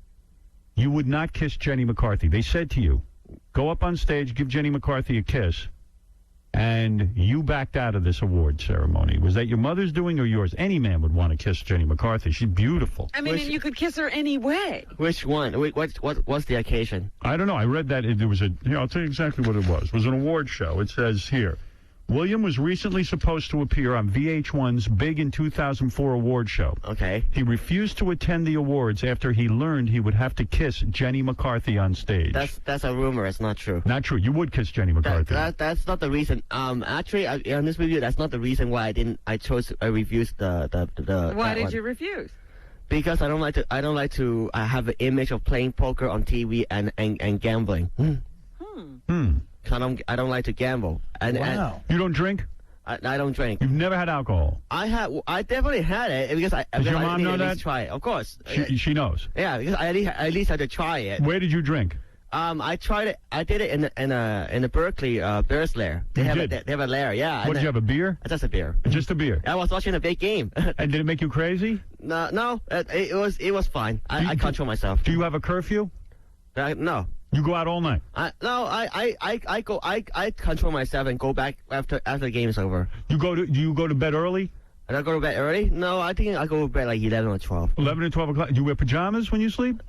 Speaker 3: you would not kiss Jenny McCarthy? They said to you, go up on stage, give Jenny McCarthy a kiss, and you backed out of this award ceremony. Was that your mother's doing or yours? Any man would want to kiss Jenny McCarthy. She's beautiful.
Speaker 2: I mean, and you could kiss her anyway.
Speaker 8: Which one? What's the occasion?
Speaker 3: I don't know. I read that there was I'll tell you exactly what it was. It was an award show. It says here, William was recently supposed to appear on VH1's Big in 2004 award show.
Speaker 8: Okay.
Speaker 3: He refused to attend the awards after he learned he would have to kiss Jenny McCarthy on stage.
Speaker 8: That's a rumor. It's not true.
Speaker 3: Not true. You would kiss Jenny McCarthy.
Speaker 8: That's not the reason. Actually, on this review, that's not the reason why I refused the.
Speaker 2: Why did you refuse?
Speaker 8: Because I don't like to have an image of playing poker on TV and gambling. I don't like to gamble.
Speaker 3: Wow. You don't drink?
Speaker 8: I don't drink.
Speaker 3: You've never had alcohol?
Speaker 8: I definitely had it because
Speaker 3: Does your mom know
Speaker 8: at
Speaker 3: that?
Speaker 8: least try it. Of course.
Speaker 3: She knows.
Speaker 8: Yeah, because I at least had to try it.
Speaker 3: Where did you drink?
Speaker 8: I tried it. I did it in a Berkeley Bears lair. They have a lair. Yeah.
Speaker 3: What did you have? A beer?
Speaker 8: Just a beer.
Speaker 3: Just a beer.
Speaker 8: I was watching a big game.
Speaker 3: And did it make you crazy?
Speaker 8: No. It was fine. I control myself.
Speaker 3: Do you have a curfew?
Speaker 8: No.
Speaker 3: You go out all night?
Speaker 8: I control myself and go back after the game is over.
Speaker 3: Do you go to bed early?
Speaker 8: And I go to bed early? No, I think I go to bed like 11 or 12.
Speaker 3: 11 or 12 o'clock. Do you wear pajamas when you sleep?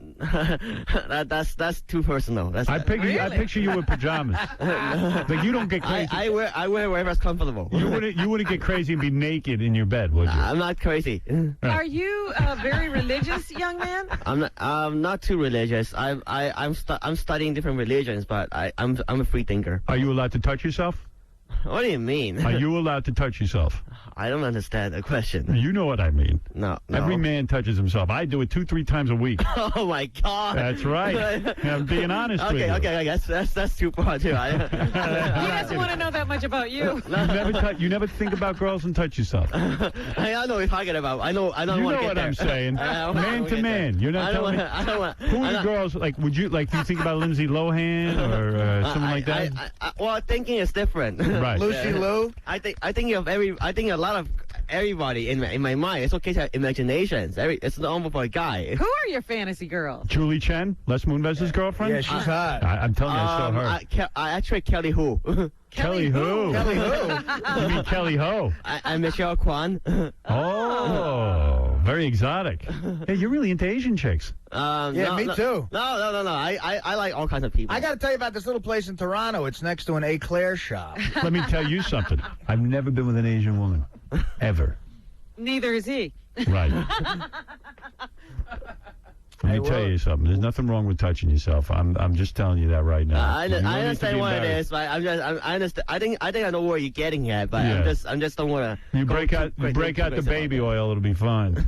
Speaker 8: That's too personal.
Speaker 3: I picture you with pajamas. Like you don't get crazy.
Speaker 8: I wear wherever's comfortable.
Speaker 3: You wouldn't get crazy and be naked in your bed, would you?
Speaker 8: I'm not crazy.
Speaker 2: Are you a very religious young man?
Speaker 8: I'm not too religious. I'm studying different religions, but I'm a free thinker.
Speaker 3: Are you allowed to touch yourself?
Speaker 8: What do you mean?
Speaker 3: Are you allowed to touch yourself?
Speaker 8: I don't understand the question.
Speaker 3: You know what I mean.
Speaker 8: No.
Speaker 3: Every man touches himself. I do it 2-3 times a week.
Speaker 8: Oh, my God.
Speaker 3: That's right. I'm being honest with you.
Speaker 8: Okay, I guess that's too far, too.
Speaker 2: He doesn't want to know that much about you.
Speaker 3: You never think about girls and touch yourself.
Speaker 8: I know what you're talking about. I don't want to get there.
Speaker 3: You know what I'm saying. Man to man. You're not telling me.
Speaker 8: I don't want.
Speaker 3: Who are the girls, do you think about Lindsay Lohan or someone like that?
Speaker 8: Well, thinking is different.
Speaker 3: Right.
Speaker 4: Lucy Liu?
Speaker 8: I think a lot of everybody in my mind. It's okay to have imaginations. It's normal for a guy.
Speaker 2: Who are your fantasy girls?
Speaker 3: Julie Chen, Les Moonves' girlfriend?
Speaker 4: Yeah, she's hot.
Speaker 3: I'm telling you, I saw her.
Speaker 8: Actually, Kelly Hu.
Speaker 3: Kelly who?
Speaker 4: Kelly who?
Speaker 3: You mean Kelly Ho?
Speaker 8: I'm Michelle Kwan.
Speaker 3: Oh, very exotic. Hey, you're really into Asian chicks.
Speaker 4: Me too.
Speaker 8: No. I like all kinds of people.
Speaker 4: I got to tell you about this little place in Toronto. It's next to an Eclair shop.
Speaker 3: Let me tell you something. I've never been with an Asian woman. Ever.
Speaker 2: Neither is he.
Speaker 3: Right. Let me tell you something. There's nothing wrong with touching yourself. I'm just telling you that right now.
Speaker 8: I understand what it is, but I understand. I think I know where you're getting at, but
Speaker 3: Yeah.
Speaker 8: I just don't want to.
Speaker 3: You break out the baby oil, it'll be fine.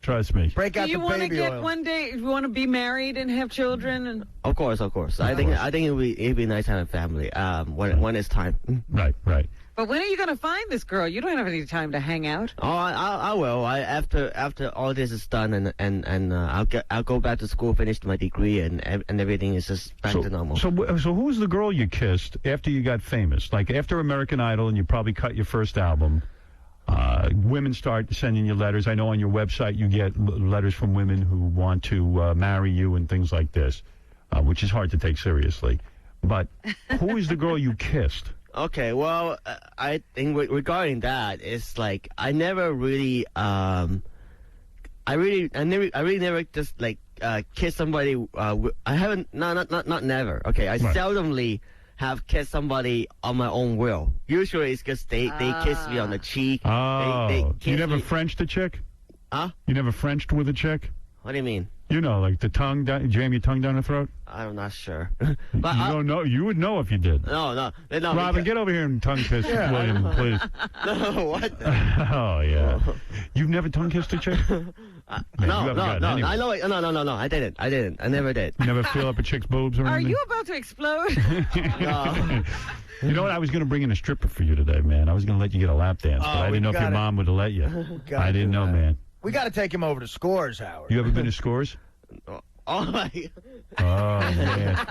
Speaker 3: Trust me.
Speaker 4: Break out
Speaker 2: Do you
Speaker 4: the
Speaker 2: want to
Speaker 4: baby
Speaker 2: get
Speaker 4: oil.
Speaker 2: one day? You want to be married and have children? And
Speaker 8: Of course. I think it'd be nice to have a family. When it's time.
Speaker 3: Right.
Speaker 2: But when are you going to find this girl? You don't have any time to hang out.
Speaker 8: Oh, I will. After all this is done, and I'll go back to school, finish my degree, and everything is just back to normal.
Speaker 3: So who's the girl you kissed after you got famous? Like after American Idol, and you probably cut your first album. Women start sending you letters. I know on your website you get letters from women who want to marry you and things like this, which is hard to take seriously. But who is the girl you kissed?
Speaker 8: Okay, well, I think regarding that, it's like I never really, I really never just like kiss somebody. I haven't, not never. Okay, I seldomly have kissed somebody on my own will. Usually it's because they kiss me on the cheek.
Speaker 3: Oh,
Speaker 8: they kiss
Speaker 3: you never
Speaker 8: me.
Speaker 3: Frenched a chick?
Speaker 8: Huh?
Speaker 3: You never Frenched with a chick?
Speaker 8: What do you mean?
Speaker 3: You know, like the tongue, jam your tongue down the throat?
Speaker 8: I'm not sure.
Speaker 3: But you don't know? You would know if you did.
Speaker 8: No.
Speaker 3: Robin, get over here and tongue kiss William, please.
Speaker 8: No, what?
Speaker 3: Oh, yeah. You've never tongue kissed a chick? Man,
Speaker 8: No.
Speaker 3: anyway.
Speaker 8: I know it. No. I didn't. I never did.
Speaker 3: You never feel up a chick's boobs or
Speaker 2: Are
Speaker 3: anything?
Speaker 2: you about to explode?
Speaker 8: No.
Speaker 3: You know what? I was going to bring in a stripper for you today, man. I was going to let you get a lap dance, but I didn't know if your mom would have let you. I didn't know, man.
Speaker 4: We got to take him over to Scores, Howard.
Speaker 3: You ever been to Scores?
Speaker 8: Oh my.
Speaker 3: Oh, man.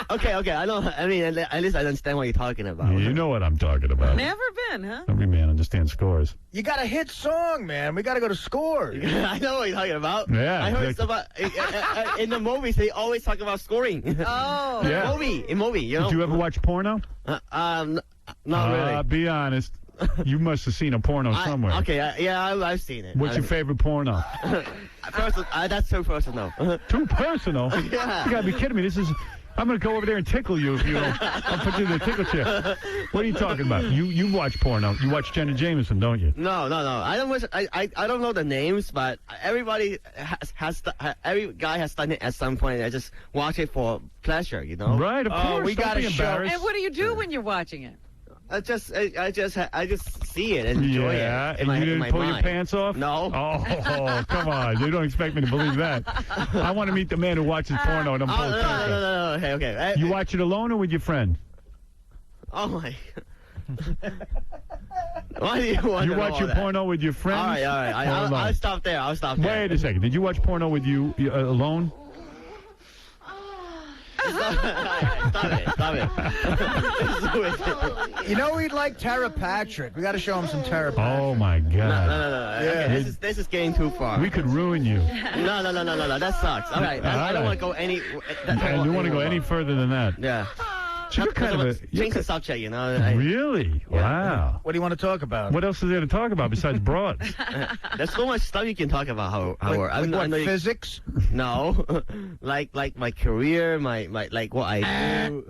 Speaker 8: Okay. I know. I mean, at least I understand what you're talking about.
Speaker 3: You know what I'm talking about.
Speaker 2: Never been, huh?
Speaker 3: Every man understands Scores.
Speaker 4: You got a hit song, man. We got to go to Scores.
Speaker 8: I know what you're talking about.
Speaker 3: Yeah,
Speaker 8: I heard
Speaker 3: exactly.
Speaker 8: about in the movies they always talk about scoring.
Speaker 2: Oh.
Speaker 3: Yeah.
Speaker 8: In movie, you know.
Speaker 3: Did you ever watch porno?
Speaker 8: Not really.
Speaker 3: Be honest. You must have seen a porno somewhere.
Speaker 8: I've seen it.
Speaker 3: What's your favorite porno?
Speaker 8: That's too personal.
Speaker 3: Too personal?
Speaker 8: Yeah.
Speaker 3: You gotta be kidding me. I'm gonna go over there and tickle you if you don't. I'll put you in the tickle chair. What are you talking about? You watch porno. You watch Jenna Jameson, don't you?
Speaker 8: No. I don't watch. I don't know the names, but everybody every guy has done it at some point. I just watch it for pleasure, you know.
Speaker 3: Right, of course.
Speaker 4: we
Speaker 3: Don't
Speaker 4: gotta
Speaker 3: be
Speaker 4: show-
Speaker 3: embarrassed.
Speaker 2: And what do you do when you're watching it?
Speaker 8: I just see it and enjoy it.
Speaker 3: Yeah,
Speaker 8: in
Speaker 3: and
Speaker 8: my,
Speaker 3: you
Speaker 8: in
Speaker 3: didn't
Speaker 8: my
Speaker 3: pull your
Speaker 8: mind.
Speaker 3: pants off?
Speaker 8: No.
Speaker 3: Oh, come on. You don't expect me to believe that. I want to meet the man who watches porno and don't pull his pants off.
Speaker 8: No. Okay.
Speaker 3: You watch it alone or with your friend?
Speaker 8: Oh my. Why do you want
Speaker 3: You
Speaker 8: to know
Speaker 3: watch
Speaker 8: all
Speaker 3: your
Speaker 8: that?
Speaker 3: porno with your friends?
Speaker 8: All right.
Speaker 3: Hold on.
Speaker 8: I'll stop there.
Speaker 3: Wait a second. Did you watch porno with you alone?
Speaker 8: Stop it.
Speaker 4: You know we'd like Tara Patrick. We got to show him some Tara Patrick.
Speaker 3: Oh, my God.
Speaker 8: No.
Speaker 4: Yeah.
Speaker 8: Okay, this is getting too far.
Speaker 3: We could ruin you.
Speaker 8: No. That sucks. All right. I don't want to go any.
Speaker 3: And you want to go any further than that?
Speaker 8: Yeah.
Speaker 3: So you're kind of a...
Speaker 8: Change the subject, you know.
Speaker 3: Really? Wow.
Speaker 4: What do you want to talk about?
Speaker 3: What else is there to talk about besides broads?
Speaker 8: There's so much stuff you can talk about, Howard.
Speaker 4: Like what, physics?
Speaker 8: No. like my career, my like what I do.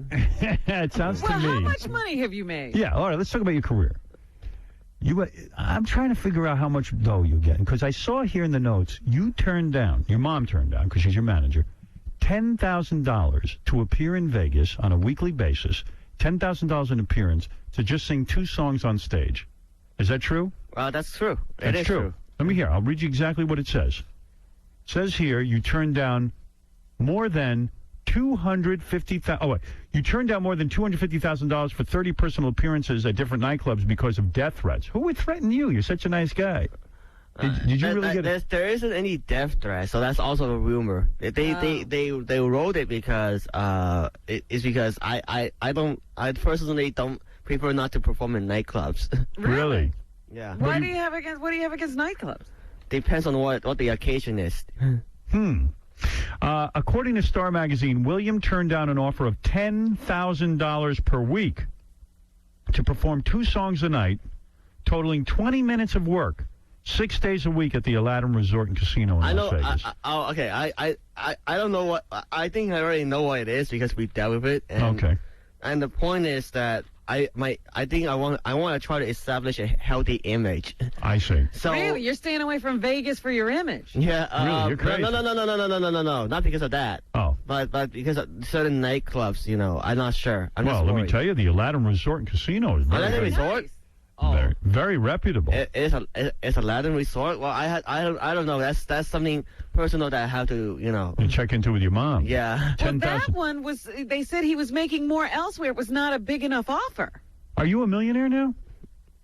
Speaker 3: It sounds to
Speaker 2: Well,
Speaker 3: me...
Speaker 2: how much money have you made?
Speaker 3: Yeah, all right, let's talk about your career. I'm trying to figure out how much dough you're getting, because I saw here in the notes, your mom turned down, because she's your manager, $10,000 to appear in Vegas on a weekly basis, $10,000 an appearance to just sing 2 songs on stage. Is that true?
Speaker 8: Well, that's true.
Speaker 3: That's
Speaker 8: it is
Speaker 3: true. Let me hear. I'll read you exactly what it says. It says here you turned down more than $250,000. Oh, wait. You turned down more than $250,000 for 30 personal appearances at different nightclubs because of death threats. Who would threaten you? You're such a nice guy. Did you really get it?
Speaker 8: There isn't any death threat, so that's also a rumor. They wrote it because it's because I personally don't prefer not to perform in nightclubs.
Speaker 3: Really?
Speaker 8: Yeah.
Speaker 2: What do you have against nightclubs?
Speaker 8: Depends on what the occasion is.
Speaker 3: According to Star Magazine, William turned down an offer of $10,000 per week to perform 2 songs a night, totaling 20 minutes of work, 6 days a week at the Aladdin Resort and Casino in Las Vegas.
Speaker 8: I don't know what. I think I already know what it is because we dealt with it. And,
Speaker 3: Okay.
Speaker 8: And the point is that I think I want to try to establish a healthy image.
Speaker 3: I see.
Speaker 8: So
Speaker 2: Really? You're staying away from Vegas for your image?
Speaker 8: yeah,
Speaker 3: Really? You're crazy.
Speaker 8: No, not because of that.
Speaker 3: Oh.
Speaker 8: But because of certain nightclubs, you know, I'm not sure.
Speaker 3: Well, let me tell you, the Aladdin Resort and Casino is
Speaker 8: Aladdin Resort.
Speaker 3: very, very reputable.
Speaker 8: It's Aladdin Resort. Well, I don't know. That's something personal that I have to, you know.
Speaker 3: You check into with your mom.
Speaker 8: Yeah.
Speaker 2: Well, that one was, they said he was making more elsewhere. It was not a big enough offer.
Speaker 3: Are you a millionaire now?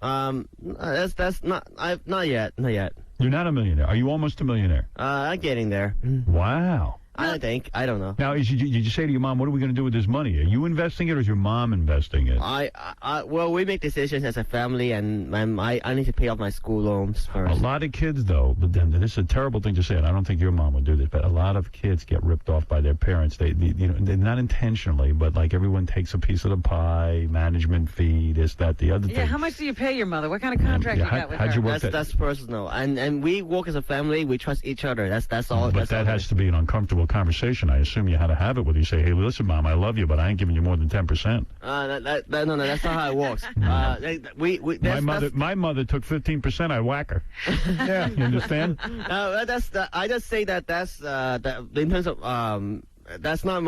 Speaker 8: That's not yet. Not yet.
Speaker 3: You're not a millionaire. Are you almost a millionaire?
Speaker 8: I'm getting there.
Speaker 3: Wow.
Speaker 8: I don't know.
Speaker 3: Now, did you say to your mom, what are we going to do with this money? Are you investing it or is your mom investing it?
Speaker 8: Well, we make decisions as a family, and I need to pay off my school loans first.
Speaker 3: A lot of kids, though, but then this is a terrible thing to say, and I don't think your mom would do this, but a lot of kids get ripped off by their parents. They're not intentionally, but like everyone takes a piece of the pie, management fee, this, that, the other thing.
Speaker 2: Yeah, how much do you pay your mother? What kind of contract you got with her?
Speaker 3: How'd you work that?
Speaker 8: That's personal, and we work as a family. We trust each other. That's all.
Speaker 3: But that has to be an uncomfortable conversation. I assume you had to have it with you. Say, hey, listen, Mom, I love you, but I ain't giving you more than 10%.
Speaker 8: No, that's not how it works.
Speaker 3: My mother took 15%. I whack her. Yeah, you understand?
Speaker 8: I just say that's in terms of that's kind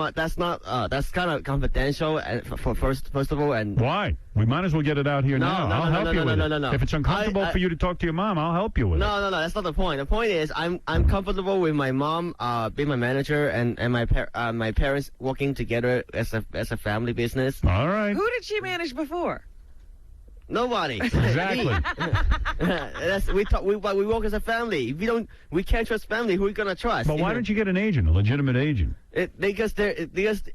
Speaker 8: of confidential. And first of all, and
Speaker 3: why? We might as well get it out here now. I'll help you with it.
Speaker 8: No.
Speaker 3: If it's uncomfortable for you to talk to your mom, I'll help you with it.
Speaker 8: No, that's not the point. The point is, I'm comfortable with my mom being my manager and my parents working together as a family business.
Speaker 3: All right.
Speaker 2: Who did she manage before?
Speaker 8: Nobody.
Speaker 3: Exactly.
Speaker 8: We work as a family. If we can't trust family. Who are we gonna trust?
Speaker 3: But why don't you get an agent, a legitimate agent?
Speaker 8: Because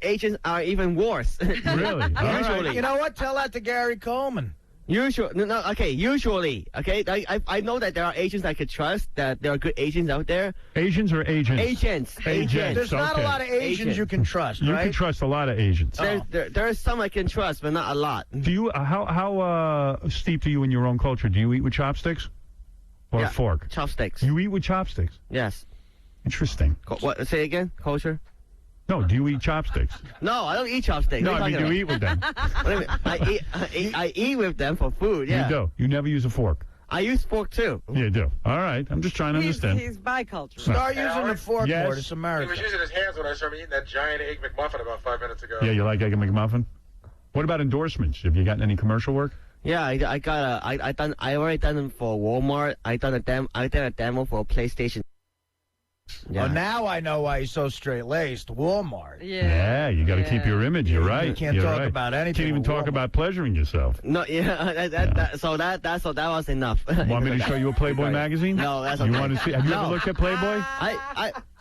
Speaker 8: agents are even worse.
Speaker 3: Really?
Speaker 8: Usually.
Speaker 4: You know what? Tell that to Gary Coleman.
Speaker 8: Usually, I know that there are agents I could trust, that there are good agents out there.
Speaker 3: Asians or agents?
Speaker 8: Agents.
Speaker 4: There's not a lot of Asians you can trust, right?
Speaker 3: You can trust a lot of agents.
Speaker 8: There are some I can trust, but not a lot.
Speaker 3: Do you, how steeped are you in your own culture? Do you eat with chopsticks? Or a fork?
Speaker 8: Chopsticks.
Speaker 3: You eat with chopsticks?
Speaker 8: Yes.
Speaker 3: Interesting.
Speaker 8: What? Say again? Culture?
Speaker 3: No, do you eat chopsticks?
Speaker 8: No, I don't eat chopsticks.
Speaker 3: No, I mean, do you eat with them?
Speaker 8: I eat with them for food, yeah.
Speaker 3: You do? You never use a fork?
Speaker 8: I use fork, too.
Speaker 3: You do? All right. I'm just trying to understand.
Speaker 2: He's bicultural.
Speaker 4: Start using the fork
Speaker 3: Yes.
Speaker 4: more. It's America.
Speaker 5: He was using his hands when I started eating that giant Egg McMuffin about 5 minutes ago.
Speaker 3: Yeah, you like Egg McMuffin? What about endorsements? Have you gotten any commercial work?
Speaker 8: Yeah, I already done them for Walmart. I did a demo for PlayStation.
Speaker 4: Yeah. Oh, now I know why he's so straight-laced. Walmart.
Speaker 3: Yeah, you got to keep your image. You're right.
Speaker 4: You can't
Speaker 3: You're
Speaker 4: talk
Speaker 3: right.
Speaker 4: about anything.
Speaker 3: You can't even talk about pleasuring yourself.
Speaker 8: No, so that was enough.
Speaker 3: Want me to show you a Playboy magazine?
Speaker 8: No, that's
Speaker 3: You
Speaker 8: okay.
Speaker 3: want to see? Have you ever looked at Playboy? Have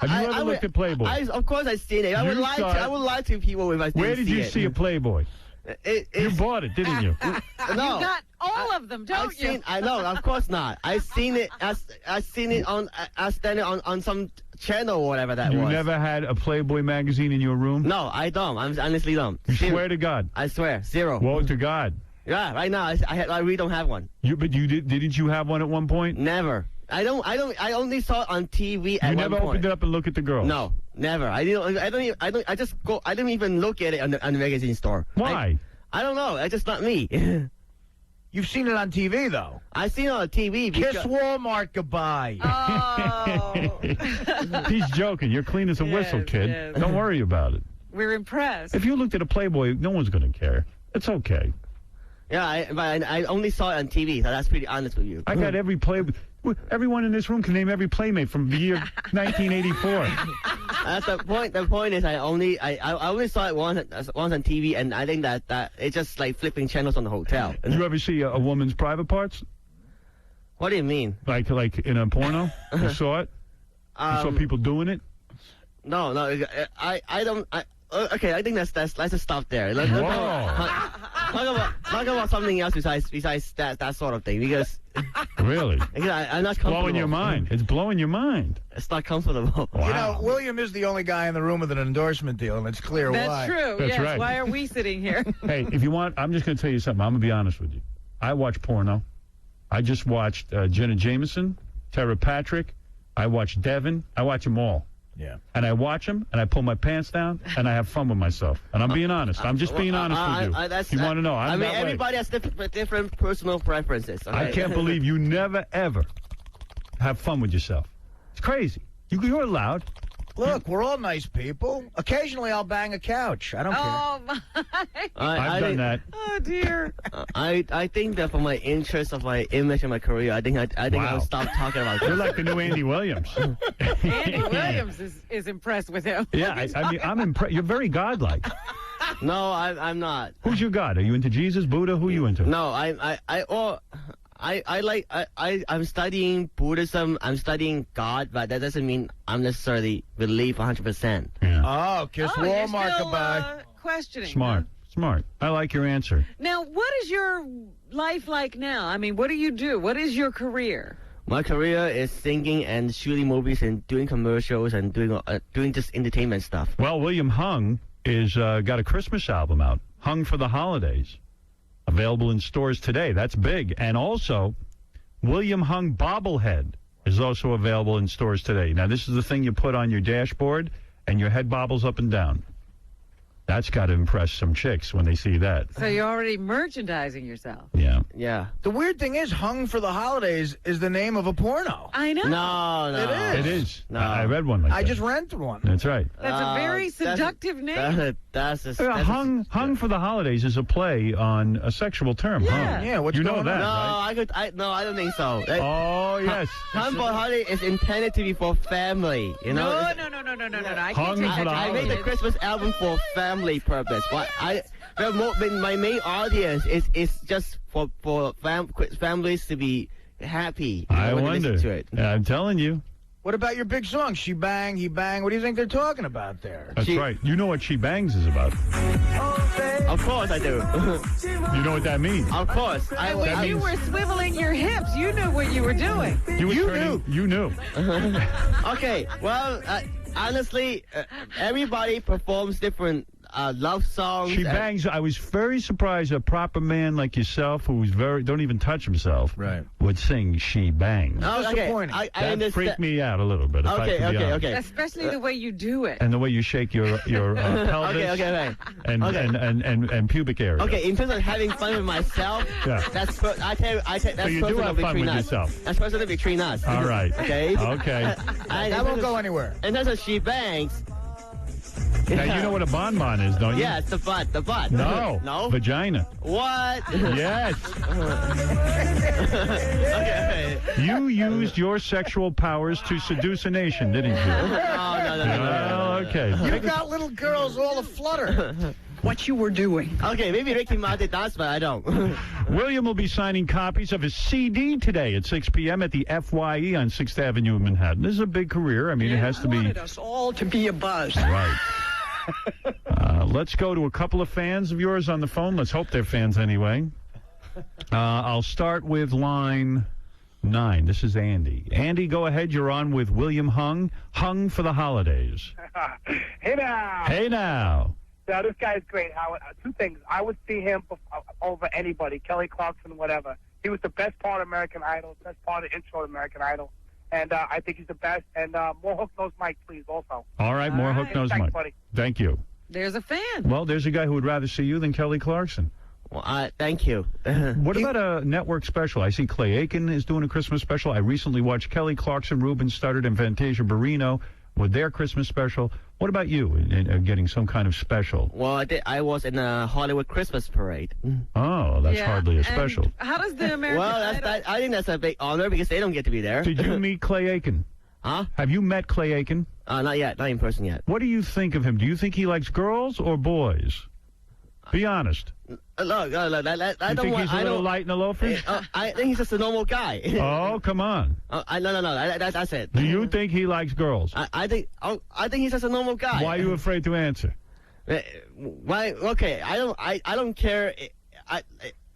Speaker 3: you ever looked at Playboy?
Speaker 8: Of course, I've seen it. I would lie to people if I didn't see it.
Speaker 3: Where did you see a Playboy? You bought it, didn't you?
Speaker 8: No.
Speaker 2: You got all of them, don't you?
Speaker 8: I know, of course not. I seen it on some channel or whatever that was.
Speaker 3: You never had a Playboy magazine in your room?
Speaker 8: No, I don't. I honestly don't.
Speaker 3: You swear to God?
Speaker 8: I swear, zero.
Speaker 3: Woe to God.
Speaker 8: Yeah, right now I really don't have one.
Speaker 3: But didn't you have one at one point?
Speaker 8: Never. I only saw it on TV at one point.
Speaker 3: You never opened it up and looked at the girls?
Speaker 8: No, never. I didn't even look at it on the magazine store.
Speaker 3: Why?
Speaker 8: I don't know. It's just not me.
Speaker 4: You've seen it on TV, though.
Speaker 8: I've seen it on TV.
Speaker 4: Kiss Walmart goodbye.
Speaker 2: Oh.
Speaker 3: He's joking. You're clean as a whistle, kid.
Speaker 2: yes.
Speaker 3: Don't worry about it.
Speaker 2: We're impressed.
Speaker 3: If you looked at a Playboy, no one's going to care. It's okay.
Speaker 8: Yeah, but I only saw it on TV, so that's pretty honest with you.
Speaker 3: I got every Playboy. Everyone in this room can name every Playmate from the year 1984.
Speaker 8: That's the point. The point is, I only saw it once on TV, and I think that it's just like flipping channels on the hotel.
Speaker 3: Did you ever see a woman's private parts?
Speaker 8: What do you mean?
Speaker 3: Like in a porno? You saw it? You saw people doing it?
Speaker 8: No, I don't. Okay, I think let's just stop there. Talk about something else besides that sort of thing, because
Speaker 3: really,
Speaker 8: I'm not comfortable.
Speaker 3: Blowing your mind. It's blowing your mind.
Speaker 8: It's not comfortable.
Speaker 3: Wow.
Speaker 4: You know, William is the only guy in the room with an endorsement deal, and it's clear why.
Speaker 2: That's true.
Speaker 3: That's
Speaker 2: yes.
Speaker 3: right.
Speaker 2: Why are we sitting here?
Speaker 3: Hey, if you want, I'm just going to tell you something. I'm going to be honest with you. I watch porno. I just watched Jenna Jameson, Tara Patrick. I watched Devin. I watch them all.
Speaker 4: Yeah.
Speaker 3: And I watch them, and I pull my pants down, and I have fun with myself. And I'm being honest. I'm just being honest with you. You want to know? I'm that way.
Speaker 8: Everybody has different personal preferences. Okay?
Speaker 3: I can't believe you never, ever have fun with yourself. It's crazy. You're allowed.
Speaker 4: Look, we're all nice people. Occasionally, I'll bang a couch. I don't care.
Speaker 2: Oh, my.
Speaker 3: I've done that.
Speaker 2: Oh, dear.
Speaker 8: I think that for my interest of my image and my career, I think I'll stop talking about this.
Speaker 3: You're like the new Andy Williams.
Speaker 2: Andy Williams is impressed with him.
Speaker 3: Yeah, I mean, I'm impressed. You're very godlike.
Speaker 8: No, I'm not.
Speaker 3: Who's your god? Are you into Jesus, Buddha? Who are you into?
Speaker 8: No, I'm studying Buddhism. I'm studying God, but that doesn't mean I'm necessarily believe 100%.
Speaker 4: Oh, kiss
Speaker 2: you're
Speaker 4: Walmart
Speaker 2: still,
Speaker 4: goodbye.
Speaker 2: Questioning.
Speaker 3: Smart. Smart. I like your answer.
Speaker 2: Now, what is your life like now? I mean, what do you do? What is your career?
Speaker 8: My career is singing and shooting movies and doing commercials and doing just entertainment stuff.
Speaker 3: Well, William Hung is got a Christmas album out, Hung for the Holidays, available in stores today. That's big. And also, William Hung bobblehead is also available in stores today. Now, this is the thing you put on your dashboard, and your head bobbles up and down. That's got to impress some chicks when they see that.
Speaker 2: So you're already merchandising yourself.
Speaker 3: Yeah.
Speaker 8: Yeah.
Speaker 4: The weird thing is, Hung for the Holidays is the name of a porno.
Speaker 2: I know.
Speaker 8: No.
Speaker 4: It is.
Speaker 3: It is.
Speaker 8: No.
Speaker 3: I read one like that.
Speaker 4: I just rented one.
Speaker 3: That's right.
Speaker 2: That's a very seductive name.
Speaker 3: Hung for the Holidays is a play on a sexual term.
Speaker 2: Yeah.
Speaker 3: Hung.
Speaker 4: Yeah, what's
Speaker 3: you know
Speaker 4: going
Speaker 3: that,
Speaker 4: on?
Speaker 3: right?
Speaker 8: I don't think so.
Speaker 3: Oh, yes.
Speaker 8: Hung for Holiday is intended to be for family. You know.
Speaker 2: No. I can't
Speaker 3: Hung
Speaker 2: take
Speaker 3: for
Speaker 2: that.
Speaker 3: the
Speaker 8: I made the
Speaker 3: Holidays.
Speaker 8: Christmas album for family purpose. But my main audience is just for families to be happy.
Speaker 3: I
Speaker 8: when they
Speaker 3: wonder.
Speaker 8: listen to it.
Speaker 3: Yeah, I'm telling you.
Speaker 4: What about your big song, She Bang, He Bang? What do you think they're talking about there?
Speaker 3: That's right. You know what She Bangs is about.
Speaker 8: Of course I do.
Speaker 3: You know what that means.
Speaker 8: Of course.
Speaker 2: When you were swiveling your hips, you knew what you were doing.
Speaker 3: You knew.
Speaker 8: Okay, well, honestly, everybody performs different love songs.
Speaker 3: She Bangs. I was very surprised a proper man like yourself, who was don't even touch himself,
Speaker 4: right,
Speaker 3: would sing She Bangs.
Speaker 8: Oh, okay. I
Speaker 3: that
Speaker 8: understand.
Speaker 3: freaked me out a little bit.
Speaker 8: Okay.
Speaker 2: Especially the way you do it.
Speaker 3: And the way you shake your pelvis
Speaker 8: Okay.
Speaker 3: and pubic area.
Speaker 8: Okay, in terms of having fun with myself,
Speaker 3: Yeah.
Speaker 8: that's that's
Speaker 3: So you do
Speaker 8: personal
Speaker 3: have fun
Speaker 8: between
Speaker 3: with
Speaker 8: us.
Speaker 3: yourself.
Speaker 8: That's personal between us.
Speaker 3: All right.
Speaker 8: Okay.
Speaker 3: Okay.
Speaker 4: That won't go anywhere.
Speaker 8: In terms of She Bangs.
Speaker 3: Now you know what a bonbon is, don't you?
Speaker 8: Yeah, it's the butt. The butt.
Speaker 3: No.
Speaker 8: No.
Speaker 3: Vagina.
Speaker 8: What?
Speaker 3: Yes.
Speaker 8: Okay.
Speaker 3: You used your sexual powers to seduce a nation, didn't you?
Speaker 8: No.
Speaker 3: Well, okay.
Speaker 4: You got little girls all aflutter.
Speaker 8: What you were doing. Okay, maybe Ricky Martin does, but I don't.
Speaker 3: William will be signing copies of his CD today at 6 p.m. at the FYE on 6th Avenue in Manhattan. This is a big career. I mean, it has to be...
Speaker 6: us all to be a buzz.
Speaker 3: Right. Let's go to a couple of fans of yours on the phone. Let's hope they're fans anyway. I'll start with line 9. This is Andy. Andy, go ahead. You're on with William Hung. Hung for the Holidays.
Speaker 14: Hey now.
Speaker 3: Hey now.
Speaker 14: So this guy's great, Howard. Two things. I would see him over anybody, Kelly Clarkson, whatever. He was the best part of American Idol, best part of intro to American Idol. And I think he's the best. And more Hook Nose Mike, please, also.
Speaker 3: All right, more Hook Nose
Speaker 14: Thanks,
Speaker 3: Mike.
Speaker 14: buddy.
Speaker 3: Thank you.
Speaker 2: There's a fan.
Speaker 3: Well, there's a guy who would rather see you than Kelly Clarkson.
Speaker 8: Well, thank you.
Speaker 3: What about a network special? I see Clay Aiken is doing a Christmas special. I recently watched Kelly Clarkson, Ruben Studdard, and Fantasia Barrino with their Christmas special. What about you in getting some kind of special?
Speaker 8: Well, I was in a Hollywood Christmas parade.
Speaker 3: Oh, that's hardly a special.
Speaker 2: How does the American
Speaker 8: Idol... I think that's a big honor because they don't get to be there.
Speaker 3: Did you meet Clay Aiken?
Speaker 8: Huh?
Speaker 3: Have you met Clay Aiken?
Speaker 8: Not yet. Not in person yet.
Speaker 3: What do you think of him? Do you think he likes girls or boys? Be honest.
Speaker 8: Look, I don't
Speaker 3: think
Speaker 8: want...
Speaker 3: he's a little light in the loafers?
Speaker 8: I think he's just a normal guy.
Speaker 3: Oh, come on.
Speaker 8: No. That's it.
Speaker 3: Do you think he likes girls?
Speaker 8: I think he's just a normal guy.
Speaker 3: Why are you afraid to answer?
Speaker 8: Why? Okay, I don't care.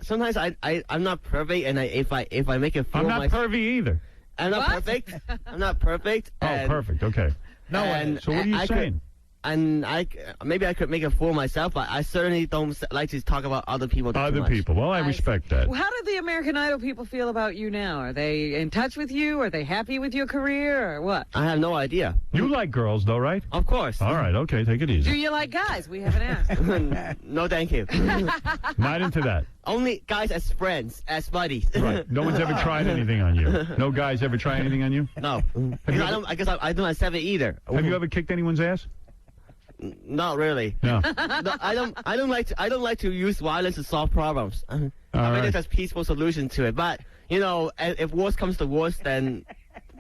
Speaker 8: Sometimes I'm not perfect, and if I make a fool
Speaker 3: I'm not pervy either.
Speaker 8: I'm not perfect. I'm not perfect.
Speaker 3: Oh, perfect. Okay. So what are you saying?
Speaker 8: Maybe I could make a fool myself, but I certainly don't like to talk about other people.
Speaker 3: Other people. Well, I respect that.
Speaker 2: Well, how do the American Idol people feel about you now? Are they in touch with you? Are they happy with your career, or what?
Speaker 8: I have no idea.
Speaker 3: You like girls, though, right?
Speaker 8: Of course.
Speaker 3: All right. Okay. Take it easy.
Speaker 2: Do you like guys? We haven't asked.
Speaker 8: No, thank you.
Speaker 3: Not into that.
Speaker 8: Only guys as friends, as buddies.
Speaker 3: Right. No one's ever tried anything on you. No guys ever try anything on you?
Speaker 8: No. I guess I don't accept it either.
Speaker 3: Have you ever kicked anyone's ass?
Speaker 8: Not really.
Speaker 3: No.
Speaker 8: I don't like to use violence to solve problems. I mean, there's a peaceful solution to it. But if worse comes to worse, then.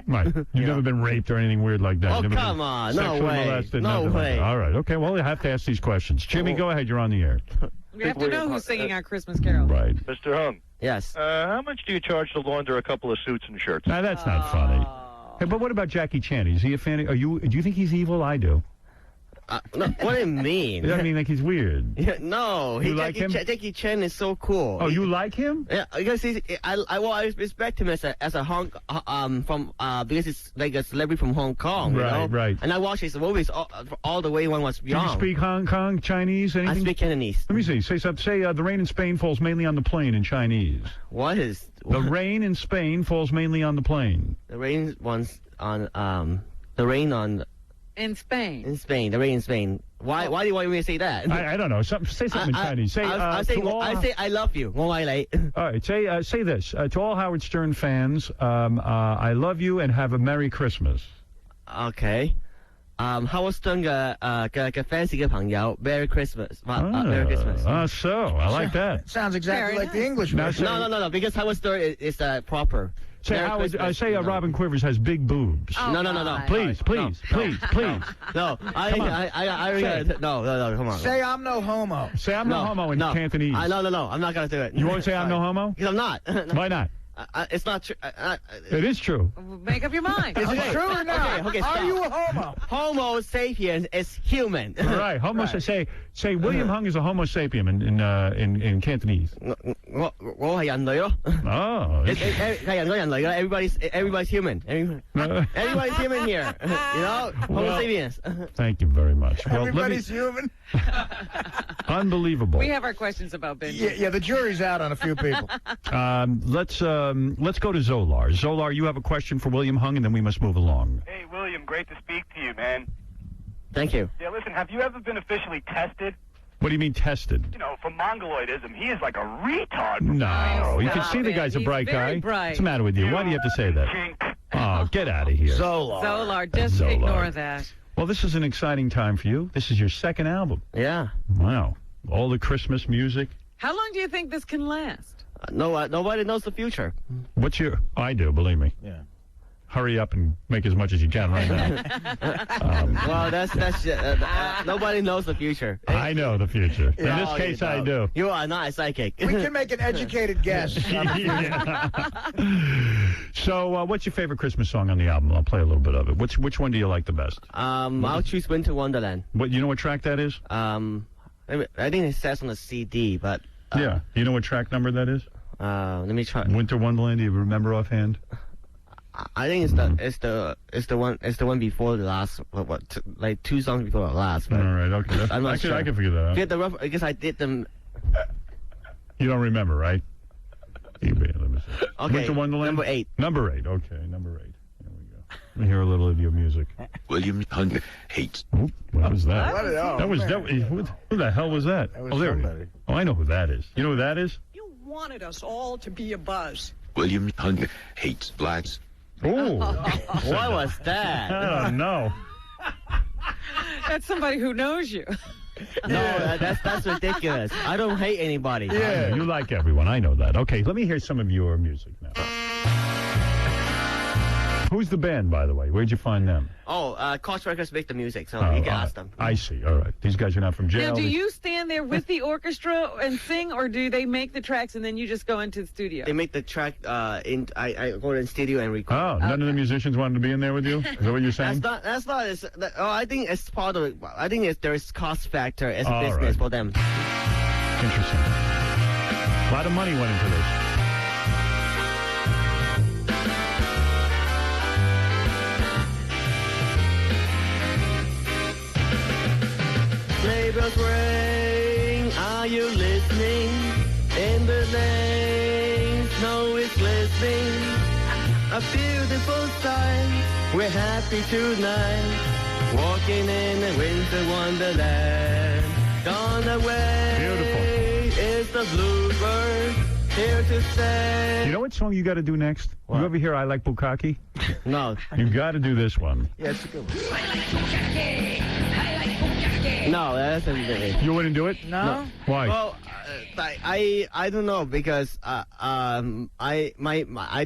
Speaker 3: Right. You've never been raped or anything weird like that.
Speaker 8: Oh,
Speaker 3: You've
Speaker 8: come on. No
Speaker 3: sexually
Speaker 8: way.
Speaker 3: molested,
Speaker 8: No
Speaker 3: nothing like
Speaker 8: way.
Speaker 3: that. All right. Okay. Well, you have to ask these questions. Jimmy, go ahead. You're on the air.
Speaker 2: We have to know who's singing our Christmas carol.
Speaker 3: Right.
Speaker 6: Mr. Hung.
Speaker 8: Yes.
Speaker 6: How much do you charge to launder a couple of suits and shirts?
Speaker 3: Now, that's not funny. Hey, but what about Jackie Chan? Is he a fan? Do you think he's evil? I do.
Speaker 8: No, what do you mean?
Speaker 3: I mean, like he's weird.
Speaker 8: Yeah, no,
Speaker 3: You like him?
Speaker 8: Jackie Chan is so cool.
Speaker 3: Oh, you like him?
Speaker 8: Yeah, because I respect him as a Hong because he's like a celebrity from Hong Kong.
Speaker 3: Right,
Speaker 8: you know?
Speaker 3: right.
Speaker 8: And I watched his movies all the way when I was
Speaker 3: Do you
Speaker 8: young.
Speaker 3: speak Hong Kong Chinese? Anything?
Speaker 8: I speak Cantonese.
Speaker 3: Let me see. Say something. Say the rain in Spain falls mainly on the plain in Chinese.
Speaker 8: What is
Speaker 3: The rain in Spain falls mainly on the plain.
Speaker 8: the rain ones on the rain on
Speaker 2: In Spain.
Speaker 8: in Spain? The rain in Spain. Why do you want me to say that?
Speaker 3: I don't know. Say something in Chinese. Say
Speaker 8: I say I love you.
Speaker 3: all right. Say this to all Howard Stern fans. I love you and have a Merry Christmas.
Speaker 8: Okay. Howard Stern 嘅 fans 嘅朋友 Merry Christmas. Merry Christmas.
Speaker 3: So I like that.
Speaker 4: Sounds exactly like the English
Speaker 3: Now
Speaker 4: version.
Speaker 3: say-
Speaker 8: No, because Howard Stern is proper.
Speaker 3: Say
Speaker 8: Merry
Speaker 3: Howard.
Speaker 8: Christmas,
Speaker 3: Say Robin Quivers has big boobs.
Speaker 8: No.
Speaker 3: Please.
Speaker 8: No,
Speaker 3: No,
Speaker 8: come on.
Speaker 4: Say I'm no homo.
Speaker 3: Say I'm no homo in Cantonese.
Speaker 8: No, I'm not gonna do it.
Speaker 3: You won't say I'm no homo?
Speaker 8: Because I'm not.
Speaker 3: Why not?
Speaker 8: It's not true.
Speaker 3: It is true.
Speaker 2: Make up your mind.
Speaker 4: Is it true or not?
Speaker 8: Okay,
Speaker 4: Are
Speaker 8: stop.
Speaker 4: you a homo?
Speaker 8: Homo sapien is human.
Speaker 3: All right. Homo. Say William Hung is a Homo sapien in Cantonese.
Speaker 8: 我係人類咯。
Speaker 3: Oh.
Speaker 8: 係人類㗎。Everybody's human. Everybody's human here. You know, Homo sapiens.
Speaker 3: Thank you very much. Well,
Speaker 4: Everybody's human.
Speaker 3: Unbelievable.
Speaker 2: We have our questions about Benji.
Speaker 4: Yeah, the jury's out on a few people.
Speaker 3: Let's go to Zolar. Zolar, you have a question for William Hung, and then we must move along.
Speaker 14: Hey, William, great to speak to you, man.
Speaker 8: Thank you.
Speaker 14: Yeah, listen, have you ever been officially tested?
Speaker 3: What do you mean tested?
Speaker 14: You know, for mongoloidism. He is like a retard.
Speaker 3: No, you can see the guy's a bright guy. What's the matter with you? Why do you have to say that? Oh, get out of here.
Speaker 2: Zolar, just
Speaker 3: Zolar.
Speaker 2: ignore that.
Speaker 3: Well, this is an exciting time for you. This is your second album.
Speaker 8: Yeah.
Speaker 3: Wow. All the Christmas music.
Speaker 2: How long do you think this can last?
Speaker 8: Nobody knows the future.
Speaker 3: What's your... I do, believe me.
Speaker 4: Yeah.
Speaker 3: Hurry up and make as much as you can right now.
Speaker 8: Well, that's nobody knows the future.
Speaker 3: I know the future. In this
Speaker 8: No,
Speaker 3: case,
Speaker 8: you
Speaker 3: I
Speaker 8: don't.
Speaker 3: do.
Speaker 8: You are not a psychic.
Speaker 4: We can make an educated guess.
Speaker 3: So, what's your favorite Christmas song on the album? I'll play a little bit of it. Which one do you like the best?
Speaker 8: I'll choose Winter Wonderland.
Speaker 3: What? You know what track that is?
Speaker 8: I think it says on the CD, but
Speaker 3: yeah. You know what track number that is?
Speaker 8: let me try.
Speaker 3: Winter Wonderland. Do you remember offhand?
Speaker 8: I think it's the one before the last. Like 2 songs before the last. But
Speaker 3: all right. Okay.
Speaker 8: I'm not sure.
Speaker 3: I can figure that out.
Speaker 8: Get the rough because I did them.
Speaker 3: You don't remember, right? Let me see.
Speaker 8: Okay,
Speaker 3: Winter Wonderland.
Speaker 8: number 8.
Speaker 3: Number 8. Okay, number 8. There we go. Let me hear a little of your music.
Speaker 19: William Hung hates.
Speaker 3: Oop, what was that?
Speaker 4: What? Oh,
Speaker 3: that was
Speaker 4: man.
Speaker 3: who the hell was that?
Speaker 4: That was
Speaker 3: Oh, there it is.
Speaker 4: somebody.
Speaker 3: Oh, I know who that is. You know who that is?
Speaker 17: You wanted us all to be a buzz.
Speaker 19: William Hung hates blacks.
Speaker 3: Oh,
Speaker 8: What was that?
Speaker 3: I don't know.
Speaker 2: That's somebody who knows you.
Speaker 8: No, that's ridiculous. I don't hate anybody.
Speaker 3: Yeah, you like everyone. I know that. Okay, let me hear some of your music now. Who's the band, by the way? Where'd you find them?
Speaker 8: Oh, Koch Records make the music, so you can ask them.
Speaker 3: I see. All right. These guys are not from jail.
Speaker 2: Now, do you stand there with the orchestra and sing, or do they make the tracks and then you just go into the studio?
Speaker 8: They make the track I go in the studio and record.
Speaker 3: Oh, none of the musicians wanted to be in there with you? Is that what you're saying?
Speaker 8: That's not. I think it's part of it. I think there is cost factor as a
Speaker 3: All
Speaker 8: business
Speaker 3: right.
Speaker 8: for them.
Speaker 3: Interesting. A lot of money went into this.
Speaker 8: Sleigh bells ring, are you listening? In the lane, snow is glistening. A beautiful sight, we're happy tonight. Walking in a winter wonderland. Gone away.
Speaker 3: Beautiful.
Speaker 8: Is the bluebird here to stay?
Speaker 3: You know what song you got to do next?
Speaker 8: What?
Speaker 3: You ever hear I Like Bukkake?
Speaker 8: No.
Speaker 3: You got to do this one.
Speaker 4: Yeah, it's a good one.
Speaker 8: No, that's not.
Speaker 3: You wouldn't do it?
Speaker 4: No?
Speaker 3: Why?
Speaker 8: Well, I don't know because I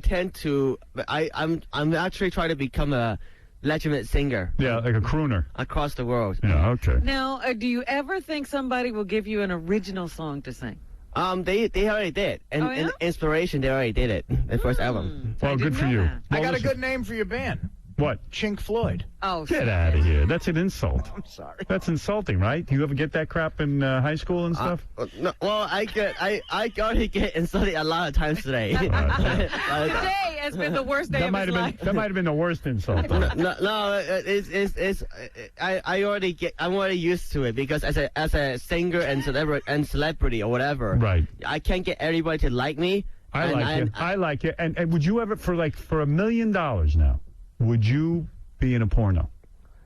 Speaker 8: tend to I'm actually trying to become legitimate singer.
Speaker 3: Yeah, like a crooner.
Speaker 8: Across the world.
Speaker 3: Yeah, okay.
Speaker 2: Now, do you ever think somebody will give you an original song to sing?
Speaker 8: They already did. And Inspiration, they already did it. The first album.
Speaker 3: Well, good for you.
Speaker 4: I
Speaker 3: Well,
Speaker 4: got a
Speaker 3: listen.
Speaker 4: good name for your band.
Speaker 3: What?
Speaker 4: Chink Floyd.
Speaker 2: Oh,
Speaker 3: Get out of here. That's an insult.
Speaker 4: I'm sorry.
Speaker 3: That's insulting, right? You ever get that crap in high school and stuff?
Speaker 8: No, well, I already get insulted a lot of times today.
Speaker 2: Today has been the worst day of his life.
Speaker 3: That might have been the worst insult.
Speaker 8: No, I'm already used to it because as a singer and celebrity or whatever,
Speaker 3: right?
Speaker 8: I can't get everybody to like me.
Speaker 3: I like you. And would you ever, for $1 million now, would you be in a porno?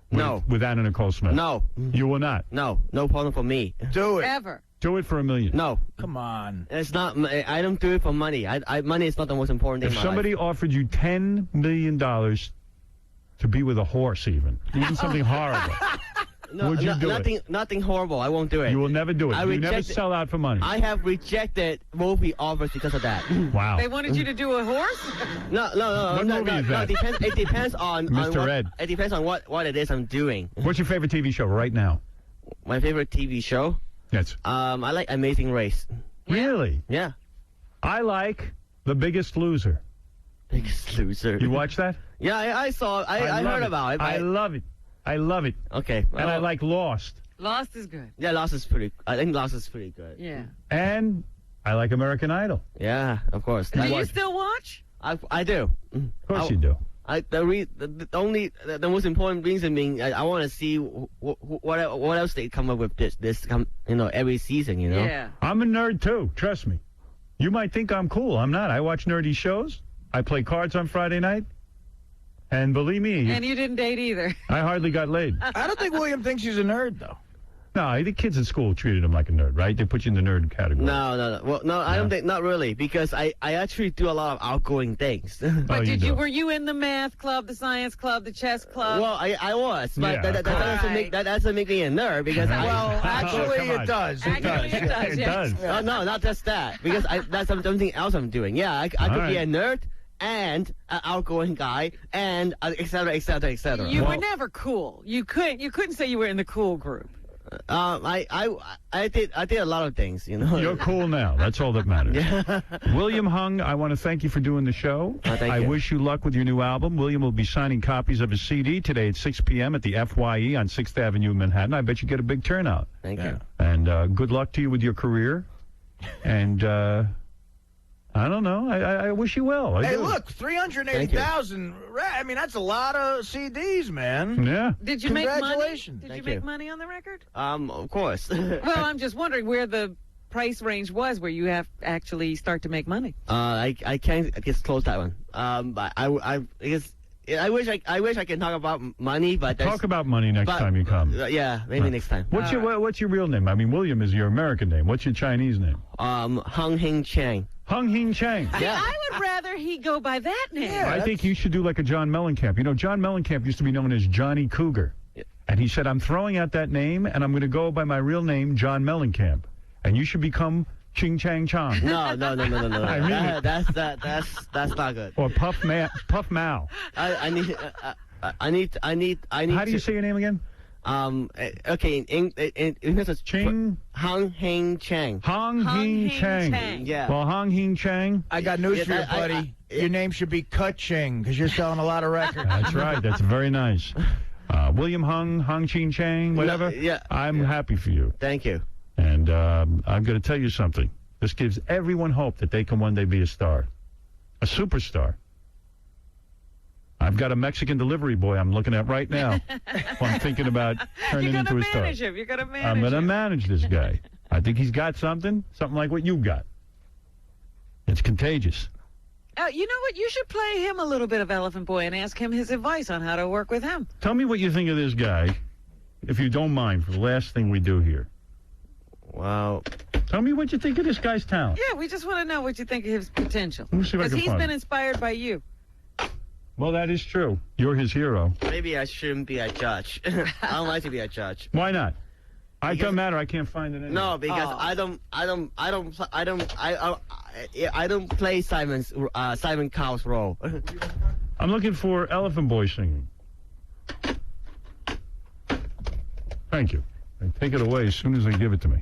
Speaker 8: No.
Speaker 3: With Anna Nicole Smith?
Speaker 8: No.
Speaker 3: You will not?
Speaker 8: No porno for me.
Speaker 4: Do it.
Speaker 2: Ever.
Speaker 3: Do it for $1 million.
Speaker 8: No.
Speaker 4: Come on.
Speaker 8: It's not. I don't do it for money. Money is not the most important thing
Speaker 3: If
Speaker 8: in my
Speaker 3: somebody
Speaker 8: life.
Speaker 3: offered you $10 million to be with a horse, even something horrible, would you do it?
Speaker 8: Nothing horrible. I won't do it.
Speaker 3: You will never do it. You never sell out for money.
Speaker 8: I have rejected movie offers because of that.
Speaker 3: Wow.
Speaker 2: They wanted you to do a horse?
Speaker 8: No.
Speaker 3: What movie is that?
Speaker 8: It depends on
Speaker 3: Mr. Ed.
Speaker 8: It depends on what it is I'm doing.
Speaker 3: What's your favorite TV show right now?
Speaker 8: My favorite TV show?
Speaker 3: Yes.
Speaker 8: I like Amazing Race.
Speaker 3: Really?
Speaker 8: Yeah.
Speaker 3: I like The Biggest Loser.
Speaker 8: Biggest Loser.
Speaker 3: You watch that?
Speaker 8: Yeah, I saw. I heard about it.
Speaker 3: I love it. I love it.
Speaker 8: Okay.
Speaker 3: And I like Lost.
Speaker 2: Lost is good.
Speaker 8: Yeah, Lost is pretty. I think Lost is pretty good.
Speaker 2: Yeah.
Speaker 3: And I like American Idol.
Speaker 8: Yeah, of course.
Speaker 2: Do you still watch?
Speaker 8: I do.
Speaker 3: Of course you do.
Speaker 8: The most important reason being I want to see what else they come up with every season.
Speaker 2: Yeah.
Speaker 3: I'm a nerd too. Trust me. You might think I'm cool. I'm not. I watch nerdy shows. I play cards on Friday night. And believe me,
Speaker 2: And you didn't date either.
Speaker 3: I hardly got laid.
Speaker 4: I don't think William thinks he's a nerd, though.
Speaker 3: No, the kids at school treated him like a nerd, right? They put you in the nerd category.
Speaker 8: No. Well, no, I don't think, not really, because I actually do a lot of outgoing things.
Speaker 2: But were you in the math club, the science club, the chess club?
Speaker 8: Well, I was, but
Speaker 3: Yeah,
Speaker 8: that doesn't make me a nerd because
Speaker 4: Actually, it does. It does.
Speaker 3: It does.
Speaker 8: Oh, no, not just that, because that's something else I'm doing. Yeah, I could be a nerd and an outgoing guy and et cetera, et cetera, et cetera.
Speaker 2: You were never cool. You couldn't say you were in the cool group.
Speaker 8: I did a lot of things,
Speaker 3: You're cool now. That's all that matters.
Speaker 8: Yeah.
Speaker 3: William Hung, I want to thank you for doing the show.
Speaker 8: Thank
Speaker 3: I
Speaker 8: you.
Speaker 3: wish you luck with your new album. William will be signing copies of his CD today at 6 p.m. at the FYE on 6th Avenue in Manhattan. I bet you get a big turnout.
Speaker 8: Thank you.
Speaker 3: And good luck to you with your career. And I don't know. I wish you well. I
Speaker 4: Hey,
Speaker 3: do.
Speaker 4: look, 380,000. I mean, that's a lot of CDs, man.
Speaker 3: Yeah.
Speaker 2: Did you make money?
Speaker 4: Congratulations.
Speaker 2: Did you make money on the record?
Speaker 8: Of course.
Speaker 2: Well, I'm just wondering where the price range was where you have actually start to make money.
Speaker 8: I can't disclose that one. But I wish I can talk about money, but
Speaker 3: Talk about money next time you come.
Speaker 8: Yeah, maybe next time.
Speaker 3: What's your real name? I mean, William is your American name. What's your Chinese name?
Speaker 8: Hung Hing Chang.
Speaker 3: Hung Hing Chang.
Speaker 2: See, I would rather he go by that name.
Speaker 3: I think you should do like a John Mellencamp. You know, John Mellencamp used to be known as Johnny Cougar. And he said, I'm throwing out that name, and I'm going to go by my real name, John Mellencamp. And you should become Ching Chang Chong.
Speaker 8: No.
Speaker 3: I mean it.
Speaker 8: That's not good.
Speaker 3: Or Puff Mao.
Speaker 8: I need.
Speaker 3: How do you say your name again?
Speaker 8: Okay. In
Speaker 3: Ching
Speaker 8: Hung Hing Chang.
Speaker 3: Hung Hing Chang.
Speaker 8: Yeah.
Speaker 3: Well, Hung Hing Chang.
Speaker 4: I got news for you, buddy. Your name should be Ka-Ching, because you're selling a lot of records.
Speaker 3: That's right. That's very nice. William Hung Ching Chang, whatever.
Speaker 8: Yeah.
Speaker 3: I'm happy for you.
Speaker 8: Thank you.
Speaker 3: And I'm going to tell you something. This gives everyone hope that they can one day be a star, a superstar. I've got a Mexican delivery boy I'm looking at right now. I'm thinking about turning into a star.
Speaker 2: You're going to manage him.
Speaker 3: I'm going to manage this guy. I think he's got something like what you got. It's contagious.
Speaker 2: You know what? You should play him a little bit of Elephant Boy and ask him his advice on how to work with him.
Speaker 3: Tell me what you think of this guy, if you don't mind, for the last thing we do here.
Speaker 8: Wow.
Speaker 3: Tell me what you think of this guy's talent.
Speaker 2: Yeah, we just want to know what you think of his potential.
Speaker 3: Let me see if I
Speaker 2: Because
Speaker 3: can
Speaker 2: he's
Speaker 3: find
Speaker 2: been
Speaker 3: it.
Speaker 2: inspired by you.
Speaker 3: Well, that is true. You're his hero.
Speaker 8: Maybe I shouldn't be a judge. I don't like to be a judge.
Speaker 3: Why not? It doesn't matter. I can't find it anywhere.
Speaker 8: No, because I don't play Simon Cowell's role.
Speaker 3: I'm looking for Elephant Boy singing. Thank you. And take it away as soon as they give it to me.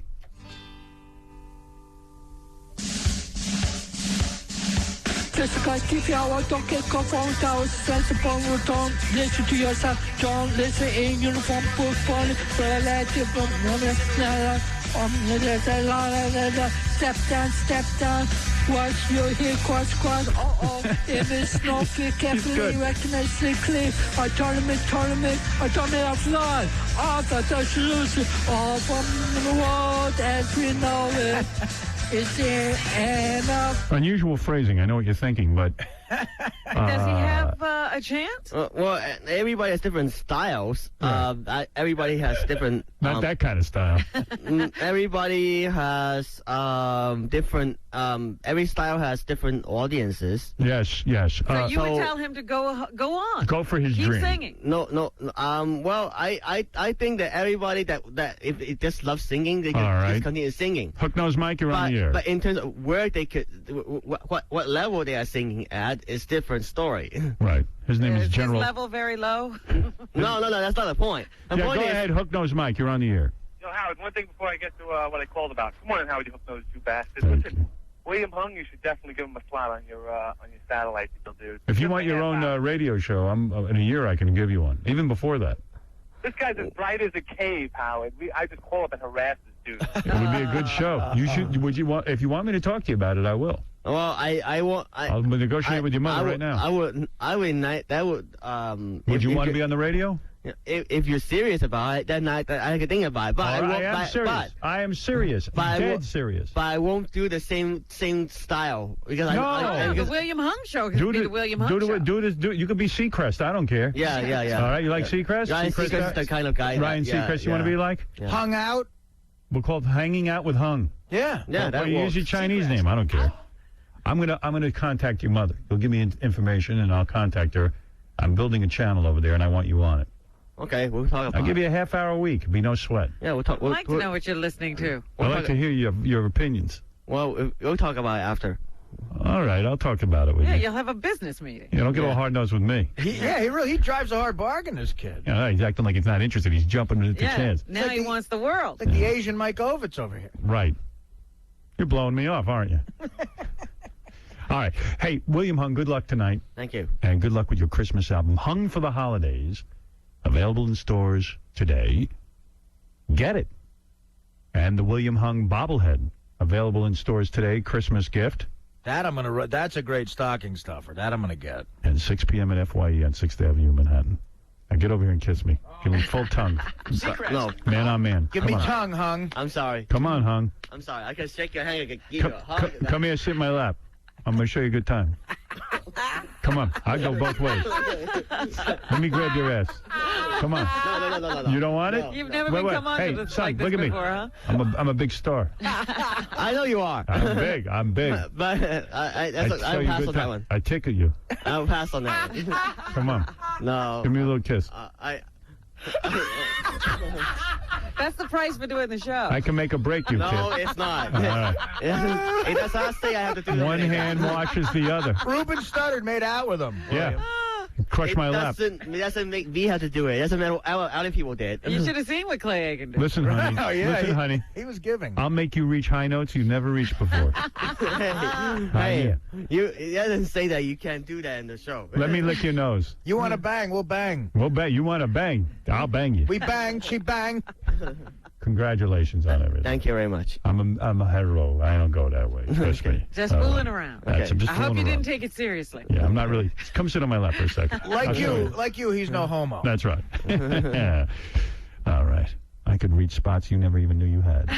Speaker 9: Jessica, keep your hour, don't get confused. Sense upon return. Listen to yourself. Don't listen in uniform. Book funny. But I let you from step down. Watch your heel, cross. If it's no fear, carefully recognize it clear. A tournament of love. Off the solution. All from the world as we know it. Is there enough?
Speaker 3: Unusual phrasing. I know what you're thinking, but...
Speaker 2: Does he have a chance?
Speaker 8: Well, everybody has different styles. Everybody has different...
Speaker 3: Not that kind of style.
Speaker 8: Everybody has different... every style has different audiences.
Speaker 3: Yes.
Speaker 2: So you would tell him to go on.
Speaker 3: Go for his
Speaker 2: Keep
Speaker 3: dream.
Speaker 2: singing.
Speaker 8: No. Well, I think that everybody that if it just loves singing, they can just continue singing.
Speaker 3: Hook-nosed Mike, you're on the air.
Speaker 8: But in terms of where they could, what level they are singing at is different story.
Speaker 3: Right. His name is General.
Speaker 2: His level very low?
Speaker 8: No, that's not the point. The point
Speaker 3: go
Speaker 8: is,
Speaker 3: ahead, Hook-nosed Mike, you're on the air.
Speaker 11: Yo, Howard, one thing before I get to what I called about. Good morning, Howard, you hook-nosed you bastard. Listen, William Hung, you should definitely give him a slot on your satellite deal, dude.
Speaker 3: If you want your own radio show, in a year I can give you one. Even before that.
Speaker 11: This guy's as bright as a cave, Howard. I just call up and harass this dude.
Speaker 3: It would be a good show. You should. If you want me to talk to you about it, I will.
Speaker 8: Well,
Speaker 3: I'll negotiate with your mother right now.
Speaker 8: I would. That would.
Speaker 3: Would you want to be on the radio?
Speaker 8: If you're serious about it, then I could think about it. But
Speaker 3: I am serious. I am serious. Dead serious.
Speaker 8: But I won't do the same style because
Speaker 2: the William Hung show could be the William Hung show.
Speaker 3: You could be Seacrest. I don't care.
Speaker 8: Yeah.
Speaker 3: All right, you like Seacrest?
Speaker 8: Ryan Seacrest is the kind of guy.
Speaker 3: Ryan Seacrest, you want to be like?
Speaker 4: Yeah. Hung out.
Speaker 3: We'll call it Hanging Out with Hung.
Speaker 4: Yeah.
Speaker 3: Well, you use your Chinese name. I don't care. I'm gonna contact your mother. You'll give me information, and I'll contact her. I'm building a channel over there, and I want you on it.
Speaker 8: Okay, we'll talk about it.
Speaker 3: I'll give you a half hour a week. It'll be no sweat.
Speaker 8: Yeah, we'll talk.
Speaker 2: I'd like to know what you're listening to.
Speaker 3: I'd like to hear your opinions.
Speaker 8: Well, we'll talk about it after.
Speaker 3: All right, I'll talk about it with you.
Speaker 2: Yeah, you'll have a business meeting.
Speaker 3: You don't get all hard-nosed with me.
Speaker 4: He drives a hard bargain, this kid.
Speaker 3: Yeah, he's acting like he's not interested. He's jumping at the chance.
Speaker 2: Now he wants the world.
Speaker 4: Like the Asian Mike Ovitz over here.
Speaker 3: Right. You're blowing me off, aren't you? All right. Hey, William Hung, good luck tonight.
Speaker 8: Thank you.
Speaker 3: And good luck with your Christmas album, Hung for the Holidays. Available in stores today. Get it. And the William Hung bobblehead. Available in stores today. Christmas gift.
Speaker 4: That's a great stocking stuffer. That I'm gonna get.
Speaker 3: And 6 p.m. at FYE on 6th Avenue, Manhattan. Now get over here and kiss me. Give me full tongue.
Speaker 8: No.
Speaker 3: Man on man.
Speaker 4: Give me tongue, Hung.
Speaker 8: I'm sorry.
Speaker 3: Come on, Hung.
Speaker 8: I'm sorry. I can shake your hand. I can give you a hug.
Speaker 3: Come here, sit in my lap. I'm going to show you a good time. Come on. I go both ways. Let me grab your ass. Come on.
Speaker 8: No.
Speaker 3: You don't want it?
Speaker 2: You've never been come on to this like this
Speaker 3: look at me.
Speaker 2: before, huh?
Speaker 3: I'm a big star.
Speaker 8: I know you are.
Speaker 3: I'm big.
Speaker 8: But I'll pass on that one.
Speaker 3: I tickle you.
Speaker 8: I'll pass on that one.
Speaker 3: Come on.
Speaker 8: No.
Speaker 3: Give me a little kiss.
Speaker 2: That's the price for doing the show.
Speaker 3: I can make or break you, kid.
Speaker 8: No, it's not.
Speaker 3: All right.
Speaker 8: It does not say I have to do that.
Speaker 3: One hand washes the other.
Speaker 4: Ruben Studdard made out with him.
Speaker 3: Yeah. Crush my lap.
Speaker 8: It doesn't make me have to do it. It doesn't matter what other people did.
Speaker 2: You should have seen what Clay Aiken did.
Speaker 3: Listen, honey.
Speaker 4: Oh, yeah,
Speaker 3: Listen, honey.
Speaker 4: He was giving.
Speaker 3: I'll make you reach high notes you've never reached before.
Speaker 8: Hey, it doesn't say that you can't do that in the show.
Speaker 3: Let me lick your nose.
Speaker 4: You want to bang? We'll bang.
Speaker 3: We'll bang. You want to bang? I'll bang you.
Speaker 4: We bang. She bang.
Speaker 3: Congratulations on everything.
Speaker 8: Thank you very much.
Speaker 3: I'm a hetero. I don't go that way. Trust me.
Speaker 2: Just fooling around.
Speaker 3: That's, I'm just
Speaker 2: I hope
Speaker 3: fooling
Speaker 2: you
Speaker 3: around.
Speaker 2: didn't take it seriously.
Speaker 3: Yeah, I'm not really. Come sit on my lap for a second.
Speaker 4: Like you, he's no homo.
Speaker 3: That's right. Yeah. All right. I could reach spots you never even knew you had.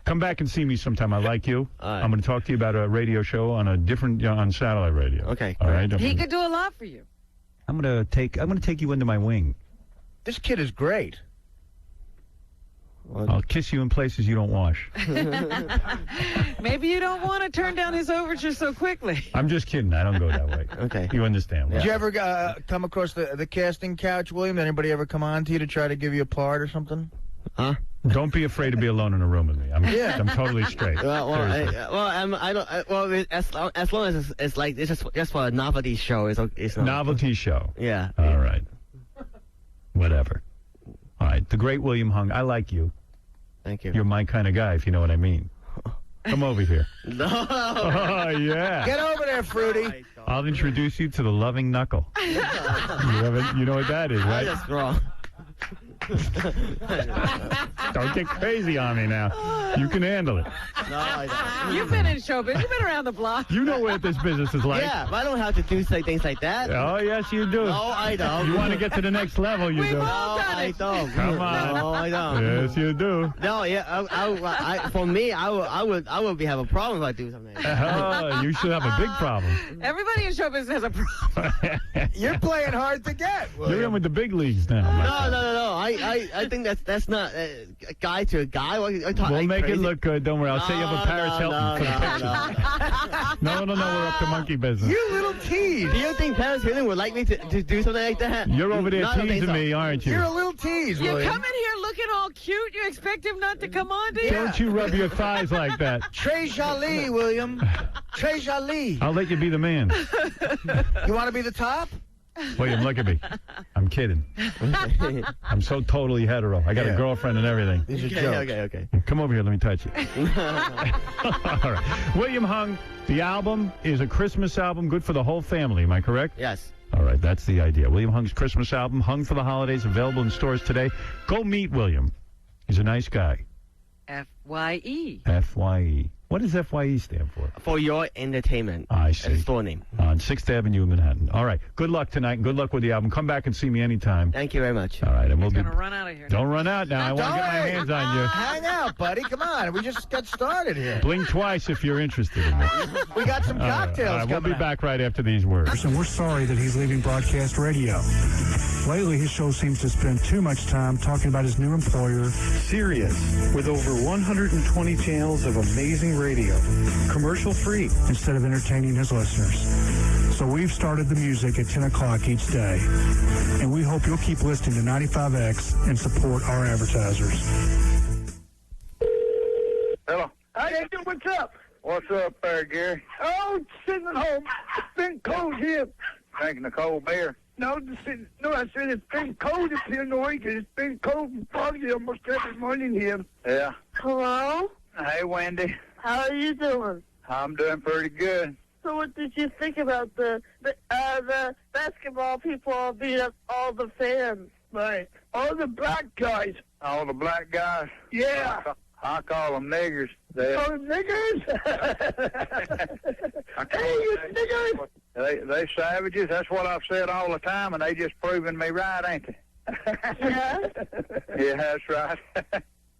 Speaker 3: Come back and see me sometime. I like you.
Speaker 8: Right.
Speaker 3: I'm going to talk to you about a radio show on a different on satellite radio.
Speaker 8: Okay.
Speaker 3: All right.
Speaker 2: He could do a lot for you.
Speaker 3: I'm going to take you under my wing.
Speaker 4: This kid is great.
Speaker 3: I'll kiss you in places you don't wash.
Speaker 2: Maybe you don't want to turn down his overture so quickly.
Speaker 3: I'm just kidding. I don't go that way.
Speaker 8: Okay.
Speaker 3: You understand.
Speaker 4: Did you ever come across the casting couch, William? Did anybody ever come on to you to try to give you a part or something?
Speaker 8: Huh?
Speaker 3: Don't be afraid to be alone in a room with me. I'm totally straight. Seriously.
Speaker 8: As long as it's like it's just for a novelty show. It's not.
Speaker 3: Novelty show.
Speaker 8: Yeah.
Speaker 3: All right. Whatever. All right. The great William Hung. I like you.
Speaker 8: Thank you.
Speaker 3: You're my kind of guy, if you know what I mean. Come over here.
Speaker 8: No.
Speaker 3: Oh, yeah.
Speaker 4: Get over there, Fruity.
Speaker 3: I'll introduce you to the loving knuckle. You know what that is, right?
Speaker 8: That's wrong.
Speaker 3: Don't get crazy on me now. You can handle it.
Speaker 8: No, I don't.
Speaker 2: You've been in showbiz. You've been around the block.
Speaker 3: You know what this business is like.
Speaker 8: Yeah, but I don't have to do things like that.
Speaker 3: Oh, yes, you do.
Speaker 8: No, I don't.
Speaker 3: You want to get to the next level, you do.
Speaker 8: No, I don't.
Speaker 3: Come on.
Speaker 8: No, I don't.
Speaker 3: Yes, you do.
Speaker 8: No, yeah. For me, I would have a problem if I do something.
Speaker 3: Oh, you should have a big problem.
Speaker 2: Everybody in showbiz has a problem.
Speaker 4: You're playing hard to get.
Speaker 3: You're in with the big leagues now.
Speaker 8: No. I think that's not a guy to a guy.
Speaker 3: We'll make it look good. Don't worry. I'll set you up with Paris Hilton for the picture. No one will know we're up to monkey business.
Speaker 4: You little tease.
Speaker 8: Do you think Paris Hilton would like me to do something like that?
Speaker 3: You're over there teasing me, aren't you?
Speaker 4: You're a little tease,
Speaker 2: You
Speaker 4: William.
Speaker 2: come in here looking all cute. You expect him not to come on to you?
Speaker 3: Don't you rub your thighs like that.
Speaker 4: Très joli, William. Très joli.
Speaker 3: I'll let you be the man.
Speaker 4: You want to be the top?
Speaker 3: William, look at me. I'm kidding. I'm so totally hetero. I got a girlfriend and everything.
Speaker 4: These are jokes.
Speaker 8: Okay.
Speaker 3: Come over here. Let me touch you. All right. William Hung, the album is a Christmas album, good for the whole family. Am I correct?
Speaker 8: Yes.
Speaker 3: All right. That's the idea. William Hung's Christmas album, Hung for the Holidays, available in stores today. Go meet William. He's a nice guy.
Speaker 2: FYE.
Speaker 3: FYE. What does FYE stand for?
Speaker 8: For your entertainment.
Speaker 3: I see.
Speaker 8: It's store name.
Speaker 3: On 6th Avenue in Manhattan. All right. Good luck tonight and good luck with the album. Come back and see me anytime.
Speaker 8: Thank you very much.
Speaker 3: All right. And we'll
Speaker 2: He's going to run out of here.
Speaker 3: Don't run out now. I want to get my hands on you.
Speaker 4: Hang out, buddy. Come on. We just got started here.
Speaker 3: Blink twice if you're interested in this.
Speaker 4: We got some cocktails
Speaker 3: All right. We'll
Speaker 4: coming
Speaker 3: be back right after these words.
Speaker 12: And we're sorry that he's leaving broadcast radio. Lately, his show seems to spend too much time talking about his new employer, Sirius, with over 120 channels of amazing radio, commercial-free, instead of entertaining his listeners. So we've started the music at 10 o'clock each day, and we hope you'll keep listening to 95X and support our advertisers.
Speaker 22: Hello. Hey, what's up? What's up there, Gary? Oh, sitting at home. It's been cold here. Drinking a cold beer? No, I said it's been cold up here in Oregon. It's been cold and foggy almost every morning here. Yeah.
Speaker 16: Hello?
Speaker 22: Hey, Wendy.
Speaker 16: How are you doing?
Speaker 22: I'm doing pretty good.
Speaker 16: So what did you think about the basketball people all beat up all the fans?
Speaker 22: Right. All the black guys. All the black guys? Yeah. I call them niggers.
Speaker 16: Call them niggers?
Speaker 22: Hey, you niggers! They savages. That's what I've said all the time, and they just proving me right, ain't they?
Speaker 16: Yeah?
Speaker 22: Yeah, that's right.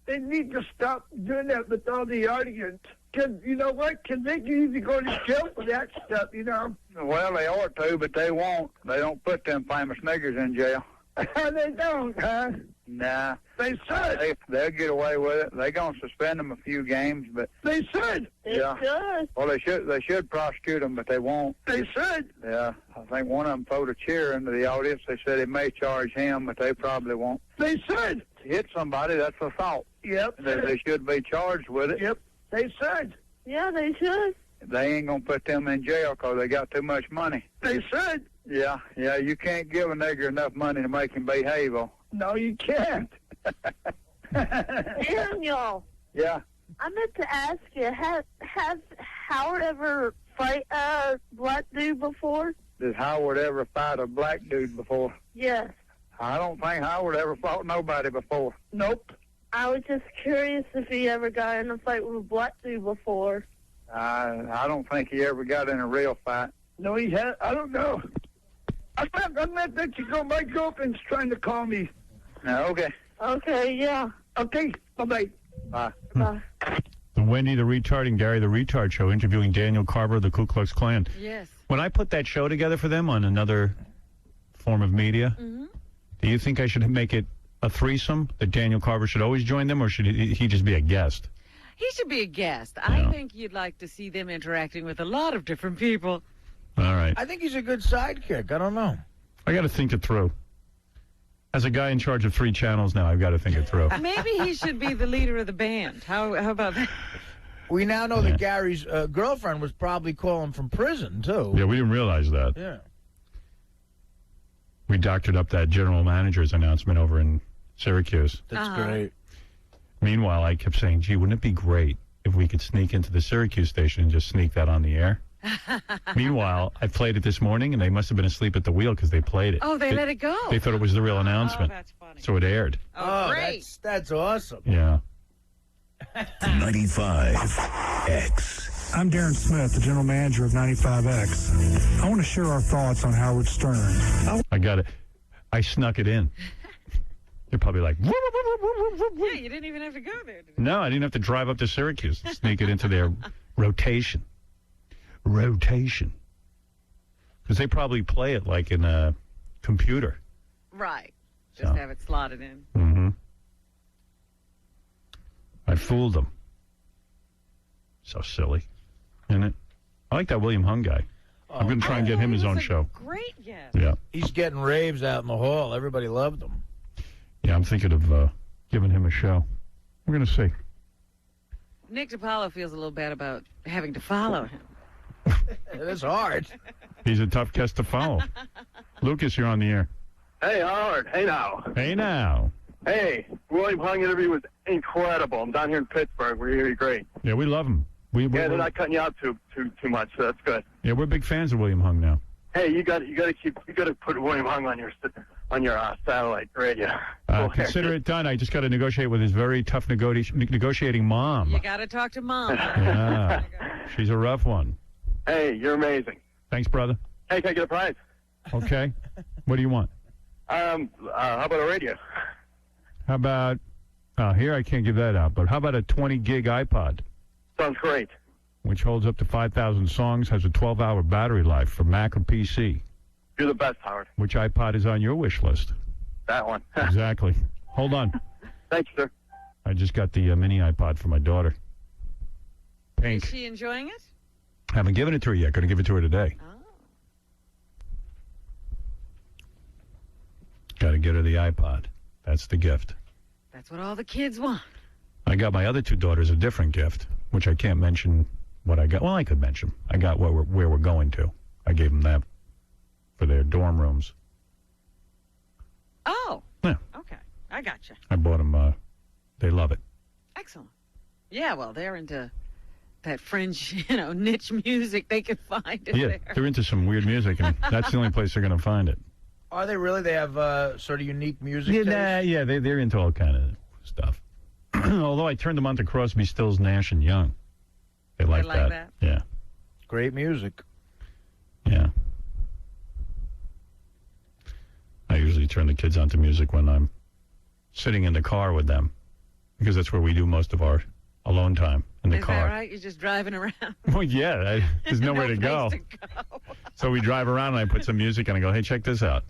Speaker 22: They need to stop doing that with all the audience. Because, you know what? Because they can easily go to jail for that stuff, you know? Well, they ought to, but they won't. They don't put them famous niggers in jail. They don't, huh? Nah. They should. They'll get away with it. They're going to suspend them a few games, but... They should.
Speaker 16: They should.
Speaker 22: Well, they should prosecute them, but they won't. They should. Yeah. I think one of them threw a chair into the audience. They said it may charge him, but they probably won't. They should. Hit somebody, that's assault. Yep. They should be charged with it. Yep. They should.
Speaker 16: Yeah, they should.
Speaker 22: They ain't going to put them in jail because they got too much money. They should. Yeah, you can't give a nigger enough money to make him behave. No, you can't.
Speaker 16: Daniel.
Speaker 22: Yeah.
Speaker 16: I meant to ask you, has Howard ever fight a black dude before?
Speaker 22: Did Howard ever fight a black dude before?
Speaker 16: Yes.
Speaker 22: I don't think Howard ever fought nobody before. Nope.
Speaker 16: I was just curious if he ever got in a fight with a black dude before.
Speaker 22: I don't think he ever got in a real fight. No, he had. I don't know. I'm not let you go. My girlfriend's trying to call me. No, okay.
Speaker 16: Okay, yeah.
Speaker 22: Okay, bye-bye. Bye.
Speaker 16: Bye.
Speaker 3: The Wendy the Retarding Gary the Retard Show, interviewing Daniel Carver of the Ku Klux Klan.
Speaker 2: Yes.
Speaker 3: When I put that show together for them on another form of media, do you think I should make it a threesome, that Daniel Carver should always join them, or should he just be a guest?
Speaker 2: He should be a guest. I think you'd like to see them interacting with a lot of different people.
Speaker 3: All right.
Speaker 4: I think he's a good sidekick. I don't know.
Speaker 3: I got to think it through. As a guy in charge of 3 channels now, I've got to think it through.
Speaker 2: Maybe he should be the leader of the band. How about that?
Speaker 4: We now know that Gary's girlfriend was probably calling from prison, too.
Speaker 3: Yeah, we didn't realize that.
Speaker 4: Yeah.
Speaker 3: We doctored up that general manager's announcement over in Syracuse.
Speaker 4: That's great.
Speaker 3: Meanwhile, I kept saying, gee, wouldn't it be great if we could sneak into the Syracuse station and just sneak that on the air? Meanwhile, I played it this morning, and they must have been asleep at the wheel because they played it.
Speaker 2: Oh, they let it go.
Speaker 3: They thought it was the real announcement.
Speaker 2: Oh, that's funny.
Speaker 3: So it aired.
Speaker 2: Oh, great.
Speaker 4: That's awesome.
Speaker 3: Yeah.
Speaker 12: 95X. I'm Darren Smith, the general manager of 95X. I want to share our thoughts on Howard Stern.
Speaker 3: I got it. I snuck it in. They're probably like,
Speaker 2: Yeah, you didn't even have to go there.
Speaker 3: no, I didn't have to drive up to Syracuse and sneak it into their rotation. Because they probably play it like in a computer.
Speaker 2: Right. Just have it slotted in.
Speaker 3: Mm-hmm. I fooled them. So silly, isn't it? I like that William Hung guy. I'm going to try and get him his own show.
Speaker 2: Great, yeah.
Speaker 3: Yeah.
Speaker 4: He's getting raves out in the hall. Everybody loved him.
Speaker 3: Yeah, I'm thinking of giving him a show. We're going to see.
Speaker 2: Nick DiPaolo feels a little bad about having to follow him.
Speaker 4: It is hard.
Speaker 3: He's a tough guest to follow. Lucas, you're on the air.
Speaker 11: Hey, Howard. Hey, now.
Speaker 3: Hey, now.
Speaker 11: Hey, William Hung interview was incredible. I'm down here in Pittsburgh. We're really great.
Speaker 3: Yeah, we love him.
Speaker 11: Yeah, they're not cutting you out too much, so that's good.
Speaker 3: Yeah, we're big fans of William Hung now.
Speaker 11: Hey, you got to put William Hung on your satellite radio.
Speaker 3: Consider it done. I just got to negotiate with his very tough negotiating mom.
Speaker 2: You got to talk to Mom.
Speaker 3: Yeah, she's a rough one.
Speaker 11: Hey, you're amazing.
Speaker 3: Thanks, brother.
Speaker 11: Hey, can I get a prize?
Speaker 3: Okay. What do you want?
Speaker 11: How about a radio?
Speaker 3: How about, here I can't give that out, but how about a 20-gig iPod?
Speaker 11: Sounds great.
Speaker 3: Which holds up to 5,000 songs, has a 12-hour battery life for Mac or PC.
Speaker 11: You're the best, Howard.
Speaker 3: Which iPod is on your wish list?
Speaker 11: That one.
Speaker 3: Exactly. Hold on.
Speaker 11: Thank you, sir.
Speaker 3: I just got the mini iPod for my daughter. Pink.
Speaker 2: Is she enjoying it?
Speaker 3: Haven't given it to her yet. Going to give it to her today.
Speaker 2: Oh.
Speaker 3: Got to get her the iPod. That's the gift.
Speaker 2: That's what all the kids want.
Speaker 3: I got my other 2 daughters a different gift, which I can't mention what I got. Well, I could mention. I got where we're going to. I gave them that for their dorm rooms.
Speaker 2: Oh.
Speaker 3: Yeah.
Speaker 2: Okay. I gotcha.
Speaker 3: I bought them. They love it.
Speaker 2: Excellent. Yeah, well, they're into that fringe, niche music they can find in
Speaker 3: Yeah,
Speaker 2: there.
Speaker 3: they're into some weird music, and that's the only place they're going to find it.
Speaker 4: Are they really? They have sort of unique music
Speaker 3: Yeah,
Speaker 4: taste?
Speaker 3: they're into all kind of stuff. Although I turned them on to Crosby, Stills, Nash, and Young. They like that. Yeah.
Speaker 4: Great music.
Speaker 3: Yeah. I usually turn the kids on to music when I'm sitting in the car with them, because that's where we do most of our alone time, in the
Speaker 2: Is
Speaker 3: car.
Speaker 2: that right? You're just driving around.
Speaker 3: Well, yeah, there's nowhere to go. So we drive around and I put some music and I go, hey, check this out.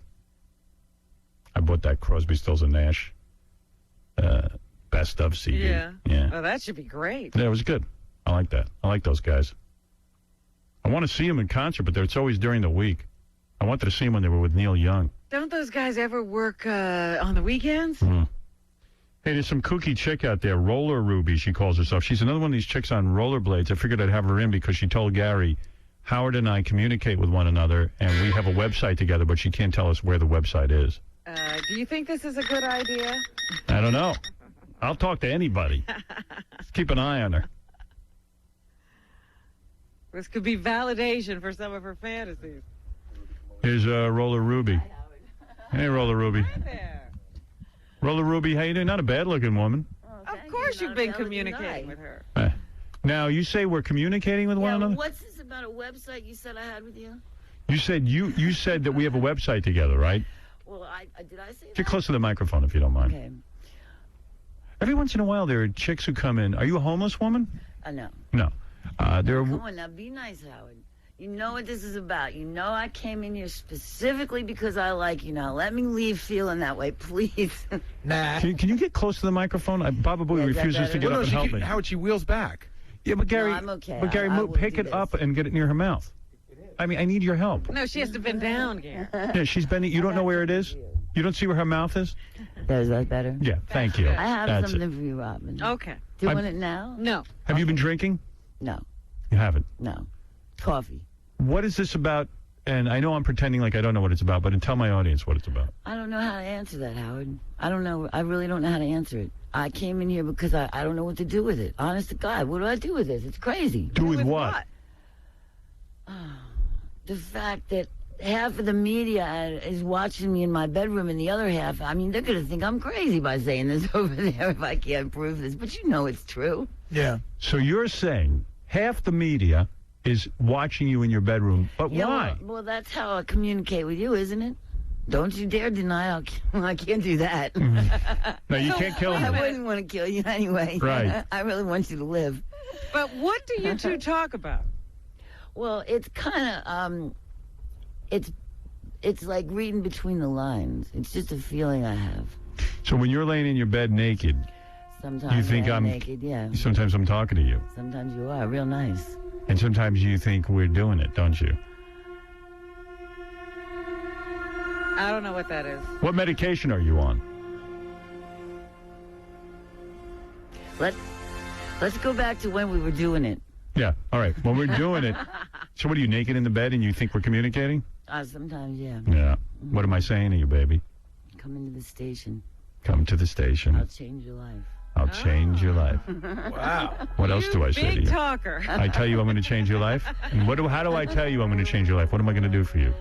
Speaker 3: I bought that Crosby, Stills, and Nash best of CD.
Speaker 2: Yeah.
Speaker 3: Yeah.
Speaker 2: Well, that should be great.
Speaker 3: Yeah, it was good. I like that. I like those guys. I want to see them in concert, but it's always during the week. I wanted to see them when they were with Neil Young.
Speaker 2: Don't those guys ever work on the weekends?
Speaker 3: Mm-hmm. Hey, there's some kooky chick out there, Roller Ruby, she calls herself. She's another one of these chicks on rollerblades. I figured I'd have her in because she told Gary, Howard and I communicate with one another, and we have a website together, but she can't tell us where the website is.
Speaker 2: Do you think this is a good idea?
Speaker 3: I don't know. I'll talk to anybody. Let's keep an eye on her.
Speaker 2: This could be validation for some of her fantasies.
Speaker 3: Here's Roller Ruby. Hey, Roller Ruby.
Speaker 2: Hi there.
Speaker 3: Roller Ruby, how you doing? Not a bad-looking woman.
Speaker 2: Of course you've been communicating with her.
Speaker 3: Now, you say we're communicating with one another?
Speaker 15: What's this about a website you said I had with you?
Speaker 3: You said that we have a website together, right?
Speaker 15: Well, did I say that?
Speaker 3: Get close to the microphone if you don't mind.
Speaker 15: Okay.
Speaker 3: Every once in a while, there are chicks who come in. Are you a homeless woman?
Speaker 15: No.
Speaker 3: No. There are.
Speaker 15: Come on, now be nice, Howard. You know what this is about. You know I came in here specifically because I like you. Now let me leave feeling that way, please.
Speaker 4: Nah.
Speaker 3: Can you get close to the microphone? Baba Booey refuses to get up and help me.
Speaker 5: Howard, she wheels back.
Speaker 3: Yeah, but Gary,
Speaker 15: No, I'm okay.
Speaker 3: But Gary,
Speaker 15: I will
Speaker 3: pick
Speaker 15: do
Speaker 3: it
Speaker 15: this.
Speaker 3: up and get it near her mouth. I mean, I need your help.
Speaker 2: No, she has to bend down, Gary.
Speaker 3: Yeah, she's bending. You don't know where it is? You don't see where her mouth is?
Speaker 15: Is that better?
Speaker 3: Yeah, thank you.
Speaker 15: I have
Speaker 3: That's
Speaker 15: something
Speaker 3: it.
Speaker 15: for you, Robin.
Speaker 2: Okay.
Speaker 15: Do you
Speaker 3: I'm-
Speaker 15: want it now?
Speaker 2: No.
Speaker 3: Have you been drinking?
Speaker 15: No.
Speaker 3: You haven't.
Speaker 15: No. Coffee.
Speaker 3: What is this about? And I know I'm pretending like I don't know what it's about, but tell my audience what it's about.
Speaker 15: I don't know how to answer that, Howard. I don't know. I really don't know how to answer it. I came in here because I don't know what to do with it. Honest to God, what do I do with this? It's crazy.
Speaker 3: Do with what?
Speaker 15: The fact that half of the media is watching me in my bedroom and the other half, I mean, they're going to think I'm crazy by saying this over there if I can't prove this. But you know it's true.
Speaker 4: Yeah.
Speaker 3: So you're saying half the media is watching you in your bedroom, but
Speaker 15: Yeah,
Speaker 3: why?
Speaker 15: Well, that's how I communicate with you, isn't it? Don't you dare deny I can't do that.
Speaker 3: No, you can't kill
Speaker 15: I
Speaker 3: me.
Speaker 15: wouldn't want to kill you anyway.
Speaker 3: Right.
Speaker 15: I really want you to live.
Speaker 2: But what do you two talk about?
Speaker 15: Well, it's kind of it's like reading between the lines. It's just a feeling I have.
Speaker 3: So when you're laying in your bed naked,
Speaker 15: Sometimes
Speaker 3: you think
Speaker 15: I'm
Speaker 3: I'm
Speaker 15: naked, yeah.
Speaker 3: Sometimes I'm talking to you,
Speaker 15: Sometimes you are real nice.
Speaker 3: and sometimes you think we're doing it, don't you?
Speaker 2: I don't know what that is.
Speaker 3: What medication are you on?
Speaker 15: Let's go back to when we were doing it.
Speaker 3: Yeah. All right. When we're doing it, so what are you, naked in the bed and you think we're communicating?
Speaker 15: Sometimes, yeah.
Speaker 3: Yeah. What am I saying to you, baby?
Speaker 15: Come into the station.
Speaker 3: Come to the station.
Speaker 15: I'll change your life.
Speaker 3: I'll change your life.
Speaker 4: Wow.
Speaker 3: What else do I say to
Speaker 2: Big
Speaker 3: you?
Speaker 2: talker.
Speaker 3: I tell you I'm going to change your life? And how do I tell you I'm going to change your life? What am I going to do for you?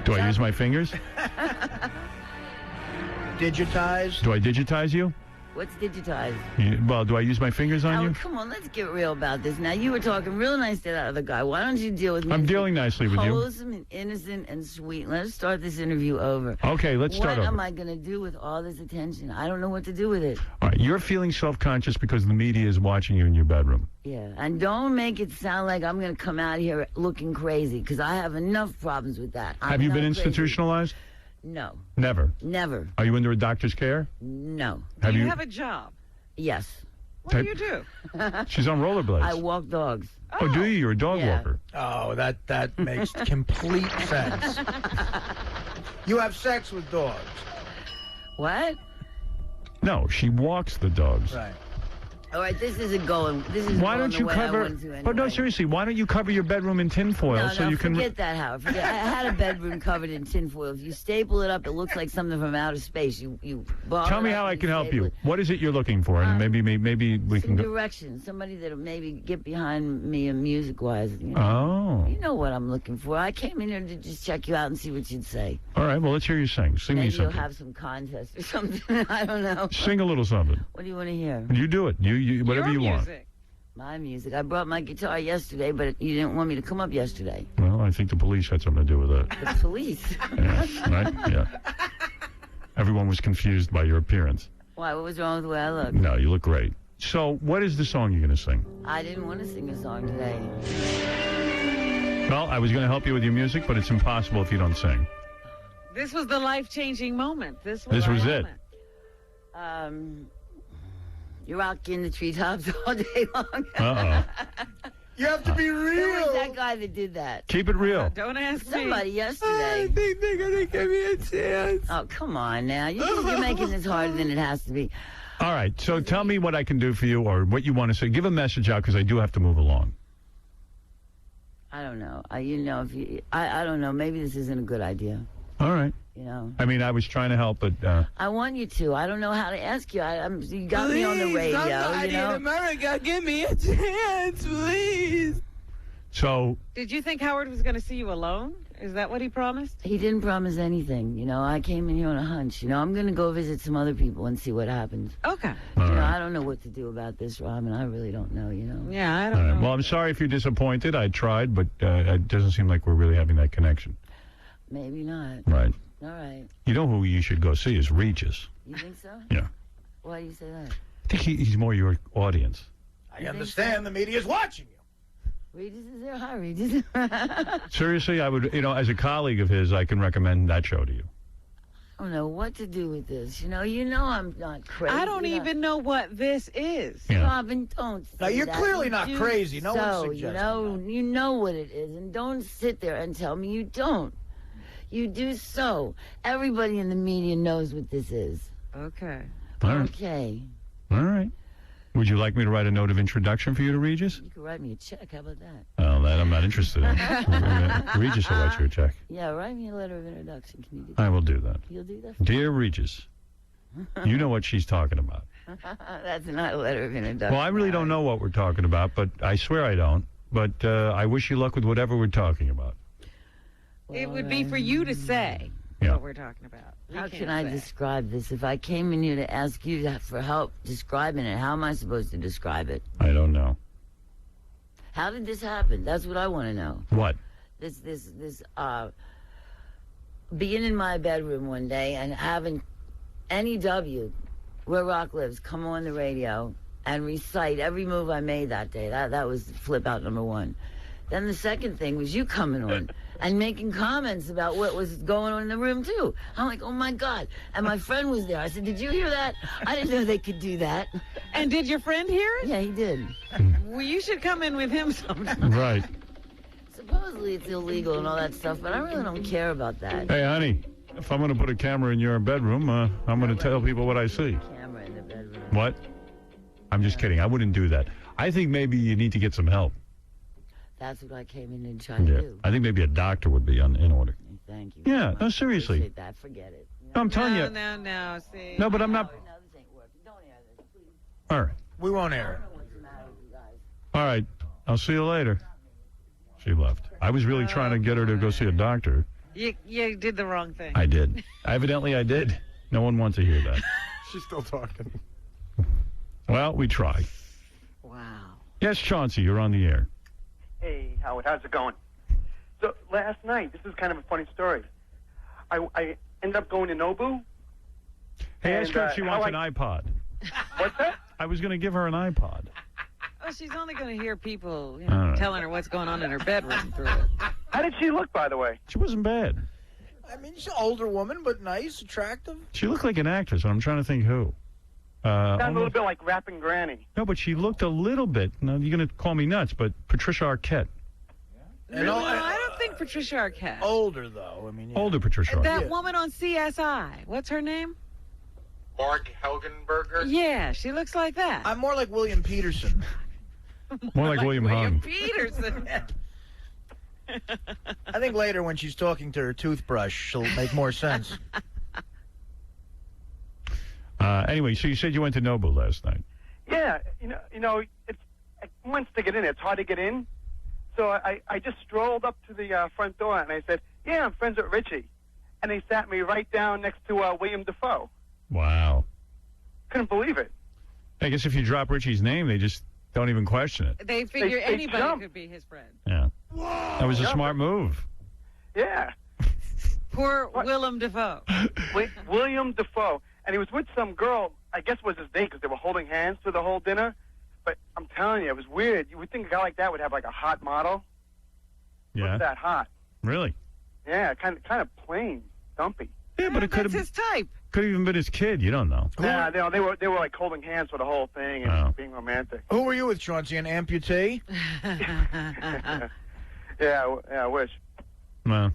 Speaker 3: Do I use my fingers?
Speaker 4: Digitize?
Speaker 3: Do I digitize you?
Speaker 15: What's digitized?
Speaker 3: Well, do I use my fingers on
Speaker 15: Oh,
Speaker 3: you?
Speaker 15: come on, let's get real about this. Now, you were talking real nice to that other guy. Why don't you deal with me?
Speaker 3: I'm dealing nicely with you.
Speaker 15: Wholesome and innocent and sweet. Let's start this interview over.
Speaker 3: Okay, let's start
Speaker 15: What
Speaker 3: over.
Speaker 15: am I going to do with all this attention? I don't know what to do with it.
Speaker 3: All right, you're feeling self-conscious because the media is watching you in your bedroom.
Speaker 15: Yeah, and don't make it sound like I'm going to come out here looking crazy, because I have enough problems with that. I'm
Speaker 3: Have you been
Speaker 15: not crazy.
Speaker 3: institutionalized?
Speaker 15: No,
Speaker 3: Never.
Speaker 15: never.
Speaker 3: Are you under a doctor's care?
Speaker 15: No.
Speaker 3: Have
Speaker 2: Do you
Speaker 3: you-
Speaker 2: have a job?
Speaker 15: Yes.
Speaker 2: What do you do?
Speaker 3: She's on rollerblades.
Speaker 15: I walk dogs.
Speaker 3: Oh, do you? You're a dog
Speaker 15: Yeah.
Speaker 3: walker.
Speaker 4: Oh, that makes complete sense. You have sex with dogs.
Speaker 15: What?
Speaker 3: No, she walks the dogs.
Speaker 4: Right.
Speaker 15: All right, this isn't going. This is
Speaker 3: Why
Speaker 15: going
Speaker 3: don't
Speaker 15: the
Speaker 3: you
Speaker 15: way I
Speaker 3: cover?
Speaker 15: wanted to
Speaker 3: But no,
Speaker 15: anyway.
Speaker 3: seriously, why don't you cover your bedroom in tinfoil
Speaker 15: No,
Speaker 3: so
Speaker 15: no,
Speaker 3: you can?
Speaker 15: forget that, Howard. Forget. I had a bedroom covered in tinfoil. If you staple it up, it looks like something from outer space. You borrow
Speaker 3: Tell me
Speaker 15: it up
Speaker 3: how
Speaker 15: and
Speaker 3: I can help
Speaker 15: staple
Speaker 3: you.
Speaker 15: it.
Speaker 3: What is it you're looking for? And maybe we
Speaker 15: Some
Speaker 3: can go.
Speaker 15: direction. Somebody that'll maybe get behind me music-wise. You know?
Speaker 3: Oh.
Speaker 15: You know what I'm looking for. I came in here to just check you out and see what you'd say.
Speaker 3: All right. Well, let's hear you sing. Sing
Speaker 15: Maybe
Speaker 3: me
Speaker 15: you'll
Speaker 3: something.
Speaker 15: have some contest or something. I don't know.
Speaker 3: Sing a little something.
Speaker 15: What do you want to hear?
Speaker 3: You do it. You whatever you want.
Speaker 15: My music. I brought my guitar yesterday, but you didn't want me to come up yesterday.
Speaker 3: Well, I think the police had something to do with it.
Speaker 15: The police.
Speaker 3: Yeah, right? Yeah. Everyone was confused by your appearance.
Speaker 15: Why? What was wrong with the way I look?
Speaker 3: No, you look great. So, what is the song you're going to sing?
Speaker 15: I didn't want to sing a song today.
Speaker 3: Well, I was going to help you with your music, but it's impossible if you don't sing.
Speaker 2: This was the life-changing moment. This was
Speaker 3: This
Speaker 2: our
Speaker 3: was it.
Speaker 15: Um, you're rocking the treetops all day long.
Speaker 3: Uh-oh.
Speaker 4: You have to be
Speaker 15: Who
Speaker 4: real.
Speaker 15: was that guy that did that?
Speaker 3: Keep it real.
Speaker 2: Don't ask
Speaker 15: Somebody
Speaker 2: me.
Speaker 15: yesterday.
Speaker 20: I think they're gonna give me a chance.
Speaker 15: Oh, come on now. You're making this harder than it has to be.
Speaker 3: All right. So, tell me what I can do for you or what you want to say. Give a message out because I do have to move along.
Speaker 15: I don't know. I don't know. Maybe this isn't a good idea.
Speaker 3: All right.
Speaker 15: You know.
Speaker 3: I mean, I was trying to help, but
Speaker 15: I want you to. I don't know how to ask you. You got me on the radio.
Speaker 20: Somebody
Speaker 15: You know.
Speaker 20: in America, give me a chance, please.
Speaker 3: so
Speaker 2: Did you think Howard was going to see you alone? Is that what he promised?
Speaker 15: He didn't promise anything. You know, I came in here on a hunch. You know, I'm going to go visit some other people and see what happens.
Speaker 2: Okay.
Speaker 15: You know, I don't know what to do about this, Robin. I really don't know, you know.
Speaker 2: Yeah, I
Speaker 3: all
Speaker 2: don't
Speaker 3: right.
Speaker 2: know.
Speaker 3: Well, I'm sorry if you're disappointed. I tried, but it doesn't seem like we're really having that connection.
Speaker 15: Maybe not.
Speaker 3: Right.
Speaker 15: All right.
Speaker 3: You know who you should go see is Regis.
Speaker 15: You think so?
Speaker 3: Yeah.
Speaker 15: Why do you say that?
Speaker 3: I think he's more your audience.
Speaker 4: I understand the media's watching you.
Speaker 15: Regis is there? Hi, Regis.
Speaker 3: Seriously, I would, as a colleague of his, I can recommend that show to you.
Speaker 15: I don't know what to do with this. You know I'm not crazy.
Speaker 2: I don't even know what this is.
Speaker 15: Robin, don't say
Speaker 4: Now, you're
Speaker 15: that.
Speaker 4: clearly
Speaker 15: You
Speaker 4: not
Speaker 15: do
Speaker 4: crazy. No one's
Speaker 15: so,
Speaker 4: suggesting
Speaker 15: you know what it is, and don't sit there and tell me you don't. You do so. Everybody in the media knows what this is.
Speaker 2: Okay.
Speaker 3: All right.
Speaker 15: Okay.
Speaker 3: All right. Would you like me to write a note of introduction for you to Regis?
Speaker 15: You can write me a check. How about that?
Speaker 3: Oh, that I'm not interested in. Regis will write you a check.
Speaker 15: Yeah, write me a letter of introduction. Can you do that?
Speaker 3: I will do that.
Speaker 15: You'll do that?
Speaker 3: Dear Regis, you know what she's talking about.
Speaker 15: That's not a letter of introduction.
Speaker 3: Well, I really don't know what we're talking about, but I swear I don't. But I wish you luck with whatever we're talking about.
Speaker 2: It would be for you to say
Speaker 3: Yeah.
Speaker 2: what we're talking about. We
Speaker 15: How
Speaker 2: can't
Speaker 15: can I
Speaker 2: say.
Speaker 15: describe this? If I came in here to ask you for help describing it, how am I supposed to describe it?
Speaker 3: I don't know.
Speaker 15: How did this happen? That's what I want to know.
Speaker 3: What?
Speaker 15: This being in my bedroom one day and having NEW, Where Rock Lives, come on the radio and recite every move I made that day. That was flip out number one. Then the second thing was you coming on and making comments about what was going on in the room, too. I'm like, oh, my God. And my friend was there. I said, did you hear that? I didn't know they could do that.
Speaker 2: And did your friend hear it?
Speaker 15: Yeah, he did.
Speaker 2: Well, you should come in with him sometime.
Speaker 3: Right.
Speaker 15: Supposedly it's illegal and all that stuff, but I really don't care about that.
Speaker 3: Hey, honey, if I'm going to put a camera in your bedroom, I'm going to tell people what I see.
Speaker 15: Camera in the bedroom.
Speaker 3: What? I'm just kidding. I wouldn't do that. I think maybe you need to get some help.
Speaker 15: That's what I came in and tried to do.
Speaker 3: I think maybe a doctor would be in order.
Speaker 15: Thank you.
Speaker 3: Yeah, no, seriously.
Speaker 15: Appreciate that. Forget it.
Speaker 3: No, I'm telling you.
Speaker 2: No, see.
Speaker 3: No, but I'm not.
Speaker 15: No, this ain't working. Don't air this, please.
Speaker 3: All right.
Speaker 4: We won't air it.
Speaker 15: What's the matter with you guys?
Speaker 3: All right. I'll see you later. She left. I was really trying to get her to go see a doctor.
Speaker 2: You did the wrong thing.
Speaker 3: I did. Evidently, I did. No one wants to hear that.
Speaker 5: She's still talking.
Speaker 3: Well, we try.
Speaker 2: Wow.
Speaker 3: Yes, Chauncey, you're on the air.
Speaker 18: Hey, Howard, how's it going? So last night, this is kind of a funny story. I ended up going to Nobu.
Speaker 3: Hey, ask her if she wants
Speaker 18: how
Speaker 3: an iPod.
Speaker 18: What's that?
Speaker 3: I was going to give her an iPod.
Speaker 2: Oh, she's only going to hear people
Speaker 3: All right.
Speaker 2: telling her what's going on in her bedroom through it.
Speaker 18: How did she look, by the way?
Speaker 3: She wasn't bad.
Speaker 4: I mean, she's an older woman, but nice, attractive.
Speaker 3: She looked like an actress, and I'm trying to think who.
Speaker 18: Sounded a little bit like rapping Granny.
Speaker 3: No, but she looked a little bit. No, you're going to call me nuts, but Patricia Arquette.
Speaker 4: And
Speaker 2: No, I don't think Patricia Arquette.
Speaker 4: older, though. I mean, yeah.
Speaker 3: Older Patricia
Speaker 2: That
Speaker 3: Arquette.
Speaker 2: woman on CSI. What's her name?
Speaker 5: Mark Helgenberger?
Speaker 2: Yeah, she looks like that.
Speaker 4: I'm more like William Peterson.
Speaker 3: More like William Hung.
Speaker 2: Peterson.
Speaker 4: I think later when she's talking to her toothbrush, she'll make more sense.
Speaker 3: Anyway, so you said you went to Nobu last night.
Speaker 18: Yeah, you know, it's once to get in, it's hard to get in. So I just strolled up to the front door and I said, "Yeah, I'm friends with Richie," and they sat me right down next to William Dafoe.
Speaker 3: Wow.
Speaker 18: Couldn't believe it.
Speaker 3: I guess if you drop Richie's name, they just don't even question it.
Speaker 2: They figure
Speaker 18: They
Speaker 2: anybody
Speaker 18: jump.
Speaker 2: could be his friend.
Speaker 3: Yeah. That was a smart move.
Speaker 18: Yeah.
Speaker 2: Poor Willem Dafoe.
Speaker 18: William Dafoe. And he was with some girl, I guess was his date, because they were holding hands through the whole dinner. But I'm telling you, it was weird. You would think a guy like that would have like a hot model.
Speaker 3: Yeah.
Speaker 18: What's that hot?
Speaker 3: Really?
Speaker 18: Yeah, kind of plain, dumpy.
Speaker 3: Yeah, but it could
Speaker 2: That's
Speaker 3: have
Speaker 2: his type.
Speaker 3: could have even been his kid. You don't know.
Speaker 18: Yeah, they were like holding hands for the whole thing and
Speaker 3: Oh.
Speaker 18: being romantic.
Speaker 4: Who were you with, Chauncey? An amputee?
Speaker 18: Yeah, I wish.
Speaker 3: Well,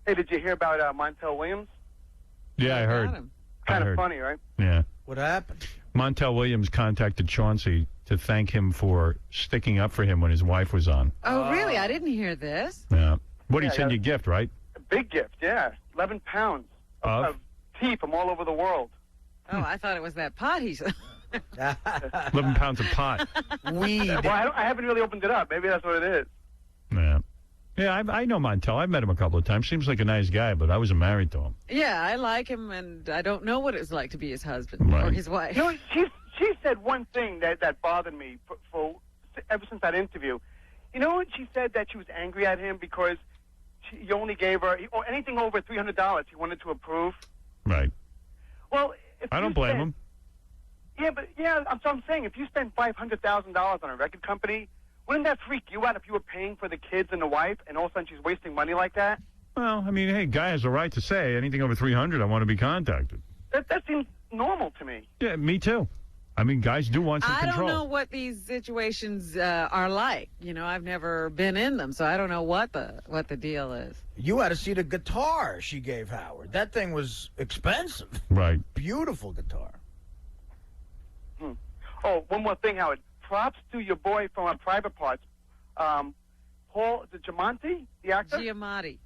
Speaker 18: Hey, did you hear about Montel Williams?
Speaker 3: yeah, I heard.
Speaker 18: Kind
Speaker 3: I
Speaker 18: of
Speaker 3: heard.
Speaker 18: funny, right?
Speaker 3: Yeah.
Speaker 4: What happened?
Speaker 3: Montel Williams contacted Chauncey to thank him for sticking up for him when his wife was on.
Speaker 2: Oh, really? I didn't hear this.
Speaker 3: Yeah. What did
Speaker 18: Yeah,
Speaker 3: he send
Speaker 18: yeah.
Speaker 3: you a gift, right?
Speaker 18: A big gift, yeah. 11 pounds of tea from all over the world.
Speaker 2: Oh, I thought it was that pot he said.
Speaker 3: 11 pounds of pot.
Speaker 4: Weed.
Speaker 18: Well, I haven't really opened it up. Maybe that's what it is.
Speaker 3: Yeah. Yeah, I know Montel. I've met him a couple of times. Seems like a nice guy, but I wasn't married to him.
Speaker 2: Yeah, I like him, and I don't know what it's like to be his husband or
Speaker 3: Right.
Speaker 2: his wife.
Speaker 18: You know, she said one thing that bothered me for ever since that interview. You know when she said that she was angry at him because he only gave her or anything over $300 he wanted to approve?
Speaker 3: Right.
Speaker 18: Well, if
Speaker 3: I
Speaker 18: you
Speaker 3: don't blame
Speaker 18: spend-
Speaker 3: him.
Speaker 18: Yeah, I'm saying if you spend $500,000 on a record company, wouldn't that freak you out if you were paying for the kids and the wife, and all of a sudden she's wasting money like that?
Speaker 3: Well, I mean, hey, guy has a right to say anything over 300, I want to be contacted.
Speaker 18: That seems normal to me.
Speaker 3: Yeah, me too. I mean, guys do want some
Speaker 2: I
Speaker 3: control.
Speaker 2: don't know what these situations are like. You know, I've never been in them, so I don't know what the deal is.
Speaker 4: You had to see the guitar she gave Howard. That thing was expensive.
Speaker 3: Right.
Speaker 4: Beautiful guitar.
Speaker 18: Oh, one more thing, Howard. Props to your boy from Private Parts, Paul Giamatti, the actor.
Speaker 2: Giamatti.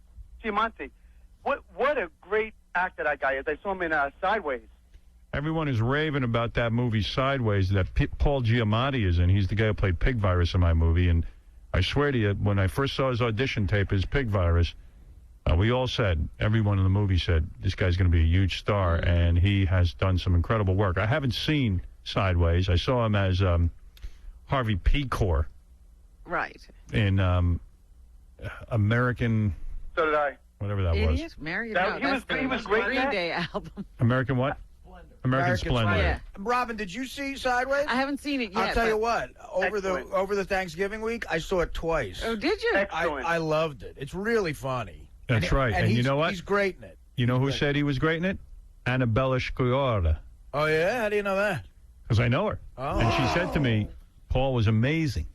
Speaker 18: What a great actor that guy is. I saw him in Sideways.
Speaker 3: Everyone is raving about that movie Sideways that Paul Giamatti is in. He's the guy who played Pig Virus in my movie. And I swear to you, when I first saw his audition tape as Pig Virus, we all said, everyone in the movie said, this guy's going to be a huge star. And he has done some incredible work. I haven't seen Sideways. I saw him as Harvey Pecor.
Speaker 2: Right.
Speaker 3: In American...
Speaker 18: So did I.
Speaker 3: Whatever that
Speaker 2: Idiot?
Speaker 3: was.
Speaker 2: Mary?
Speaker 18: That-
Speaker 2: No,
Speaker 18: he was great in
Speaker 2: Green
Speaker 18: that.
Speaker 2: Day album.
Speaker 3: American what? American Splendor.
Speaker 2: Yeah.
Speaker 4: Robin, did you see Sideways?
Speaker 2: I haven't seen it yet.
Speaker 4: I'll tell you
Speaker 2: but-
Speaker 4: what. Over the Thanksgiving week, I saw it twice.
Speaker 2: Oh, did you?
Speaker 4: I loved it. It's really funny.
Speaker 3: That's right. And you know what?
Speaker 4: He's great in it.
Speaker 3: You know who said he was great in it? Annabella Sciorra.
Speaker 4: Oh, yeah? How do you know that?
Speaker 3: Because I know her.
Speaker 4: Oh.
Speaker 3: And she said to me, Paul was amazing.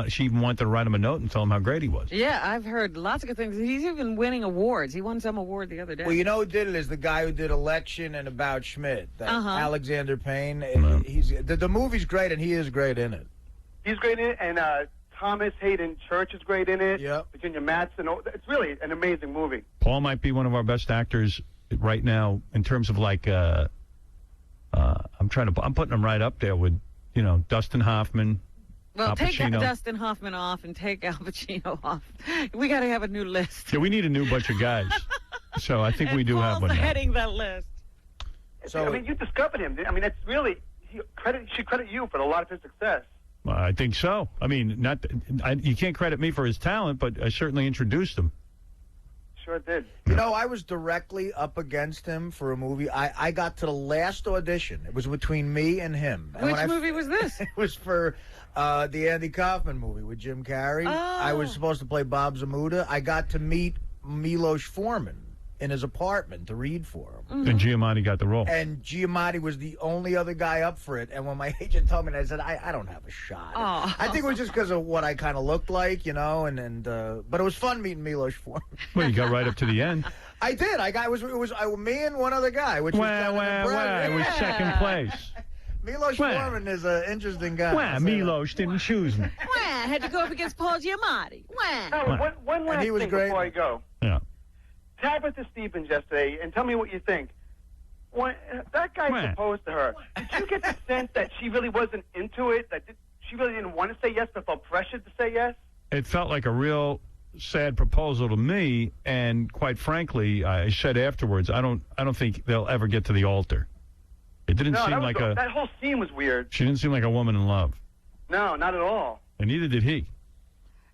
Speaker 3: She even wanted to write him a note and tell him how great he was.
Speaker 2: Yeah, I've heard lots of good things. He's even winning awards. He won some award the other day.
Speaker 4: Well, you know who did it is the guy who did Election and About Schmidt. That Alexander Payne. The movie's great, and he is great in it.
Speaker 18: He's great in it, and Thomas Hayden Church is great in it.
Speaker 4: Yep.
Speaker 18: Virginia Madsen. It's really an amazing movie.
Speaker 3: Paul might be one of our best actors right now in terms of like, I'm putting him right up there with, Dustin Hoffman.
Speaker 2: Well,
Speaker 3: Al
Speaker 2: take
Speaker 3: Pacino.
Speaker 2: Dustin Hoffman off and take Al Pacino off. We got to have a new list.
Speaker 3: Yeah, we need a new bunch of guys. So I think we do have one now.
Speaker 2: Heading that list.
Speaker 18: I mean, you discovered him. I mean, it's really should credit you for a lot of his success.
Speaker 3: I think so. I mean, you can't credit me for his talent, but I certainly introduced him.
Speaker 18: Sure did.
Speaker 4: You know, I was directly up against him for a movie. I got to the last audition. It was between me and him. And
Speaker 2: Which
Speaker 4: when
Speaker 2: movie was this?
Speaker 4: It was for the Andy Kaufman movie with Jim Carrey. I was supposed to play Bob Zamuda. I got to meet Milos Forman in his apartment to read for him.
Speaker 3: And Giamatti got the role.
Speaker 4: And Giamatti was the only other guy up for it. And when my agent told me that, I said, I don't have a shot.
Speaker 2: Oh.
Speaker 4: I think it was just because of what I kind of looked like, but it was fun meeting Milos Forman.
Speaker 3: Well, you got right up to the end.
Speaker 4: I did. It was me and one other guy, which was
Speaker 3: It was second place.
Speaker 4: Milos Forman is an interesting guy.
Speaker 3: Well, Milos didn't choose me.
Speaker 2: Wah, had to go up against Paul Giamatti. Wah.
Speaker 18: Howard, one last thing before I go.
Speaker 3: Yeah.
Speaker 18: Tabitha Stevens yesterday, and tell me what you think. When that guy proposed to her, did you get the sense that she really wasn't into it? That she really didn't want to say yes, but felt pressured to say yes?
Speaker 3: It felt like a real sad proposal to me, and quite frankly, I said afterwards, I don't think they'll ever get to the altar. It didn't seem like
Speaker 18: that whole scene was weird.
Speaker 3: She didn't seem like a woman in love.
Speaker 18: No, not at all.
Speaker 3: And neither did he.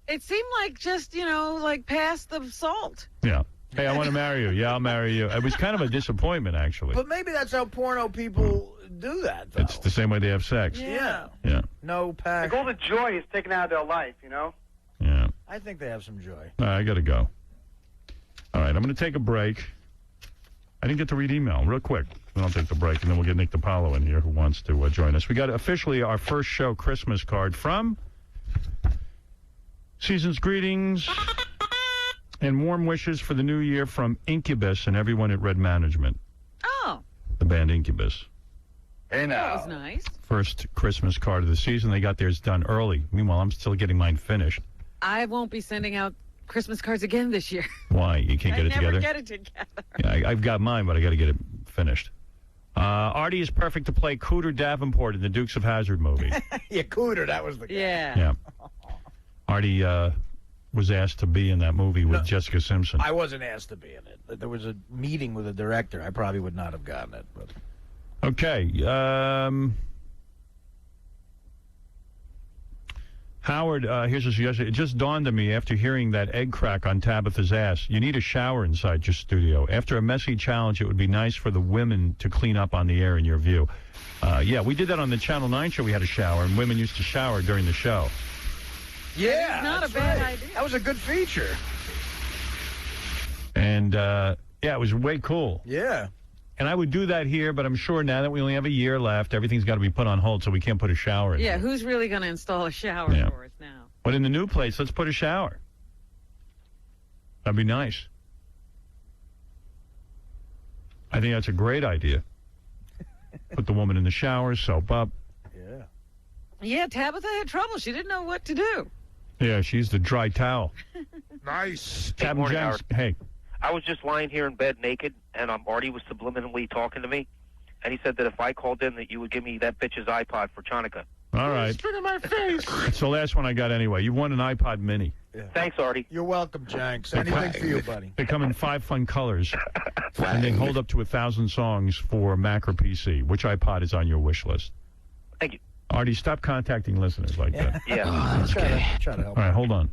Speaker 2: It seemed like just, like past the salt.
Speaker 3: Yeah. Hey, I want to marry you. Yeah, I'll marry you. It was kind of a disappointment, actually.
Speaker 4: But maybe that's how porno people do that, though.
Speaker 3: It's the same way they have sex.
Speaker 4: Yeah.
Speaker 3: Yeah.
Speaker 4: No passion.
Speaker 18: Like all the joy is taken out of their life,
Speaker 3: Yeah.
Speaker 4: I think they have some joy.
Speaker 3: All right, I got to go. All right, I'm going to take a break. I didn't get to read email. Real quick. Then I'll take the break, and then we'll get Nick DiPaolo in here who wants to join us. We got officially our first show Christmas card from Season's Greetings and warm wishes for the new year from Incubus and everyone at Red Management.
Speaker 2: Oh.
Speaker 3: The band Incubus.
Speaker 2: Hey, now. That was nice.
Speaker 3: First Christmas card of the season. They got theirs done early. Meanwhile, I'm still getting mine finished.
Speaker 2: I won't be sending out Christmas cards again this year.
Speaker 3: Why? You can't get it together?
Speaker 2: I never get it together.
Speaker 3: Yeah, I've got mine, but I got to get it finished. Artie is perfect to play Cooter Davenport in the Dukes of Hazzard movie.
Speaker 4: Yeah, Cooter, that was the guy.
Speaker 3: Yeah. Artie was asked to be in that movie with Jessica Simpson.
Speaker 4: I wasn't asked to be in it. There was a meeting with the director. I probably would not have gotten it. But.
Speaker 3: Okay. Howard, here's a suggestion. It just dawned on me after hearing that egg crack on Tabitha's ass. You need a shower inside your studio. After a messy challenge, it would be nice for the women to clean up on the air in your view. Yeah, we did that on the Channel 9 show. We had a shower, and women used to shower during the show.
Speaker 4: Yeah,
Speaker 2: not
Speaker 4: that's
Speaker 2: a bad
Speaker 4: right.
Speaker 2: idea.
Speaker 4: That was a good feature.
Speaker 3: And, yeah, it was way cool.
Speaker 4: Yeah.
Speaker 3: And I would do that here, but I'm sure now that we only have a year left, everyth's got to be put on hold, so we can't put a shower in.
Speaker 2: Yeah, who's really going to install a shower
Speaker 3: Yeah.
Speaker 2: for us now?
Speaker 3: But in the new place, let's put a shower. That'd be nice. I think that's a great idea. Put the woman in the shower, soap up.
Speaker 2: Yeah, Tabitha had trouble. She didn't know what to do.
Speaker 3: Yeah, she's the dry towel.
Speaker 5: Nice.
Speaker 6: Good morning, Howard.
Speaker 3: Hey.
Speaker 6: I was just lying here in bed naked, and Artie was subliminally talking to me, and he said that if I called in, that you would give me that bitch's iPod for Chanukah.
Speaker 3: All right.
Speaker 5: Spit in my face.
Speaker 3: It's the last one I got anyway. You won an iPod Mini.
Speaker 6: Thanks, Artie.
Speaker 4: You're welcome, Jenks. Anything for you, buddy.
Speaker 3: They come in 5 fun colors, and they hold up to 1,000 songs for Mac or PC. Which iPod is on your wish list?
Speaker 6: Thank you.
Speaker 3: Artie, stop contacting listeners like that.
Speaker 6: Yeah.
Speaker 3: Oh, that's
Speaker 4: okay. Try to help.
Speaker 3: All right, hold on.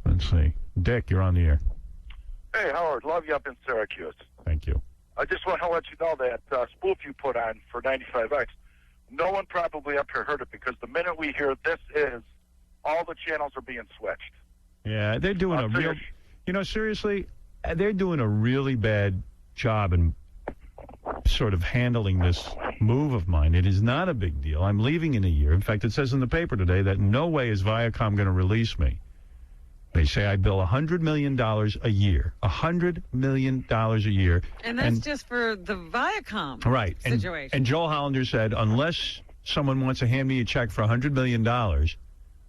Speaker 3: Let's see. Dick, you're on the air.
Speaker 1: Hey, Howard, love you up in Syracuse.
Speaker 3: Thank you.
Speaker 1: I just want to let you know that spoof you put on for 95X, no one probably up here heard it because the minute we hear this is, all the channels are being switched.
Speaker 3: Yeah, they're doing a real... You know, seriously, they're doing a really bad job in sort of handling this move of mine. It is not a big deal. I'm leaving in a year. In fact, it says in the paper today that in no way is Viacom going to release me. They say I bill $100 million a year. $100 million a year.
Speaker 2: And that's just for the Viacom
Speaker 3: right.
Speaker 2: situation.
Speaker 3: And Joel Hollander said, unless someone wants to hand me a check for $100 million,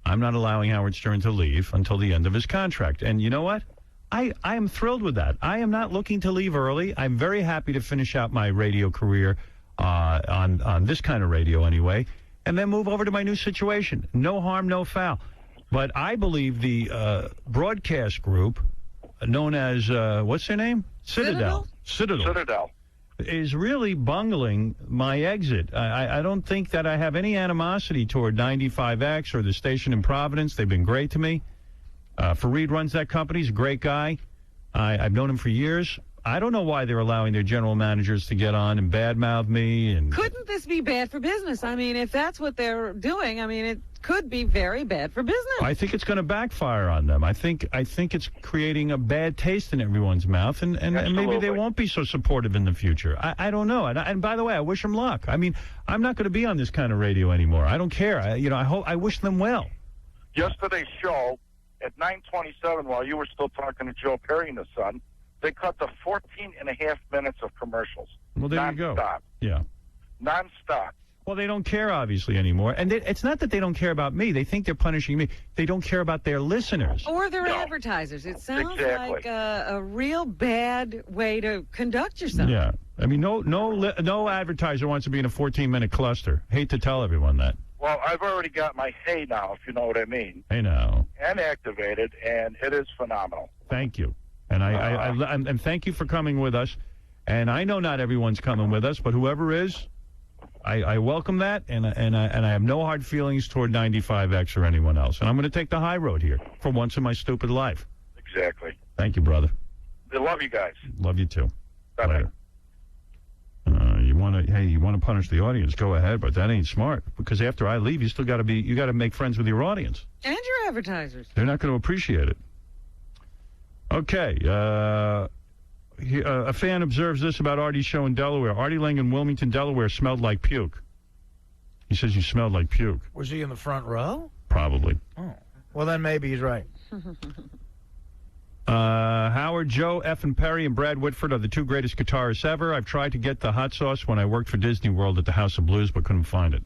Speaker 3: I'm not allowing Howard Stern to leave until the end of his contract. And you know what? I am thrilled with that. I am not looking to leave early. I'm very happy to finish out my radio career on this kind of radio anyway, and then move over to my new situation. No harm, no foul. But I believe the broadcast group, known as, what's their name? Citadel. Is really bungling my exit. I don't think that I have any animosity toward 95X or the station in Providence. They've been great to me. Fareed runs that company. He's a great guy. I've known him for years. I don't know why they're allowing their general managers to get on and badmouth me. And
Speaker 2: couldn't this be bad for business? I mean, if that's what they're doing, I mean, it could be very bad for business.
Speaker 3: I think it's going to backfire on them. I think it's creating a bad taste in everyone's mouth, and maybe they won't be so supportive in the future. I don't know. And by the way, I wish them luck. I mean, I'm not going to be on this kind of radio anymore. I don't care. I wish them well.
Speaker 1: Yesterday's show at 9:27, while you were still talking to Joe Perry and his son, they cut to 14 and a half minutes of commercials.
Speaker 3: Well, there you go.
Speaker 1: Non-stop.
Speaker 3: Yeah.
Speaker 1: Non-stop.
Speaker 3: Well, they don't care, obviously, anymore. And it's not that they don't care about me. They think they're punishing me. They don't care about their listeners.
Speaker 2: Or their advertisers. It sounds like a real bad way to conduct yourself.
Speaker 3: Yeah. I mean, no advertiser wants to be in a 14-minute cluster. Hate to tell everyone that.
Speaker 1: Well, I've already got my Hey Now, if you know what I mean.
Speaker 3: Hey Now.
Speaker 1: And activated, and it is phenomenal.
Speaker 3: Thank you. And and thank you for coming with us. And I know not everyone's coming with us, but whoever is, I welcome that, and I have no hard feelings toward 95X or anyone else. And I'm going to take the high road here for once in my stupid life.
Speaker 1: Exactly.
Speaker 3: Thank you, brother.
Speaker 1: I love you guys.
Speaker 3: Love you too.
Speaker 1: Bye-bye.
Speaker 3: You want to punish the audience? Go ahead, but that ain't smart because after I leave, you got to make friends with your audience
Speaker 2: and your advertisers.
Speaker 3: They're not going to appreciate it. Okay. A fan observes this about Artie's show in Delaware. Artie Lang in Wilmington, Delaware, smelled like puke. He says you smelled like puke.
Speaker 4: Was he in the front row?
Speaker 3: Probably.
Speaker 4: Oh. Well, then maybe he's right.
Speaker 3: Howard, Joe, F. Perry, and Brad Whitford are the two greatest guitarists ever. I've tried to get the hot sauce when I worked for Disney World at the House of Blues, but couldn't find it.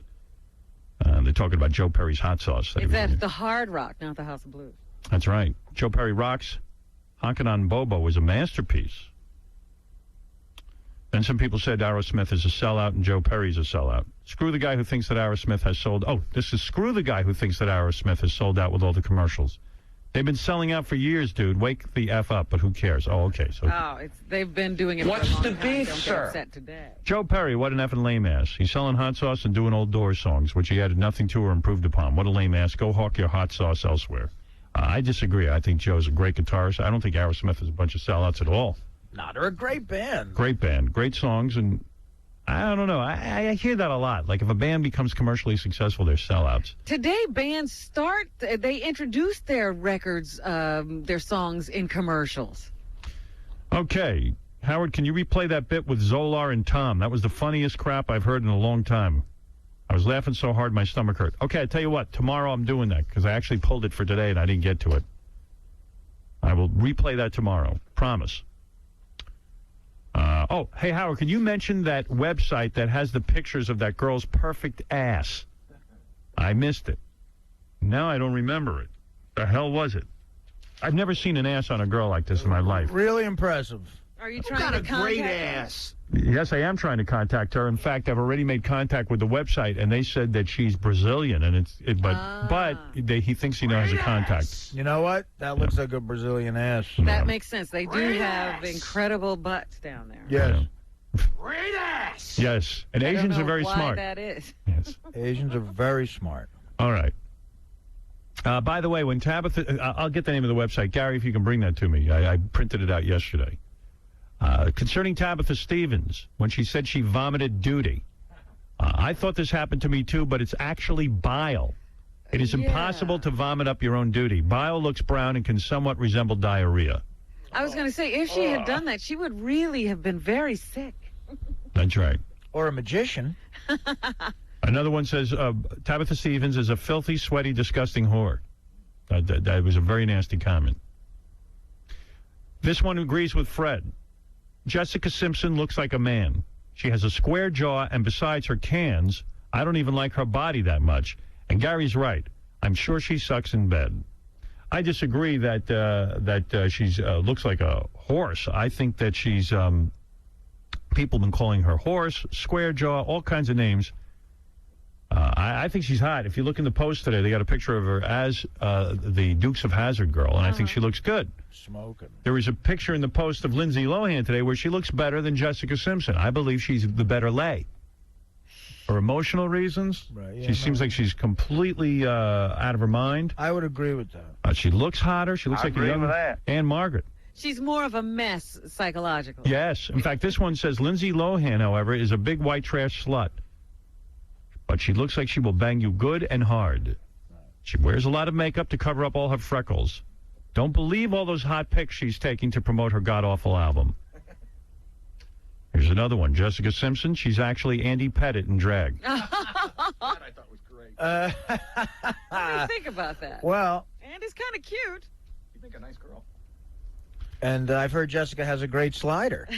Speaker 3: They're talking about Joe Perry's hot sauce.
Speaker 2: It's at the Hard Rock, not the House of Blues.
Speaker 3: That's right. Joe Perry rocks. Honkin' on Bobo was a masterpiece. Then some people said Aerosmith is a sellout and Joe Perry's a sellout. Screw the guy who thinks that Aerosmith has sold... Oh, this is screw the guy who thinks that Aerosmith has sold out with all the commercials. They've been selling out for years, dude. Wake the F up, but who cares? Oh, okay. So
Speaker 2: they've been doing it
Speaker 13: What's
Speaker 2: for a long
Speaker 13: the
Speaker 2: time.
Speaker 13: beef,
Speaker 2: Don't
Speaker 13: sir?
Speaker 2: get upset today.
Speaker 3: Joe Perry, what an effing lame ass. He's selling hot sauce and doing old Doors songs, which he added nothing to or improved upon. What a lame ass. Go hawk your hot sauce elsewhere. I disagree. I think Joe's a great guitarist. I don't think Aerosmith is a bunch of sellouts at all.
Speaker 4: Nah, they're a great band.
Speaker 3: Great band. Great songs, and I don't know. I hear that a lot. Like if a band becomes commercially successful, they're sellouts.
Speaker 2: Today, bands they introduce their records, their songs in commercials.
Speaker 3: Okay. Howard, can you replay that bit with Zolar and Tom? That was the funniest crap I've heard in a long time. I was laughing so hard my stomach hurt. Okay, I tell you what. Tomorrow I'm doing that because I actually pulled it for today and I didn't get to it. I will replay that tomorrow. Promise. Oh, hey, Howard, can you mention that website that has the pictures of that girl's perfect ass? I missed it. Now I don't remember it. The hell was it? I've never seen an ass on a girl like this in my life.
Speaker 4: Really impressive.
Speaker 2: Are you trying to contact her?
Speaker 3: Yes, I am trying to contact her. In fact, I've already made contact with the website, and they said that she's Brazilian, and he thinks he knows a contact.
Speaker 4: You know what? That looks like a Brazilian ass.
Speaker 2: That makes sense. They do have incredible butts down there.
Speaker 4: Yes.
Speaker 13: Great ass!
Speaker 3: Yes, and
Speaker 2: I don't
Speaker 3: Asians
Speaker 2: know
Speaker 3: are very
Speaker 2: why
Speaker 3: smart.
Speaker 2: That is.
Speaker 3: Yes.
Speaker 4: Asians are very smart.
Speaker 3: All right. By the way, when Tabitha, I'll get the name of the website. Gary, if you can bring that to me. I printed it out yesterday. Concerning Tabitha Stevens, when she said she vomited duty, I thought this happened to me too, but it's actually bile. It is impossible to vomit up your own duty. Bile looks brown and can somewhat resemble diarrhea.
Speaker 2: I was going to say, if she had done that, she would really have been very sick.
Speaker 3: That's right.
Speaker 4: Or a magician.
Speaker 3: Another one says, Tabitha Stevens is a filthy, sweaty, disgusting whore. That was a very nasty comment. This one agrees with Fred. Jessica Simpson looks like a man. She has a square jaw, and besides her cans, I don't even like her body that much. And Gary's right. I'm sure she sucks in bed. I disagree that she's looks like a horse. I think that she's people have been calling her horse, square jaw, all kinds of names. I think she's hot. If you look in the Post today, they got a picture of her as the Dukes of Hazzard girl, and I think she looks good.
Speaker 4: Smoking.
Speaker 3: There was a picture in the Post of Lindsay Lohan today where she looks better than Jessica Simpson. I believe she's the better lay. For emotional reasons, she seems like she's completely out of her mind.
Speaker 4: I would agree with that.
Speaker 3: She looks hotter. She looks
Speaker 4: I
Speaker 3: like a
Speaker 4: agree
Speaker 3: young
Speaker 4: with that.
Speaker 3: Anne Margaret.
Speaker 2: She's more of a mess psychologically.
Speaker 3: Yes. In fact, this one says Lindsay Lohan, however, is a big white trash slut. But she looks like she will bang you good and hard. She wears a lot of makeup to cover up all her freckles. Don't believe all those hot pics she's taking to promote her god-awful album. Here's another one. Jessica Simpson. She's actually Andy Pettit in drag.
Speaker 2: What do you think about that?
Speaker 4: Well,
Speaker 2: Andy's kind of cute.
Speaker 5: You think a nice girl.
Speaker 4: And I've heard Jessica has a great slider.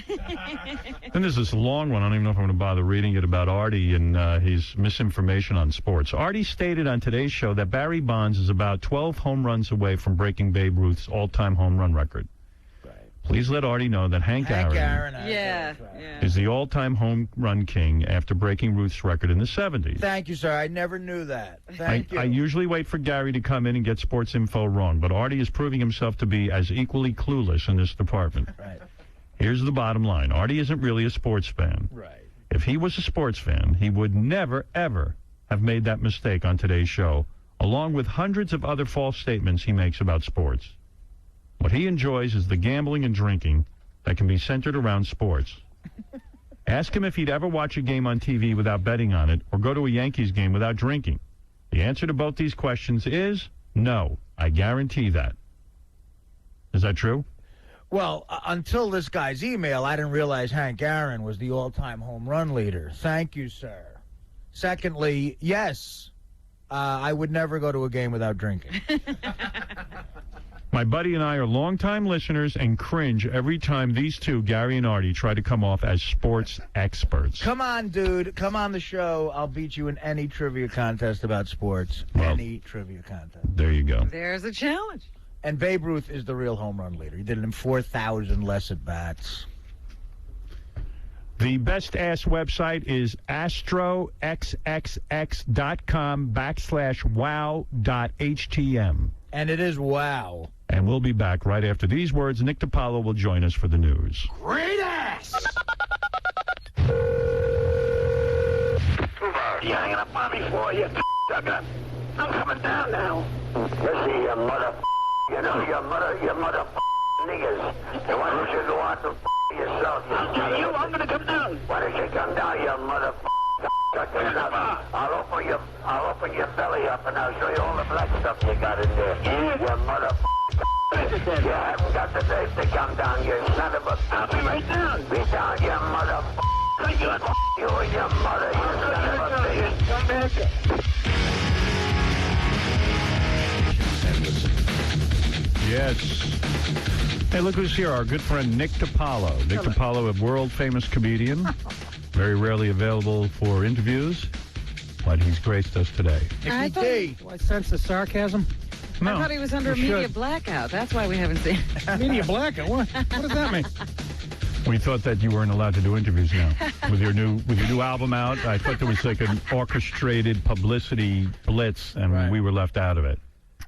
Speaker 3: Then there's this long one. I don't even know if I'm going to bother reading it about Artie and his misinformation on sports. Artie stated on today's show that Barry Bonds is about 12 home runs away from breaking Babe Ruth's all-time home run record. Please let Artie know that Hank Aaron is the all-time home run king after breaking Ruth's record in the 70s.
Speaker 4: Thank you, sir. I never knew that. Thank you.
Speaker 3: I usually wait for Gary to come in and get sports info wrong, but Artie is proving himself to be as equally clueless in this department.
Speaker 4: Right.
Speaker 3: Here's the bottom line. Artie isn't really a sports fan.
Speaker 4: Right.
Speaker 3: If he was a sports fan, he would never, ever have made that mistake on today's show, along with hundreds of other false statements he makes about sports. What he enjoys is the gambling and drinking that can be centered around sports. Ask him if he'd ever watch a game on TV without betting on it or go to a Yankees game without drinking. The answer to both these questions is no. I guarantee that. Is that true?
Speaker 4: Well, until this guy's email, I didn't realize Hank Aaron was the all-time home run leader. Thank you, sir. Secondly, yes, I would never go to a game without drinking.
Speaker 3: My buddy and I are longtime listeners and cringe every time these two, Gary and Artie, try to come off as sports experts.
Speaker 4: Come on, dude. Come on the show. I'll beat you in any trivia contest about sports.
Speaker 3: Well,
Speaker 4: any trivia contest.
Speaker 3: There you go.
Speaker 2: There's a challenge.
Speaker 4: And Babe Ruth is the real home run leader. He did it in 4,000 less at-bats.
Speaker 3: The best ass website is astroxxx.com/wow.htm.
Speaker 4: And it is wow.
Speaker 3: And we'll be back right after these words. Nick DiPaolo will join us for the news.
Speaker 13: Great ass!
Speaker 16: You hanging up on me for you, sucker? I'm coming down now. Listen, you mother, you know your mother niggas. And why don't you go out to yourself. I'll tell you, I'm going to come down. Why don't you come down, you motherfucker? I'll open your belly up and I'll show you all the black stuff you got in there. Yeah. You motherfucker. You haven't got the nerve to come down, you son of a... I'll be right down. Be down, you motherfucker. You and your mother, you son of a bitch. Come back.
Speaker 3: Yes. Hey, look who's here. Our good friend Nick DiPaolo. Nick DiPaolo, a world-famous comedian. Very rarely available for interviews, but he's graced us today.
Speaker 2: I thought,
Speaker 20: Do I sense the sarcasm?
Speaker 2: I thought he was under a media blackout. That's why we haven't seen him.
Speaker 20: Media blackout? What does that mean?
Speaker 3: We thought that you weren't allowed to do interviews now with your new album out. I thought there was like an orchestrated publicity blitz, and we were left out of it.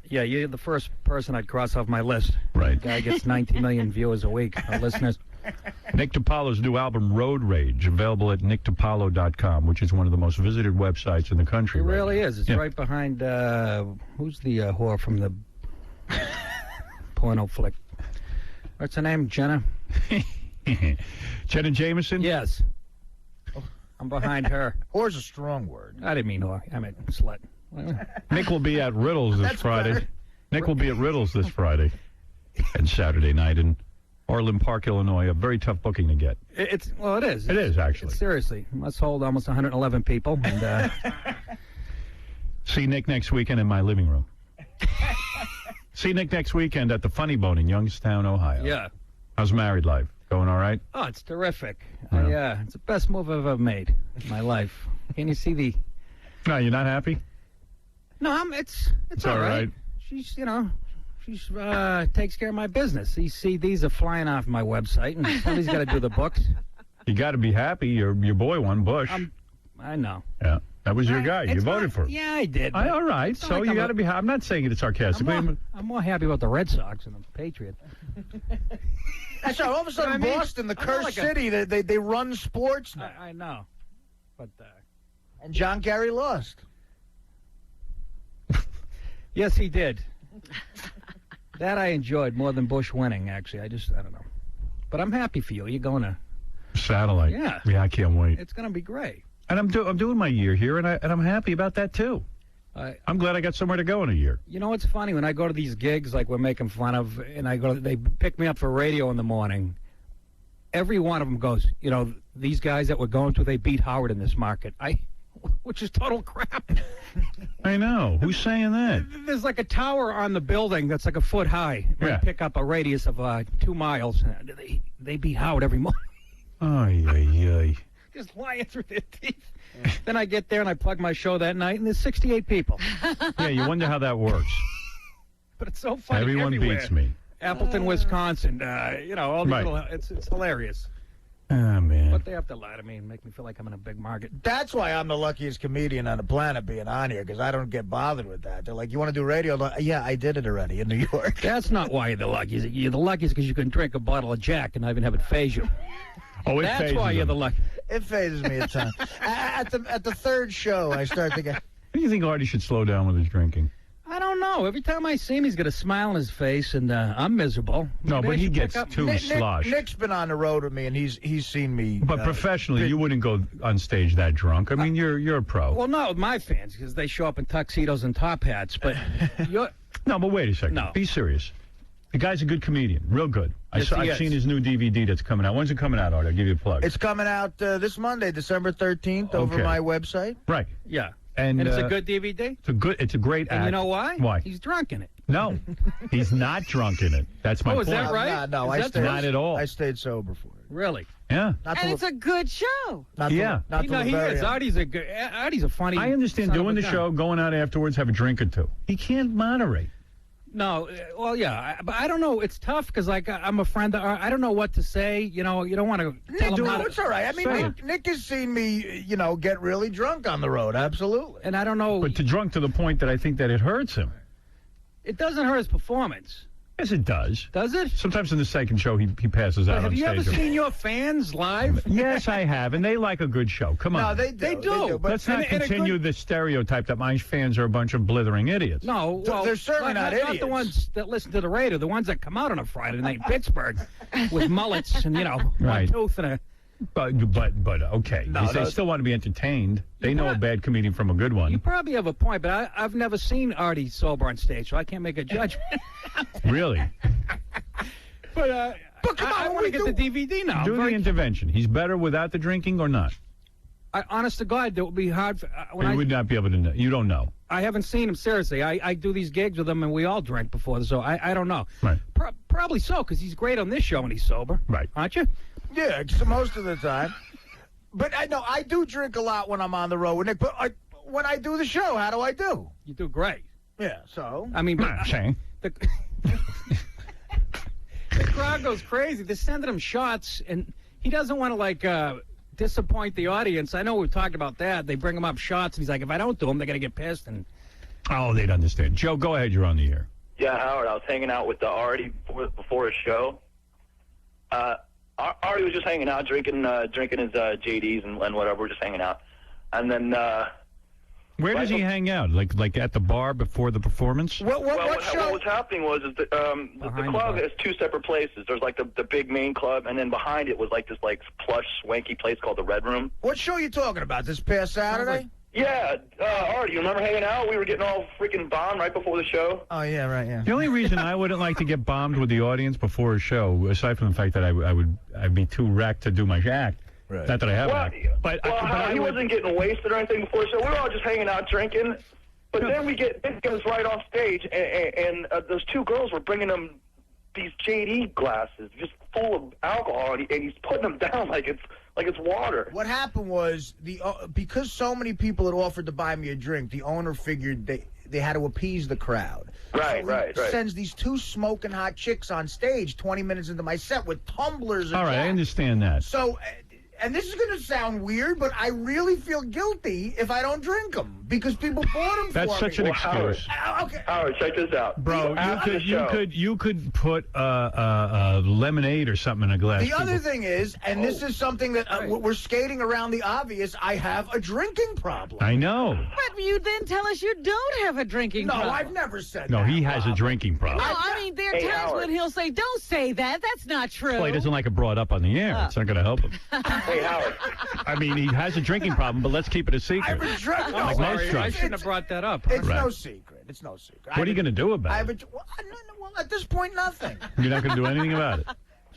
Speaker 20: Yeah, you're the first person I'd cross off my list.
Speaker 3: Right.
Speaker 20: The guy gets 19 million viewers a week, listeners.
Speaker 3: Nick DiPaolo's new album, Road Rage, available at nickdipalo.com, which is one of the most visited websites in the country.
Speaker 20: It really is. It's right behind, who's the whore from the porno flick? What's her name? Jenna?
Speaker 3: Jenna Jameson?
Speaker 20: Yes. I'm behind her.
Speaker 4: Whore's a strong word.
Speaker 20: I didn't mean whore. I meant slut.
Speaker 3: Nick will be at Riddles this Friday.
Speaker 4: better.
Speaker 3: Nick will be at Riddles this Friday and Saturday night in Orland Park, Illinois. A very tough booking to get.
Speaker 20: It is.
Speaker 3: It is, actually.
Speaker 20: Seriously. Must hold almost 111 people. And
Speaker 3: see Nick next weekend in my living room. See Nick next weekend at the Funny Bone in Youngstown, Ohio.
Speaker 20: Yeah.
Speaker 3: How's married life? Going all right?
Speaker 20: Oh, it's terrific.
Speaker 3: Yeah.
Speaker 20: It's the best move I've ever made in my life. Can you see the...
Speaker 3: No, you're not happy?
Speaker 20: No, it's all right. She's, She takes care of my business. These CDs are flying off my website, and somebody's got to do the books.
Speaker 3: You got to be happy. Your boy won, Bush.
Speaker 20: I know.
Speaker 3: Yeah, that was your guy. You voted for him.
Speaker 20: Yeah, I did.
Speaker 3: All right, so you got to be. I'm not saying it sarcastically.
Speaker 20: I'm more happy about the Red Sox and the Patriots.
Speaker 4: That's right. All of a sudden, Boston, the cursed city, they run sports now.
Speaker 20: I know, but
Speaker 4: and John Kerry lost.
Speaker 20: Yes, he did. That I enjoyed more than Bush winning, actually. I don't know. But I'm happy for you. You're going to...
Speaker 3: Satellite.
Speaker 20: Yeah.
Speaker 3: Yeah, I can't wait.
Speaker 20: It's going to be great.
Speaker 3: And I'm doing my year here, and I'm happy about that, too. I'm glad I got somewhere to go in a year.
Speaker 20: You know what's funny? When I go to these gigs, like we're making fun of, and they pick me up for radio in the morning, every one of them goes, these guys that we're going to, they beat Howard in this market. Which is total crap.
Speaker 3: I know. Who's saying that?
Speaker 20: There's like a tower on the building that's like a foot high. Might pick up a radius of 2 miles. They beat Howard every morning.
Speaker 3: Ay.
Speaker 20: Just lying through their teeth. Then I get there and I plug my show that night, and there's 68 people.
Speaker 3: Yeah, you wonder how that works.
Speaker 20: But it's so funny.
Speaker 3: Everyone
Speaker 20: everywhere.
Speaker 3: beats me.
Speaker 20: Appleton, Wisconsin. All these little. It's hilarious.
Speaker 3: Oh, man.
Speaker 20: But they have to lie to me and make me feel like I'm in a big market.
Speaker 4: That's why I'm the luckiest comedian on the planet being on here, because I don't get bothered with that. They're like, you want to do radio? Yeah, I did it already in New York.
Speaker 20: That's not why you're the luckiest. You're the luckiest because you can drink a bottle of Jack and not even have it phase you.
Speaker 3: Oh,
Speaker 20: That's why you're the luckiest.
Speaker 4: It phases me at times. At the third show, I start to get...
Speaker 3: What do you think Artie should slow down with his drinking?
Speaker 20: I don't know. Every time I see him, he's got a smile on his face, and I'm miserable.
Speaker 3: No, but he gets too sloshed.
Speaker 4: Nick's been on the road with me, and he's seen me.
Speaker 3: But professionally, you wouldn't go on stage that drunk. I mean, you're a pro.
Speaker 20: Well, no, my fans, because they show up in tuxedos and top hats. But
Speaker 3: no, but wait a second.
Speaker 20: No.
Speaker 3: Be serious. The guy's a good comedian, real good.
Speaker 20: Yes,
Speaker 3: I've seen his new DVD that's coming out. When's it coming out, Art? I'll give you a plug.
Speaker 4: It's coming out this Monday, December 13th, over my website.
Speaker 3: Right.
Speaker 20: Yeah.
Speaker 3: And
Speaker 20: it's a good DVD?
Speaker 3: It's a great act.
Speaker 20: And you know why?
Speaker 3: Why?
Speaker 20: He's drunk in it.
Speaker 3: No, he's not drunk in it. That's my point.
Speaker 20: Is that right?
Speaker 4: No,
Speaker 20: I
Speaker 4: stayed,
Speaker 3: not at all.
Speaker 4: I stayed sober for it.
Speaker 20: Really?
Speaker 3: Yeah.
Speaker 2: And it's a good show.
Speaker 20: He is. Artie's a funny...
Speaker 3: I understand doing the show, going out afterwards, have a drink or two. He can't moderate.
Speaker 20: No, well, yeah, but I don't know. It's tough because, like, I'm a friend. I don't know what to say. You don't want to tell him how to...
Speaker 4: It's all right. I mean, Nick has seen me, get really drunk on the road. Absolutely.
Speaker 20: And I don't know...
Speaker 3: But drunk to the point that I think that it hurts him.
Speaker 20: It doesn't hurt his performance.
Speaker 3: Yes, it does.
Speaker 20: Does it?
Speaker 3: Sometimes in the second show, he passes out
Speaker 20: Have
Speaker 3: on
Speaker 20: you
Speaker 3: stage.
Speaker 20: ever seen your fans live?
Speaker 3: Yes, I have, and they like a good show. Come on.
Speaker 4: No, they do.
Speaker 20: They do.
Speaker 4: But
Speaker 3: Let's not
Speaker 20: and a
Speaker 3: continue the stereostereotype that my fans are a bunch of blithering idiots.
Speaker 20: No, well,
Speaker 4: they're certainly not
Speaker 20: Not
Speaker 4: idiots.
Speaker 20: the ones that listen to the radio. The ones that come out on a Friday night in Pittsburgh with mullets and
Speaker 3: Right.
Speaker 20: one tooth and a.
Speaker 3: But okay. They still want to be entertained. They know a bad comedian from a good one.
Speaker 20: You probably have a point, but I've never seen Artie sober on stage, so I can't make a judgment.
Speaker 3: Really?
Speaker 20: But
Speaker 4: come on,
Speaker 20: I want to get the DVD now.
Speaker 3: Do the intervention. He's better without the drinking or not?
Speaker 20: Honest to God, that would be hard. When
Speaker 3: You would not be able to know. You don't know.
Speaker 20: I haven't seen him, seriously. I do these gigs with him, and we all drank before, so I don't know.
Speaker 3: Right.
Speaker 20: Probably so, because he's great on this show when he's sober.
Speaker 3: Right.
Speaker 20: Aren't you?
Speaker 4: Yeah, so most of the time. But I know I do drink a lot when I'm on the road with Nick. But when I do the show, how do I do?
Speaker 20: You do great.
Speaker 4: Yeah, so.
Speaker 20: I mean,
Speaker 3: saying.
Speaker 20: The crowd goes crazy. They're sending him shots, and he doesn't want to, disappoint the audience. I know we've talked about that. They bring him up shots, and he's like, if I don't do them, they're going to get pissed. And
Speaker 3: Oh, they'd understand. Joe, go ahead. You're on the air.
Speaker 10: Yeah, Howard, I was hanging out with Artie before his show. Artie was just hanging out, drinking his JDs and whatever. We're just hanging out. And then...
Speaker 3: Where does he hang out? Like at the bar before the performance?
Speaker 10: What was happening was the club has two separate places. There's like the big main club, and then behind it was like this plush, swanky place called the Red Room.
Speaker 4: What show are you talking about? This past Saturday?
Speaker 10: Yeah, Artie, you remember hanging out? We were getting all freaking bombed right before the show.
Speaker 4: Oh, yeah, right, yeah.
Speaker 3: The only reason I wouldn't like to get bombed with the audience before a show, aside from the fact that I'd be too wrecked to do my act.
Speaker 4: Right.
Speaker 3: Not that I have an act. But
Speaker 10: he wasn't getting wasted or anything before the show. We were all just hanging out drinking. But then it goes right off stage, and those two girls were bringing him these JD glasses just full of alcohol, and he's putting them down like it's water.
Speaker 4: What happened was because so many people had offered to buy me a drink, the owner figured they had to appease the crowd.
Speaker 10: Right, right.
Speaker 4: Sends these two smoking hot chicks on stage 20 minutes into my set with tumblers.
Speaker 3: All right, I understand that.
Speaker 4: So, and this is going to sound weird, but I really feel guilty if I don't drink them because people bought them for me.
Speaker 3: That's such an excuse.
Speaker 4: Okay.
Speaker 10: Howard, check this out,
Speaker 3: bro. You could put lemonade or something in a glass.
Speaker 4: The other thing is, and this is something that we're skating around the obvious, I have a drinking problem.
Speaker 3: I know.
Speaker 2: But you then tell us you don't have a drinking problem.
Speaker 4: No, I've never said
Speaker 3: No,
Speaker 4: that.
Speaker 3: he has a drinking problem.
Speaker 2: No, I mean, there are times when he'll say, don't say that. That's not true.
Speaker 3: Well, he doesn't like it brought up on the air. It's not going to help him.
Speaker 10: Hey, Howard.
Speaker 3: I mean, he has a drinking problem, but let's keep it a secret. Like most
Speaker 20: I
Speaker 3: drugs.
Speaker 20: shouldn't have brought that up.
Speaker 4: It's
Speaker 3: Right.
Speaker 4: no secret. It's no secret.
Speaker 3: What are you going to do about
Speaker 4: I
Speaker 3: it?
Speaker 4: have well, at this point, nothing.
Speaker 3: You're not going to do anything about it.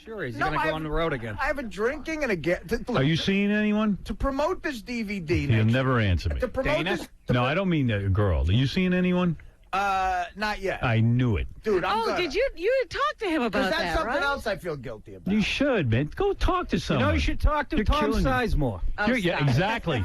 Speaker 20: Sure, he's
Speaker 4: No,
Speaker 20: going to
Speaker 4: I
Speaker 20: go
Speaker 4: have-
Speaker 20: on the road again.
Speaker 4: I have a drinking and a
Speaker 3: Are you seeing anyone?
Speaker 4: to promote this DVD.
Speaker 3: You'll
Speaker 4: Nick,
Speaker 3: never answer me.
Speaker 4: to promote this.
Speaker 3: No, I don't mean a girl. Are you seeing anyone?
Speaker 4: Not yet.
Speaker 3: I knew it.
Speaker 4: Dude, I'm
Speaker 2: Oh,
Speaker 4: gonna.
Speaker 2: did you talk to him about
Speaker 4: Because that's
Speaker 2: that,
Speaker 4: something
Speaker 2: right?
Speaker 4: else I feel guilty about.
Speaker 3: You should, man. Go talk to
Speaker 20: You
Speaker 3: someone.
Speaker 20: know, you should talk to
Speaker 3: You're
Speaker 20: Tom
Speaker 3: killing me.
Speaker 20: Sizemore.
Speaker 3: Yeah, exactly.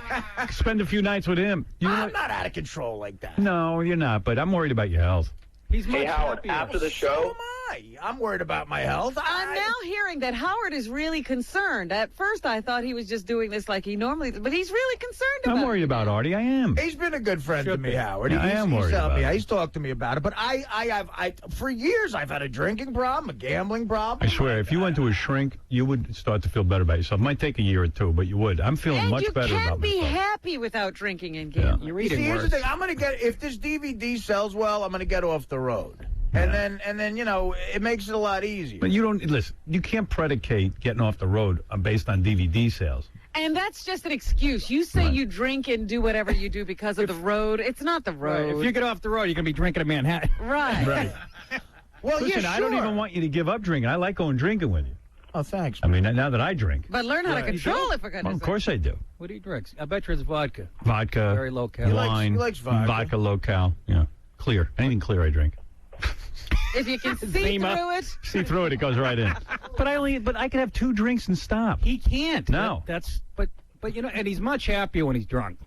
Speaker 3: Spend a few nights with him.
Speaker 4: I'm not out of control like that.
Speaker 3: No, you're not, but I'm worried about your health.
Speaker 20: He's
Speaker 10: Hey, Howard, after the
Speaker 4: So
Speaker 10: show...
Speaker 4: am I. I'm worried about my health.
Speaker 2: I'm now hearing that Howard is really concerned. At first, I thought he was just doing this like he normally does, but he's really concerned about
Speaker 3: I'm
Speaker 2: it.
Speaker 3: worried about Artie. I am.
Speaker 4: He's been a good friend to me, Howard.
Speaker 3: Yeah, I am worried
Speaker 4: helped
Speaker 3: about
Speaker 4: me.
Speaker 3: it.
Speaker 4: He's talked to me about it, but I for years I've had a drinking problem, a gambling problem.
Speaker 3: I swear, if you went to a shrink, you would start to feel better about yourself. It might take a year or two, but you would. I'm feeling
Speaker 2: And
Speaker 3: much
Speaker 2: you
Speaker 3: better
Speaker 2: can't
Speaker 3: about
Speaker 2: be
Speaker 3: myself.
Speaker 2: happy without drinking and gambling.
Speaker 20: You're
Speaker 4: See,
Speaker 20: eating
Speaker 4: here's
Speaker 20: worse.
Speaker 4: the thing. I'm gonna get if this DVD sells well, I'm gonna get off the road, and then it makes it a lot easier.
Speaker 3: But you don't listen. You can't predicate getting off the road based on DVD sales.
Speaker 2: And that's just an excuse. You say you drink and do whatever you do because of the road. It's not the
Speaker 20: Right.
Speaker 2: road.
Speaker 20: If you get off the road, you're going to be drinking in Manhattan.
Speaker 2: Right.
Speaker 3: Right.
Speaker 4: Well,
Speaker 3: Listen,
Speaker 4: yeah,
Speaker 3: I don't
Speaker 4: sure.
Speaker 3: even want you to give up drinking. I like going drinking with you.
Speaker 4: Oh, thanks.
Speaker 3: I mean, now that I drink.
Speaker 2: But learn how to control it, for goodness
Speaker 3: Well, of
Speaker 2: sake.
Speaker 3: course I do.
Speaker 20: What do you drink? I bet you it's vodka.
Speaker 3: Vodka,
Speaker 20: Very low cal.
Speaker 3: wine,
Speaker 4: He likes vodka.
Speaker 3: low cal. Yeah, clear. Anything clear, I drink.
Speaker 2: If you can see
Speaker 3: Zima.
Speaker 2: through it.
Speaker 3: See through it, it goes right in. But I could have 2 drinks and stop.
Speaker 20: He can't.
Speaker 3: No.
Speaker 20: But you know, and he's much happier when he's drunk.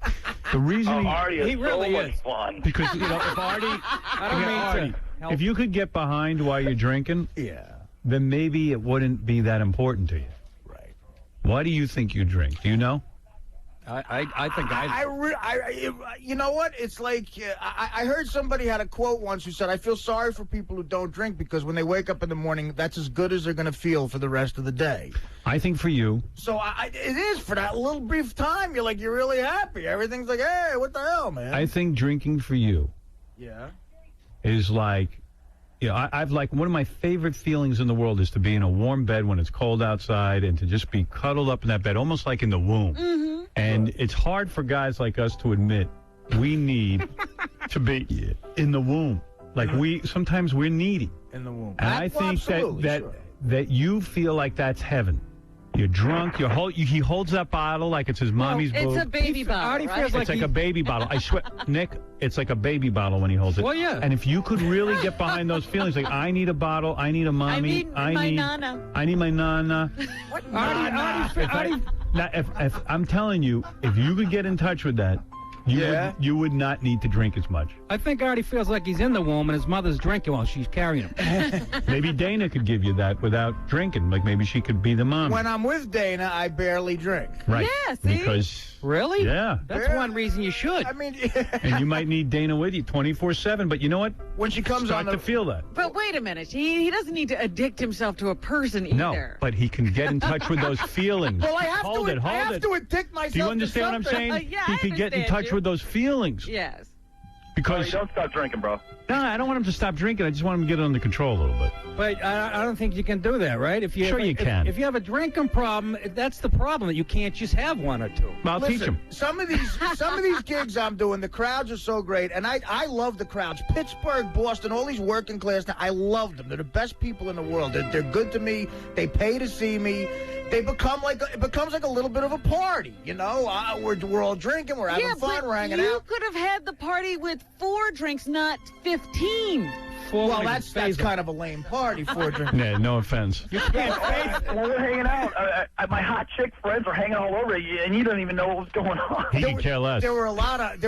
Speaker 3: The reason
Speaker 10: Artie is
Speaker 20: He really
Speaker 10: so much
Speaker 20: is.
Speaker 10: fun.
Speaker 3: because if Artie,
Speaker 20: I don't mean
Speaker 3: Artie,
Speaker 20: to help.
Speaker 3: if you could get behind while you're drinking,
Speaker 4: Yeah.
Speaker 3: then maybe it wouldn't be that important to you.
Speaker 4: Right.
Speaker 3: Why do you think you drink? Do you know?
Speaker 20: I think
Speaker 4: you know what? It's like I heard somebody had a quote once who said, "I feel sorry for people who don't drink because when they wake up in the morning, that's as good as they're going to feel for the rest of the day."
Speaker 3: I think for you,
Speaker 4: So it is for that little brief time. You're really happy. Everything's like, hey, what the hell, man?
Speaker 3: I think drinking for you
Speaker 4: Yeah.
Speaker 3: is like, I've like one of my favorite feelings in the world is to be in a warm bed when it's cold outside and to just be cuddled up in that bed, almost like in the womb.
Speaker 2: Mm-hmm.
Speaker 3: And it's hard for guys like us to admit we need to be in the womb. Like sometimes we're needy.
Speaker 4: In the womb.
Speaker 3: And I think
Speaker 4: Absolutely,
Speaker 3: that you feel like that's heaven. You're drunk. He holds that bottle like it's his mommy's boob.
Speaker 2: It's a baby bottle, right?
Speaker 3: It's like a baby bottle. I swear, Nick, it's like a baby bottle when he holds it.
Speaker 20: Well, yeah.
Speaker 3: And if you could really get behind those feelings, like I need a bottle, I need a mommy,
Speaker 2: I need my nana.
Speaker 3: I need my nana.
Speaker 20: What nana?
Speaker 3: If I'm telling you, if you could get in touch with that, you would not need to drink as much.
Speaker 20: I think Artie feels like he's in the womb and his mother's drinking while she's carrying him.
Speaker 3: Maybe Dana could give you that without drinking. Like maybe she could be the mom.
Speaker 4: When I'm with Dana, I barely drink.
Speaker 3: Right.
Speaker 2: Yeah, see?
Speaker 3: Because
Speaker 20: Really?
Speaker 3: Yeah.
Speaker 20: That's one reason you should.
Speaker 4: I mean,
Speaker 3: and you might need Dana with you 24/7. But you know what?
Speaker 4: When she comes
Speaker 3: Start
Speaker 4: on
Speaker 3: to feel that.
Speaker 2: But wait a minute. He doesn't need to addict himself to a person either.
Speaker 3: No, but he can get in touch with those feelings.
Speaker 4: Well, I have
Speaker 3: hold
Speaker 4: to.
Speaker 3: it.
Speaker 4: I have to addict myself.
Speaker 3: Do you understand what I'm
Speaker 4: to
Speaker 3: saying?
Speaker 4: something.
Speaker 2: Yeah,
Speaker 3: he
Speaker 2: I
Speaker 3: can get in
Speaker 2: understand
Speaker 3: touch
Speaker 2: you.
Speaker 3: with those feelings.
Speaker 2: Yes.
Speaker 3: Because
Speaker 1: don't stop drinking, bro.
Speaker 3: No, I don't want him to stop drinking. I just want him to get it under control a little bit.
Speaker 20: But I don't think you can do that, right? If you
Speaker 3: Sure you can.
Speaker 20: If you have a drinking problem, that's the problem. That you can't just have one or two.
Speaker 3: I'll teach him.
Speaker 4: Some of these gigs I'm doing, the crowds are so great, and I love the crowds. Pittsburgh, Boston, all these working class. I love them. They're the best people in the world. They're good to me. They pay to see me. They become it becomes like a little bit of a party, you know. We're all drinking, we're having fun, we're hanging
Speaker 2: you
Speaker 4: out.
Speaker 2: could have had the party with 4 drinks, not 15.
Speaker 4: Well, that's kind of a lame party, 4 drinks.
Speaker 3: Yeah, no offense.
Speaker 4: You can't face it.
Speaker 10: When we're hanging out, my hot chick friends are hanging all over you, and you don't even know what was going on.
Speaker 3: He could care less.
Speaker 4: There were a lot of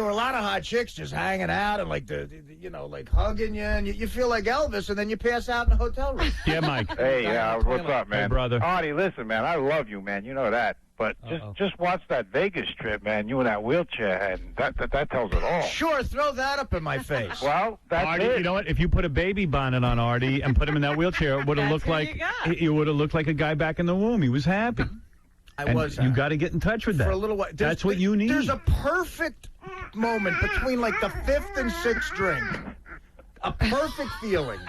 Speaker 4: hot chicks just hanging out and like like hugging you, and you feel like Elvis, and then you pass out in a hotel room.
Speaker 3: Yeah, Mike.
Speaker 14: Hey, what's up, man?
Speaker 3: Hey, brother.
Speaker 14: Artie, listen, man, I love you, man. You know that. But just watch that Vegas trip, man. You in that wheelchair, and that tells it all.
Speaker 4: Sure, throw that up in my face.
Speaker 14: Well, that's
Speaker 3: Artie,
Speaker 14: it.
Speaker 3: you know what? If you put a baby bonnet on Artie and put him in that wheelchair, it would have looked like a guy back in the womb. He was happy. You got to get in touch with that.
Speaker 4: For a little while.
Speaker 3: That's what you need.
Speaker 4: There's a perfect moment between like the 5th and 6th drink. A perfect feeling.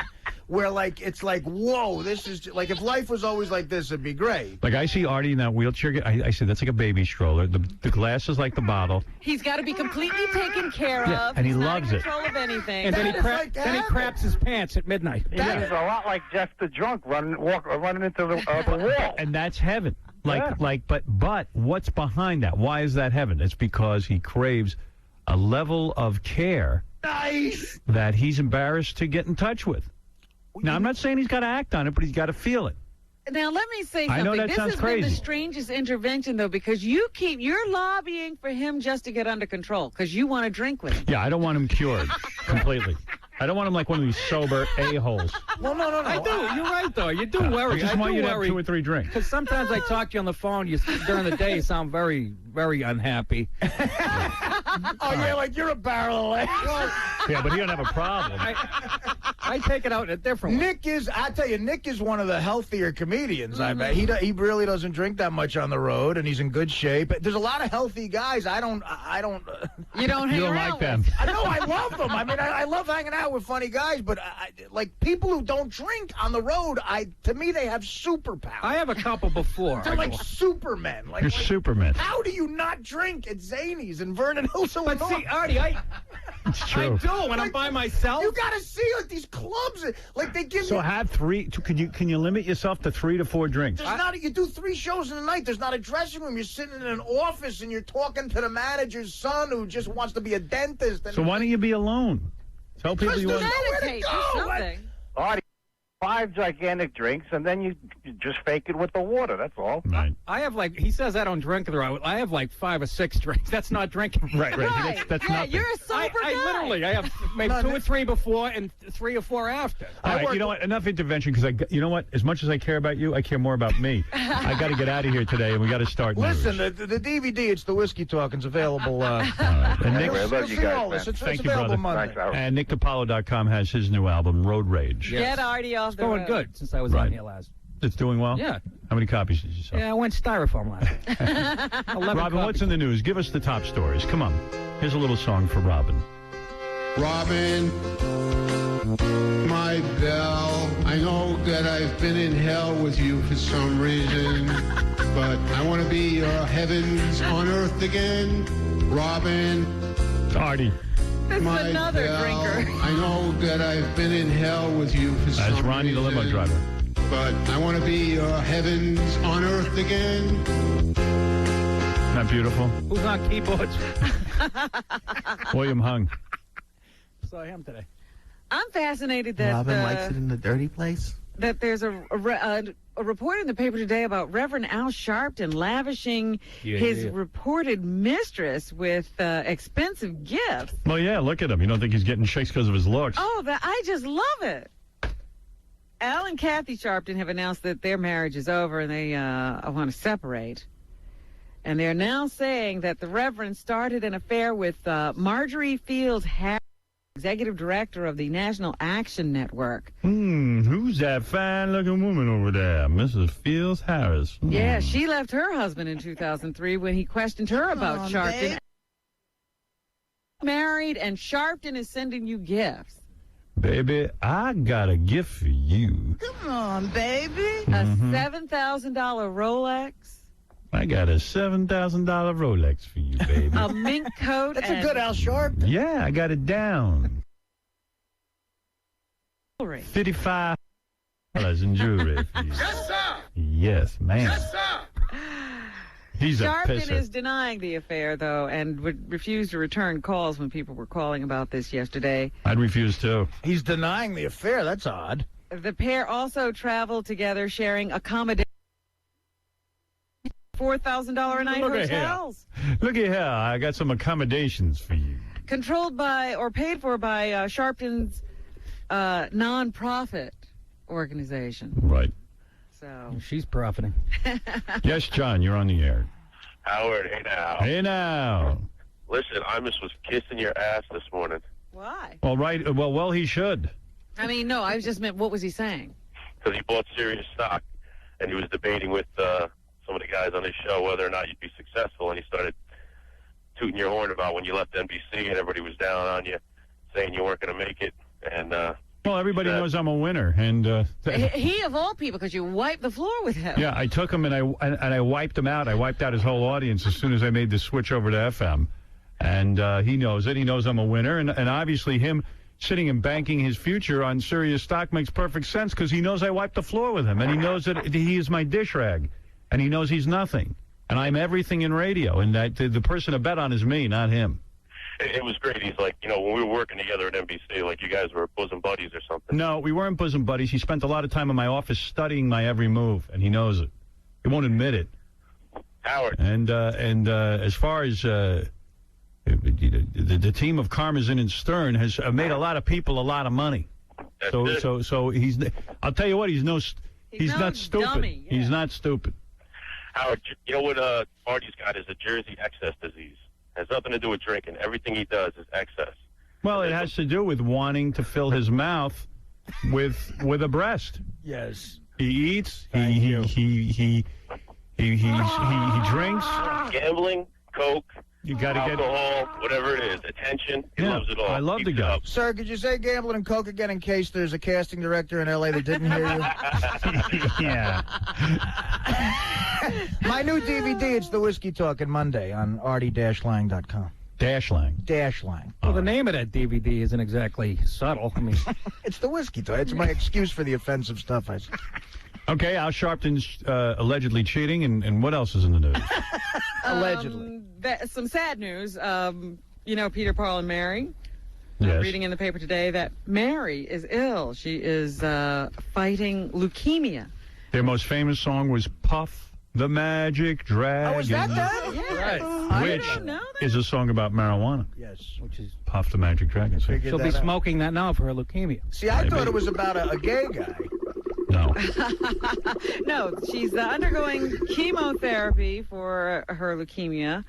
Speaker 4: Where it's like, whoa, this is like if life was always like this, it'd be great.
Speaker 3: Like I see Artie in that wheelchair. I said that's like a baby stroller. The glass is like the bottle.
Speaker 2: He's got to be completely taken care
Speaker 3: Yeah,
Speaker 2: of.
Speaker 3: and he
Speaker 2: He's
Speaker 3: loves
Speaker 2: not in
Speaker 3: it.
Speaker 2: control of anything.
Speaker 20: And then he craps his pants at midnight.
Speaker 14: That is a lot like Jeff the drunk running into the wall.
Speaker 3: And that's heaven. But what's behind that? Why is that heaven? It's because he craves a level of care that he's embarrassed to get in touch with. Now, I'm not saying he's got to act on it, but he's got to feel it.
Speaker 2: Now, let me say
Speaker 3: I
Speaker 2: something.
Speaker 3: know that
Speaker 2: this
Speaker 3: sounds
Speaker 2: has been the
Speaker 3: crazy.
Speaker 2: strangest intervention, though, because you're lobbying for him just to get under control because you want to drink with him.
Speaker 3: Yeah, I don't want him cured completely. I don't want him like one of these sober a-holes.
Speaker 4: Well, no.
Speaker 20: I do. You're right, though. You do worry.
Speaker 3: I just want you to have 2 or 3 drinks.
Speaker 20: Because sometimes I talk to you on the phone. During the day, you sound very, very unhappy.
Speaker 4: Oh, yeah, like you're a barrel of eggs.
Speaker 3: Yeah, but he don't have a problem.
Speaker 20: I take it out in a different way.
Speaker 4: Nick is one of the healthier comedians, I bet. He really doesn't drink that much on the road, and he's in good shape. There's a lot of healthy guys. I don't.
Speaker 2: You don't hang around
Speaker 3: like them.
Speaker 2: with.
Speaker 4: I know, I love them. I mean, I love hanging out with funny guys, but like people who don't drink on the road, to me, they have superpowers.
Speaker 20: I have a couple before.
Speaker 4: They're like supermen.
Speaker 3: You're Superman.
Speaker 4: How do you not drink at Zanies in Vernon Hills, Illinois?
Speaker 20: But see, Artie,
Speaker 3: It's true.
Speaker 20: I do when I'm by myself.
Speaker 4: You gotta see like these clubs, like they give
Speaker 3: So
Speaker 4: you.
Speaker 3: have 3. Can you limit yourself to 3 to 4 drinks?
Speaker 4: You do 3 shows in a night. There's not a dressing room. You're sitting in an office and you're talking to the manager's son who just wants to be a dentist. And
Speaker 3: So why don't you be alone? Tell people you want.
Speaker 2: Meditate, do something.
Speaker 14: Artie,
Speaker 7: 5 gigantic drinks, and then you just fake it with the water. That's all.
Speaker 3: Right.
Speaker 20: I have he says I don't drink the right. I have 5 or 6 drinks. That's not drinking.
Speaker 3: Right. That's
Speaker 2: yeah,
Speaker 3: nothing.
Speaker 2: you're a sober guy.
Speaker 20: I literally, I have maybe 2 or 3 before and 3 or 4 after.
Speaker 3: All right, you know what? Enough intervention, because you know what? As much as I care about you, I care more about me. I got to get out of here today, and we got to start.
Speaker 4: Listen,
Speaker 3: news.
Speaker 4: the DVD, it's the Whiskey Talking's available.
Speaker 3: And Nick,
Speaker 4: I love you guys, man.
Speaker 3: Thank
Speaker 4: It's
Speaker 3: you,
Speaker 4: available
Speaker 3: brother.
Speaker 4: Monday.
Speaker 3: And NickDiPaolo.com has his new album, Road Rage.
Speaker 2: Get Artie off
Speaker 20: It's
Speaker 2: the
Speaker 20: going
Speaker 2: road.
Speaker 20: good since I was on here last.
Speaker 3: It's doing well?
Speaker 20: Yeah.
Speaker 3: How many copies did you sell?
Speaker 20: Yeah, I went styrofoam last. 11
Speaker 3: Robin, what's
Speaker 20: copies.
Speaker 3: in the news? Give us the top stories. Come on. Here's a little song for Robin.
Speaker 21: Robin, my belle, I know that I've been in hell with you for some reason, but I want to be your heavens on earth again. Robin.
Speaker 3: Artie.
Speaker 2: This is
Speaker 21: my
Speaker 2: another
Speaker 21: belle,
Speaker 2: drinker.
Speaker 21: I know that I've been in hell with you for some reason.
Speaker 3: That's Ronnie, the limo driver.
Speaker 21: But I want to be your heavens on earth again.
Speaker 3: Not beautiful?
Speaker 20: Who's on keyboards?
Speaker 3: William Hung.
Speaker 20: Saw him today.
Speaker 2: I'm fascinated that
Speaker 8: Robin likes it in the dirty place.
Speaker 2: that there's a report in the paper today about Reverend Al Sharpton lavishing his reported mistress with expensive gifts.
Speaker 3: Well, yeah, look at him. You don't think he's getting chicks because of his looks.
Speaker 2: Oh, I just love it. Al and Kathy Sharpton have announced that their marriage is over and they want to separate. And they're now saying that the Reverend started an affair with Marjorie Fields Harris, executive director of the National Action Network.
Speaker 3: Who's that fine-looking woman over there? Mrs. Fields Harris.
Speaker 2: Yeah, she left her husband in 2003 when he questioned her about Sharpton. Married, and Sharpton is sending you gifts.
Speaker 3: Baby, I got a gift for you.
Speaker 2: Come on, baby. A $7,000 Rolex.
Speaker 3: I got a $7,000 Rolex for you, baby.
Speaker 2: A mink coat.
Speaker 4: That's a good Al Sharpton.
Speaker 3: Yeah, I got it down.
Speaker 2: Jewelry.
Speaker 3: $55 in jewelry for you.
Speaker 13: Yes, sir.
Speaker 3: Yes, man.
Speaker 13: Yes, sir.
Speaker 3: He's a
Speaker 2: Sharpton
Speaker 3: pisser.
Speaker 2: is denying the affair, though, and would refuse to return calls when people were calling about this yesterday.
Speaker 3: I'd refuse too.
Speaker 4: He's denying the affair. That's odd.
Speaker 2: The pair also traveled together, sharing accommodation. $4,000 a night
Speaker 3: Look at
Speaker 2: hotels.
Speaker 3: Look at here. I got some accommodations for you.
Speaker 2: Controlled by or paid for by Sharpton's non-profit organization.
Speaker 3: Right.
Speaker 2: So
Speaker 20: she's profiting.
Speaker 3: Yes, John, you're on the air.
Speaker 23: Howard, hey now.
Speaker 3: Hey now.
Speaker 23: Listen, Imus was kissing your ass this morning.
Speaker 2: Why?
Speaker 3: All right. Well, he should.
Speaker 2: I mean, no, I just meant, what was he saying?
Speaker 23: Because he bought Sirius stock, and he was debating with some of the guys on his show whether or not you'd be successful, and he started tooting your horn about when you left NBC and everybody was down on you, saying you weren't going to make it. And
Speaker 3: well, everybody knows I'm a winner, and
Speaker 2: He of all people, because you wiped the floor with him.
Speaker 3: yeah, I took him and I wiped him out. I wiped out his whole audience as soon as I made the switch over to FM, and he knows it. He knows I'm a winner, and obviously him sitting and banking his future on Sirius stock makes perfect sense because he knows I wiped the floor with him, and he knows that he is my dish rag, and he knows he's nothing, and I'm everything in radio, and that the person to bet on is me, not him.
Speaker 23: it was great. He's like, when we were working together at NBC, like you guys were bosom buddies or something.
Speaker 3: No, we weren't bosom buddies. He spent a lot of time in my office studying my every move, and he knows it. He won't admit it.
Speaker 23: Howard.
Speaker 3: And as far as the team of Karmazin and Stern has made a lot of people a lot of money. So he's. I'll tell you what. He's not stupid.
Speaker 2: Dummy, yeah.
Speaker 3: He's not stupid.
Speaker 23: Howard, you know what Artie's got is a Jersey excess disease. Has nothing to do with drinking. Everything he does is excess.
Speaker 3: Well, it has to do with wanting to fill his mouth with a breast.
Speaker 4: Yes.
Speaker 3: He eats. He drinks.
Speaker 23: Gambling, coke.
Speaker 3: You got to get
Speaker 23: alcohol, whatever it is, attention. He loves it all.
Speaker 3: I love the guy.
Speaker 4: Sir, could you say gambling and coke again in case there's a casting director in L.A. that didn't hear you?
Speaker 3: Yeah.
Speaker 4: My new DVD, it's The Whiskey Talking Monday on artie-lang.com.
Speaker 3: Dashlang.
Speaker 4: Dashlang.
Speaker 20: Well, the name of that DVD isn't exactly subtle. I mean,
Speaker 4: it's The Whiskey Talk. It's my excuse for the offensive stuff I say.
Speaker 3: Okay, Al Sharpton's allegedly cheating, and what else is in the news?
Speaker 4: Allegedly.
Speaker 2: Some sad news. Peter, Paul, and Mary.
Speaker 3: Yes.
Speaker 2: Reading in the paper today that Mary is ill. She is fighting leukemia.
Speaker 3: Their most famous song was Puff the Magic Dragon.
Speaker 4: Oh, is that that?
Speaker 2: Yes.
Speaker 3: Which
Speaker 2: I don't know that.
Speaker 3: is a song about marijuana.
Speaker 4: Yes.
Speaker 20: Which is
Speaker 3: Puff the Magic Dragon. So-
Speaker 20: she'll be smoking that now for her leukemia.
Speaker 4: See, I thought it was about a gay guy.
Speaker 3: No.
Speaker 2: No, she's undergoing chemotherapy for her leukemia.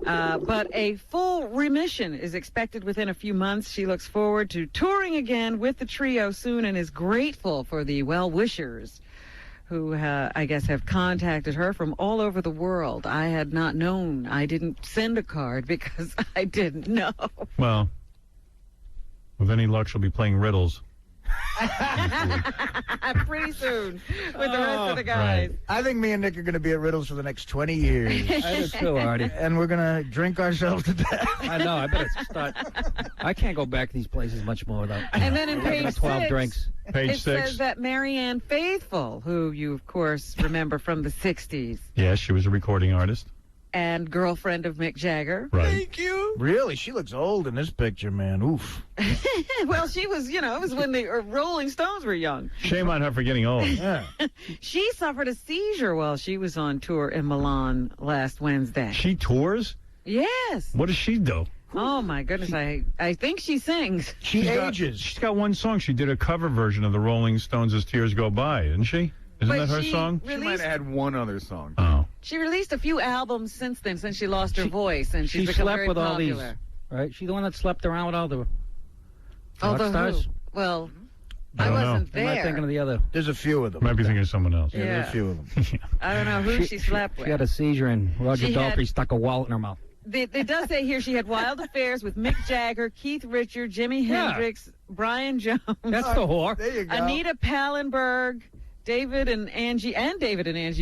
Speaker 2: But a full remission is expected within a few months. She looks forward to touring again with the trio soon and is grateful for the well-wishers who, I guess, have contacted her from all over the world. I had not known. I didn't send a card because I didn't know.
Speaker 3: Well, with any luck, she'll be playing riddles.
Speaker 2: Pretty soon with the rest of the guys.
Speaker 4: I think me and Nick are going to be at Riddles for the next 20 years.
Speaker 20: I do too, Artie.
Speaker 4: And we're going to drink ourselves to death.
Speaker 20: I know. I better start. I can't go back to these places much more without.
Speaker 2: And then in page
Speaker 20: 12
Speaker 2: 6,
Speaker 20: drinks.
Speaker 3: Page
Speaker 2: it
Speaker 3: 6.
Speaker 2: says that Marianne Faithfull, who you, of course, remember from the 60s,
Speaker 3: Yes, she was a recording artist.
Speaker 2: and girlfriend of Mick Jagger.
Speaker 3: Right.
Speaker 4: you. Really? She looks old in this picture, man. Oof.
Speaker 2: Well, she was, it was when the Rolling Stones were young.
Speaker 3: Shame on her for getting old.
Speaker 4: Yeah.
Speaker 2: She suffered a seizure while she was on tour in Milan last Wednesday.
Speaker 3: She tours?
Speaker 2: Yes.
Speaker 3: What does she do?
Speaker 2: Oh, my goodness. I think she sings.
Speaker 4: She
Speaker 3: She's
Speaker 4: ages.
Speaker 3: got one song. She did a cover version of the Rolling Stones' As Tears Go By, didn't she? Isn't
Speaker 2: But
Speaker 3: that her
Speaker 2: she
Speaker 3: song?
Speaker 2: released-
Speaker 5: She might have had one other song.
Speaker 3: Oh.
Speaker 2: She released a few albums since then, since she lost her voice, and she's
Speaker 20: She
Speaker 2: become
Speaker 20: slept
Speaker 2: very
Speaker 20: with
Speaker 2: popular.
Speaker 20: all these, right? She's the one that slept around with all the
Speaker 2: Oh,
Speaker 20: rock
Speaker 2: the
Speaker 20: stars.
Speaker 2: Who? Well,
Speaker 3: I
Speaker 2: I
Speaker 3: don't know.
Speaker 2: wasn't
Speaker 20: Am I
Speaker 2: there.
Speaker 20: thinking of the other?
Speaker 4: There's a few of them.
Speaker 3: Might be thinking of someone else.
Speaker 4: Yeah, there's a few of them.
Speaker 2: I don't know who she slept with.
Speaker 20: She had a seizure and Roger
Speaker 2: She had-
Speaker 20: Daltrey stuck a wallet in her mouth.
Speaker 2: It does say here she had wild affairs with Mick Jagger, Keith Richards, Jimi
Speaker 20: Yeah.
Speaker 2: Hendrix, Brian Jones,
Speaker 20: That's the whore.
Speaker 4: There you go.
Speaker 2: Anita Pallenberg, David and Angie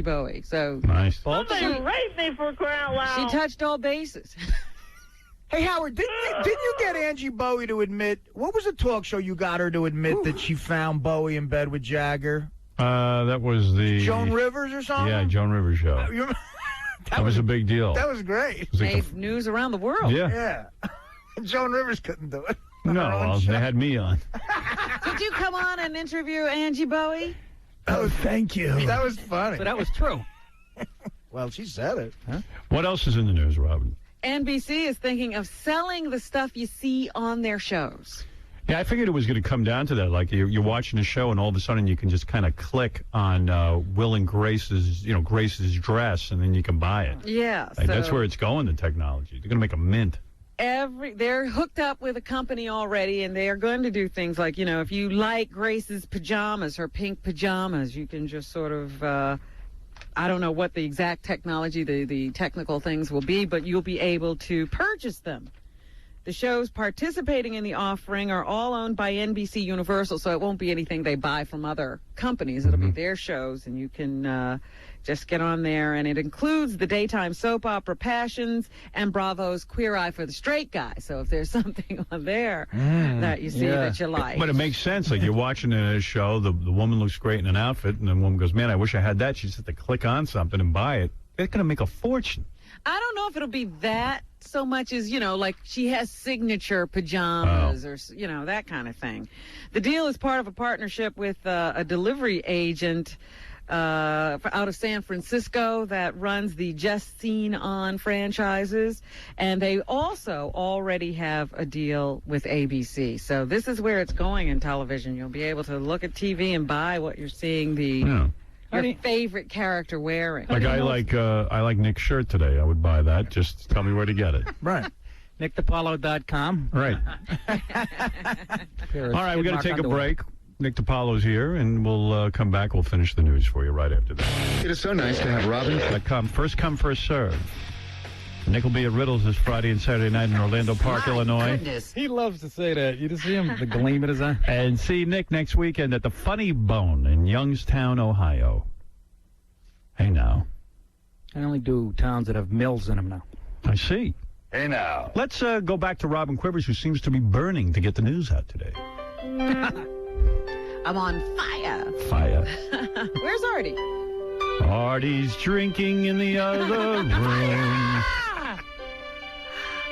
Speaker 2: Bowie. So
Speaker 3: Nice.
Speaker 16: Somebody raped me for crying out loud.
Speaker 2: she touched all bases.
Speaker 4: Hey, Howard, didn't you get Angie Bowie to admit, what was the talk show you got her to admit that she found Bowie in bed with Jagger?
Speaker 3: That was the...
Speaker 4: Joan Rivers or something?
Speaker 3: Yeah, Joan Rivers show.
Speaker 4: You remember?
Speaker 3: That was a big deal.
Speaker 4: That was great.
Speaker 3: It was like
Speaker 2: Made news around the world.
Speaker 3: Yeah.
Speaker 4: Yeah. Joan Rivers couldn't do it.
Speaker 3: No, well, they had me on.
Speaker 2: Did you come on and interview Angie Bowie?
Speaker 3: Oh, thank you.
Speaker 4: That was funny.
Speaker 20: So that was true.
Speaker 4: Well, she said it. Huh?
Speaker 3: What else is in the news, Robin?
Speaker 2: NBC is thinking of selling the stuff you see on their shows.
Speaker 3: Yeah, I figured it was going to come down to that. Like you're watching a show, and all of a sudden you can just kind of click on Will and Grace's, Grace's dress, and then you can buy it.
Speaker 2: Yeah,
Speaker 3: Like, that's
Speaker 2: so-
Speaker 3: where it's going. The technology. They're going to make a mint.
Speaker 2: They're hooked up with a company already, and they are going to do things like, if you like Grace's pajamas, her pink pajamas, you can just sort of, I don't know what the exact technology, the technical things will be, but you'll be able to purchase them. The shows participating in the offering are all owned by NBC Universal, so it won't be anything they buy from other companies. It'll be their shows, and you can just get on there. And it includes the daytime soap opera Passions and Bravo's Queer Eye for the Straight Guy. So if there's something on there that you see that you like.
Speaker 3: But it makes sense. Like you're watching a show, the woman looks great in an outfit, and the woman goes, "Man, I wish I had that." She just had to click on something and buy it. They're going to make a fortune.
Speaker 2: I don't know if it'll be that so much as, like she has signature pajamas or, that kind of thing. The deal is part of a partnership with a delivery agent out of San Francisco that runs the Just Seen On franchises. And they also already have a deal with ABC. So this is where it's going in television. You'll be able to look at TV and buy what you're seeing your favorite character wearing.
Speaker 3: Like I like Nick's shirt today. I would buy that. Just tell me where to get it.
Speaker 4: Right.
Speaker 20: NickDiPaolo.com.
Speaker 3: Right. All right, we got to take a break. Nick DiPaolo's here, and we'll come back. We'll finish the news for you right after that.
Speaker 9: It is so nice to have Robin.
Speaker 3: First come, first serve. Nick will be at Riddles this Friday and Saturday night in Orlando Park, Illinois.
Speaker 20: He loves to say that. You just see him, the gleam in his eye.
Speaker 3: And see Nick next weekend at the Funny Bone in Youngstown, Ohio. Hey, now.
Speaker 20: I only do towns that have mills in them now.
Speaker 3: I see.
Speaker 9: Hey, now.
Speaker 3: Let's go back to Robin Quivers, who seems to be burning to get the news out today.
Speaker 2: I'm on fire.
Speaker 3: Fire.
Speaker 2: Where's Artie?
Speaker 3: Artie's drinking in the other room.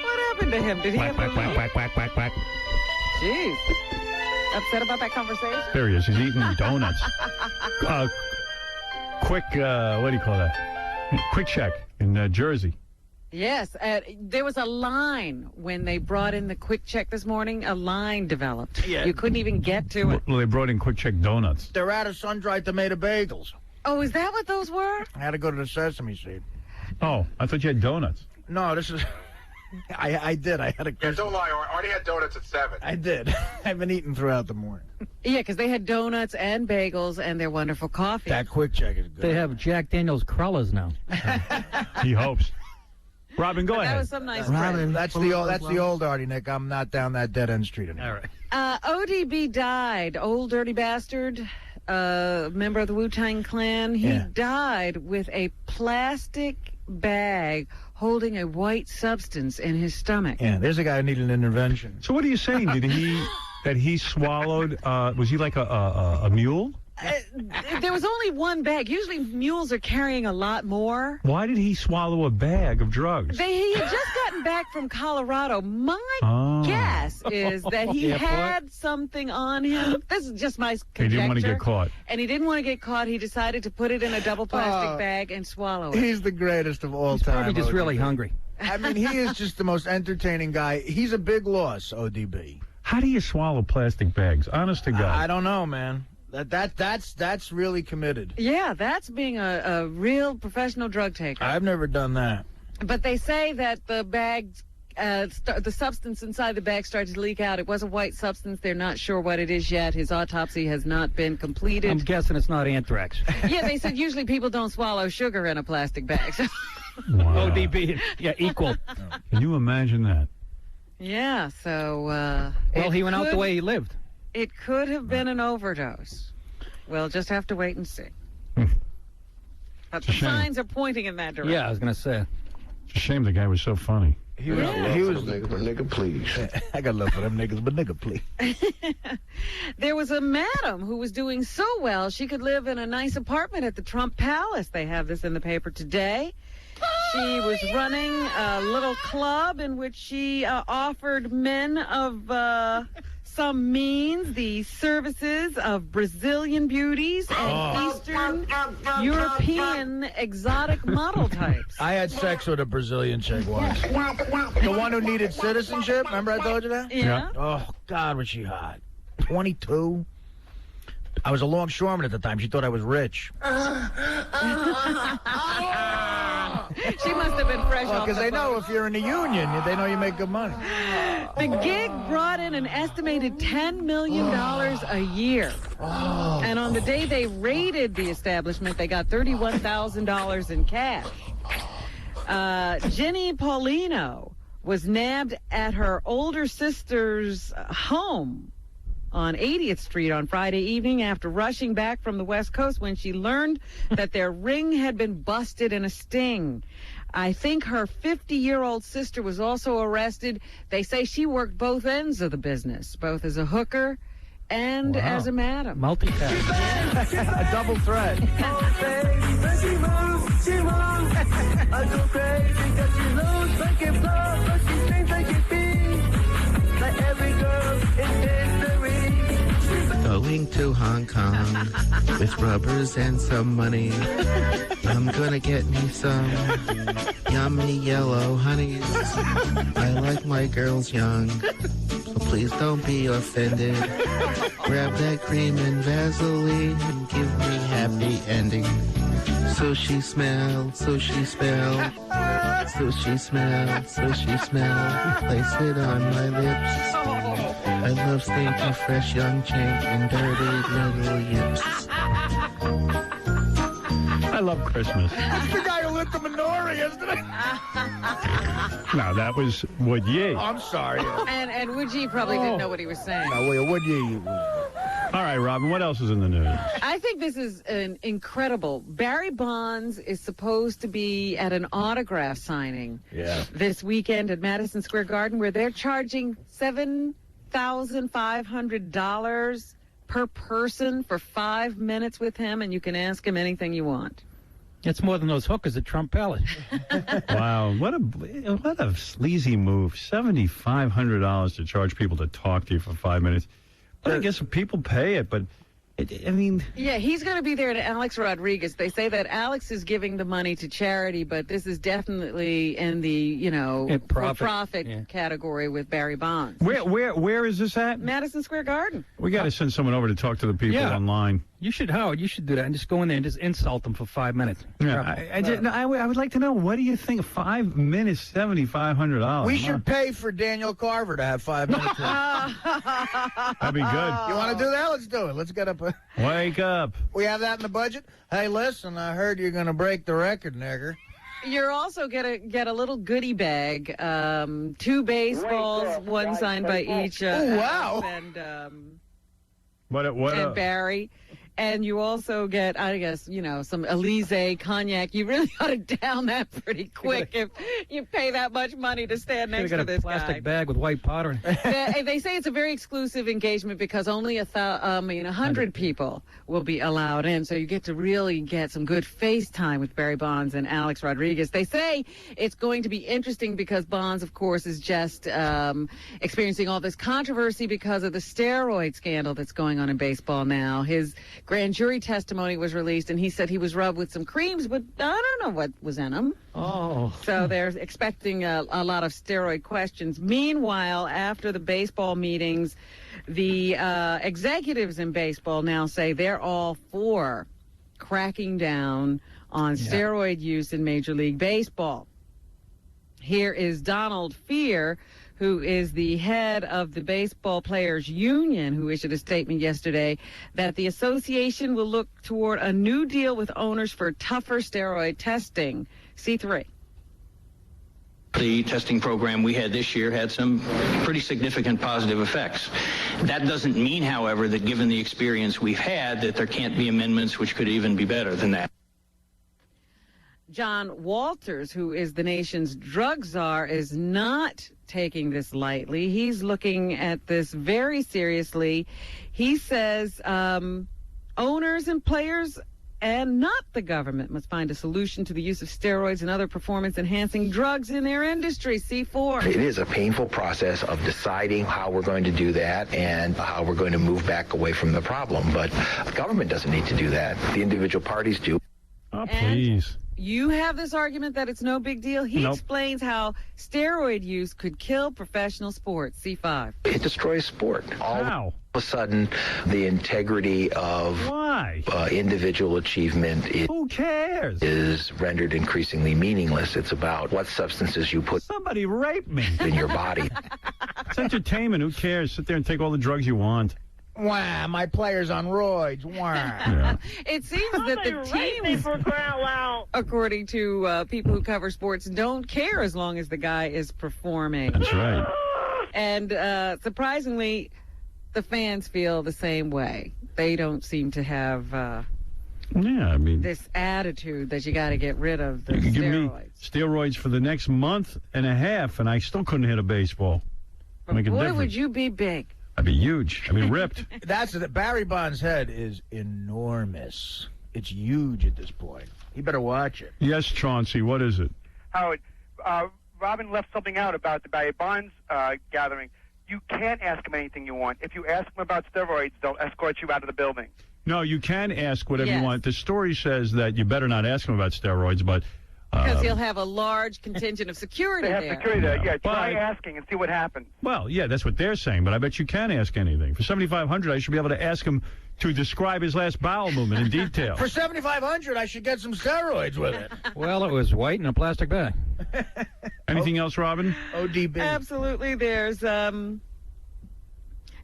Speaker 2: What happened to him? Did he
Speaker 3: Quack,
Speaker 2: have
Speaker 3: quack, quack, quack, quack, quack, quack.
Speaker 2: Jeez. Upset about that conversation?
Speaker 3: There he is. He's eating donuts. Quick, what do you call that? Quick Check in Jersey.
Speaker 2: Yes. There was a line when they brought in the Quick Check this morning. A line developed.
Speaker 4: Yeah.
Speaker 2: You couldn't even get to it.
Speaker 3: Well, they brought in Quick Check donuts.
Speaker 4: They're out of sun-dried tomato bagels.
Speaker 2: Oh, is that what those were?
Speaker 4: I had to go to the Sesame Seed.
Speaker 3: Oh, I thought you had donuts.
Speaker 4: No, this is... I did. I had a...
Speaker 5: Yeah, don't lie. I already had donuts at 7.
Speaker 4: I did. I've been eating throughout the morning.
Speaker 2: Yeah, because they had donuts and bagels and their wonderful coffee.
Speaker 4: That Quick Check is good.
Speaker 20: They have Jack Daniel's crullers now.
Speaker 3: He hopes. Robin, go
Speaker 2: That
Speaker 3: ahead.
Speaker 2: was some nice
Speaker 8: Robin,
Speaker 2: bread.
Speaker 4: That's the old Artie, Nick. I'm not down that dead-end street anymore.
Speaker 20: All right.
Speaker 2: ODB died. Old dirty bastard. Member of the Wu-Tang Clan. He died with a plastic bag holding a white substance in his stomach.
Speaker 4: Yeah, there's a guy who needed an intervention.
Speaker 3: So what are you saying? Did he swallowed? Was he like a mule?
Speaker 2: There was only one bag. Usually mules are carrying a lot more.
Speaker 3: Why did he swallow a bag of drugs?
Speaker 2: He had just gotten back from Colorado. My guess is that he had something on him. This is just my conjecture.
Speaker 3: He didn't want to get caught.
Speaker 2: And he didn't want to get caught. He decided to put it in a double plastic bag and swallow it.
Speaker 4: He's the greatest of all time.
Speaker 20: Probably just really hungry.
Speaker 4: I mean, he is just the most entertaining guy. He's a big loss, ODB.
Speaker 3: How do you swallow plastic bags? Honest to God.
Speaker 4: I don't know, man. That's really committed.
Speaker 2: Yeah, that's being a real professional drug taker.
Speaker 4: I've never done that.
Speaker 2: But they say that the bags, the substance inside the bag started to leak out. It was a white substance. They're not sure what it is yet. His autopsy has not been completed.
Speaker 20: I'm guessing it's not anthrax.
Speaker 2: Yeah, they said usually people don't swallow sugar in a plastic bag. So.
Speaker 3: Wow.
Speaker 20: ODB, yeah, equal.
Speaker 3: Can you imagine that?
Speaker 2: Yeah, so...
Speaker 20: well, he went out the way he lived.
Speaker 2: It could have been an overdose. We'll just have to wait and see. But the signs are pointing in that direction.
Speaker 20: Yeah, I was going to say.
Speaker 3: It's a shame the guy was so funny.
Speaker 4: He was
Speaker 9: nigga, but nigga, please.
Speaker 4: I got love for them niggas, but nigga, please.
Speaker 2: There was a madam who was doing so well she could live in a nice apartment at the Trump Palace. They have this in the paper today. She was running a little club in which she offered men of some means the services of Brazilian beauties and Eastern European exotic model types.
Speaker 4: I had sex with a Brazilian chick once. The one who needed citizenship. Remember I told you that?
Speaker 2: Yeah.
Speaker 4: Oh, God, was she hot. 22. I was a longshoreman at the time. She thought I was rich.
Speaker 2: She must have been fresh off
Speaker 4: because
Speaker 2: the
Speaker 4: they
Speaker 2: boat.
Speaker 4: know if you're in the union, they know you make good money.
Speaker 2: The gig brought in an estimated $10 million a year. And on the day they raided the establishment, they got $31,000 in cash. Jenny Paulino was nabbed at her older sister's home on 80th Street on Friday evening after rushing back from the West Coast when she learned that their ring had been busted in a sting. I think her 50-year-old sister was also arrested. They say she worked both ends of the business, both as a hooker and as a madam.
Speaker 20: Multitask.
Speaker 4: A double threat.
Speaker 16: I go crazy because she looks like it blows, but she sings like it beats. Like every girl in history.
Speaker 17: Going to Hong Kong with rubbers and some money. I'm gonna get me some yummy yellow honeys. I like my girls young, so please don't be offended. Grab that cream and Vaseline and give me happy ending. So she smelled, so she smelled, so she smelled, so she smelled. Place it on my lips. I love stinky, fresh young chink and dirty little yips.
Speaker 3: I love Christmas.
Speaker 4: That's the guy who lit the menorah yesterday.
Speaker 3: No, that was Wood Ye.
Speaker 4: Oh, I'm sorry.
Speaker 2: And Woodgie probably didn't know what he was saying.
Speaker 4: No, wait, what you?
Speaker 3: All right, Robin, what else is in the news?
Speaker 2: I think this is an incredible. Barry Bonds is supposed to be at an autograph signing this weekend at Madison Square Garden where they're charging $7,500 per person for 5 minutes with him, and you can ask him anything you want.
Speaker 20: It's more than those hookers at Trump Palace.
Speaker 3: Wow, what a sleazy move. $7,500 to charge people to talk to you for 5 minutes. But I guess people pay it, but I mean...
Speaker 2: Yeah, he's going to be there to Alex Rodriguez. They say that Alex is giving the money to charity, but this is definitely in the, for-profit category with Barry Bonds.
Speaker 3: Where is this at?
Speaker 2: Madison Square Garden.
Speaker 3: We got to send someone over to talk to the people online.
Speaker 20: You should, Howard. You should do that and just go in there and just insult them for 5 minutes.
Speaker 3: Yeah, I would like to know, what do you think? 5 minutes, $7,500.
Speaker 4: We should pay for Daniel Carver to have 5 minutes.
Speaker 3: That'd be good.
Speaker 4: You want to do that? Let's do it. Let's get up.
Speaker 3: Wake up.
Speaker 4: We have that in the budget. Hey, listen, I heard you're going to break the record, nigger.
Speaker 2: You're also going to get a little goodie bag. 2 baseballs, one signed by each.
Speaker 4: Oh, wow.
Speaker 2: And
Speaker 3: What
Speaker 2: Barry. And you also get, I guess, some Elysee cognac. You really ought to down that pretty quick if you pay that much money to stand next to this guy.
Speaker 20: Got a plastic bag with white powder in it.
Speaker 2: They say it's a very exclusive engagement because only 100 people will be allowed in. So you get to really get some good face time with Barry Bonds and Alex Rodriguez. They say it's going to be interesting because Bonds, of course, is just experiencing all this controversy because of the steroid scandal that's going on in baseball now. His grand jury testimony was released, and he said he was rubbed with some creams, but I don't know what was in them.
Speaker 20: Oh.
Speaker 2: So they're expecting a lot of steroid questions. Meanwhile, after the baseball meetings, the executives in baseball now say they're all for cracking down on steroid use in Major League Baseball. Here is Donald Fear, who is the head of the Baseball Players Union, who issued a statement yesterday that the association will look toward a new deal with owners for tougher steroid testing. C3.
Speaker 12: The testing program we had this year had some pretty significant positive effects. That doesn't mean, however, that given the experience we've had, that there can't be amendments which could even be better than that.
Speaker 2: John Walters, who is the nation's drug czar, is not taking this lightly. He's looking at this very seriously. He says owners and players and not the government must find a solution to the use of steroids and other performance-enhancing drugs in their industry. C4.
Speaker 9: It is a painful process of deciding how we're going to do that and how we're going to move back away from the problem. But the government doesn't need to do that. The individual parties do.
Speaker 3: Oh, please.
Speaker 2: You have this argument that it's no big deal. He explains how steroid use could kill professional sports. C5.
Speaker 9: It destroys sport. All of a sudden, the integrity of individual achievement
Speaker 3: Who cares?
Speaker 9: is rendered increasingly meaningless. It's about what substances you put
Speaker 3: Somebody rape me
Speaker 9: in your body.
Speaker 3: It's entertainment. Who cares? Sit there and take all the drugs you want.
Speaker 4: Wah, my player's on roids. Wah.
Speaker 3: Yeah.
Speaker 2: It seems that the teams, according to people who cover sports, don't care as long as the guy is performing.
Speaker 3: That's right.
Speaker 2: And surprisingly, the fans feel the same way. They don't seem to have this attitude that you got to get rid of the
Speaker 3: You could give me
Speaker 2: steroids.
Speaker 3: steroids for the next month and a half, and I still couldn't hit a baseball.
Speaker 2: But
Speaker 3: Make a
Speaker 2: boy,
Speaker 3: difference.
Speaker 2: would you be big.
Speaker 3: I'd be huge. I'd be ripped.
Speaker 4: Barry Bonds' head is enormous. It's huge at this point. You better watch it.
Speaker 3: Yes, Chauncey, what is it?
Speaker 18: Howard, Robin left something out about the Barry Bonds gathering. You can't ask him anything you want. If you ask him about steroids, they'll escort you out of the building.
Speaker 3: No, you can ask whatever you
Speaker 2: Yes.
Speaker 3: want. The story says that you better not ask him about steroids, but...
Speaker 2: Because he'll have a large contingent of security
Speaker 18: They have
Speaker 2: there.
Speaker 18: security there. Yeah, try
Speaker 3: But-
Speaker 18: asking and see what happens.
Speaker 3: Well, yeah, that's what they're saying, but I bet you can ask anything. For $7,500, I should be able to ask him to describe his last bowel movement in detail.
Speaker 4: For $7,500, I should get some steroids with it.
Speaker 20: Well, it was white in a plastic bag.
Speaker 3: Anything else, Robin?
Speaker 4: ODB.
Speaker 2: Absolutely. There's an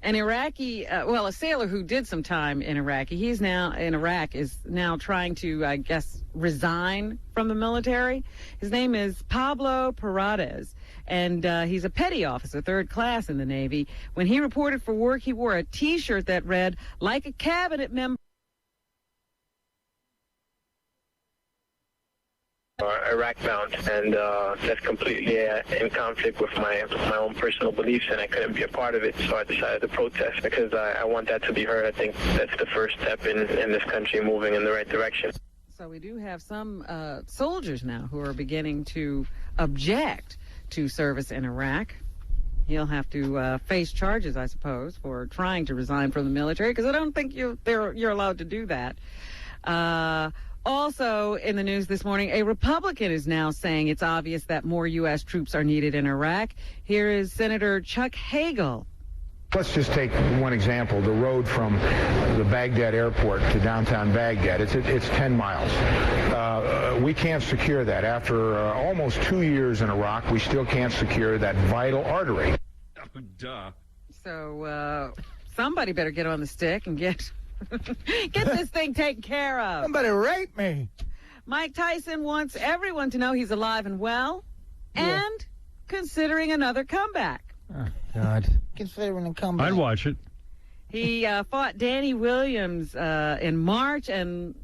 Speaker 2: Iraqi, a sailor who did some time in Iraq. He's now in Iraq, is now trying to, I guess, resign from the military. His name is Pablo Paredes, and he's a petty officer, 3rd class in the Navy. When he reported for work, he wore a T-shirt that read, "Like a cabinet member."
Speaker 19: Iraq bound, and that's completely in conflict with my own personal beliefs, and I couldn't be a part of it, so I decided to protest because I want that to be heard. I think that's the first step in this country moving in the right direction.
Speaker 2: So we do have some soldiers now who are beginning to object to service in Iraq. He'll have to face charges, I suppose, for trying to resign from the military, because I don't think you're allowed to do that. Also in the news this morning, a Republican is now saying it's obvious that more U.S. troops are needed in Iraq. Here is Senator Chuck Hagel.
Speaker 11: Let's just take one example, the road from the Baghdad airport to downtown Baghdad. It's 10 miles. We can't secure that. After almost 2 years in Iraq, we still can't secure that vital artery.
Speaker 15: Oh, duh.
Speaker 2: So somebody better get on the stick and get this thing taken care of.
Speaker 4: Somebody rape me.
Speaker 2: Mike Tyson wants everyone to know he's alive and well and considering another comeback.
Speaker 20: Oh, God.
Speaker 4: Considering a comeback.
Speaker 3: I'd watch it.
Speaker 2: He fought Danny Williams in March and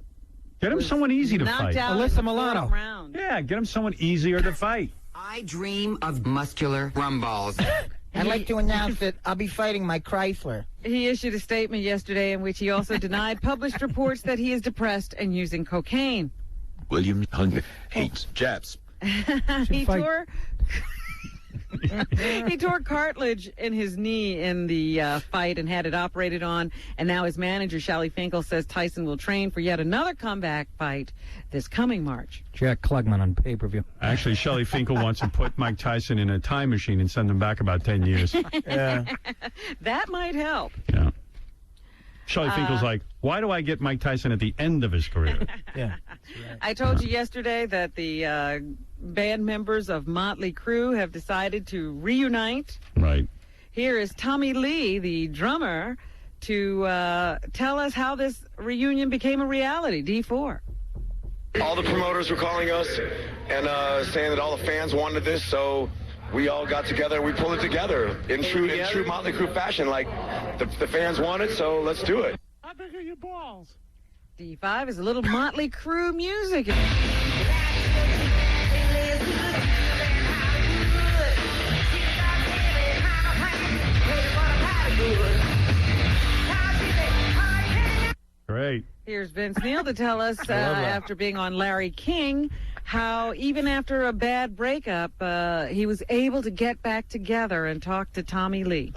Speaker 3: get him someone easy to fight.
Speaker 20: Alyssa Milano.
Speaker 3: Yeah, get him someone easier to fight.
Speaker 22: I dream of muscular rumballs.
Speaker 4: I'd like to announce that I'll be fighting my Chrysler.
Speaker 2: He issued a statement yesterday in which he also denied published reports that he is depressed and using cocaine.
Speaker 15: William Hung hates Japs.
Speaker 2: He tore cartilage in his knee in the fight and had it operated on. And now his manager, Shally Finkel, says Tyson will train for yet another comeback fight this coming March.
Speaker 20: Jack Klugman on pay-per-view.
Speaker 3: Actually, Shally Finkel wants to put Mike Tyson in a time machine and send him back about 10 years.
Speaker 4: Yeah.
Speaker 2: That might help.
Speaker 3: Yeah. Shally Finkel's like, why do I get Mike Tyson at the end of his career?
Speaker 4: Yeah.
Speaker 2: I told you yesterday that the band members of Motley Crue have decided to reunite.
Speaker 3: Right.
Speaker 2: Here is Tommy Lee, the drummer, to tell us how this reunion became a reality. D4.
Speaker 24: All the promoters were calling us and saying that all the fans wanted this, so we all got together and we pulled it together in true Motley Crue fashion. Like, the fans want it, so let's do it.
Speaker 13: How big are your balls?
Speaker 2: D5 is a little Motley Crue music.
Speaker 3: Great.
Speaker 2: Here's Vince Neil to tell us, after being on Larry King, how even after a bad breakup, he was able to get back together and talk to Tommy Lee.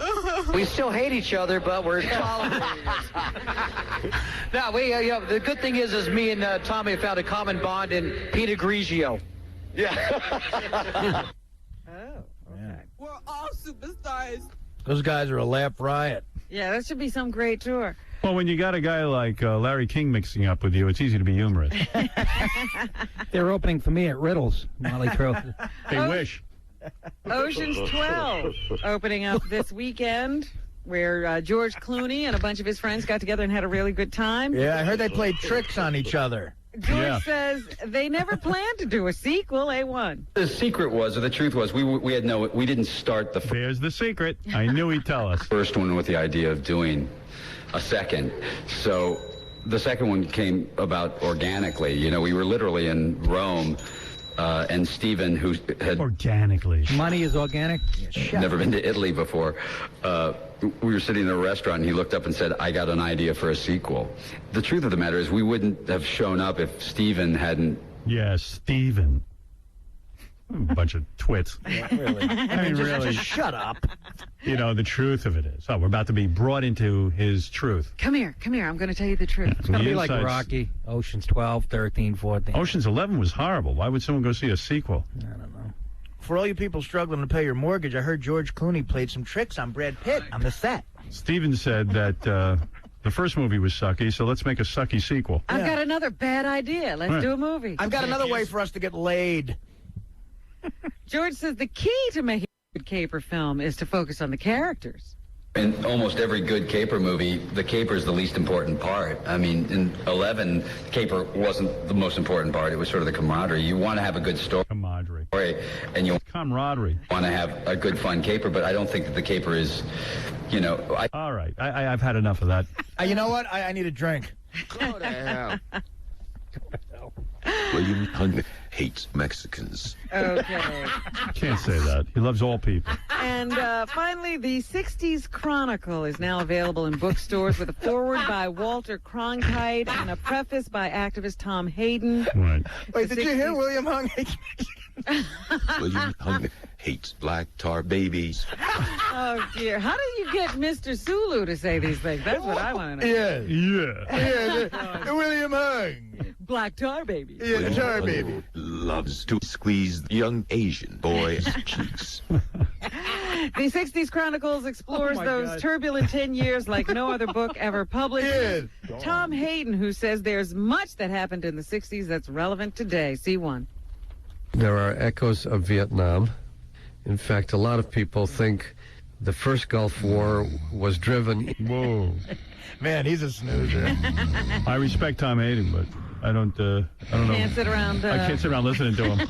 Speaker 25: We still hate each other, but we're tolerating it. No, the good thing is me and Tommy have found a common bond in Peter Grigio.
Speaker 24: Yeah.
Speaker 26: We're all superstars.
Speaker 4: Those guys are a laugh riot.
Speaker 2: Yeah, that should be some great tour.
Speaker 3: Well, when you got a guy like Larry King mixing up with you, it's easy to be humorous.
Speaker 20: They're opening for me at Riddles, Motley Crue.
Speaker 3: They wish.
Speaker 2: Ocean's 12 opening up this weekend, where George Clooney and a bunch of his friends got together and had a really good time.
Speaker 4: Yeah, I heard they played tricks on each other.
Speaker 2: George says they never planned to do a sequel, A1.
Speaker 27: The secret was, or the truth was, we didn't start the
Speaker 3: There's the secret. I knew he'd tell us.
Speaker 27: first one with the idea of doing a second. So the second one came about organically. You know, we were literally in Rome, and Stephen, who had
Speaker 3: organically,
Speaker 20: money is organic,
Speaker 27: never been to Italy before, we were sitting in a restaurant and he looked up and said, I got an idea for a sequel. The truth of the matter is we wouldn't have shown up if Stephen hadn't.
Speaker 3: Yes, Stephen. A bunch of twits.
Speaker 4: Yeah, really.
Speaker 3: I mean, really.
Speaker 4: Just shut up.
Speaker 3: You know, the truth of it is, we're about to be brought into his truth.
Speaker 2: Come here. I'm going to tell you the truth.
Speaker 20: It's going to be like Rocky, Ocean's 12, 13, 14.
Speaker 3: Ocean's 11 was horrible. Why would someone go see a sequel?
Speaker 20: I don't know.
Speaker 4: For all you people struggling to pay your mortgage, I heard George Clooney played some tricks on Brad Pitt on the set.
Speaker 3: Steven said that the first movie was sucky, so let's make a sucky sequel.
Speaker 2: I've got another bad idea. Let's do a movie.
Speaker 4: I've got another way for us to get laid.
Speaker 2: George says the key to making a good caper film is to focus on the characters.
Speaker 27: In almost every good caper movie, the caper is the least important part. I mean, in 11, the caper wasn't the most important part. It was sort of the camaraderie. You want to have a good story.
Speaker 3: Camaraderie.
Speaker 27: And you
Speaker 3: camaraderie.
Speaker 27: Want to have a good, fun caper, but I don't think that the caper is, you know.
Speaker 3: All right. I've had enough of that.
Speaker 4: You know what? I need a drink.
Speaker 22: Go to hell.
Speaker 15: William Hung hates Mexicans.
Speaker 2: Okay.
Speaker 3: Can't say that. He loves all people.
Speaker 2: And finally, the 60s Chronicle is now available in bookstores with a foreword by Walter Cronkite and a preface by activist Tom Hayden.
Speaker 3: Right.
Speaker 4: Wait, did you hear William Hung?
Speaker 15: William Hung hates black tar babies.
Speaker 2: Oh, dear. How do you get Mr. Sulu to say these things? That's what I want to know.
Speaker 3: Yeah.
Speaker 4: William Hung.
Speaker 2: Black tar baby.
Speaker 4: Yeah, the tar baby.
Speaker 15: Loves to squeeze the young Asian boy's cheeks.
Speaker 2: The 60s Chronicles explores those turbulent 10 years like no other book ever published. Tom Hayden, who says there's much that happened in the 60s that's relevant today. C1.
Speaker 1: There are echoes of Vietnam. In fact, a lot of people think the first Gulf War was driven.
Speaker 3: Whoa.
Speaker 4: Man, he's a snoozer.
Speaker 3: I respect Tom Hayden, but I don't know.
Speaker 2: Can't sit around.
Speaker 3: I can't sit around listening to him.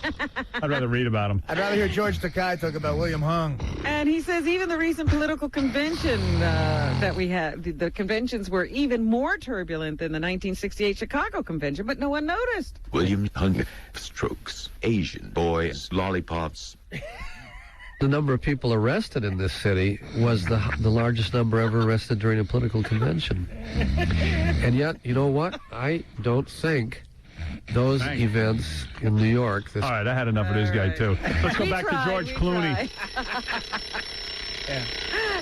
Speaker 3: I'd rather read about him.
Speaker 4: I'd rather hear George Takei talk about William Hung.
Speaker 2: And he says even the recent political convention that we had, the conventions were even more turbulent than the 1968 Chicago convention, but no one noticed.
Speaker 15: William Hung strokes Asian boys' lollipops.
Speaker 1: The number of people arrested in this city was the largest number ever arrested during a political convention. And yet, you know what? I don't think those events in New York...
Speaker 3: All right, I had enough of this guy, too. Let's go back to George Clooney.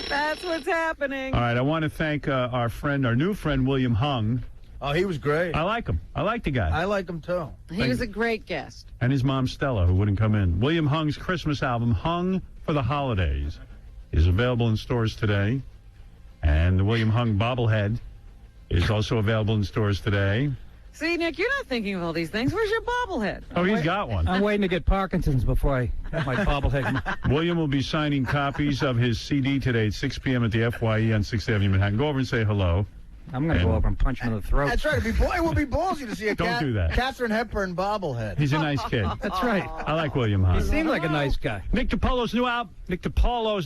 Speaker 2: That's what's happening.
Speaker 3: All right, I want to thank our new friend, William Hung.
Speaker 4: Oh, he was great.
Speaker 3: I like him. I like the guy.
Speaker 4: I like him, too.
Speaker 2: He was a great guest.
Speaker 3: And his mom, Stella, who wouldn't come in. William Hung's Christmas album, Hung for the Holidays, is available in stores today. And the William Hung bobblehead is also available in stores today.
Speaker 2: See, Nick, you're not thinking of all these things. Where's your bobblehead?
Speaker 3: Oh, he's got one.
Speaker 20: I'm waiting to get Parkinson's before I have my bobblehead.
Speaker 3: William will be signing copies of his CD today at 6 p.m. at the FYE on 6th Avenue, Manhattan. Go over and say hello.
Speaker 20: I'm going to go over and punch him in the throat.
Speaker 4: That's right. It would be ballsy to see a
Speaker 3: Don't do that.
Speaker 4: Katharine Hepburn bobblehead.
Speaker 3: He's a nice kid.
Speaker 20: That's right.
Speaker 3: I like William Hung.
Speaker 20: He seemed like a nice guy.
Speaker 3: Nick DiPaolo's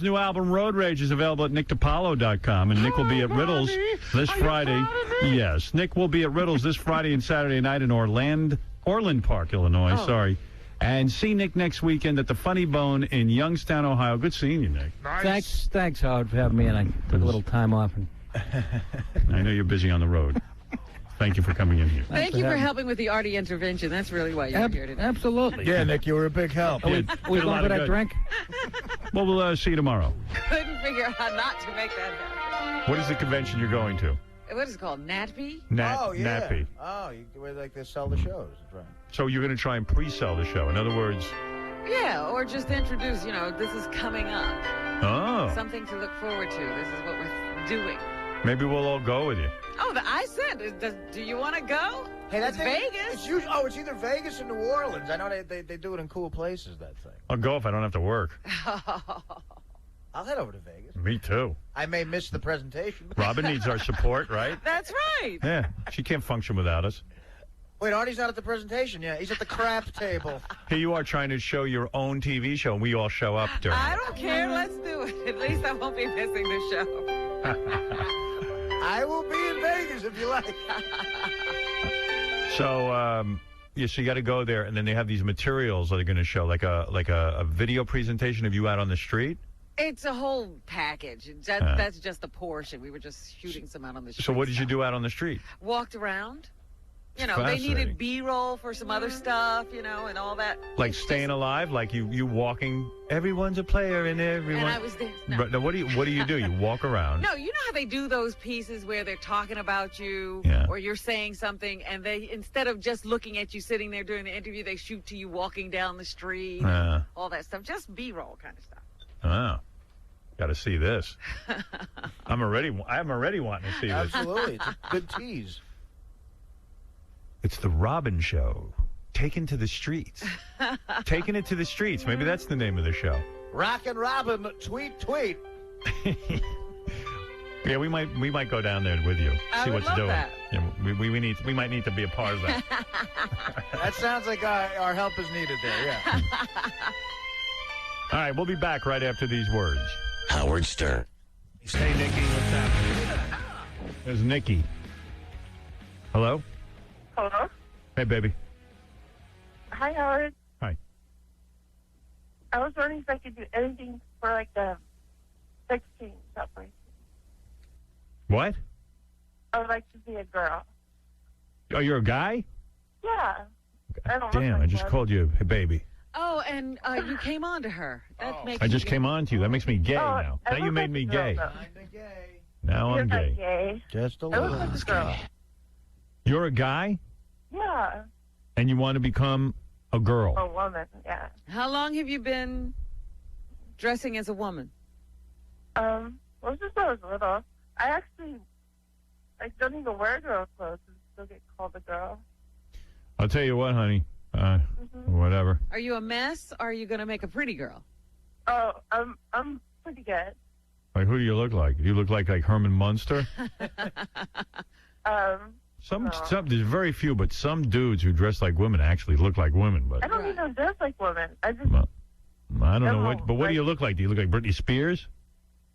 Speaker 3: new album, Road Rage, is available at nickdipalo.com, and Nick will be at Riddles this Friday. Yes, Nick will be at Riddles this Friday and Saturday night in Orland Park, Illinois. Sorry. And see Nick next weekend at the Funny Bone in Youngstown, Ohio. Good seeing you, Nick.
Speaker 20: Nice. Thanks, Howard, for having me, and I took a little time off. And
Speaker 3: I know you're busy on the road. Thank you for coming in here.
Speaker 2: Thank you for helping with the Artie intervention. That's really why you're here today.
Speaker 20: Absolutely.
Speaker 4: Yeah, Nick, you were a big help.
Speaker 20: Are we going for that drink?
Speaker 3: Well, we'll see you tomorrow.
Speaker 2: Couldn't figure out how not to make that happen.
Speaker 3: What is the convention you're going to?
Speaker 2: What is it called? NATPE?
Speaker 3: NATPE.
Speaker 4: Oh, where like they sell the shows. That's right.
Speaker 3: So you're going to try and pre-sell the show. In other words...
Speaker 2: Yeah, or just introduce, this is coming up.
Speaker 3: Oh.
Speaker 2: Something to look forward to. This is what we're doing.
Speaker 3: Maybe we'll all go with you.
Speaker 2: Oh, I said, do you want to go?
Speaker 4: Hey, that's
Speaker 2: Vegas.
Speaker 4: It's either Vegas or New Orleans. I know they do it in cool places, that thing.
Speaker 3: I'll go if I don't have to work.
Speaker 4: I'll head over to Vegas.
Speaker 3: Me too.
Speaker 4: I may miss the presentation.
Speaker 3: Robin needs our support, right?
Speaker 2: That's right.
Speaker 3: Yeah, she can't function without us.
Speaker 4: Wait, Artie's not at the presentation yet. He's at the crap table.
Speaker 3: Here you are trying to show your own TV show, and we all show up during
Speaker 2: I don't care. Let's do it. At least I won't be missing the show.
Speaker 4: I will be in Vegas if you like.
Speaker 3: So, so you got to go there, and then they have these materials that they're going to show, like a video presentation of you out on the street.
Speaker 2: It's a whole package. That's just a portion. We were just shooting some out on the street.
Speaker 3: So what did you do out on the street?
Speaker 2: Walked around. They needed B-roll for some other stuff, and all that.
Speaker 3: Like Staying Alive, like you walking. Everyone's a player, and everyone.
Speaker 2: And I was there. No.
Speaker 3: But what do you do? You walk around.
Speaker 2: No, you know how they do those pieces where they're talking about you, or you're saying something, and they instead of just looking at you sitting there during the interview, they shoot to you walking down the street, all that stuff. Just B-roll kind of stuff.
Speaker 3: Oh, got to see this. I'm already wanting to see this.
Speaker 4: Absolutely, it's a good tease.
Speaker 3: It's the Robin Show, taken to the streets. Taking it to the streets. Maybe that's the name of the show.
Speaker 4: Rockin' Robin, tweet.
Speaker 3: Yeah, we might go down there with you.
Speaker 2: I
Speaker 3: see
Speaker 2: would
Speaker 3: what's
Speaker 2: love
Speaker 3: doing.
Speaker 2: that.
Speaker 3: Yeah, we might need to be a part of that.
Speaker 4: That sounds like our help is needed there. Yeah.
Speaker 3: All right, we'll be back right after these words.
Speaker 15: Howard Stern.
Speaker 3: Hey, Nikki, what's happening? There's Nikki. Hello?
Speaker 6: Hello?
Speaker 3: Hey, baby.
Speaker 6: Hi, Howard.
Speaker 5: I was wondering if I could do anything for like the sex change operation.
Speaker 3: What?
Speaker 5: I would like to be a girl.
Speaker 3: Oh, you're a guy?
Speaker 5: Yeah. I don't
Speaker 3: Damn,
Speaker 5: look
Speaker 3: I
Speaker 5: like
Speaker 3: just
Speaker 5: one.
Speaker 3: called you a baby.
Speaker 2: Oh, and you came on to her. That makes
Speaker 3: I just
Speaker 2: you-
Speaker 3: came on to you. That makes me gay now.
Speaker 5: I
Speaker 3: Now you
Speaker 5: look
Speaker 3: made
Speaker 5: like
Speaker 3: me
Speaker 5: a girl,
Speaker 3: gay.
Speaker 5: though.
Speaker 3: Now I'm
Speaker 5: You're not
Speaker 3: gay.
Speaker 5: gay.
Speaker 4: Just a
Speaker 5: I
Speaker 4: little.
Speaker 5: look like a girl.
Speaker 3: You're a guy,
Speaker 5: Yeah.
Speaker 3: and you want to become a girl.
Speaker 5: A woman, yeah.
Speaker 2: How long have you been dressing as a woman?
Speaker 5: Well, since I was little, I don't even wear girl clothes and still get called a girl.
Speaker 3: I'll tell you what, honey. Whatever.
Speaker 2: Are you a mess, or are you going to make a pretty girl?
Speaker 5: Oh, I'm pretty good.
Speaker 3: Like, who do you look like? Do you look like Herman Munster? Some, there's very few, but some dudes who dress like women actually look like women. But
Speaker 5: I don't even dress like women. I just,
Speaker 3: I don't know what. But what do you look like? Do you look like Britney Spears?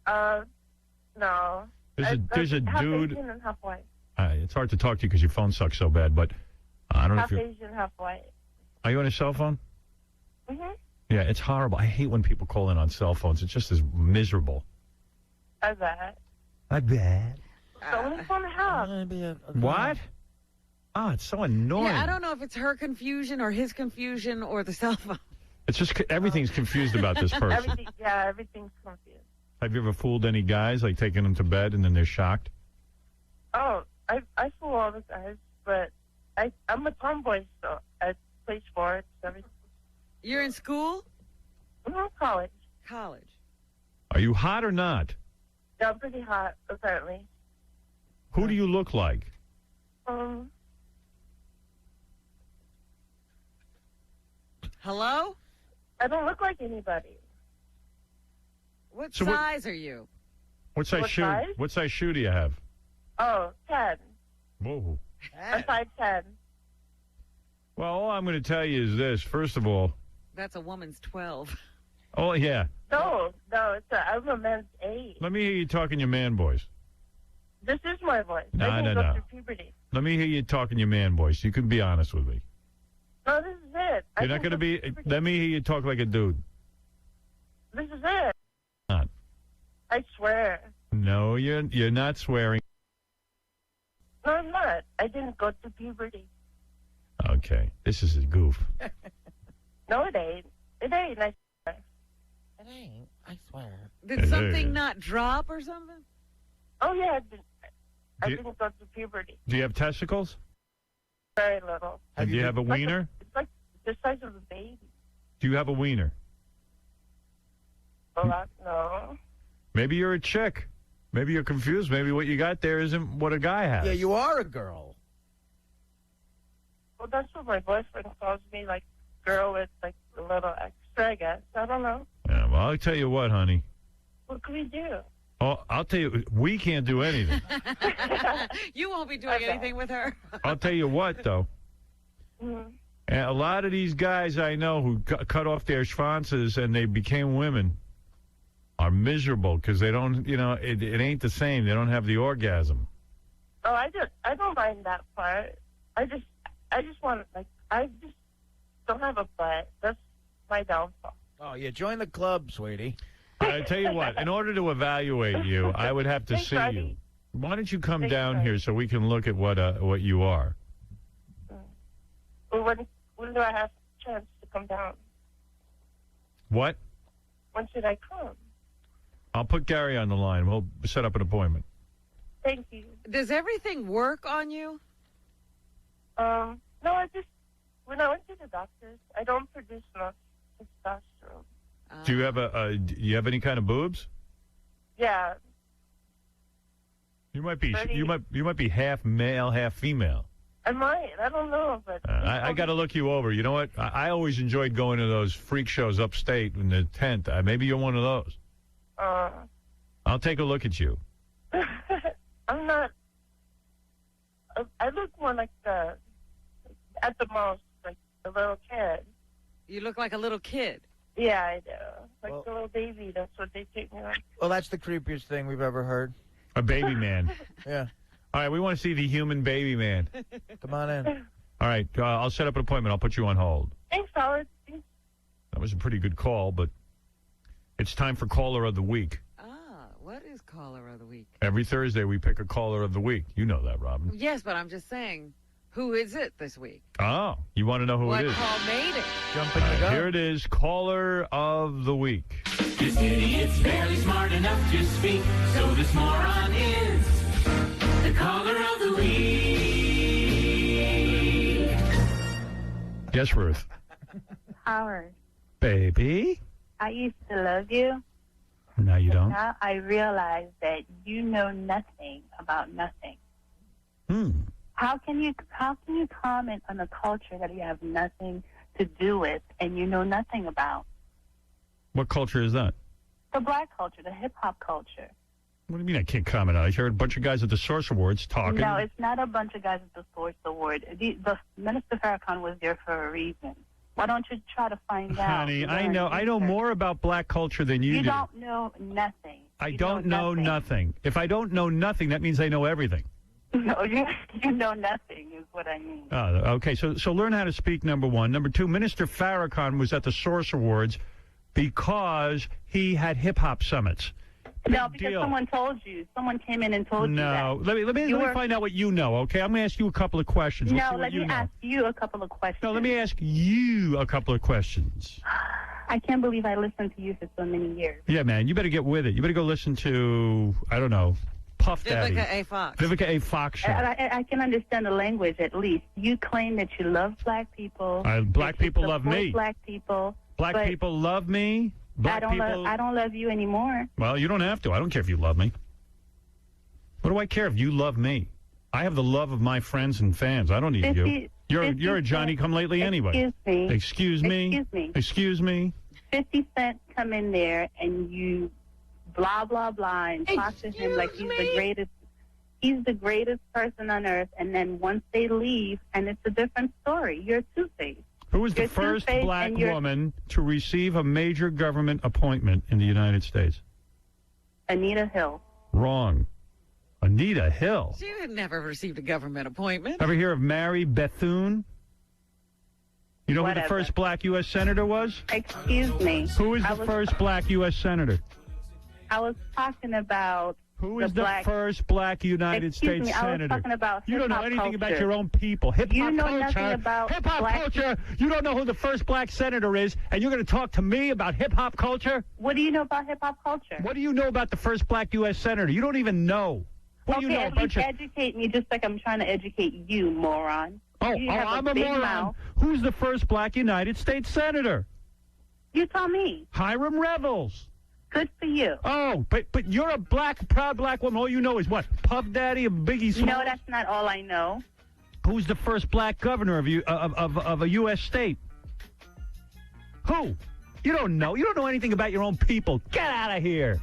Speaker 5: no.
Speaker 3: There's a
Speaker 5: half
Speaker 3: dude.
Speaker 5: Asian and half white.
Speaker 3: It's hard to talk to you because your phone sucks so bad. But I don't know
Speaker 5: Half
Speaker 3: if you're.
Speaker 5: Asian, half white.
Speaker 3: Are you on a cell phone?
Speaker 5: Mm-hmm.
Speaker 3: Yeah, it's horrible. I hate when people call in on cell phones. It's just as miserable.
Speaker 5: I bet.
Speaker 3: I bet.
Speaker 5: It's the only phone I have.
Speaker 3: What? Oh, it's so annoying.
Speaker 2: Yeah, I don't know if it's her confusion or his confusion or the cell phone.
Speaker 3: It's just everything's confused about this person.
Speaker 5: Everything's confused.
Speaker 3: Have you ever fooled any guys, like taking them to bed and then they're shocked?
Speaker 5: Oh, I fool all the guys, but I'm a tomboy, so I play sports, everything.
Speaker 2: You're in school?
Speaker 5: College.
Speaker 2: College.
Speaker 3: Are you hot or not?
Speaker 5: Yeah, I'm pretty hot, apparently.
Speaker 3: Who do you look like?
Speaker 2: Hello?
Speaker 5: I don't look like anybody.
Speaker 2: What
Speaker 3: So what-
Speaker 2: size are you?
Speaker 3: What size
Speaker 5: What
Speaker 3: shoe?
Speaker 5: size?
Speaker 3: What size shoe do you have?
Speaker 5: Oh, 10.
Speaker 3: Whoa.
Speaker 5: I'm 5'10".
Speaker 3: Well, all I'm going to tell you is this. First of all,
Speaker 2: That's a woman's 12.
Speaker 3: oh yeah,
Speaker 5: No, I'm a man's 8.
Speaker 3: let me hear you talking your man voice.
Speaker 5: This is my voice.
Speaker 3: No,
Speaker 5: I didn't
Speaker 3: no,
Speaker 5: go
Speaker 3: no.
Speaker 5: through puberty.
Speaker 3: Let me hear you talking your man voice. You can be honest with me.
Speaker 5: No, this is it.
Speaker 3: You're not going to be. Let me hear you talk like a dude.
Speaker 5: This is it.
Speaker 3: Not.
Speaker 5: I swear.
Speaker 3: No, you're not swearing.
Speaker 5: No, I'm not. I didn't go through puberty.
Speaker 3: Okay, this is a goof.
Speaker 5: No, it ain't. It ain't. I swear.
Speaker 6: It ain't. I swear.
Speaker 2: Did
Speaker 3: Hey,
Speaker 2: something
Speaker 3: hey.
Speaker 2: not drop or something?
Speaker 5: Oh, yeah, I
Speaker 3: Do you-
Speaker 5: didn't go through puberty.
Speaker 3: Do you have testicles?
Speaker 5: Very little.
Speaker 3: And do you have a wiener?
Speaker 5: It's like the size of a baby.
Speaker 3: Do you have a wiener?
Speaker 5: No.
Speaker 3: Maybe you're a chick. Maybe you're confused. Maybe what you got there isn't what a guy has.
Speaker 4: Yeah, you are a girl.
Speaker 5: Well, that's what my boyfriend calls me, like, girl with, like, a little extra, I guess. I don't know.
Speaker 3: Yeah, well, I'll tell you what, honey.
Speaker 5: What can we do?
Speaker 3: Oh, I'll tell you, we can't do anything.
Speaker 2: You won't be doing anything with her.
Speaker 3: I'll tell you what, though.
Speaker 5: Mhm.
Speaker 3: And a lot of these guys I know who cut off their schwanzes and they became women are miserable because they don't, it ain't the same. They don't have the orgasm.
Speaker 5: Oh, I don't mind that part. I just want, like, I just don't have a butt. That's my downfall.
Speaker 4: Oh, yeah, join the club, sweetie.
Speaker 3: I tell you what, in order to evaluate you, I would have to
Speaker 5: Thanks,
Speaker 3: see
Speaker 5: Rodney.
Speaker 3: you. Why don't you come
Speaker 5: Thanks,
Speaker 3: down
Speaker 5: Rodney.
Speaker 3: here so we can look at what you are?
Speaker 5: Well, when do I have a chance to come down?
Speaker 3: What?
Speaker 5: When should I come?
Speaker 3: I'll put Gary on the line. We'll set up an appointment.
Speaker 5: Thank you.
Speaker 2: Does everything work on you?
Speaker 5: No, when I went to the doctors, I don't produce enough testosterone.
Speaker 3: Do you have do you have any kind of boobs?
Speaker 5: Yeah,
Speaker 3: You might be
Speaker 5: 30.
Speaker 3: you might be half male, half female.
Speaker 5: I might. I don't know, but
Speaker 3: I got to look you over. You know what? I always enjoyed going to those freak shows upstate in the tent. Maybe you're one of those. I'll take a look at you.
Speaker 5: I'm not. I look more like at the most, like a little kid.
Speaker 2: You look like a little kid.
Speaker 5: Yeah, I do. Like a little baby. That's what they take me like.
Speaker 4: Well, that's the creepiest thing we've ever heard.
Speaker 3: A baby man.
Speaker 4: Yeah.
Speaker 3: All right, we want to see the human baby man.
Speaker 4: Come on in.
Speaker 3: All right, I'll set up an appointment. I'll put you on hold.
Speaker 5: Thanks, Howard.
Speaker 3: That was a pretty good call, but it's time for Caller of the Week.
Speaker 2: What is Caller of the Week?
Speaker 3: Every Thursday we pick a Caller of the Week. You know that, Robin.
Speaker 2: Yes, but I'm just saying, who is it this week?
Speaker 3: Oh, you want to know who it is?
Speaker 2: What call made it?
Speaker 4: Jumping the gun.
Speaker 3: Here it is, Caller of the Week.
Speaker 13: This idiot's barely smart enough to speak, so this moron is the Caller of the Week.
Speaker 3: Yes, Ruth.
Speaker 7: Howard,
Speaker 3: Baby?
Speaker 7: I used to love you.
Speaker 3: No, you don't.
Speaker 7: Now I realize that you know nothing about nothing. How can you comment on a culture that you have nothing to do with and you know nothing about?
Speaker 3: What culture is that?
Speaker 7: The black culture, the hip hop culture.
Speaker 3: What do you mean I can't comment on it? I heard a bunch of guys at the Source Awards talking.
Speaker 7: No, it's not a bunch of guys at the Source Award. The Minister Farrakhan was there for a reason. Why don't you try to find out?
Speaker 3: Honey, I know more about black culture than you do.
Speaker 7: You don't know nothing.
Speaker 3: I don't know nothing. If I don't know nothing, that means I know everything.
Speaker 7: No, you know nothing is what I mean.
Speaker 3: Oh, okay. So learn how to speak, number one. Number two, Minister Farrakhan was at the Source Awards because he had hip-hop summits.
Speaker 7: No, because someone told you. Someone came in and told you that.
Speaker 3: No, let me find out what you know, okay? I'm going to ask you a couple of questions.
Speaker 7: No, let me ask you a couple of questions.
Speaker 3: No, let me ask you a couple of questions.
Speaker 7: I can't believe I listened to you for so many years.
Speaker 3: Yeah, man, you better get with it. You better go listen to, I don't know, Puff Daddy.
Speaker 2: Vivica A. Fox.
Speaker 3: Vivica A. Fox show.
Speaker 7: I can understand the language at least. You claim that you love black people.
Speaker 3: Black people love me.
Speaker 7: Black people.
Speaker 3: Black people love me.
Speaker 7: I don't love you anymore.
Speaker 3: Well, you don't have to. I don't care if you love me. What do I care if you love me? I have the love of my friends and fans. I don't need you. You're a Johnny-come-lately anyway.
Speaker 7: Excuse me.
Speaker 3: Excuse me.
Speaker 7: 50 Cent come in there and you blah, blah, blah, and talk to him like he's the greatest. He's the greatest person on earth. And then once they leave, and it's a different story. You're two-faced.
Speaker 3: Who was the first black woman to receive a major government appointment in the United States?
Speaker 7: Anita Hill.
Speaker 3: Wrong. Anita Hill.
Speaker 2: She had never received a government appointment.
Speaker 3: Ever hear of Mary Bethune? You know who the first black U.S. Senator was?
Speaker 7: Excuse me.
Speaker 3: Who is the first black U.S. Senator?
Speaker 7: I was talking about
Speaker 3: Who is the first black United States Senator?
Speaker 7: I was talking about
Speaker 3: You don't know anything about your own people. Hip-hop
Speaker 7: you know
Speaker 3: culture.
Speaker 7: Nothing about
Speaker 3: Hip-hop
Speaker 7: black
Speaker 3: culture. You don't know who the first black senator is, and you're going to talk to me about hip-hop culture?
Speaker 7: What do you know about hip-hop culture?
Speaker 3: What do you know about the first black U.S. Senator? You don't even know. What do you know?
Speaker 7: At least educate me just like I'm trying to educate you, moron.
Speaker 3: I'm a moron.
Speaker 7: Mouth.
Speaker 3: Who's the first black United States Senator?
Speaker 7: You tell me.
Speaker 3: Hiram Revels.
Speaker 7: Good for you.
Speaker 3: Oh, but you're a proud black woman. All you know is what? Puff Daddy and Biggie Smalls?
Speaker 7: No, that's not all I know.
Speaker 3: Who's the first black governor of a U.S. state? Who? You don't know. You don't know anything about your own people. Get out of here.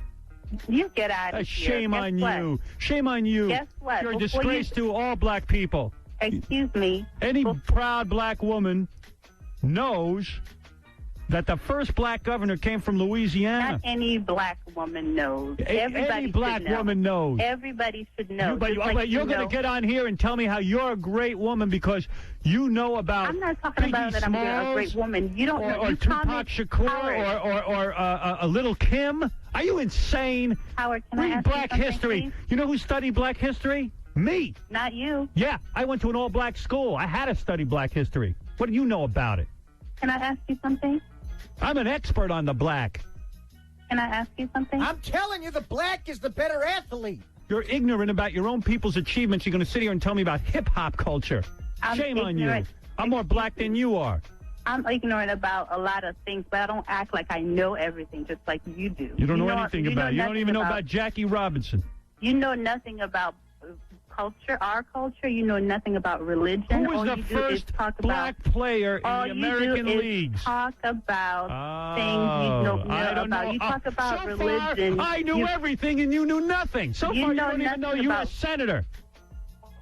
Speaker 7: You get out of here.
Speaker 3: Shame on you. Shame on you.
Speaker 7: Guess what?
Speaker 3: You're a disgrace to all black people.
Speaker 7: Excuse me.
Speaker 3: Any proud black woman knows that the first black governor came from Louisiana.
Speaker 7: Not any black woman knows.
Speaker 3: Any black woman knows.
Speaker 7: Everybody should know.
Speaker 3: But you're going to get on here and tell me how you're a great woman because you know about
Speaker 7: I'm not talking
Speaker 3: Biggie
Speaker 7: about that
Speaker 3: Smalls,
Speaker 7: I'm a great woman. You don't know.
Speaker 3: Or Tupac Shakur or a Little Kim. Are you insane?
Speaker 7: Howard, can
Speaker 3: Read
Speaker 7: I ask
Speaker 3: black
Speaker 7: you something,
Speaker 3: history.
Speaker 7: please?
Speaker 3: You know who studied black history? Me.
Speaker 7: Not you.
Speaker 3: Yeah, I went to an all-black school. I had to study black history. What do you know about it?
Speaker 7: Can I ask you something?
Speaker 3: I'm an expert on the black.
Speaker 7: Can I ask you something?
Speaker 4: I'm telling you, the black is the better athlete.
Speaker 3: You're ignorant about your own people's achievements. You're going to sit here and tell me about hip-hop culture. Shame on you. I'm more black than you are.
Speaker 7: I'm ignorant about a lot of things, but I don't act like I know everything just like you do.
Speaker 3: You don't know anything about it. You don't even know about Jackie Robinson.
Speaker 7: You know nothing about culture, our culture. You know nothing about religion.
Speaker 3: Who was
Speaker 7: all
Speaker 3: the
Speaker 7: you do
Speaker 3: first
Speaker 7: is talk
Speaker 3: black
Speaker 7: about,
Speaker 3: player in the American leagues?
Speaker 7: Talk about things you don't know about. You talk about
Speaker 3: so
Speaker 7: religion.
Speaker 3: Far, I knew everything and you knew nothing. So far, you don't even know U.S. Senator.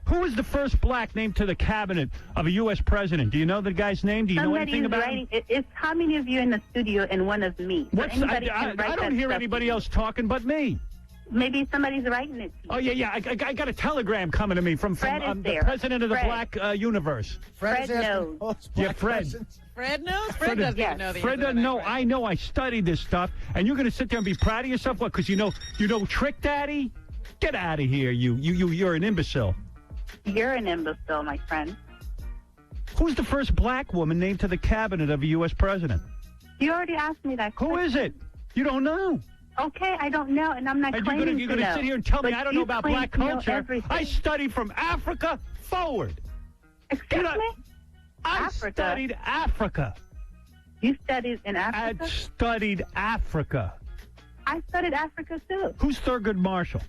Speaker 3: Who was the first black named to the cabinet of a U.S. president? Do you know the guy's name? Do you know anything about him?
Speaker 7: It's how many of you in the studio and one of me? So
Speaker 3: I don't hear anybody else talking but me.
Speaker 7: Maybe somebody's writing it to you.
Speaker 3: Oh, yeah. I got a telegram coming to me from
Speaker 7: Fred is
Speaker 3: the
Speaker 7: there.
Speaker 3: president of the
Speaker 7: Fred.
Speaker 3: Black universe.
Speaker 7: Fred knows.
Speaker 3: Yeah, Fred.
Speaker 2: Fred knows? Fred doesn't even know the
Speaker 3: Fred doesn't know. I know. I studied this stuff. And you're going to sit there and be proud of yourself? What, because you know Trick Daddy? Get out of here, you're an imbecile.
Speaker 7: You're an imbecile, my friend.
Speaker 3: Who's the first black woman named to the cabinet of a U.S. president?
Speaker 7: You already asked me that question.
Speaker 3: Who is it? You don't know.
Speaker 7: Okay, I don't know, and I'm not
Speaker 3: And
Speaker 7: claiming
Speaker 3: you're going to
Speaker 7: know.
Speaker 3: sit here and tell me
Speaker 7: But
Speaker 3: I don't know
Speaker 7: you
Speaker 3: about
Speaker 7: claim
Speaker 3: black
Speaker 7: to know
Speaker 3: culture.
Speaker 7: everything.
Speaker 3: I studied from Africa forward.
Speaker 7: Excuse me?
Speaker 3: I
Speaker 7: Africa?
Speaker 3: studied Africa.
Speaker 7: You studied in Africa?
Speaker 3: I studied Africa.
Speaker 7: I studied Africa, too.
Speaker 3: Who's Thurgood Marshall?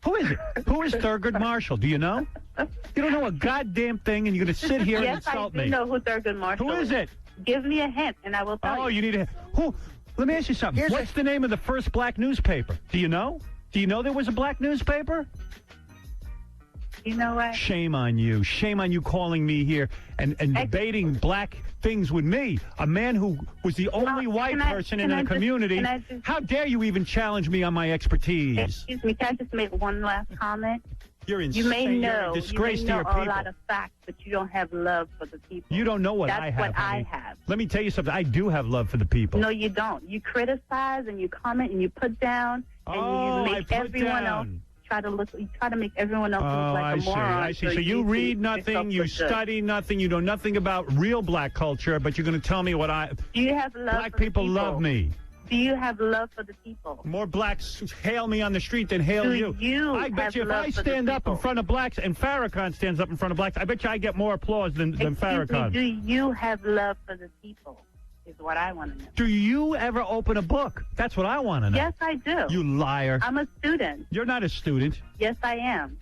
Speaker 3: Who is it? Who is Thurgood Marshall? Do you know? You don't know a goddamn thing, and you're going to sit here and
Speaker 7: Yes,
Speaker 3: insult
Speaker 7: I do
Speaker 3: me.
Speaker 7: know who Thurgood Marshall
Speaker 3: Who is it?
Speaker 7: Give me a hint, and I will tell you.
Speaker 3: Oh, you need a... Who? Let me ask you something. What's the name of the first black newspaper? Do you know? Do you know there was a black newspaper?
Speaker 7: You know what?
Speaker 3: Shame on you. Shame on you calling me here and debating black things with me, a man who was the only white person in the community. How dare you even challenge me on my expertise?
Speaker 7: Excuse me, can I just make one last comment?
Speaker 3: You're insane.
Speaker 7: You may
Speaker 3: You're
Speaker 7: know,
Speaker 3: a disgrace
Speaker 7: you
Speaker 3: to
Speaker 7: may
Speaker 3: your
Speaker 7: know
Speaker 3: people.
Speaker 7: a lot of facts, but you don't have love for the people.
Speaker 3: You don't know what
Speaker 7: That's
Speaker 3: I have.
Speaker 7: what I
Speaker 3: honey.
Speaker 7: have.
Speaker 3: Let me tell you something. I do have love for the people.
Speaker 7: No, you don't. You criticize and you comment and you put down and you make everyone else try to look. You try to make everyone else look like a moron.
Speaker 3: I see. So you read nothing, you study nothing, you know nothing about real black culture, but you're going to tell me what I...
Speaker 7: Do you have love
Speaker 3: Black
Speaker 7: for the
Speaker 3: people love me.
Speaker 7: Do you have love for the people?
Speaker 3: More blacks hail me on the street than hail you. I bet
Speaker 7: have
Speaker 3: you if
Speaker 7: love
Speaker 3: I
Speaker 7: for the
Speaker 3: stand up in
Speaker 7: people?
Speaker 3: front of blacks and Farrakhan stands up in front of blacks, I bet you I get more applause than Farrakhan.
Speaker 7: Do you have love for the people? Is what I want to know.
Speaker 3: Do you ever open a book? That's what I want to know.
Speaker 7: Yes, I do.
Speaker 3: You liar.
Speaker 7: I'm a student.
Speaker 3: You're not a student.
Speaker 7: Yes, I am.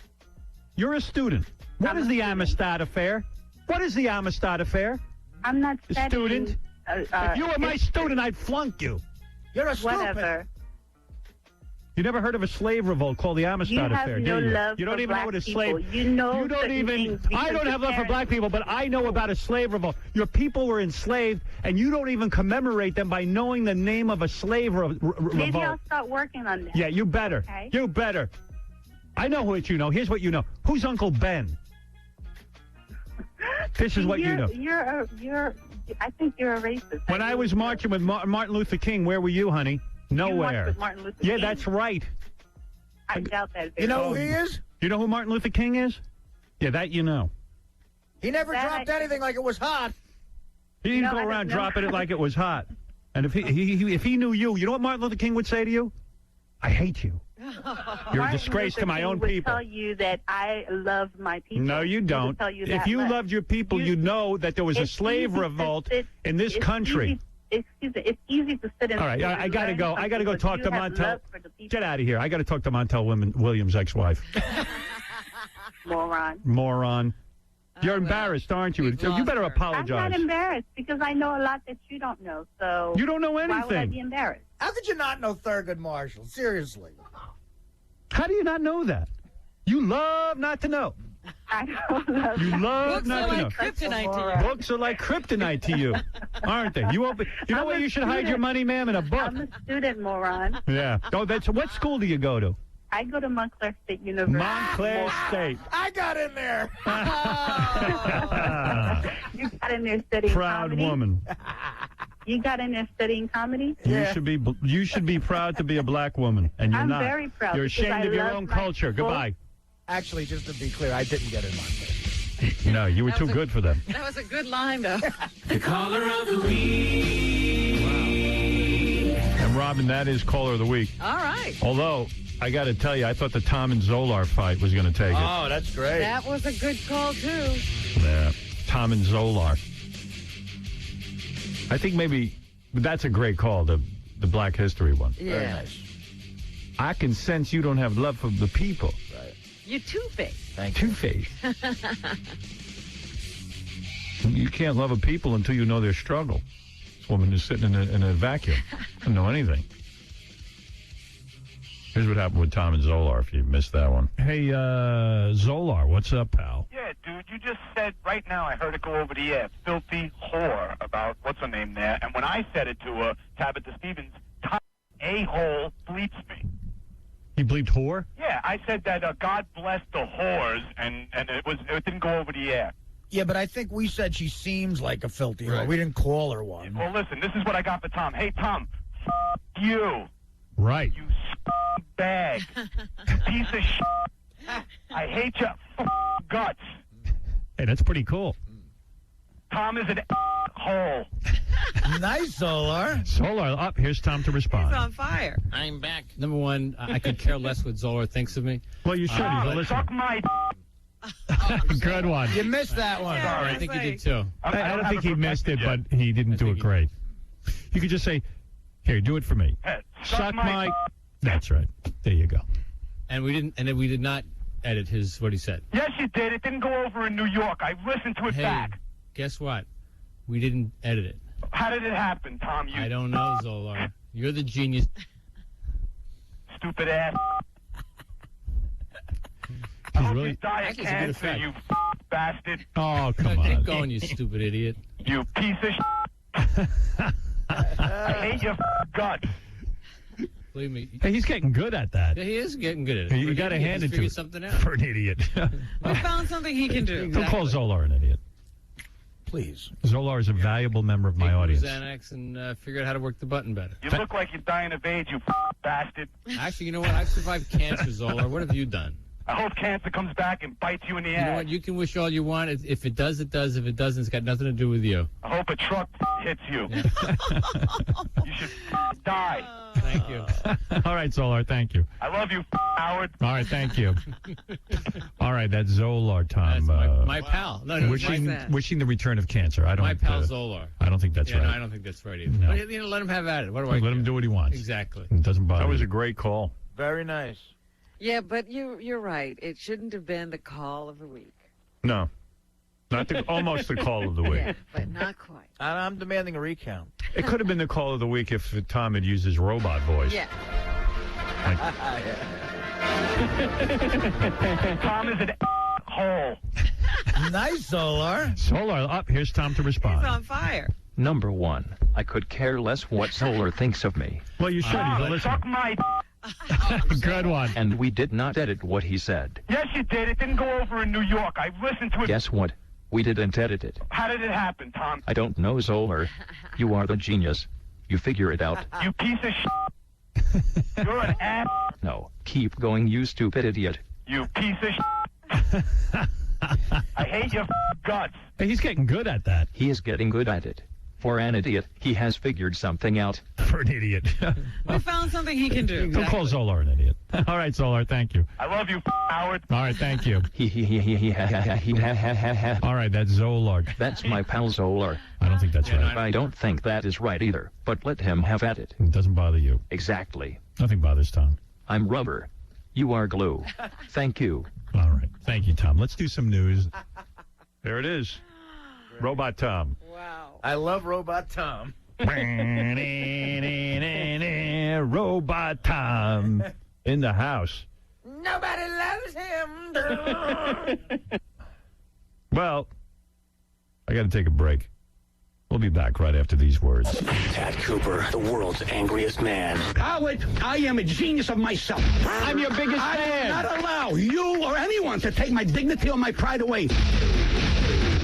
Speaker 3: You're a student. What is the Amistad Affair? What is the Amistad Affair?
Speaker 7: I'm not
Speaker 3: A student? If you were my student, I'd flunk you.
Speaker 4: You're a
Speaker 7: Whatever.
Speaker 3: You never heard of a slave revolt called the Amistad
Speaker 7: You have
Speaker 3: Affair,
Speaker 7: no
Speaker 3: do you?
Speaker 7: love
Speaker 3: You don't
Speaker 7: for
Speaker 3: even know
Speaker 7: black
Speaker 3: what a
Speaker 7: people.
Speaker 3: slave...
Speaker 7: You know
Speaker 3: You don't
Speaker 7: certain
Speaker 3: even...
Speaker 7: things
Speaker 3: I
Speaker 7: because
Speaker 3: don't
Speaker 7: your
Speaker 3: have love for
Speaker 7: parents-
Speaker 3: black people, but I know about a slave revolt. Your people were enslaved, and you don't even commemorate them by knowing the name of a slave
Speaker 7: Maybe
Speaker 3: revolt.
Speaker 7: I'll start working on that.
Speaker 3: Yeah, you better.
Speaker 7: Okay.
Speaker 3: You better. I know what you know. Here's what you know. Who's Uncle Ben? This is what you know.
Speaker 7: I think you're a racist.
Speaker 3: When I was marching with Martin Luther King, where were you, honey? Nowhere.
Speaker 7: with Martin Luther
Speaker 3: Yeah,
Speaker 7: King?
Speaker 3: that's right.
Speaker 7: I doubt that.
Speaker 4: You know who he is?
Speaker 3: You know who Martin Luther King is? Yeah, that you know.
Speaker 4: He never
Speaker 7: That
Speaker 4: dropped anything like it was hot.
Speaker 3: He didn't
Speaker 7: No,
Speaker 3: go
Speaker 7: I
Speaker 3: around
Speaker 7: don't know.
Speaker 3: dropping it like it was hot. And if he knew you, you know what Martin Luther King would say to you? I hate you. You're a disgrace to my own
Speaker 7: would
Speaker 3: people.
Speaker 7: tell you that I love my people.
Speaker 3: No, you
Speaker 7: He would
Speaker 3: don't.
Speaker 7: tell you
Speaker 3: If
Speaker 7: that
Speaker 3: you
Speaker 7: much.
Speaker 3: loved your people, you'd know that there was a
Speaker 7: It's
Speaker 3: slave
Speaker 7: easy to
Speaker 3: revolt
Speaker 7: sit-
Speaker 3: in this
Speaker 7: it's
Speaker 3: country.
Speaker 7: easy- Excuse me. It's easy to sit in.
Speaker 3: All right, I got to go. I got to go talk to Montel.
Speaker 7: Love for the people.
Speaker 3: Get out of here. I got to talk to Montel Williams' ex-wife.
Speaker 7: Moron.
Speaker 3: Moron. You're embarrassed, aren't you? You better
Speaker 7: I'm
Speaker 3: apologize.
Speaker 7: not embarrassed because I know a lot that you don't know. So
Speaker 3: You don't know
Speaker 7: Why would I
Speaker 3: anything.
Speaker 7: be embarrassed?
Speaker 4: How could you not know Thurgood Marshall? Seriously.
Speaker 3: How do you not know that? You love not to know.
Speaker 7: I don't love
Speaker 3: You love
Speaker 2: Books
Speaker 3: not
Speaker 2: are
Speaker 3: to know.
Speaker 2: like kryptonite to you.
Speaker 3: Books are like kryptonite to you, aren't they? You know
Speaker 7: I'm
Speaker 3: where
Speaker 7: a
Speaker 3: you should hide your
Speaker 7: student.
Speaker 3: money, ma'am? In a book.
Speaker 7: I'm a student, moron.
Speaker 3: Yeah. Oh, that's what school do you go to?
Speaker 7: I go to Montclair State University.
Speaker 3: Montclair State.
Speaker 4: I got in there.
Speaker 7: You got in there studying
Speaker 3: Proud
Speaker 7: comedy.
Speaker 3: woman.
Speaker 7: You got in there studying comedy.
Speaker 3: You should be proud to be a black woman, and you're
Speaker 7: I'm
Speaker 3: not.
Speaker 7: very proud
Speaker 3: You're
Speaker 7: because
Speaker 3: ashamed
Speaker 7: I
Speaker 3: of your
Speaker 7: love
Speaker 3: own
Speaker 7: my
Speaker 3: culture.
Speaker 7: people.
Speaker 3: Goodbye.
Speaker 4: Actually, just to be clear, I didn't get in Montclair.
Speaker 3: No, you were too good for them.
Speaker 2: That was a good line, though.
Speaker 13: The caller of the week.
Speaker 3: And Robin, that is caller of the week.
Speaker 2: All right.
Speaker 3: Although I got to tell you, I thought the Tom and Zolar fight was going to take it.
Speaker 4: Oh, that's great.
Speaker 2: That was a good call, too.
Speaker 3: Yeah, Tom and Zolar. I think maybe that's a great call, the Black History one.
Speaker 2: Yeah.
Speaker 4: Very nice.
Speaker 3: I can sense you don't have love for the people.
Speaker 2: You two-faced.
Speaker 3: Two-faced. You can't love a people until you know their struggle. This woman is sitting in a vacuum. Doesn't know anything. Here's what happened with Tom and Zolar, if you missed that one. Hey, Zolar, what's up, pal?
Speaker 8: Yeah, dude, you just said right now, I heard it go over the air, filthy whore about what's her name there. And when I said it to her, Tabitha Stevens, Tom a-hole bleeps me.
Speaker 3: You bleeped whore?
Speaker 8: Yeah, I said that God bless the whores, and it didn't go over the air.
Speaker 4: Yeah, but I think we said she seems like a filthy whore.
Speaker 8: Right.
Speaker 4: We didn't call her one.
Speaker 8: Well, listen, this is what I got for Tom. Hey, Tom, you.
Speaker 3: Right.
Speaker 8: You bag. Piece of shit. I hate your guts.
Speaker 3: Hey, that's pretty cool.
Speaker 8: Tom is an hole.
Speaker 4: Nice, Zolar.
Speaker 3: Zolar, up. Here's Tom to respond.
Speaker 2: He's on fire.
Speaker 6: I'm back.
Speaker 10: Number one, I could care less what Zolar thinks of me.
Speaker 3: Well, you should.
Speaker 8: Tom,
Speaker 3: Listen.
Speaker 8: suck my
Speaker 3: Good one.
Speaker 4: You missed that one.
Speaker 2: Yeah,
Speaker 10: I think you did too.
Speaker 3: I don't think he missed it, but he didn't do it great. You could just say, here, do it for me. Suck my... That's right. There you go.
Speaker 10: And we did not edit what he said.
Speaker 8: Yes, you did. It didn't go over in New York. I listened to it
Speaker 10: Hey,
Speaker 8: back.
Speaker 10: guess what? We didn't edit it.
Speaker 8: How did it happen, Tom? You
Speaker 10: I don't know, Zolar. You're the genius.
Speaker 8: stupid ass.
Speaker 3: He's
Speaker 8: I hope
Speaker 3: really...
Speaker 8: you die of
Speaker 10: Actually, it's a good
Speaker 8: cancer,
Speaker 10: effect.
Speaker 8: you bastard.
Speaker 3: Oh, come
Speaker 10: Keep
Speaker 3: on.
Speaker 10: going, you stupid idiot.
Speaker 8: You piece of shit. I hate your guts.
Speaker 10: Believe me.
Speaker 3: Hey, he's getting good at that.
Speaker 10: Yeah, he is getting good at it.
Speaker 3: You got to hand it to
Speaker 10: figure
Speaker 3: him.
Speaker 10: something out.
Speaker 3: For an idiot.
Speaker 2: We found something he can do.
Speaker 3: Don't call Zolar an idiot.
Speaker 4: Please.
Speaker 3: Zolar is a valuable member of my
Speaker 10: Take
Speaker 3: audience.
Speaker 10: Xanax and figure out how to work the button better.
Speaker 8: You look like you're dying of AIDS, you bastard.
Speaker 10: Actually, you know what? I've survived cancer, Zolar. What have you done?
Speaker 8: I hope cancer comes back and bites you in the
Speaker 10: You know
Speaker 8: ass.
Speaker 10: what? You can wish all you want. If it does, it does. If it doesn't, it's got nothing to do with you.
Speaker 8: I hope a truck hits you. You should die.
Speaker 10: Thank you.
Speaker 3: All right, Zolar, thank you.
Speaker 8: I love you, Howard.
Speaker 3: All right, thank you. All right, that's Zolar, Tom.
Speaker 10: That's my pal. No,
Speaker 3: wishing the return of cancer. I don't.
Speaker 10: My pal Zolar.
Speaker 3: I don't think that's
Speaker 10: yeah,
Speaker 3: right.
Speaker 10: No, I don't think that's right either.
Speaker 3: No.
Speaker 10: But, you know, let him have at it. What do I
Speaker 3: Let him do what he wants.
Speaker 10: Exactly.
Speaker 3: It doesn't bother.
Speaker 12: That was
Speaker 3: you.
Speaker 12: a great call.
Speaker 4: Very nice.
Speaker 2: Yeah, but you're right. It shouldn't have been the call of the week.
Speaker 12: No. Not almost the call of the week.
Speaker 2: Yeah, but not quite.
Speaker 4: I'm demanding a recount.
Speaker 3: It could have been the call of the week if Tom had used his robot voice.
Speaker 2: Yeah.
Speaker 8: Tom is an hole.
Speaker 4: Nice, Zolar.
Speaker 3: Zolar, up. Here's Tom to respond.
Speaker 2: He's on fire.
Speaker 14: Number one, I could care less what Zolar thinks of me.
Speaker 3: Well, you should. He's a listener.
Speaker 8: Suck my
Speaker 3: Good one.
Speaker 14: And we did not edit what he said.
Speaker 8: Yes, you did. It didn't go over in New York. I listened to it.
Speaker 14: Guess what? We didn't edit it.
Speaker 8: How did it happen, Tom?
Speaker 14: I don't know, Zolar. You are the genius. You figure it out.
Speaker 8: You piece of shit. You're an ass.
Speaker 14: No, keep going, you stupid idiot.
Speaker 8: You piece of shit. I hate your guts.
Speaker 3: Hey, he's getting good at that.
Speaker 14: He is getting good at it. For an idiot, he has figured something out.
Speaker 3: For an idiot.
Speaker 2: We found something he can do.
Speaker 3: Don't call Zolar an idiot. All right, Zolar, thank you.
Speaker 8: I love you, Howard.
Speaker 3: All right, thank you.
Speaker 14: Ha.
Speaker 3: All right, that's Zolar.
Speaker 14: That's my pal Zolar.
Speaker 3: I don't think that's right.
Speaker 14: I don't think that is right either, but let him have at it.
Speaker 3: It doesn't bother you.
Speaker 14: Exactly.
Speaker 3: Nothing bothers Tom.
Speaker 14: I'm rubber. You are glue. Thank you.
Speaker 3: All right. Thank you, Tom. Let's do some news. There it is. Robot Tom.
Speaker 2: Wow.
Speaker 4: I love Robot Tom.
Speaker 3: Robot Tom in the house.
Speaker 6: Nobody loves him.
Speaker 3: Well, I got to take a break. We'll be back right after these words.
Speaker 16: Tad Cooper, the world's angriest man.
Speaker 17: Howard, I am a genius of myself.
Speaker 16: I'm your biggest fan.
Speaker 17: I will not allow you or anyone to take my dignity or my pride away.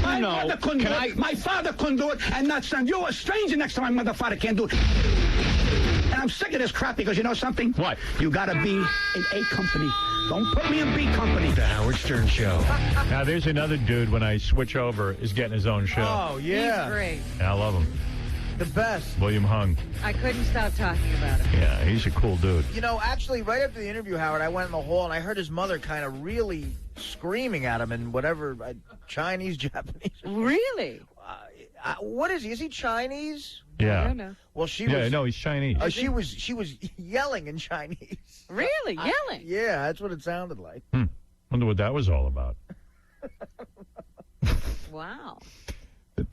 Speaker 17: My mother couldn't do it. My father couldn't do it, and not son. You're a stranger next to my mother. Father can't do it. And I'm sick of this crap because you know something?
Speaker 3: What?
Speaker 17: You gotta be in A company. Don't put me in B company.
Speaker 16: The Howard Stern Show.
Speaker 3: Now, there's another dude, when I switch over, is getting his own show.
Speaker 4: Oh, yeah.
Speaker 2: He's great.
Speaker 3: And I love him.
Speaker 4: The best.
Speaker 3: William Hung.
Speaker 2: I couldn't stop talking about him.
Speaker 3: Yeah, he's a cool dude.
Speaker 4: You know, actually, right after the interview, Howard, I went in the hall and I heard his mother kind of really screaming at him in whatever, Chinese, Japanese.
Speaker 2: Really?
Speaker 4: What is he? Is he Chinese?
Speaker 3: Yeah.
Speaker 2: I don't know.
Speaker 4: Well, she
Speaker 3: Yeah,
Speaker 4: was.
Speaker 3: no, he's Chinese.
Speaker 4: She was yelling in Chinese.
Speaker 2: Really? Yelling?
Speaker 4: Yeah, that's what it sounded like.
Speaker 3: Wonder what that was all about.
Speaker 2: Wow.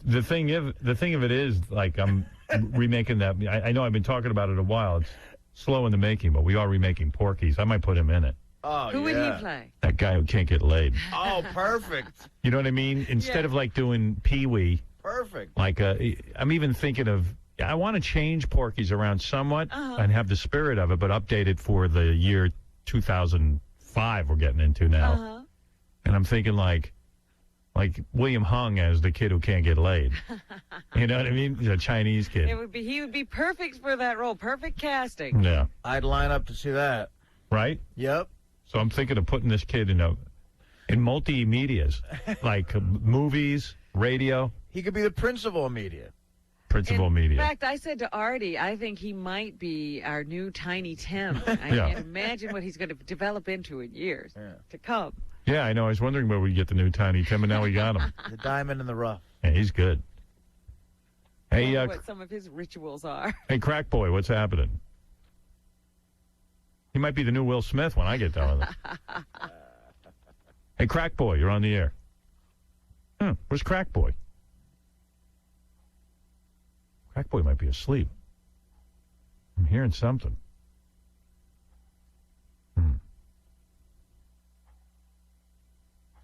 Speaker 3: The thing of it is, like, I'm remaking that. I know I've been talking about it a while. It's slow in the making, but we are remaking Porky's. I might put him in it.
Speaker 4: Oh,
Speaker 2: Who would he play?
Speaker 3: That guy who can't get laid.
Speaker 4: Oh, perfect.
Speaker 3: You know what I mean? Instead of like doing Pee-wee,
Speaker 4: Perfect.
Speaker 3: like I'm even thinking of. I want to change Porky's around somewhat and have the spirit of it, but update it for the year 2005 we're getting into now.
Speaker 2: Uh-huh.
Speaker 3: And I'm thinking like William Hung as the kid who can't get laid. You know what I mean? He's a Chinese kid.
Speaker 2: He would be perfect for that role. Perfect casting.
Speaker 3: Yeah.
Speaker 4: I'd line up to see that.
Speaker 3: Right?
Speaker 4: Yep.
Speaker 3: So I'm thinking of putting this kid in multimedias, like movies, radio.
Speaker 4: He could be the principal media.
Speaker 3: Principal media.
Speaker 2: In fact, I said to Artie, I think he might be our new Tiny Tim. I
Speaker 3: Yeah.
Speaker 2: can't imagine what he's going to develop into in years to come.
Speaker 3: Yeah, I know. I was wondering where we get the new Tiny Tim, and now we got him.
Speaker 4: The diamond in the rough.
Speaker 3: Yeah, he's good. Hey,
Speaker 2: What some of his rituals are.
Speaker 3: hey, Crack Boy, what's happening? He might be the new Will Smith when I get done with it. Hey, Crack Boy, you're on the air. Where's Crack Boy? Crack Boy might be asleep. I'm hearing something.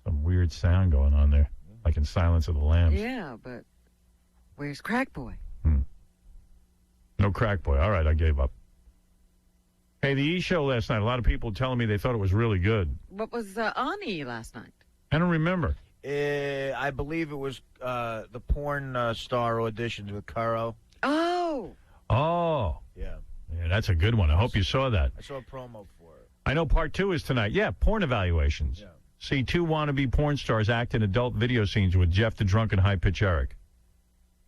Speaker 3: Some weird sound going on there, like in Silence of the Lambs.
Speaker 2: Yeah, but where's Crack Boy?
Speaker 3: No Crack Boy. All right, I gave up. Hey, the E! Show last night, a lot of people telling me they thought it was really good.
Speaker 2: What was on E! last night?
Speaker 3: I don't remember.
Speaker 4: I believe it was the porn star auditions with Caro.
Speaker 2: Oh.
Speaker 3: Oh.
Speaker 4: Yeah.
Speaker 3: Yeah, that's a good one. I hope you saw that.
Speaker 4: I saw a promo for it.
Speaker 3: I know part 2 is tonight. Yeah, porn evaluations.
Speaker 4: Yeah.
Speaker 3: See 2 wannabe porn stars act in adult video scenes with Jeff the Drunken High Pitch Eric.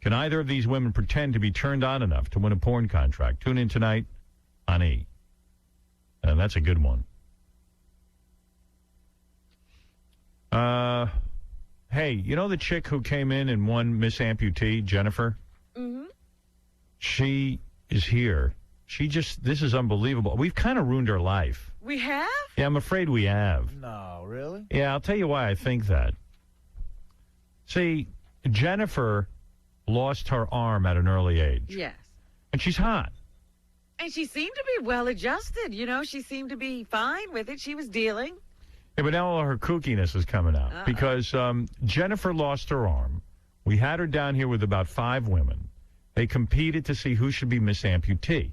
Speaker 3: Can either of these women pretend to be turned on enough to win a porn contract? Tune in tonight on E! And that's a good one. Hey, you know the chick who came in and won Miss Amputee, Jennifer?
Speaker 2: Mm-hmm.
Speaker 3: She is here. This is unbelievable. We've kind of ruined her life.
Speaker 2: We have?
Speaker 3: Yeah, I'm afraid we have.
Speaker 4: No, really?
Speaker 3: Yeah, I'll tell you why I think that. See, Jennifer lost her arm at an early age.
Speaker 2: Yes.
Speaker 3: And she's hot.
Speaker 2: And she seemed to be well adjusted. You know, she seemed to be fine with it. She was dealing.
Speaker 3: Yeah, but now all her kookiness is coming out. Because Jennifer lost her arm. We had her down here with about 5 women. They competed to see who should be Miss Amputee.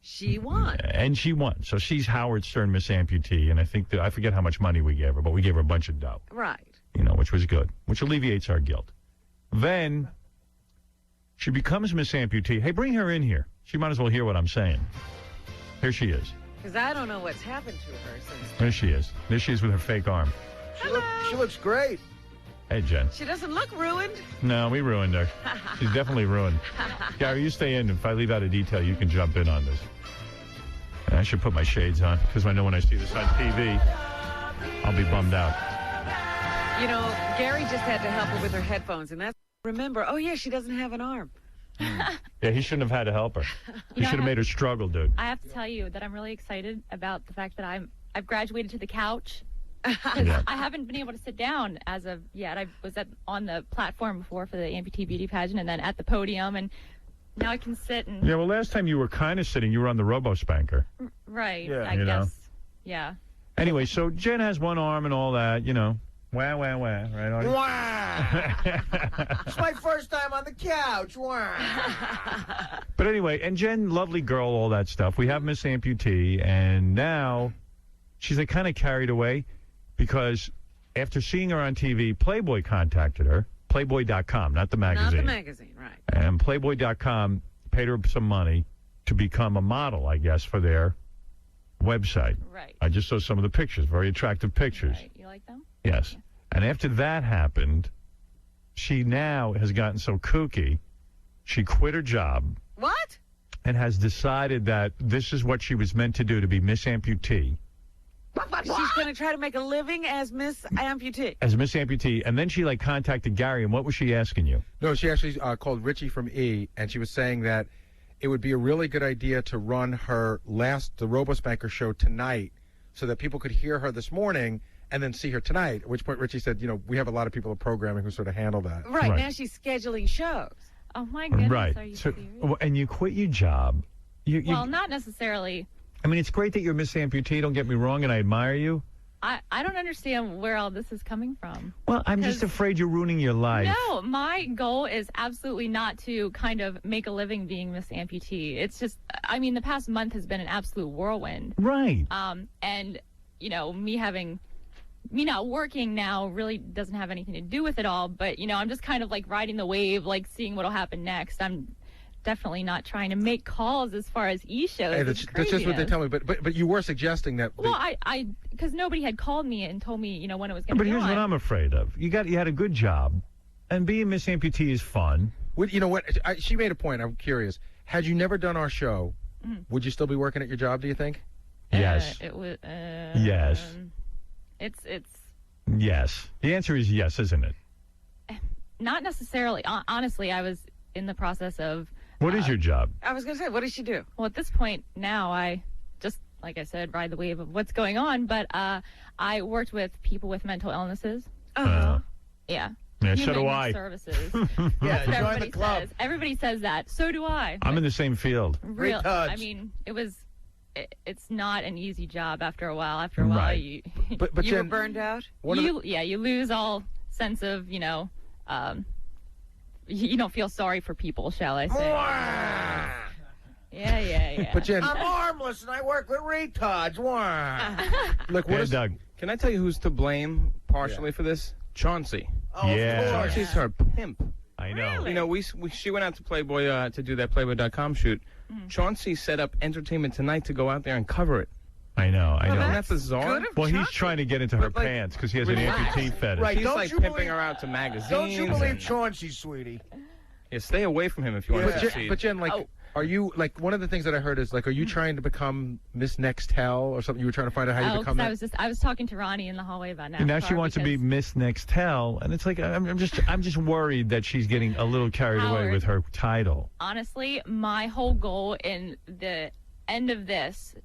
Speaker 2: She won.
Speaker 3: And she won. So she's Howard Stern Miss Amputee. And I think I forget how much money we gave her, but we gave her a bunch of dough.
Speaker 2: Right.
Speaker 3: You know, which was good, which alleviates our guilt. Then she becomes Miss Amputee. Hey, bring her in here. She might as well hear what I'm saying. Here she is.
Speaker 2: Because I don't know what's happened to her since.
Speaker 3: There she is. There she is with her fake arm.
Speaker 4: She looks great.
Speaker 3: Hey, Jen.
Speaker 2: She doesn't look ruined.
Speaker 3: No, we ruined her. She's definitely ruined. Gary, you stay in. If I leave out a detail, you can jump in on this. And I should put my shades on, because I know when I see this on TV, I'll be bummed out.
Speaker 2: You know, Gary just had to help her with her headphones, and that's remember. Oh yeah, she doesn't have an arm.
Speaker 3: Yeah, he shouldn't have had to help her. He should have made her struggle, dude.
Speaker 9: I have to tell you that I'm really excited about the fact that I've graduated to the couch.
Speaker 3: Yeah.
Speaker 9: I haven't been able to sit down as of yet. I was on the platform before for the Amputee Beauty Pageant, and then at the podium, and now I can sit and.
Speaker 3: Yeah, well, last time you were kind of sitting, you were on the Robo-Spanker.
Speaker 9: Right.
Speaker 3: Yeah.
Speaker 9: I
Speaker 3: You know?
Speaker 9: guess. Yeah.
Speaker 3: Anyway, so Jen has one arm and all that, you know. Wah, wah, wah, right, Artie?
Speaker 4: Wow. It's my first time on the couch. Wow.
Speaker 3: But anyway, and Jen, lovely girl, all that stuff. We have Miss Amputee, and now she's like kind of carried away because after seeing her on TV, Playboy contacted her. Playboy.com, not the magazine.
Speaker 2: Not the magazine, right.
Speaker 3: And Playboy.com paid her some money to become a model, I guess, for their website.
Speaker 9: Right.
Speaker 3: I just saw some of the pictures, very attractive pictures.
Speaker 9: Right. You like them?
Speaker 3: Yes. And after that happened, she now has gotten so kooky, she quit her job.
Speaker 2: What?
Speaker 3: And has decided that this is what she was meant to do, to be Miss Amputee.
Speaker 2: She's going to try to make a living as Miss Amputee.
Speaker 3: As Miss Amputee. And then she, like, contacted Gary, and what was she asking you?
Speaker 11: No, she actually called Richie from E! And she was saying that it would be a really good idea to run the Robo-Spanker show tonight so that people could hear her this morning and then see her tonight, at which point Richie said, you know, we have a lot of people in programming who sort of handle that.
Speaker 2: Right. Now she's scheduling shows.
Speaker 9: Oh, my goodness.
Speaker 3: Right.
Speaker 9: Are you
Speaker 3: So,
Speaker 9: serious?
Speaker 3: and you quit your job.
Speaker 9: Well, not necessarily.
Speaker 3: I mean, it's great that you're Miss Amputee, don't get me wrong, and I admire you.
Speaker 9: I don't understand where all this is coming from.
Speaker 3: Well, I'm just afraid you're ruining your life.
Speaker 9: No, my goal is absolutely not to kind of make a living being Miss Amputee. It's just, I mean, the past month has been an absolute whirlwind.
Speaker 3: Right.
Speaker 9: And, me not working now really doesn't have anything to do with it all. But, I'm just kind of like riding the wave, like seeing what'll happen next. I'm definitely not trying to make calls as far as e-shows.
Speaker 11: Hey, that's just what they tell me. But you were suggesting that.
Speaker 9: Well, because nobody had called me and told me, when it was going to
Speaker 3: But
Speaker 9: be
Speaker 3: here's
Speaker 9: on.
Speaker 3: what I'm afraid of. You had a good job, and being Miss Amputee is fun.
Speaker 11: You know what? She made a point. I'm curious. Had you never done our show, would you still be working at your job, do you think?
Speaker 3: Yes.
Speaker 9: It was.
Speaker 3: Yes.
Speaker 9: It's
Speaker 3: Yes. The answer is yes, isn't it?
Speaker 9: not necessarily. Honestly, I was in the process of.
Speaker 3: What is your job?
Speaker 2: I was going to say, what does she do?
Speaker 9: Well, at this point now, I just, like I said, ride the wave of what's going on. But I worked with people with mental illnesses.
Speaker 2: Uh-huh.
Speaker 9: Yeah.
Speaker 3: Yeah, so
Speaker 9: Human
Speaker 3: do I.
Speaker 9: Services.
Speaker 4: Yeah,
Speaker 9: That's what
Speaker 4: join the club.
Speaker 9: says. Everybody says that. So do I.
Speaker 3: I'm in the same field.
Speaker 9: Real. I mean, it's not an easy job after a while. After a while,
Speaker 3: Right.
Speaker 9: you
Speaker 2: But you were
Speaker 9: Jen,
Speaker 2: burned out?
Speaker 9: you lose all sense of, you don't feel sorry for people, shall I say. Yeah.
Speaker 11: But Jen,
Speaker 4: I'm harmless and I work with retards.
Speaker 11: look,
Speaker 3: Hey, Doug.
Speaker 18: Can I tell you who's to blame partially for this? Chauncey.
Speaker 4: Oh,
Speaker 3: Yeah.
Speaker 18: Chauncey's her pimp.
Speaker 3: I know.
Speaker 18: You know, she went out to Playboy to do that Playboy.com shoot. Chauncey set up Entertainment Tonight to go out there and cover it.
Speaker 3: I know.
Speaker 18: Isn't that bizarre?
Speaker 3: Well, he's trying to get into her pants because he has an amputee fetish.
Speaker 4: Right,
Speaker 18: He's
Speaker 4: don't
Speaker 18: like
Speaker 4: you
Speaker 18: pimping
Speaker 4: believe-
Speaker 18: her out to magazines.
Speaker 4: Don't you believe
Speaker 18: and-
Speaker 4: Chauncey, sweetie?
Speaker 18: Yeah, stay away from him if you want to
Speaker 11: But
Speaker 18: succeed.
Speaker 11: Jen, like, are you like one of the things that I heard is like, are you trying to become Miss Nextel or something? You were trying to find out how you become that.
Speaker 9: I was talking to Ronnie in the hallway about
Speaker 3: And now she wants to be Miss Nextel, and it's like I'm just worried that she's getting a little carried away
Speaker 9: Howard.
Speaker 3: with her title.
Speaker 9: Honestly, my whole goal in the end of this,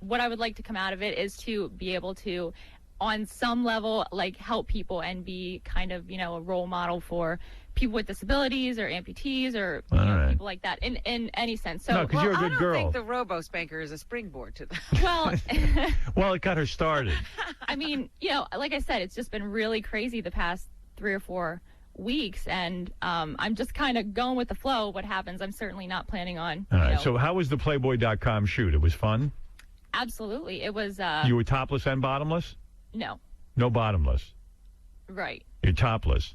Speaker 9: what I would like to come out of it is to be able to, on some level, like help people and be kind of, a role model for people with disabilities or amputees or people like that in any sense. So,
Speaker 3: No, 'cause you're a good
Speaker 2: I don't
Speaker 3: girl.
Speaker 2: think the robo-spanker is a springboard to that.
Speaker 9: Well,
Speaker 3: Well, it got her started.
Speaker 9: I mean, like I said, it's just been really crazy the past 3 or 4 weeks, and I'm just kind of going with the flow. What happens? I'm certainly not planning on.
Speaker 3: All right. So how was the Playboy.com shoot? It was fun?
Speaker 9: Absolutely, it was.
Speaker 3: You were topless and bottomless?
Speaker 9: No,
Speaker 3: No bottomless.
Speaker 9: right.
Speaker 3: You're topless.